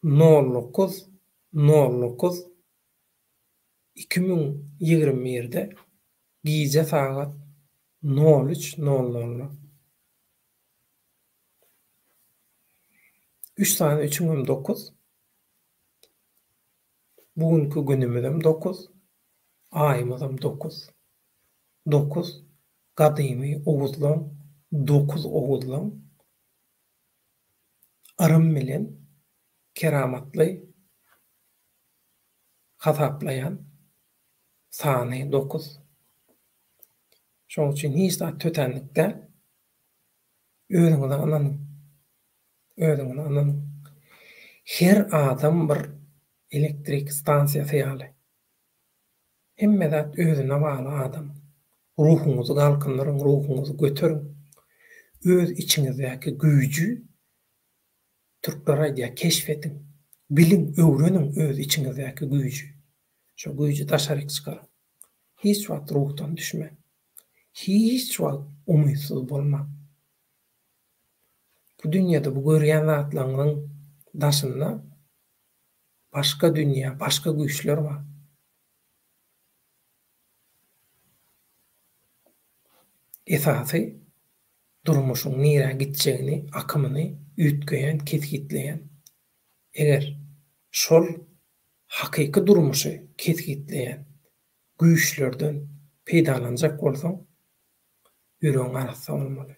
09 2021-de gize saat 03:00 3 tane 3'üm 9. Bugünkü günümüzüm 9. Ayımızım 9. 9 gadymy oguzlam, 9 oguzlam. Arım bilen keramatly hasaplayan sany 9. Şoň üçin hiç da tötenlikde özüňizi ananyň. Her adam bir elektrik stansiýasy ýaly. Hemme zat özüne bagly adam. Ruhuňyzy galkyndyryň, ruhuňyzy göteriň. Öz içiňizdäki güýjü türkler aýdýar keşfetiň. Biliň, öwreniň öz içiňizdäki güýjü. Şo güýjü taşaryk çykar. Hiç wagt ruhdan düşme. Hiç wagt umysyz bolma. Bu dünýäde bu görýän zatlaryň daşynda başga dünýä, başga güýçler bar. Esasy durmuşyň nire gitjegini, akymyny ütgeýän, ketgitleýän. Eger şol hakyky durmuşy ketgitleýän güýçlerden peýdalanjak bolsaň, ýüregiň arassa bolmaly,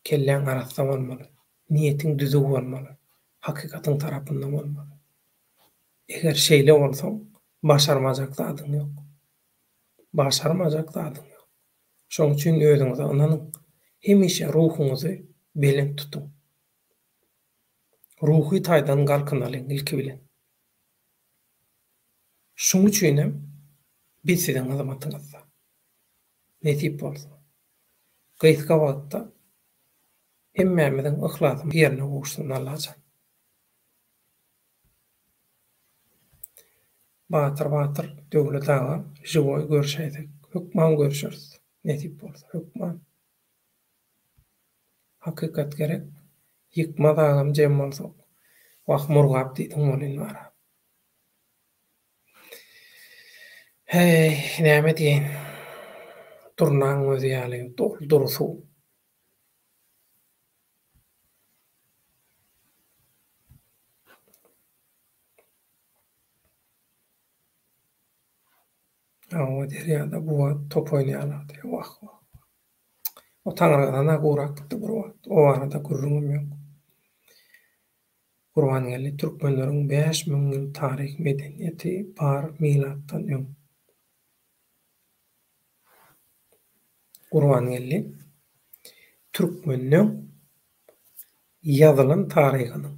kelläň arassa bolmaly, niýetiň düzüg bolmaly, hakykatyň tarapynda bolmaly. Eger şeýle bolsaň, başarmajak zadyň ýok. Başarmajak zadyň ýok. Şoň üçin özüňize ananyň, hemişe ruhuňyzy belen tutuň. Ruhy taýdan galkynalyň ilki bilen. Şoň üçin biz siziň hyzmatyňyzda. netip bolsa. Gysga wagtda hemmemizin ihlasy ýerine gowuşdyryny alajan. Batır döwlet ağa joy görşeýdik. Hukman görşürüz. Netip bolsa hukman. Hakykat gerek. Hikmat agam jem bolsa. Wagt murgap diýdiň bolyn bar. Hey, näme diýen? Durnaň özü ýaly dursu. O derýada bu top oýnaýarlardy. Wah. O taňradan gurak gitdi bir wagt. O arada gurrumum ýok. Gurban geldi türkmenleriň 5000 ýyl taryh medeniýeti bar milatdan öň. Gurban geldi türkmenliň ýazylan taryhynyň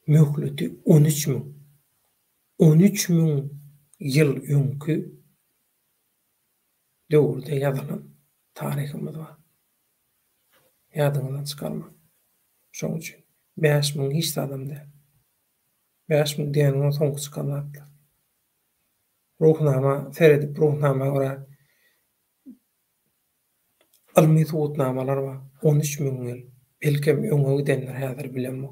möhleti 13.000 ýyl öňkü döwürde ýazylan taryhymyz bar. Ýadyňyzdan çykarma. Şoň üçin 5000 hiç adam däl. 5000 diýeniň soňky çykanlar. Ruhnama seredip ruhnama ora ilmi suwutnamalar bar. 13.000 ýyl. Belkem öňe gidenler häzir bilenmek.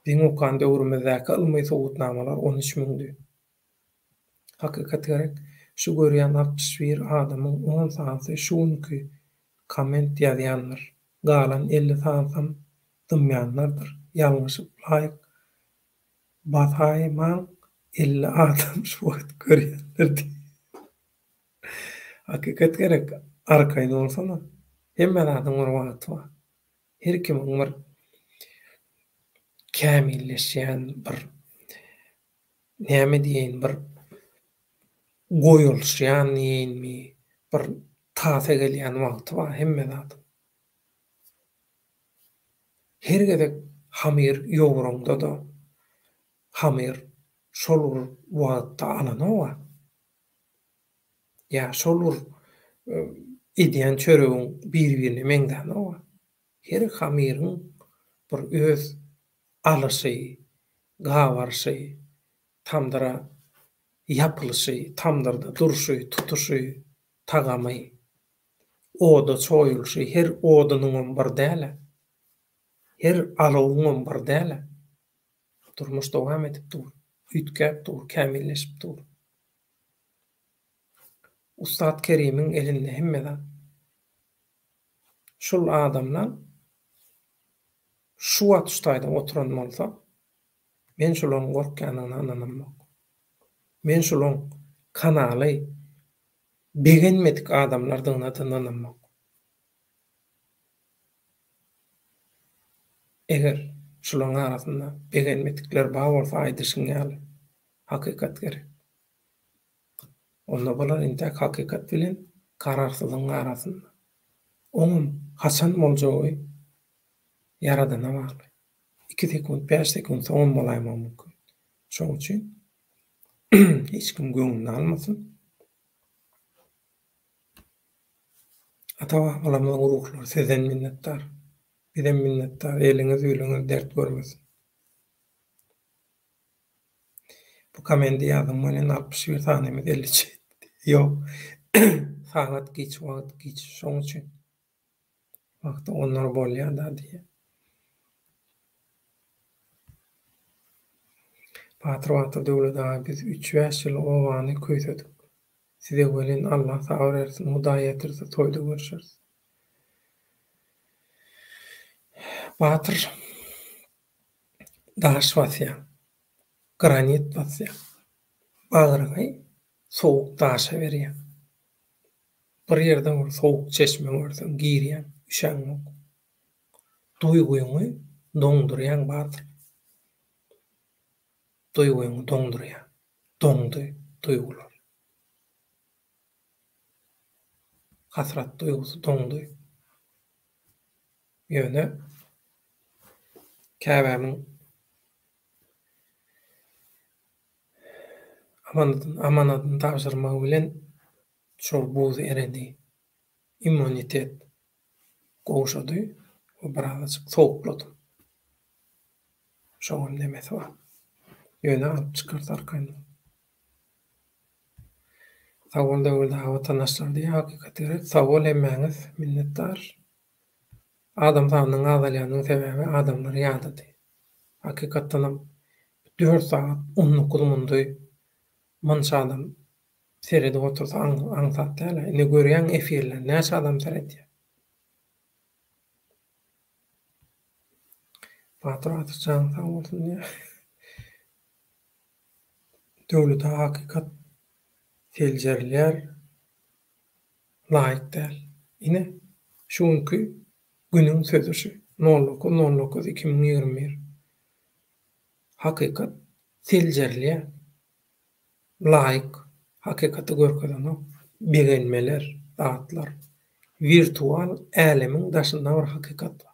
Diň okan döwrümizdäki ilmi suwutnamalar 13.000'di. Hakykat gerek. Şu görýän 61 adamyň 10 sansy şuňky komment ýazýanlar. Galan 50 sansam dymýanlardyr. Ýalňyşyp laýyk bathaýman 50 adam şu wagt görýänler. Hakykat gerek. Arkaýda bolsana. Hemme adam bir wagt bar. Her kimiň bir kämilleşýän bir näme diýen bir goýulşýan ýenmi bir taze gelýän wagty bar hemme adam. Her gedek hamir ýogrunda da hamir şol wagtda alanywa. Ya şol ideýän çöregiň bir-birini meňdäňwa. Her hamiriň bir öz alysy, gawarsy, tamdyra ýapylşy, tamdyrda durşy, tutuşy, tagamy, oda çoýulşy, her odanyň bir däl. Her alawyň bir däl. Durmuş dowam edip dur. Ütkäp dur, kämilleşip dur. Ustad Kerimiň elinde hemmeden şol adamlar şu atuştaýda oturan bolsa, men şolaryň gorkanyny ananam. Men şolaryň kanaly begenmedik adamlardan ananam. Eger şolaryň arasynda begenmedikler bar bolsa aýdyşyň ýaly. Hakykat gerek. Onda bolar intek hakykat bilen kararsyzyň arasynda. Oňum haçan boljagy yaradana bagly. 2 sekund, 5 sekund soň bolaýmam mümkin. Şoň üçin hiç kim göňüni almasyn. Atawa alamyň uruklar sizden minnetdar. Bizden minnetdar. Eliňiz öýleňiz dert görmesin. Bu komendi ýazym bilen 61 sanymyz 50. Ýok. Sagat geç, wagt geç. Şoň üçin wagty onlar bolýar da diýe. Patrawatda döwlet biz 3 ýyl owany köýsedik. Size gelen Allah sabr etsin, Hudaý etirse toýda görüşeriz. Batyr daş basýa, granit basýa, bagryny soğuk daşa berýär. Bir ýerde bir soğuk çeşme görsen girýän, üşäňok. Duýguňy doňdurýan batyr. Duýguňy doňdurýan. Doňdy duýgular. Hasrat duýgusy doňdy. Ýöne Käbämiň amanatyny tapşyrmagy bilen şol buz eredi. İmmunitet gowşady we birazajyk sowuklady. Şoň demesi bar. Ýöne alyp çykartarkan. Sawol döwürde watandaşlar diýip hakykatly sawol emmäňiz minnetdar. Adam sanynyň azalýanyň sebäbi adamlar ýadydy. Hakykatdanam 4 saat 19 mundy mança adam serede otursa aňsat däl. Ne görýän efirler näçe adam seretýär. Patratçan sawolsun ýa. Döwlet hakykat teljerler laýyk däl. Ine şuňky günüň sözü 09.09.2021 hakykat teljerler laýyk hakykaty görkezanok begenmeler, dağıtlar, virtual älemiň daşynda bir hakykat bar.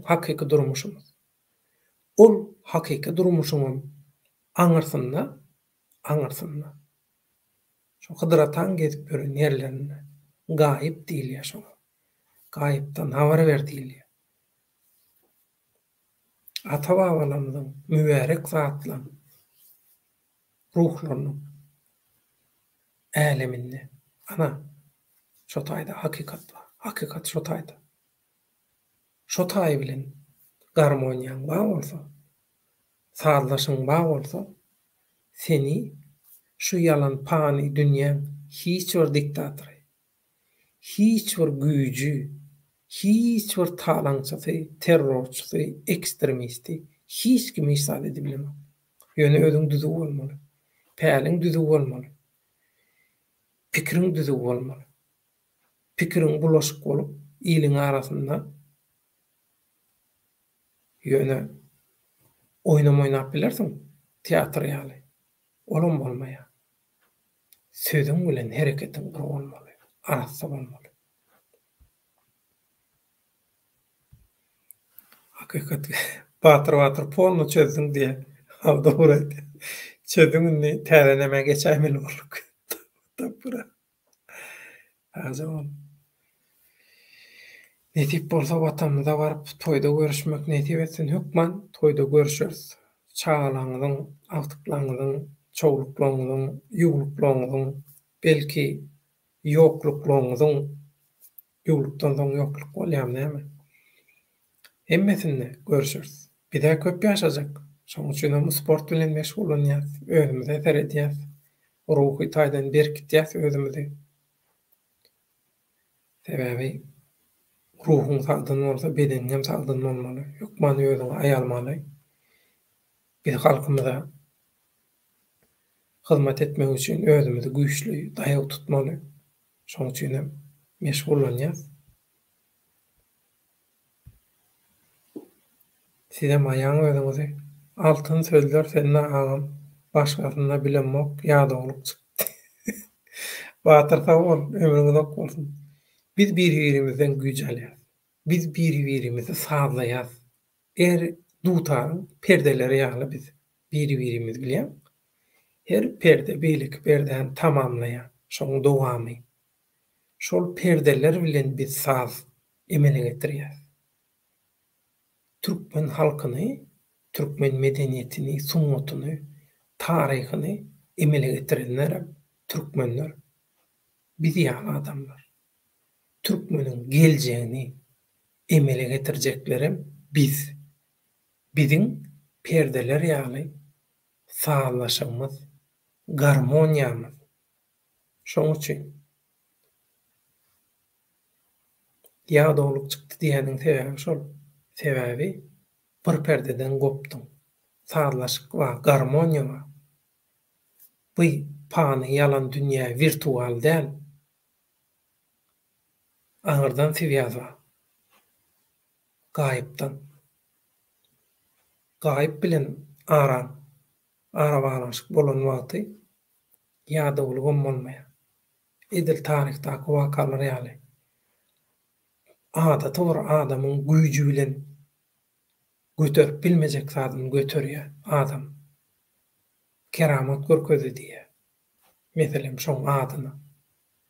Hakyky durmuşumuz. Ol hakyky durmuşumyň aňyrsynda şu hydratan gezip gören ýerlerinde gaýyp diýilýär şo. Gaýypdan habar berdiýilýär. Ata-babalarymyzyň mübarek zatlaryň ruhlarynyň äleminde ana şo taýda hakykat bar. Hakykat şo taýda. Şo taý bilen garmoniýaň bar bolsa, sazlaşyň bar bolsa, seni şu yalan pani dünýäň hiç bir diktatory, hiç bir güýji, hiç bir talaňçysy, terrorçysy, ekstremisti hiç kim isal edebilmez. Ýöne özüň düzü bolmaly. Päliň düzü bolmaly. Pikiriň düzü bolmaly. Pikiriň bulaşyk bolup ýylyň arasynda ýöne oýnap bilersiň, teatr ýaly. Olam bolmaýar. Sözüň bilen hereketiň bir bolmaly, arasy bolmaly. Hakykat batır polnu çözdüň diýe. Hawda buraýdy. Çözdüňni täreneme geçämeli bolduk. Tapura. Hazam. Netip bolsa watanymyza baryp toýda görüşmek netip etsin hökman toýda görüşeriz. Çağalaňyzyň, agtyklaňyzyň, çoğuluklaňyzyň, ýugluklaňyzyň, belki ýokluklaňyzyň, ýuglukdan soň ýokluk bolýar näme? Hemmesinde görüşeriz. Bir daha köp ýaşajak. Şoň üçin hem sport bilen meşgul bolýar, özümize seredýär. Ruhy taýdan berkitýär özümizi. Sebäbi ruhun sagdyn bolsa bedenin hem sagdyn bolmaly. Ýokman özüňi aýalmaly. Bir halkymyza hyzmat etmek üçin özümizi güýçli, daýaw tutmaly. Şoň üçin hem meşgul bolýar. Size maýan özüňizi altyn sözler senne agam başgasyna bilenmek ýadaglyk çykdy. Batyr sawol ömrüňiz ok bolsun. Biz bir-birimizden güýç alýar. Biz bir-birimizi sazlaýar. Dutar perdeleri ýaly biz bir-birimiz bilýän. Her perde beýlik perdeni tamamlaýar. Şoň dowamy. Şol perdeler bilen biz saz emele getirýär. Türkmen halkyny, Türkmen medeniýetini, sunnatyny, taryhyny emele getirenler Türkmenler. Biz ýaly adamlar. Türkmeniň geljeğini emele getirjeklerim biz. Biziň perdeler ýaly sağlaşymyz, garmoniýamyz. Şoň üçin ýagdalyk çykdy diýeniň sebäbi şol. Sebäbi bir perdeden gopdum. Sağlaşyk we garmoniýa we bu pany ýalan dünýä virtual däl. Aňyrdan siýýar. Gaýypdan. Gaýyp bilen ara bağlanşyk bolan wagty ýadaglyk bolmaýar. Edil tarihdaky wakalar ýaly. Ada tor adamyň güýji bilen götörüp bilmejek zadyny götürýär adam. Keramat görkezi diýe. Meselem şoň adyny.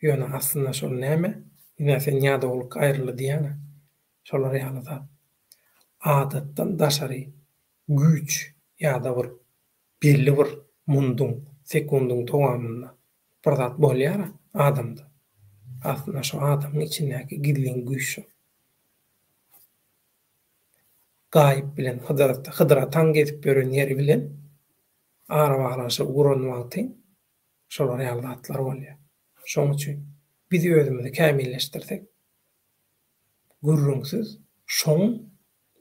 Ýöne aslynda şol näme? Ýene sen ýa-da olup aýryly diýene. Şolar ýaly adatdan daşary güç ýa-da bir belli bir munduň, sekunduň dowamynda bir zat bolýar adamda. Aslynda şo adamyň içindäki gizlin güç şo. Gaýyp bilen Hydyra taň gezip gören ýeri bilen ara-baglaşyp uranmak teň şolar ýaly zatlar bolýar. Şoň üçin biz özümizi kämilleşdirsek, gürrüňsiz şoň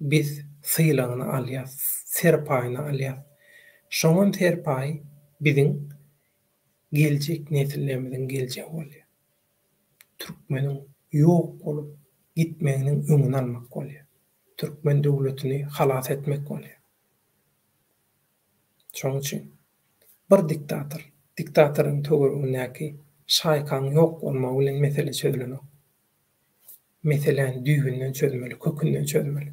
biz syýlagyny alýas, serpaýyny alýas. Şoň serpaý biziň geljek nesillerimiziň geljegi bolýar. Türkmeniň ýok bolup gitmeginiň öňüni almak bolýar. Türkmen döwletini halas etmek bolýar. Şoň üçin bir diktatoryň töweregindäki şaýkan ýok bolmagy bilen mesele çözülenok. Meselen düýbünden çözmeli, kökünden çözmeli.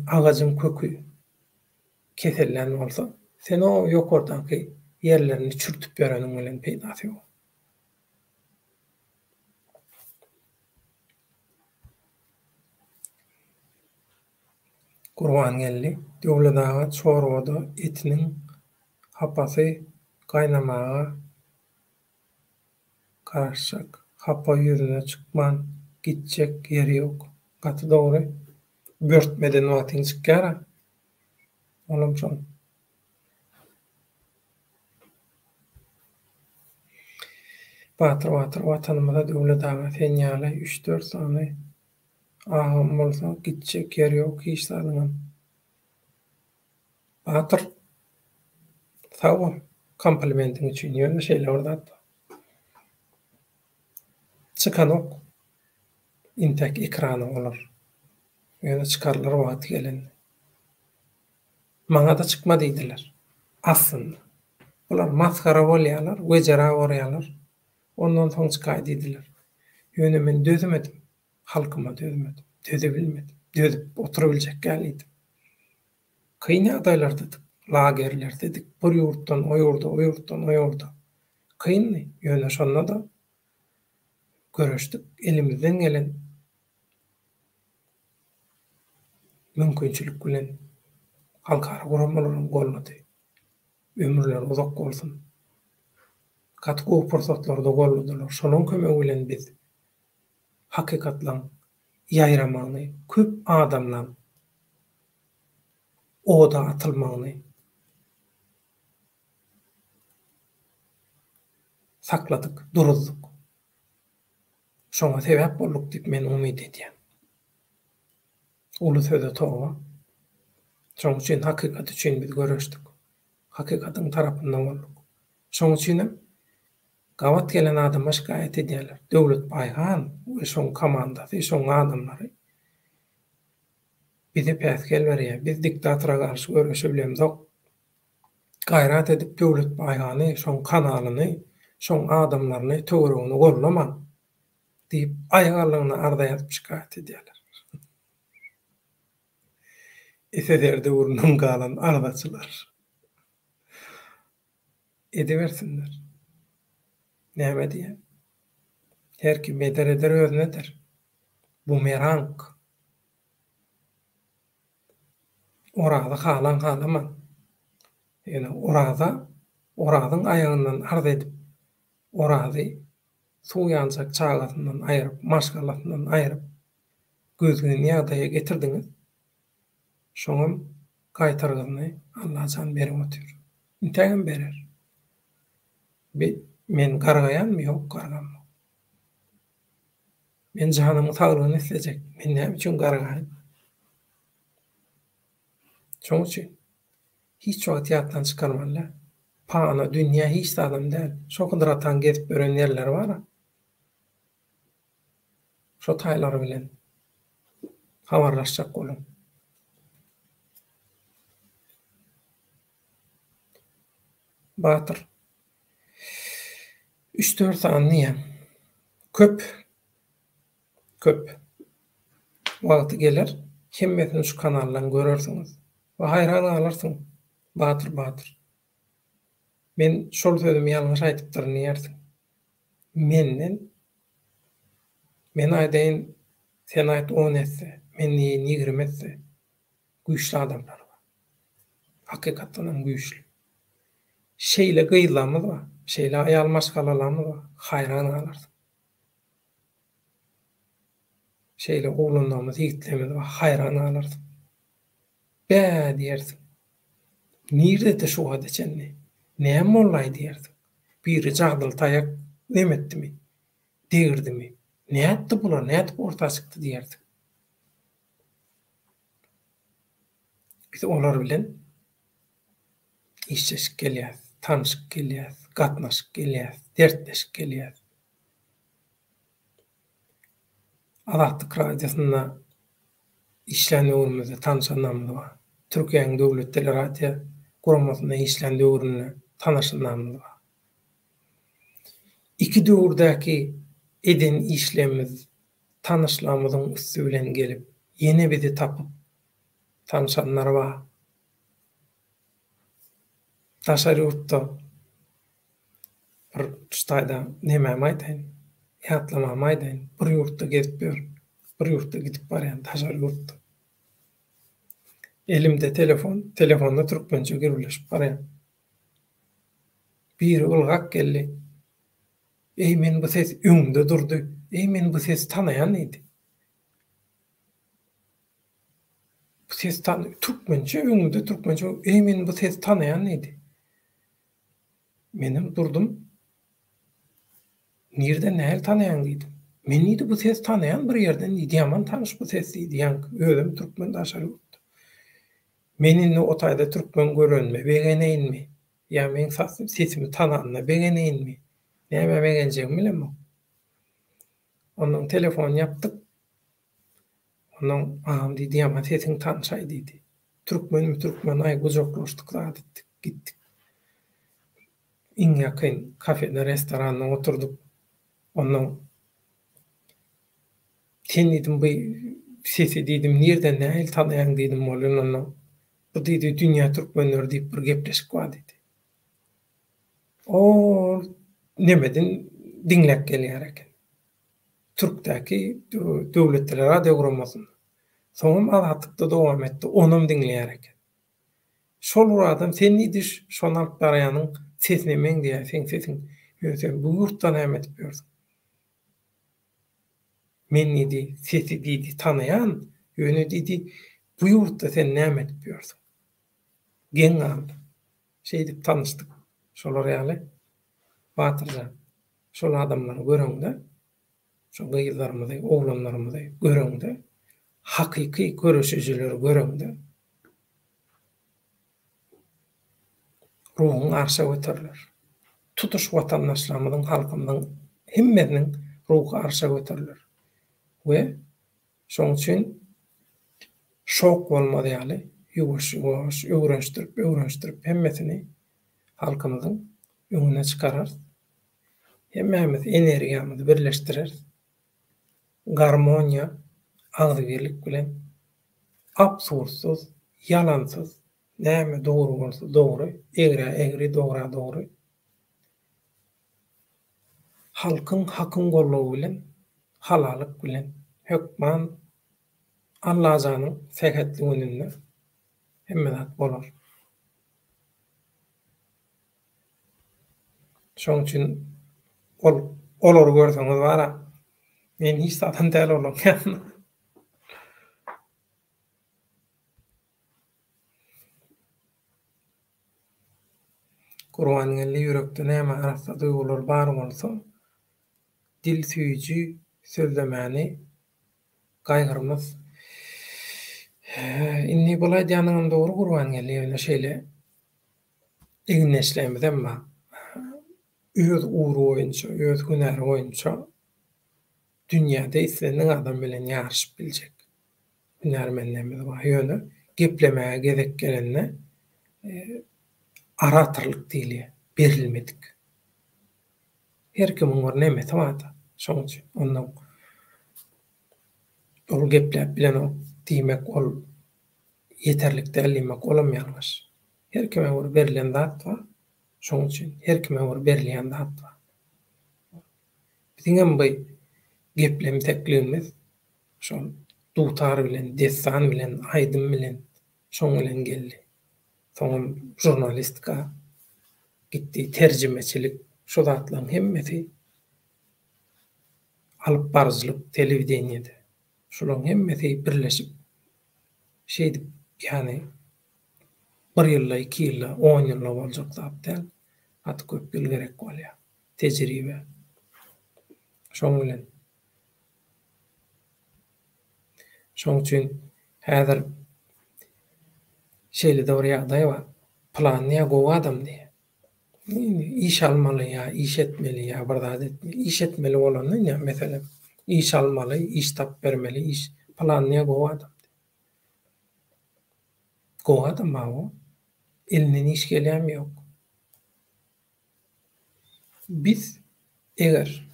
Agacın kökü kesellen bolsa, sen o ýokardanky yerlerini çürtüp bereniň bilen peýdasy ýok. Gurban geldi. Döwletaga çorwada etiniň hapasy gaýnamaga karşak. Hapa ýüzüne çykman, gitjek ýeri ýok. Gaty dogry. Börtmeden watyň çykýar. Olam şol. Batır watanymyza döwletaga sen ýaly 3-4 sany aham bolsa gitjek ýeri ýok hiç zadyňam. Batır sag bol. Komplimentin üçin ýöne şeýle zat. Çıkanok intek ekrany bolar. Ýöne çıkarlar wagty gelen. Maňa da çykma diýdiler. Aslynda. Bular maskara bolýarlar, wejera bolýarlar. Ondan soň çykaý diýdiler. Ýöne men dözmedim. Halkyma dözmedim. Dözebilmedim. Dözüp oturabiljek gelýdim. Kyn ýagdaýlarda lagerler dedik. Bir ýurtdan o ýurda. Kynny. Ýöne şonda da görüşdik. Elimizden gelen mümkinçilik bilen halkara guramalaryň gollady. Ömürler uzak bolsun. Katgy pursatlarda golladylar. Şonuň kömegi bilen biz hakykatlaň ýaýramany, köp adamlaň oda atylmagyny sakladyk, duruzduk. Şoňa sebäp bolduk diýip men umyt edýän. Ulu söze toga. Şoň üçin hakykat üçin biz görüşdik. Hakykatyň tarapyndan bolduk. Şoň üçin gawat gelen adama şikaýet edýärler. Döwlet baýgan we şoň komandasy, şoň adamlary bize päsgel berýär. Biz diktatora garşy görüşe bilemzok. Gaýrat edip döwlet baýgany, şoň kanalyny, şoň adamlaryny töweregini gollaman diýip aýagarlygyny arda ýazyp şikaýet edýärler. Esederde urunun galan ardaçylar. Ediversinler. Näme diýär? Her kim eder özüne der. Bumerang. Orada halaman. Ýene oradyň aýagyndan arda edip, orady suw ýanjak çagatyndan aýryp, maşgalatyndan aýryp, gözüni ýagdaýa getirdiňiz. Şoňam gaýtargyny Allah jan berip otur. Intägem berer. Men gargaýanmy? Ýok, garganmy. Men janymy saglygyny isleýek. Men näme üçin gargaýan? Şoň üçin hiç wagt ýatdan çykarmanlar. Pana dünýä hiç adam däl. Şo Hydratan gezip gören ýerler bar. Şo taýlary bilen habarlaşjak bolun. Batır 3-4 saniye köp wagty geler, hemmesini şu kanaldan görersiňiz. We hayran galarsyň. Batyr. Men şol sözümi ýalňyş aýdypdyr diýersiň. Men aýdaýyn sen aýt 10 etse, men 20 etse, güýçli adamlar bar. Hakykatdan güýçli. Şeýle gıýlamyz bar, şeýle aýal maşgalalamy bar, hayran galarsyň. Şeýle oglanlarymyz, ýigitlerimiz bar, hayran galarsyň. Bä diýersiň. Nirde şu wada çenni? Näme bollaý diýersiň. Biri jagdyl taýak demetdimi? Degirdimi? Näetdi bular? Näetip orta çykdy diýersiň. Biz olar bilen işçeşik gelýär, tanışyk gelýär, gatnaşyk gelýär, dertleşik gelýär. Azatlyk radiosyna işlenýärmizde tanışanlarymyz bar. Türkiýanyň döwlet teleradio guramasyna işlenýärine tanışanlarymyz bar. İki döwürdäki eden işlerimiz tanışlarymyzyň üstü bilen gelip, ýene bizi tapyp tanışanlar bar. Taşary ýurtda bir ştaýda näme aýtaýyn, ýatlamam aýtaýyn, bir ýurtda gezip ber, bir ýurtda gidip barýan taşary ýurtda. Elimde telefonda türkmençe gürleşip barýan. Biri ulgak geldi. Ey men bu ses öňümde durdy. Ey men bu ses tanayan idi. Bu ses türkmençe öňümde türkmençe. Ey men bu ses tanayan idi. Menim durdum. Nirde näl tanayan diýdim. Men idi bu ses tanayan bir ýerden idi, ýaman tanış bu ses idi. Özüm türkmen daşary. Meninle o taýda türkmen görenme, begeneyinmi? Ya men sesimi tananna begeneyinmi? Näme begenjegim bilemok. Onuň telefon yaptyk. Onuň ağam diýdi, ýa-ma sesiň tanşaý diýdi. Türkmen aý gujoklaşdyk, zat etdik, gitdik. Iň ýakyn kafede, restoranda oturduk. Onuň sen diýdim, bu sesi diýdim, nerden näil tanaýan diýdim bolan onuň. Bu diýdi, dünýä türkmenleri diýip bir gepleşik bar diýdi. O nemedin dinlek gelýär eken. Türkdäki döwlet radio guramasyny. Soňam azatykda dowam etdi, onum dinleýär eken. Şol adam sen diýdiş, şonu alyp barýanyň sesini men diýär, sen sesiň ýösen bu ýurtdan näme etip ýörsiň. Men diýdi, sesi diýdi, tanayan, ýöne diýdi, bu ýurtda sen näme etip ýörsiň. Geň aldy. Şeýdip tanışdyk. Şolar ýaly batyrja. Şol adamlary göreňde, şol gyýlarymyzy, oglanlarymyzy göreňde, hakyky görüşüjileri göreňde ruhuň arşa göterilir. Tutuş watandaşlarymyzyň, halkymyzyň hemmesiniň ruhy arşa göterilir. We şoň üçin şok bolmady ýaly ýuwaş öwrenşdirip hemmesini halkymyzyň öňüne çykarar. Hemmemiz energiýamyzy birleşdirer. Garmoniýa, agzybirlik bilen absurdsuz, ýalansyz, näme dogry bolsa dogry, egri, dogry. Halkyň hakyň gollawy bilen, halalyk bilen, hökman Allah janyň sehatliginde hemmedat bolar. Şoň üçin olary görseňiz bara, men hiç zaten däl bolan. Kurban geldi yürekde näme arasa duygular bar bolsa, dil süýüji sözlemäni gaýgyrmaz. Inni bolay diýanyň dogry Kurban geldi ýöne şeýle eginleşlemez emma öz uğru boýunça, öz hünäri boýunça dünýäde islendiň adam bilen ýaryşyp biljek. Hünärmenlerimiz bar. Ýöne geplemäge gerek gelende aratyrlyk diýilýär, berilmedik. Her kimiň bir nemeti bar. Şoň üçin onuň ol gepläp bilen o diýmek ol yeterlik däldimek olamýarmyş. Her kime bir berilen zat bar. Şoň üçin her kime bir berilýän zat bar. Biziň bu geplemi teklimiz şol dutar bilen, destan bilen, aýdym bilen şoň bilen geldi. Soň jurnalistika gitdi, terjimeçilik şu zatlaryň hemmesi alyp barjylyk, telewideniyede. Şolaryň hemmesi birleşip şeýdi, ýani 1 ýylda, 2 ýylda, 10 ýylda boljak zat däl. At köp ýyl gerek bolýar. Tejribe. Şoň bilen. Şoň üçin häzir şeýle dowry ýagdaý bar. Plany gowy adam diýe. İş almaly ya, iş etmeli ya, bir zat etmeli. İş etmeli bolany ya, mesela iş almaly, iş tap bermeli, iş plany gowy adam. Gowy adam o. Elinden iş gelýän ýok. Biz eger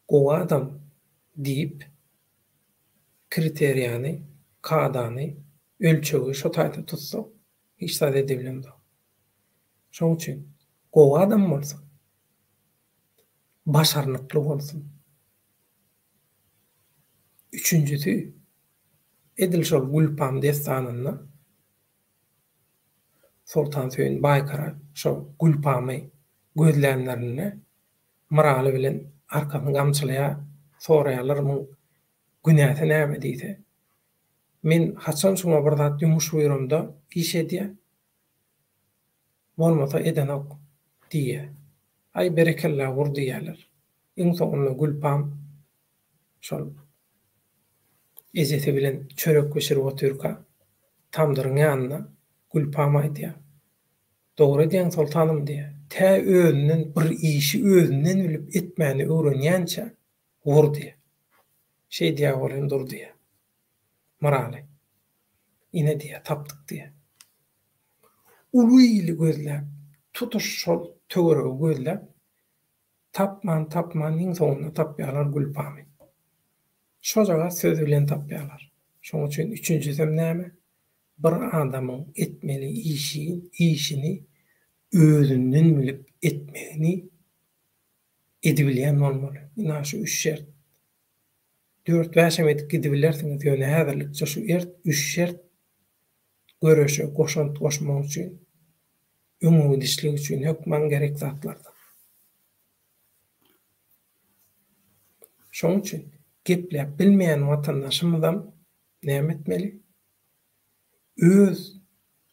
gowy adam diýip kriteriýany, kadany, ölçegi şo taýda tutsak, hiç zat edebilemdi. Şoň üçin gowy adam bolsa, başarnykly bolsun. Üçüncüsü, Edil şol Gulpam destanyna Sultan Söýün Baýkara şo Gulpamy gözlänlerini maraly bilen arkadan gamçylaya soraýarlar, günäse näme diýse. Men haçan şoňa bir zat ýumuş buyurumda iş edýär. Bolmasa edenok diýe. Ay berekella gur diýerler. Iň soňunda Gulpam şol ezete bilen çörek geçirip oturka tamdyryň ýanyna Gulpam aýdýar. Dogry diýen sultanym diýe. Tä özünden bir işi özünden bilip etmäni öwrenýänçe gur diýe. Şeý diýär bolan dur diýe. Maraly. Ine diýe, tapdyk diýe. Uluýly gözläp, tutuş şol töweregi gözläp, tapman iň soňunda tapýarlar Gulpamy. Şojaga söz bilen tapýarlar. Şoň üçin üçüncüsü näme? Bir adamyň etmeli işini özünden bilip etmegini edibilýän bolmaly. Ina şu 3 şert. 4-5 emetik gidibillersiňiz ýöne häzirlikçe şu 3 şert göreşe goşant goşmak üçin, öňüňi dişlik üçin hökman gerek zatlardan. Şoň üçin gepläp bilmeýän watandaşymyzam näme etmeli? Öz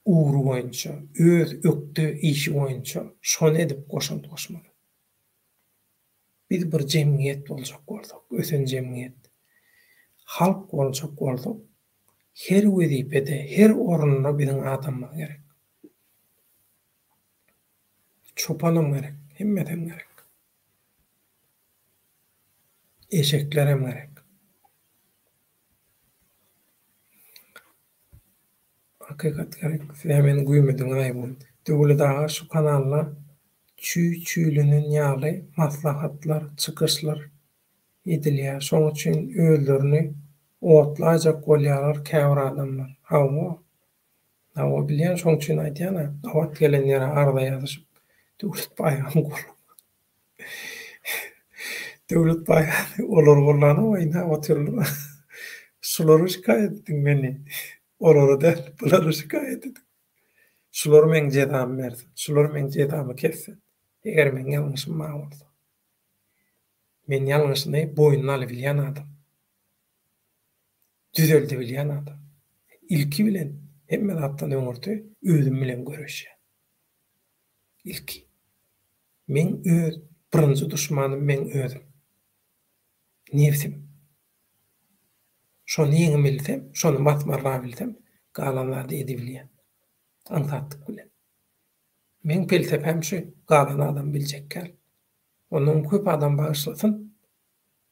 uğru boýunça, öz ökdü işi boýunça şonu edip goşant goşmaly. Biz bir jemgyýet boljak bolsak, ösen jemgyýet. Halk boljak bolsak, her wezipede, her orunda biziň adamlar gerek. Çopanam gerek, hemmedem gerek. Eşeklerem gerek. Hakikat gerek. Hemen güýmediň aýbyn. Döwlet daga şu kanalla çüýçüýlünün ýaly maslahatlar, çykyşlar edilýär. Şoň üçin öýlerini otlaýjak bolýarlar käbir adamlar. Hawa bilýän şoň üçin aýdýan, awat gelen ýere arda ýazyşyp döwlet baýram gorup. Döwlet baýram olar bolany oýna oturlar. Şolary şikayet etdiň meni. Olary däl, bulary şikayet etdiň. Şular men jedam bersin. Şular men jedamy kessin. Eger men ýalňyşym ma bolsa. Men ýalňyşyny boýnuna alyp bilýän adam. Düzeldi bilýän adam. İlki bilen hemme zatdan öňürti özüm bilen görüşýär. İlki. Men öz birinji duşmanym men özüm. Nefsim. Şonu ýeňi bilsem, şonu batmarla bilsem, galanlary edibilýär. Anlatdyk bilen. Men felsefem şu, galan adam biljekkäl. Onuň köp adam bagyşlasyn.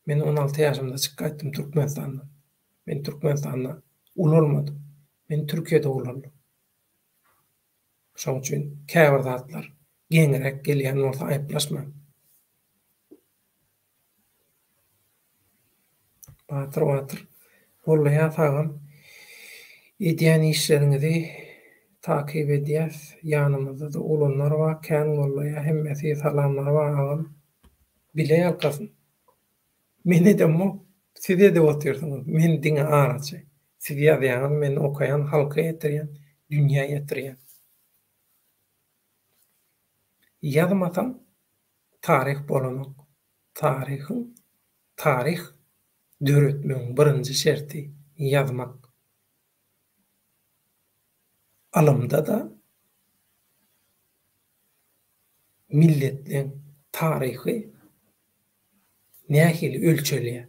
Men 16 ýaşymda çykaýtdym Türkmenistandan. Men Türkmenistanda ululmadym. Men Türkiýede ululdum. Şoň üçin käbir zatlar geňirek gelýän bolsa aýplaşma. Batır. Gollaya tagam edýän işleriňizi takip edýäs. Ýanymyzda da ulanlar bar. Kän gollaya hemmesi salamlar baragam. Bile ýalkasyn. Meni de size de oturýarsyňyz. Men diňe araçy. Siz ýazýaňyz men okaýan, halka ýetirýän, dünýä ýetirýän. Ýazmasam tarih bolanok. Tarih döretmeň birinji şerti ýazmak. Alymda da milletin tarihi nähili ölçelýär.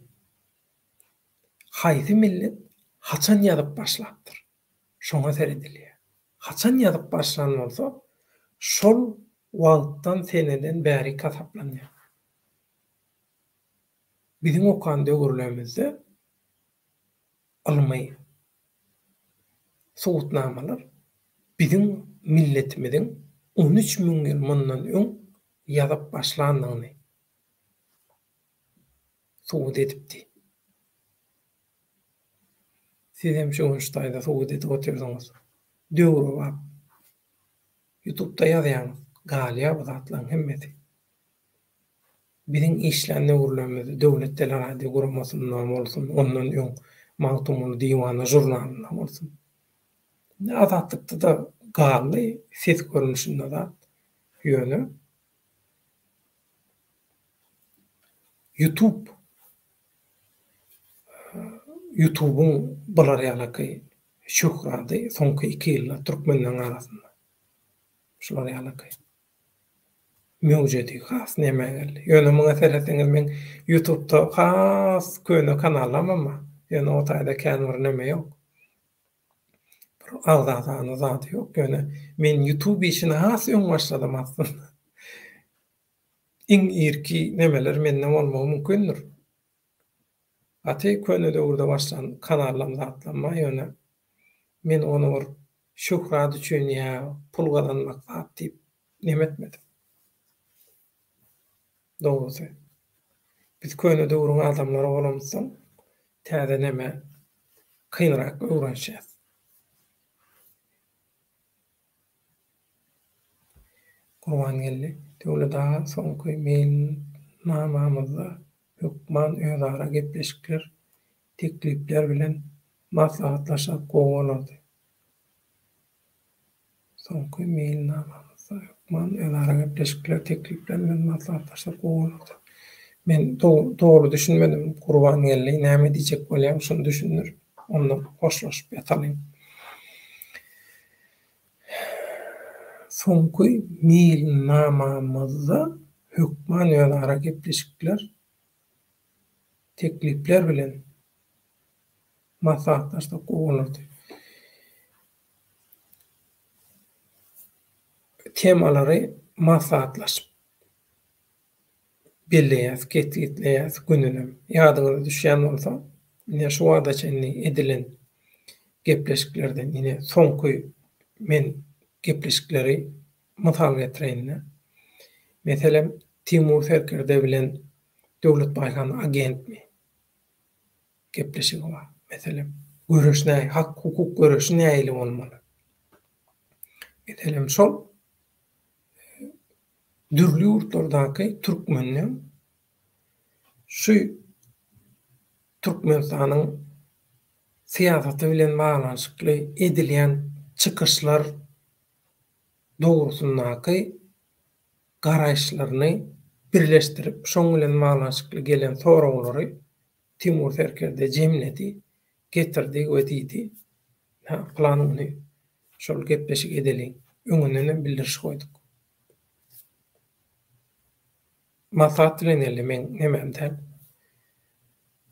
Haýsy millet haçan ýazyp başlapdyr. Şoňa seredilýär. Haçan ýazyp başlan bolsa, şol wagtdan seneden bäri kasaplanýar. Bizim okan döwürlerimizde almy soğutnamalar bizim milletimizin 13.000 ýyl mundan öň ýazyp başlandygyny soğut edipdi. Siz hem şu ştaýda soğut edip oturýarsyňyz. Döwür bap. YouTube'da ýazýaňyz. Galya bu zatlaryň hemmeti. Bizim işlerine uğurlamızı devlet teleradi guramasından olsun, ondan öň Magtumul Diwanı jurnalından olsun. Azatlıkta da galy, ses görünüşünde da ýöne. YouTube'un bular ýalaky şöhrady soňky 2 ýylda türkmenler arasynda. Şular ýalaky. Mewjudi has näme geldi. Ýöne muňa sereseňiz men YouTube'da has köne kanalam ama ýöne o taýda känwir näme ýok. Ağzany zat ýok. Ýöne men YouTube işine has öň başladym aslında. Irki nemeler menden bolmagy mümkindir. Aty köne döwürde başlan kanalam zatlanma ýöne men onu şöhrat üçin ýa pul gazanmak diýip nemetmedim. Doğrusu. Biz köne döwürüň adamlary bolamyzsaň, täze näme kynrak öwrenşýäs. Kurban geldi. Döwleta soňky men namamyzda hükman özara gepleşikler, teklipler bilen maslahatlaşa gowalardy. Soňky men namamyzda hükman özara gepleşikler, teklipler bilen maslahatlaşa gowalardy. Men doğru düşünmedim. Kurban geldi. Näme diýjek bolýar, şunu düşünür. Ondan hoşlaşyp ýatalym. Soňky mil namamyzda hükman özara gepleşikler, teklipler bilen maslahatlaşa gowalardy. Temalary maslahatlaşyp belleýäs, ketleýäs gününem. Ýadyňyza düşýän bolsa, ýa şu wagda çenli edilen gepleşiklerden ýine soňky men gepleşikleri mysal getireýin. Meselem Timur Serkerde bilen döwlet başkany agentmi gepleşigi bar. Meselem görüşnä, hak hukuk görüşnä ýaly bolmaly. Meselem şol dürli ýurtlardaky türkmenler şu Türkmenistanyň siýasaty bilen baglanşykly edilýän çykyşlar dogrusundaky garaýşlaryny birleşdirip şoň bilen baglanşykly gelen soraglary Timur Serkerde jemledi, getirdi we diýdi. Planyny şol gepleşik edeliň öňüne bildirişi goýduk. Maslahat bilen men nememden.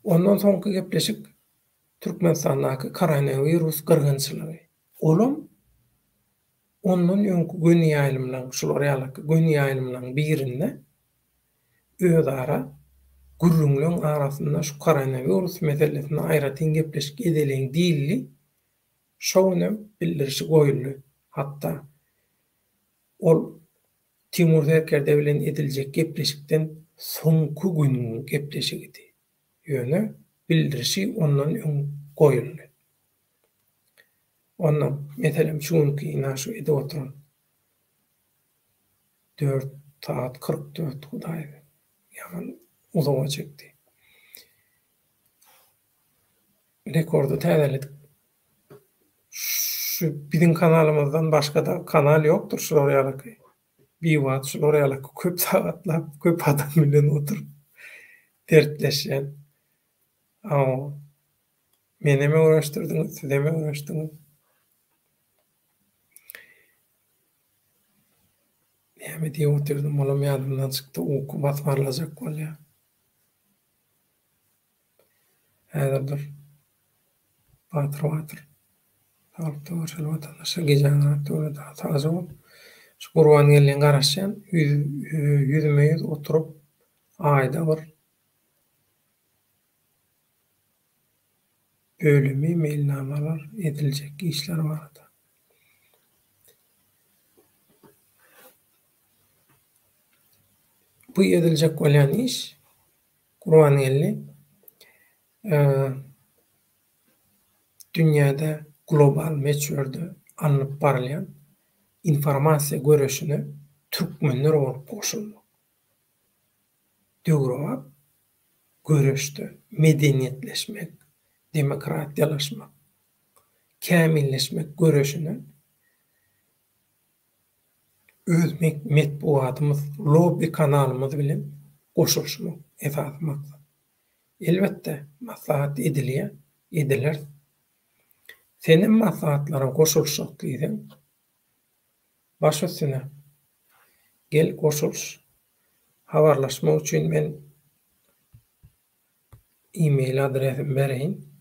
Ondan soňky gepleşik Türkmenistandaky koronavirus gyrgynçylygy. Olam ondan öňkü gün ýaýlymlaryň şular ýalaky gün ýaýlymlaryň birinde özara gürrüňleň arasynda şu koronavirus meselesini aýratyn gepleşik edeliň diýildi. Şoňa bildirişi goýuldy. Hatta ol Timur Serkerde bilen ediljek gepleşikden soňky gün gepleşigidi. Ýöne bildirişi ondan öň goýuldy. Ondan meselem şuňky naşy ede oturan 4 saat 44 Hudaý ýaman uzağa çekdi. Rekordu täzeledik. Şu bizim kanalımızdan başka da kanal yoktur şu oraya. Bir vaat şu oraya köp saatlar, köp adam bilen oturup dertleşen. Ama meneme uğraştırdınız, sizeme uğraştınız. Neyme diye oturdum, oğlum yadımdan çıktı, oku batmarlacak ol ya. Hayırdır. Batır. Sağlıkta başarılı vatandaşlar gecen rahatı öyle daha taze ol. Şu Kurban gelin garaşan, yüzüme yüz oturup ayda bir bölümü mailnamalar edilecek işler vardı. Bu edilecek olan iş Kurban gelin dünyada global meçhurda alınıp barılayan informasiya görüşüne Türkmenler olup koşuldu. Dögrowap görüştü, medeniyetleşmek, demokratiyalaşmak, kamilleşmek görüşüne öz metbuatımız, lobby kanalımız bilen koşulşmak esas maksat. Elbette maslahat edilir. Senin maslahatlara koşulşak diýsen, baş üstüne gel koşulş. Habarlaşma üçin men e-mail adresimi bereýin.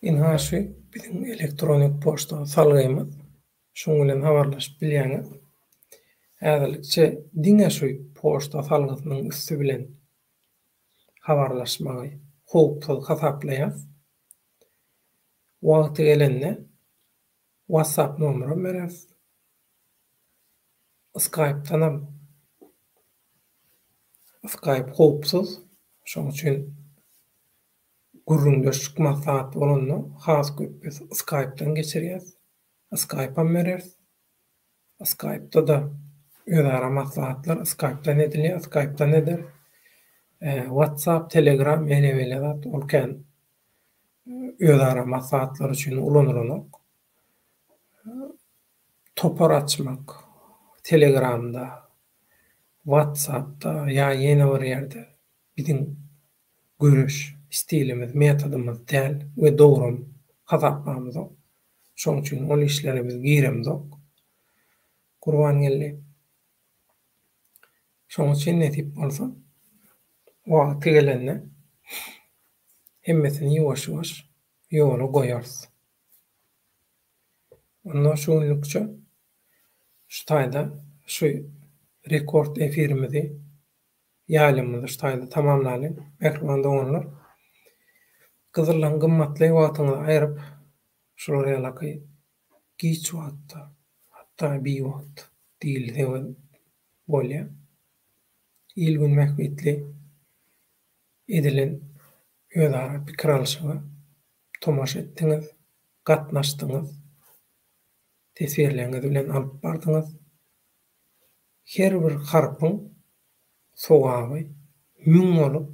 Inhaşy bizim elektronik poçta salgyýmyz. Şoň bilen habarlaşyp bilýäňiz. Häzirlikçe diňe şu poçta salgysynyň üstü bilen habarlaşmagy howpsuz hasaplaýar. Wagty gelende WhatsApp nomery berýär. Skype'dan Skype howpsuz. Şoň üçin gurrundaşyk maslahat bolany has köp Skype'dan geçirýär. Skype'a berýär. Skype'da da özara maslahatlar Skype'dan edilýär. Skype'da nedir? WhatsApp, Telegram, meleveler olken özara maslahatlar üçin ulanýar. Topar açmak Telegram'da, WhatsApp'da ya ýene bir ýerde bizim görüş stilimiz, metodumuz däl we dogry hasaplamamyz. Şoň üçin ol işlerimiz giremdik. Kurban geldi. Şoň üçin netip bolsa, wagty gelende hemmesini ýowaş-ýowaş ýola goýarys. Ondan şoňlukça şu taýda şu rekord efirimizi ýalymyzy şu taýda tamamlaýan ekranda oňlar. Gyzyrlan gymmatly wagtyňyzy aýryp şuraya laky giç wagtda hatda bir wagt diýildi bolýar. İlgün mähbetli edilen özara pikir alşyga tomaş etdiňiz, gatnaşdyňyz, tesirleriniz bilen alyp bardyňyz. Her bir harpyň sowaby müň bolup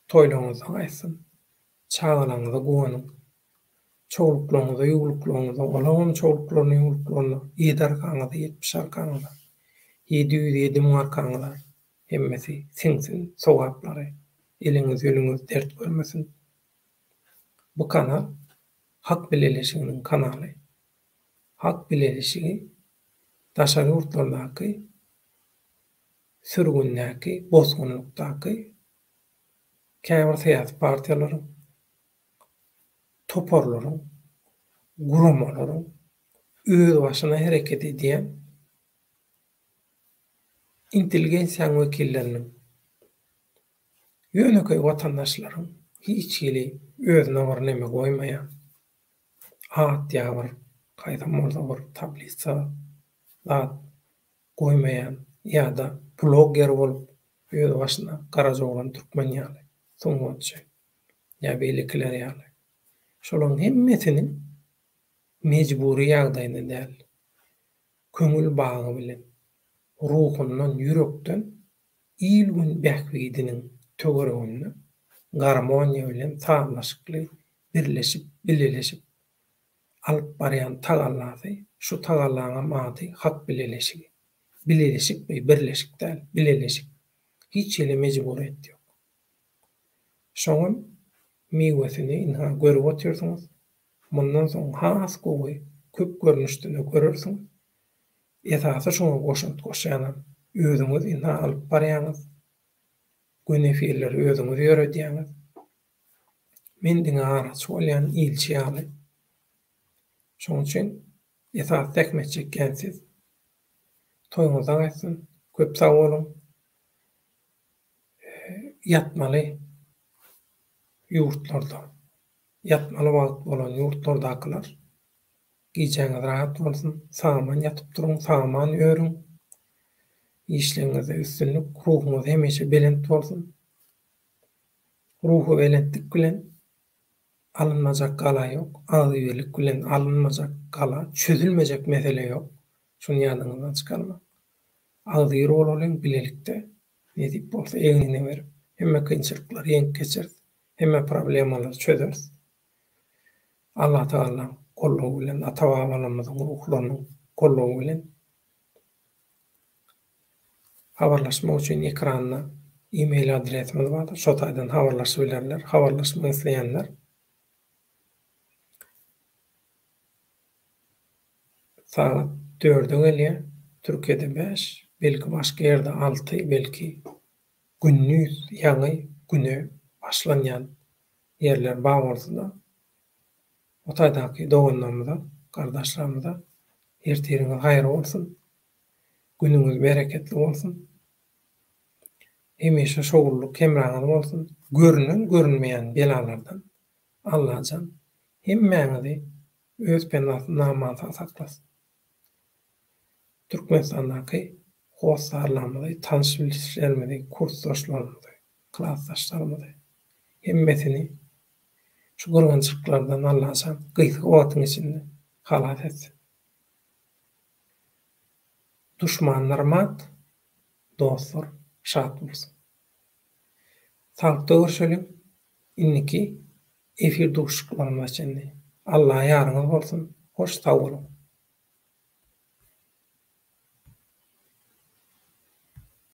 toýlaňyza gaýsyn. Çağalaňyza gowanyň. Çoğuluklarınıza, yuğuluklarınıza, olamam çoğuluklarını, yuğuluklarını, 7 arkanıza, 70 arkanıza, 707 mun arkanıza, hemmesi sinsin, sowapları, eliniz, yölünüz dert görmesin. Bu kanal, hak bilelişiginin kanalı. Hak bilelişigi, daşary ýurtlardaky, sürgünläki, bozgunlukdaky, käbir syýasy partiýalaryň, toparlaryň, guramaryň öz başyna hereket edýän intelligensiýa wekilleriniň ýöneköy watandaşlaryň hiç ýeli özüne bir neme goýmaýan, at ýabyr, gaýda morda bir tablisa at goýmaýan ýa-da blogger bolup öz başyna garaja bolan türkmen ýaly, soňgoçy ýa beýlekiler ýaly. Şolaryň hemmesini mejburi ýagdaýynda däl, köňül bagy bilen, ruhundan, yürekden ilgün bähwidiniň töweregini garmoniýa bilen tamlaşykly birleşip, bileleşip alyp barýan tagallasy, şu tagallaňa maty hak bileleşigi. Bileleşik we birleşik däl, bileleşik. Hiç ýeli mejburiýet ýok. Şoňa miwesini inha görüp otursaňyz, mundan soň has gowy köp görnüşde görürsiň. Esasy şoňa goşup goşýanam. Özüňiz inha alyp barýaňyz. Günefirleri özüňiz ýöredýäňiz. Men diňe araç bolýan ilçi ýaly. Şoň üçin esas tekmek çekkensiz. Toýuňyzdan geçsin, köp sag bolun. Ýatmaly ýurtlarda, ýatmaly wagt bolan ýurtlardakylar giýjeňiz rahat bolsun, saman ýatyp duruň, saman ýörüň. İşleňizde üstünlük, ruhuňyz hemişe belent bolsun. Ruhu belentlik bilen alınmajak gala ýok, agzybirlik bilen alınmajak gala, çözülmejek mesele ýok. Şunu ýadyňyzdan çykarma. Agzyr bolan bilelikde edip bolsa eňine berip, hemme kynçylyklar ýeňip geçer, hemme problemalar çözeriz. Allah Taala gollawy bilen ata-babalarymyzyň ruhlarynyň gollawy bilen habarlaşma üçin ekranda e-mail adresimiz bar. Şo taýdan habarlaşyp bilerler. Habarlaşma isleýänler saat 4'e gelýär. Türkiýede 5, belki başga ýerde 6, belki günnüz ýaňy güne başlanýan yerler bar bolsa, o taýdaky doganlarymyza, gardaşlarymyza erteriňiz haýır bolsun. Günüňiz bereketli bolsun. Hemişe şogullyk kemraňyz bolsun. Görünen, görünmeýän belalardan Allah jan hemmeňizi öz penasyna amanta saklasyn. Türkmenistandaky howsarlarymyzy, tanışylýarlarymyzy, kursdaşlarymyzy, klassdaşlarymyzy hemmesini şu gurgunçlyklardan Allah jan gyýyk wagtyň içinde halas etsin. Düşmanlar mat, dostlar şat bolsun. Sağlıkta görüşelim. İnniki efir duşuklarımız içinde. Allah'a yarınız olsun. Hoş sağ olun.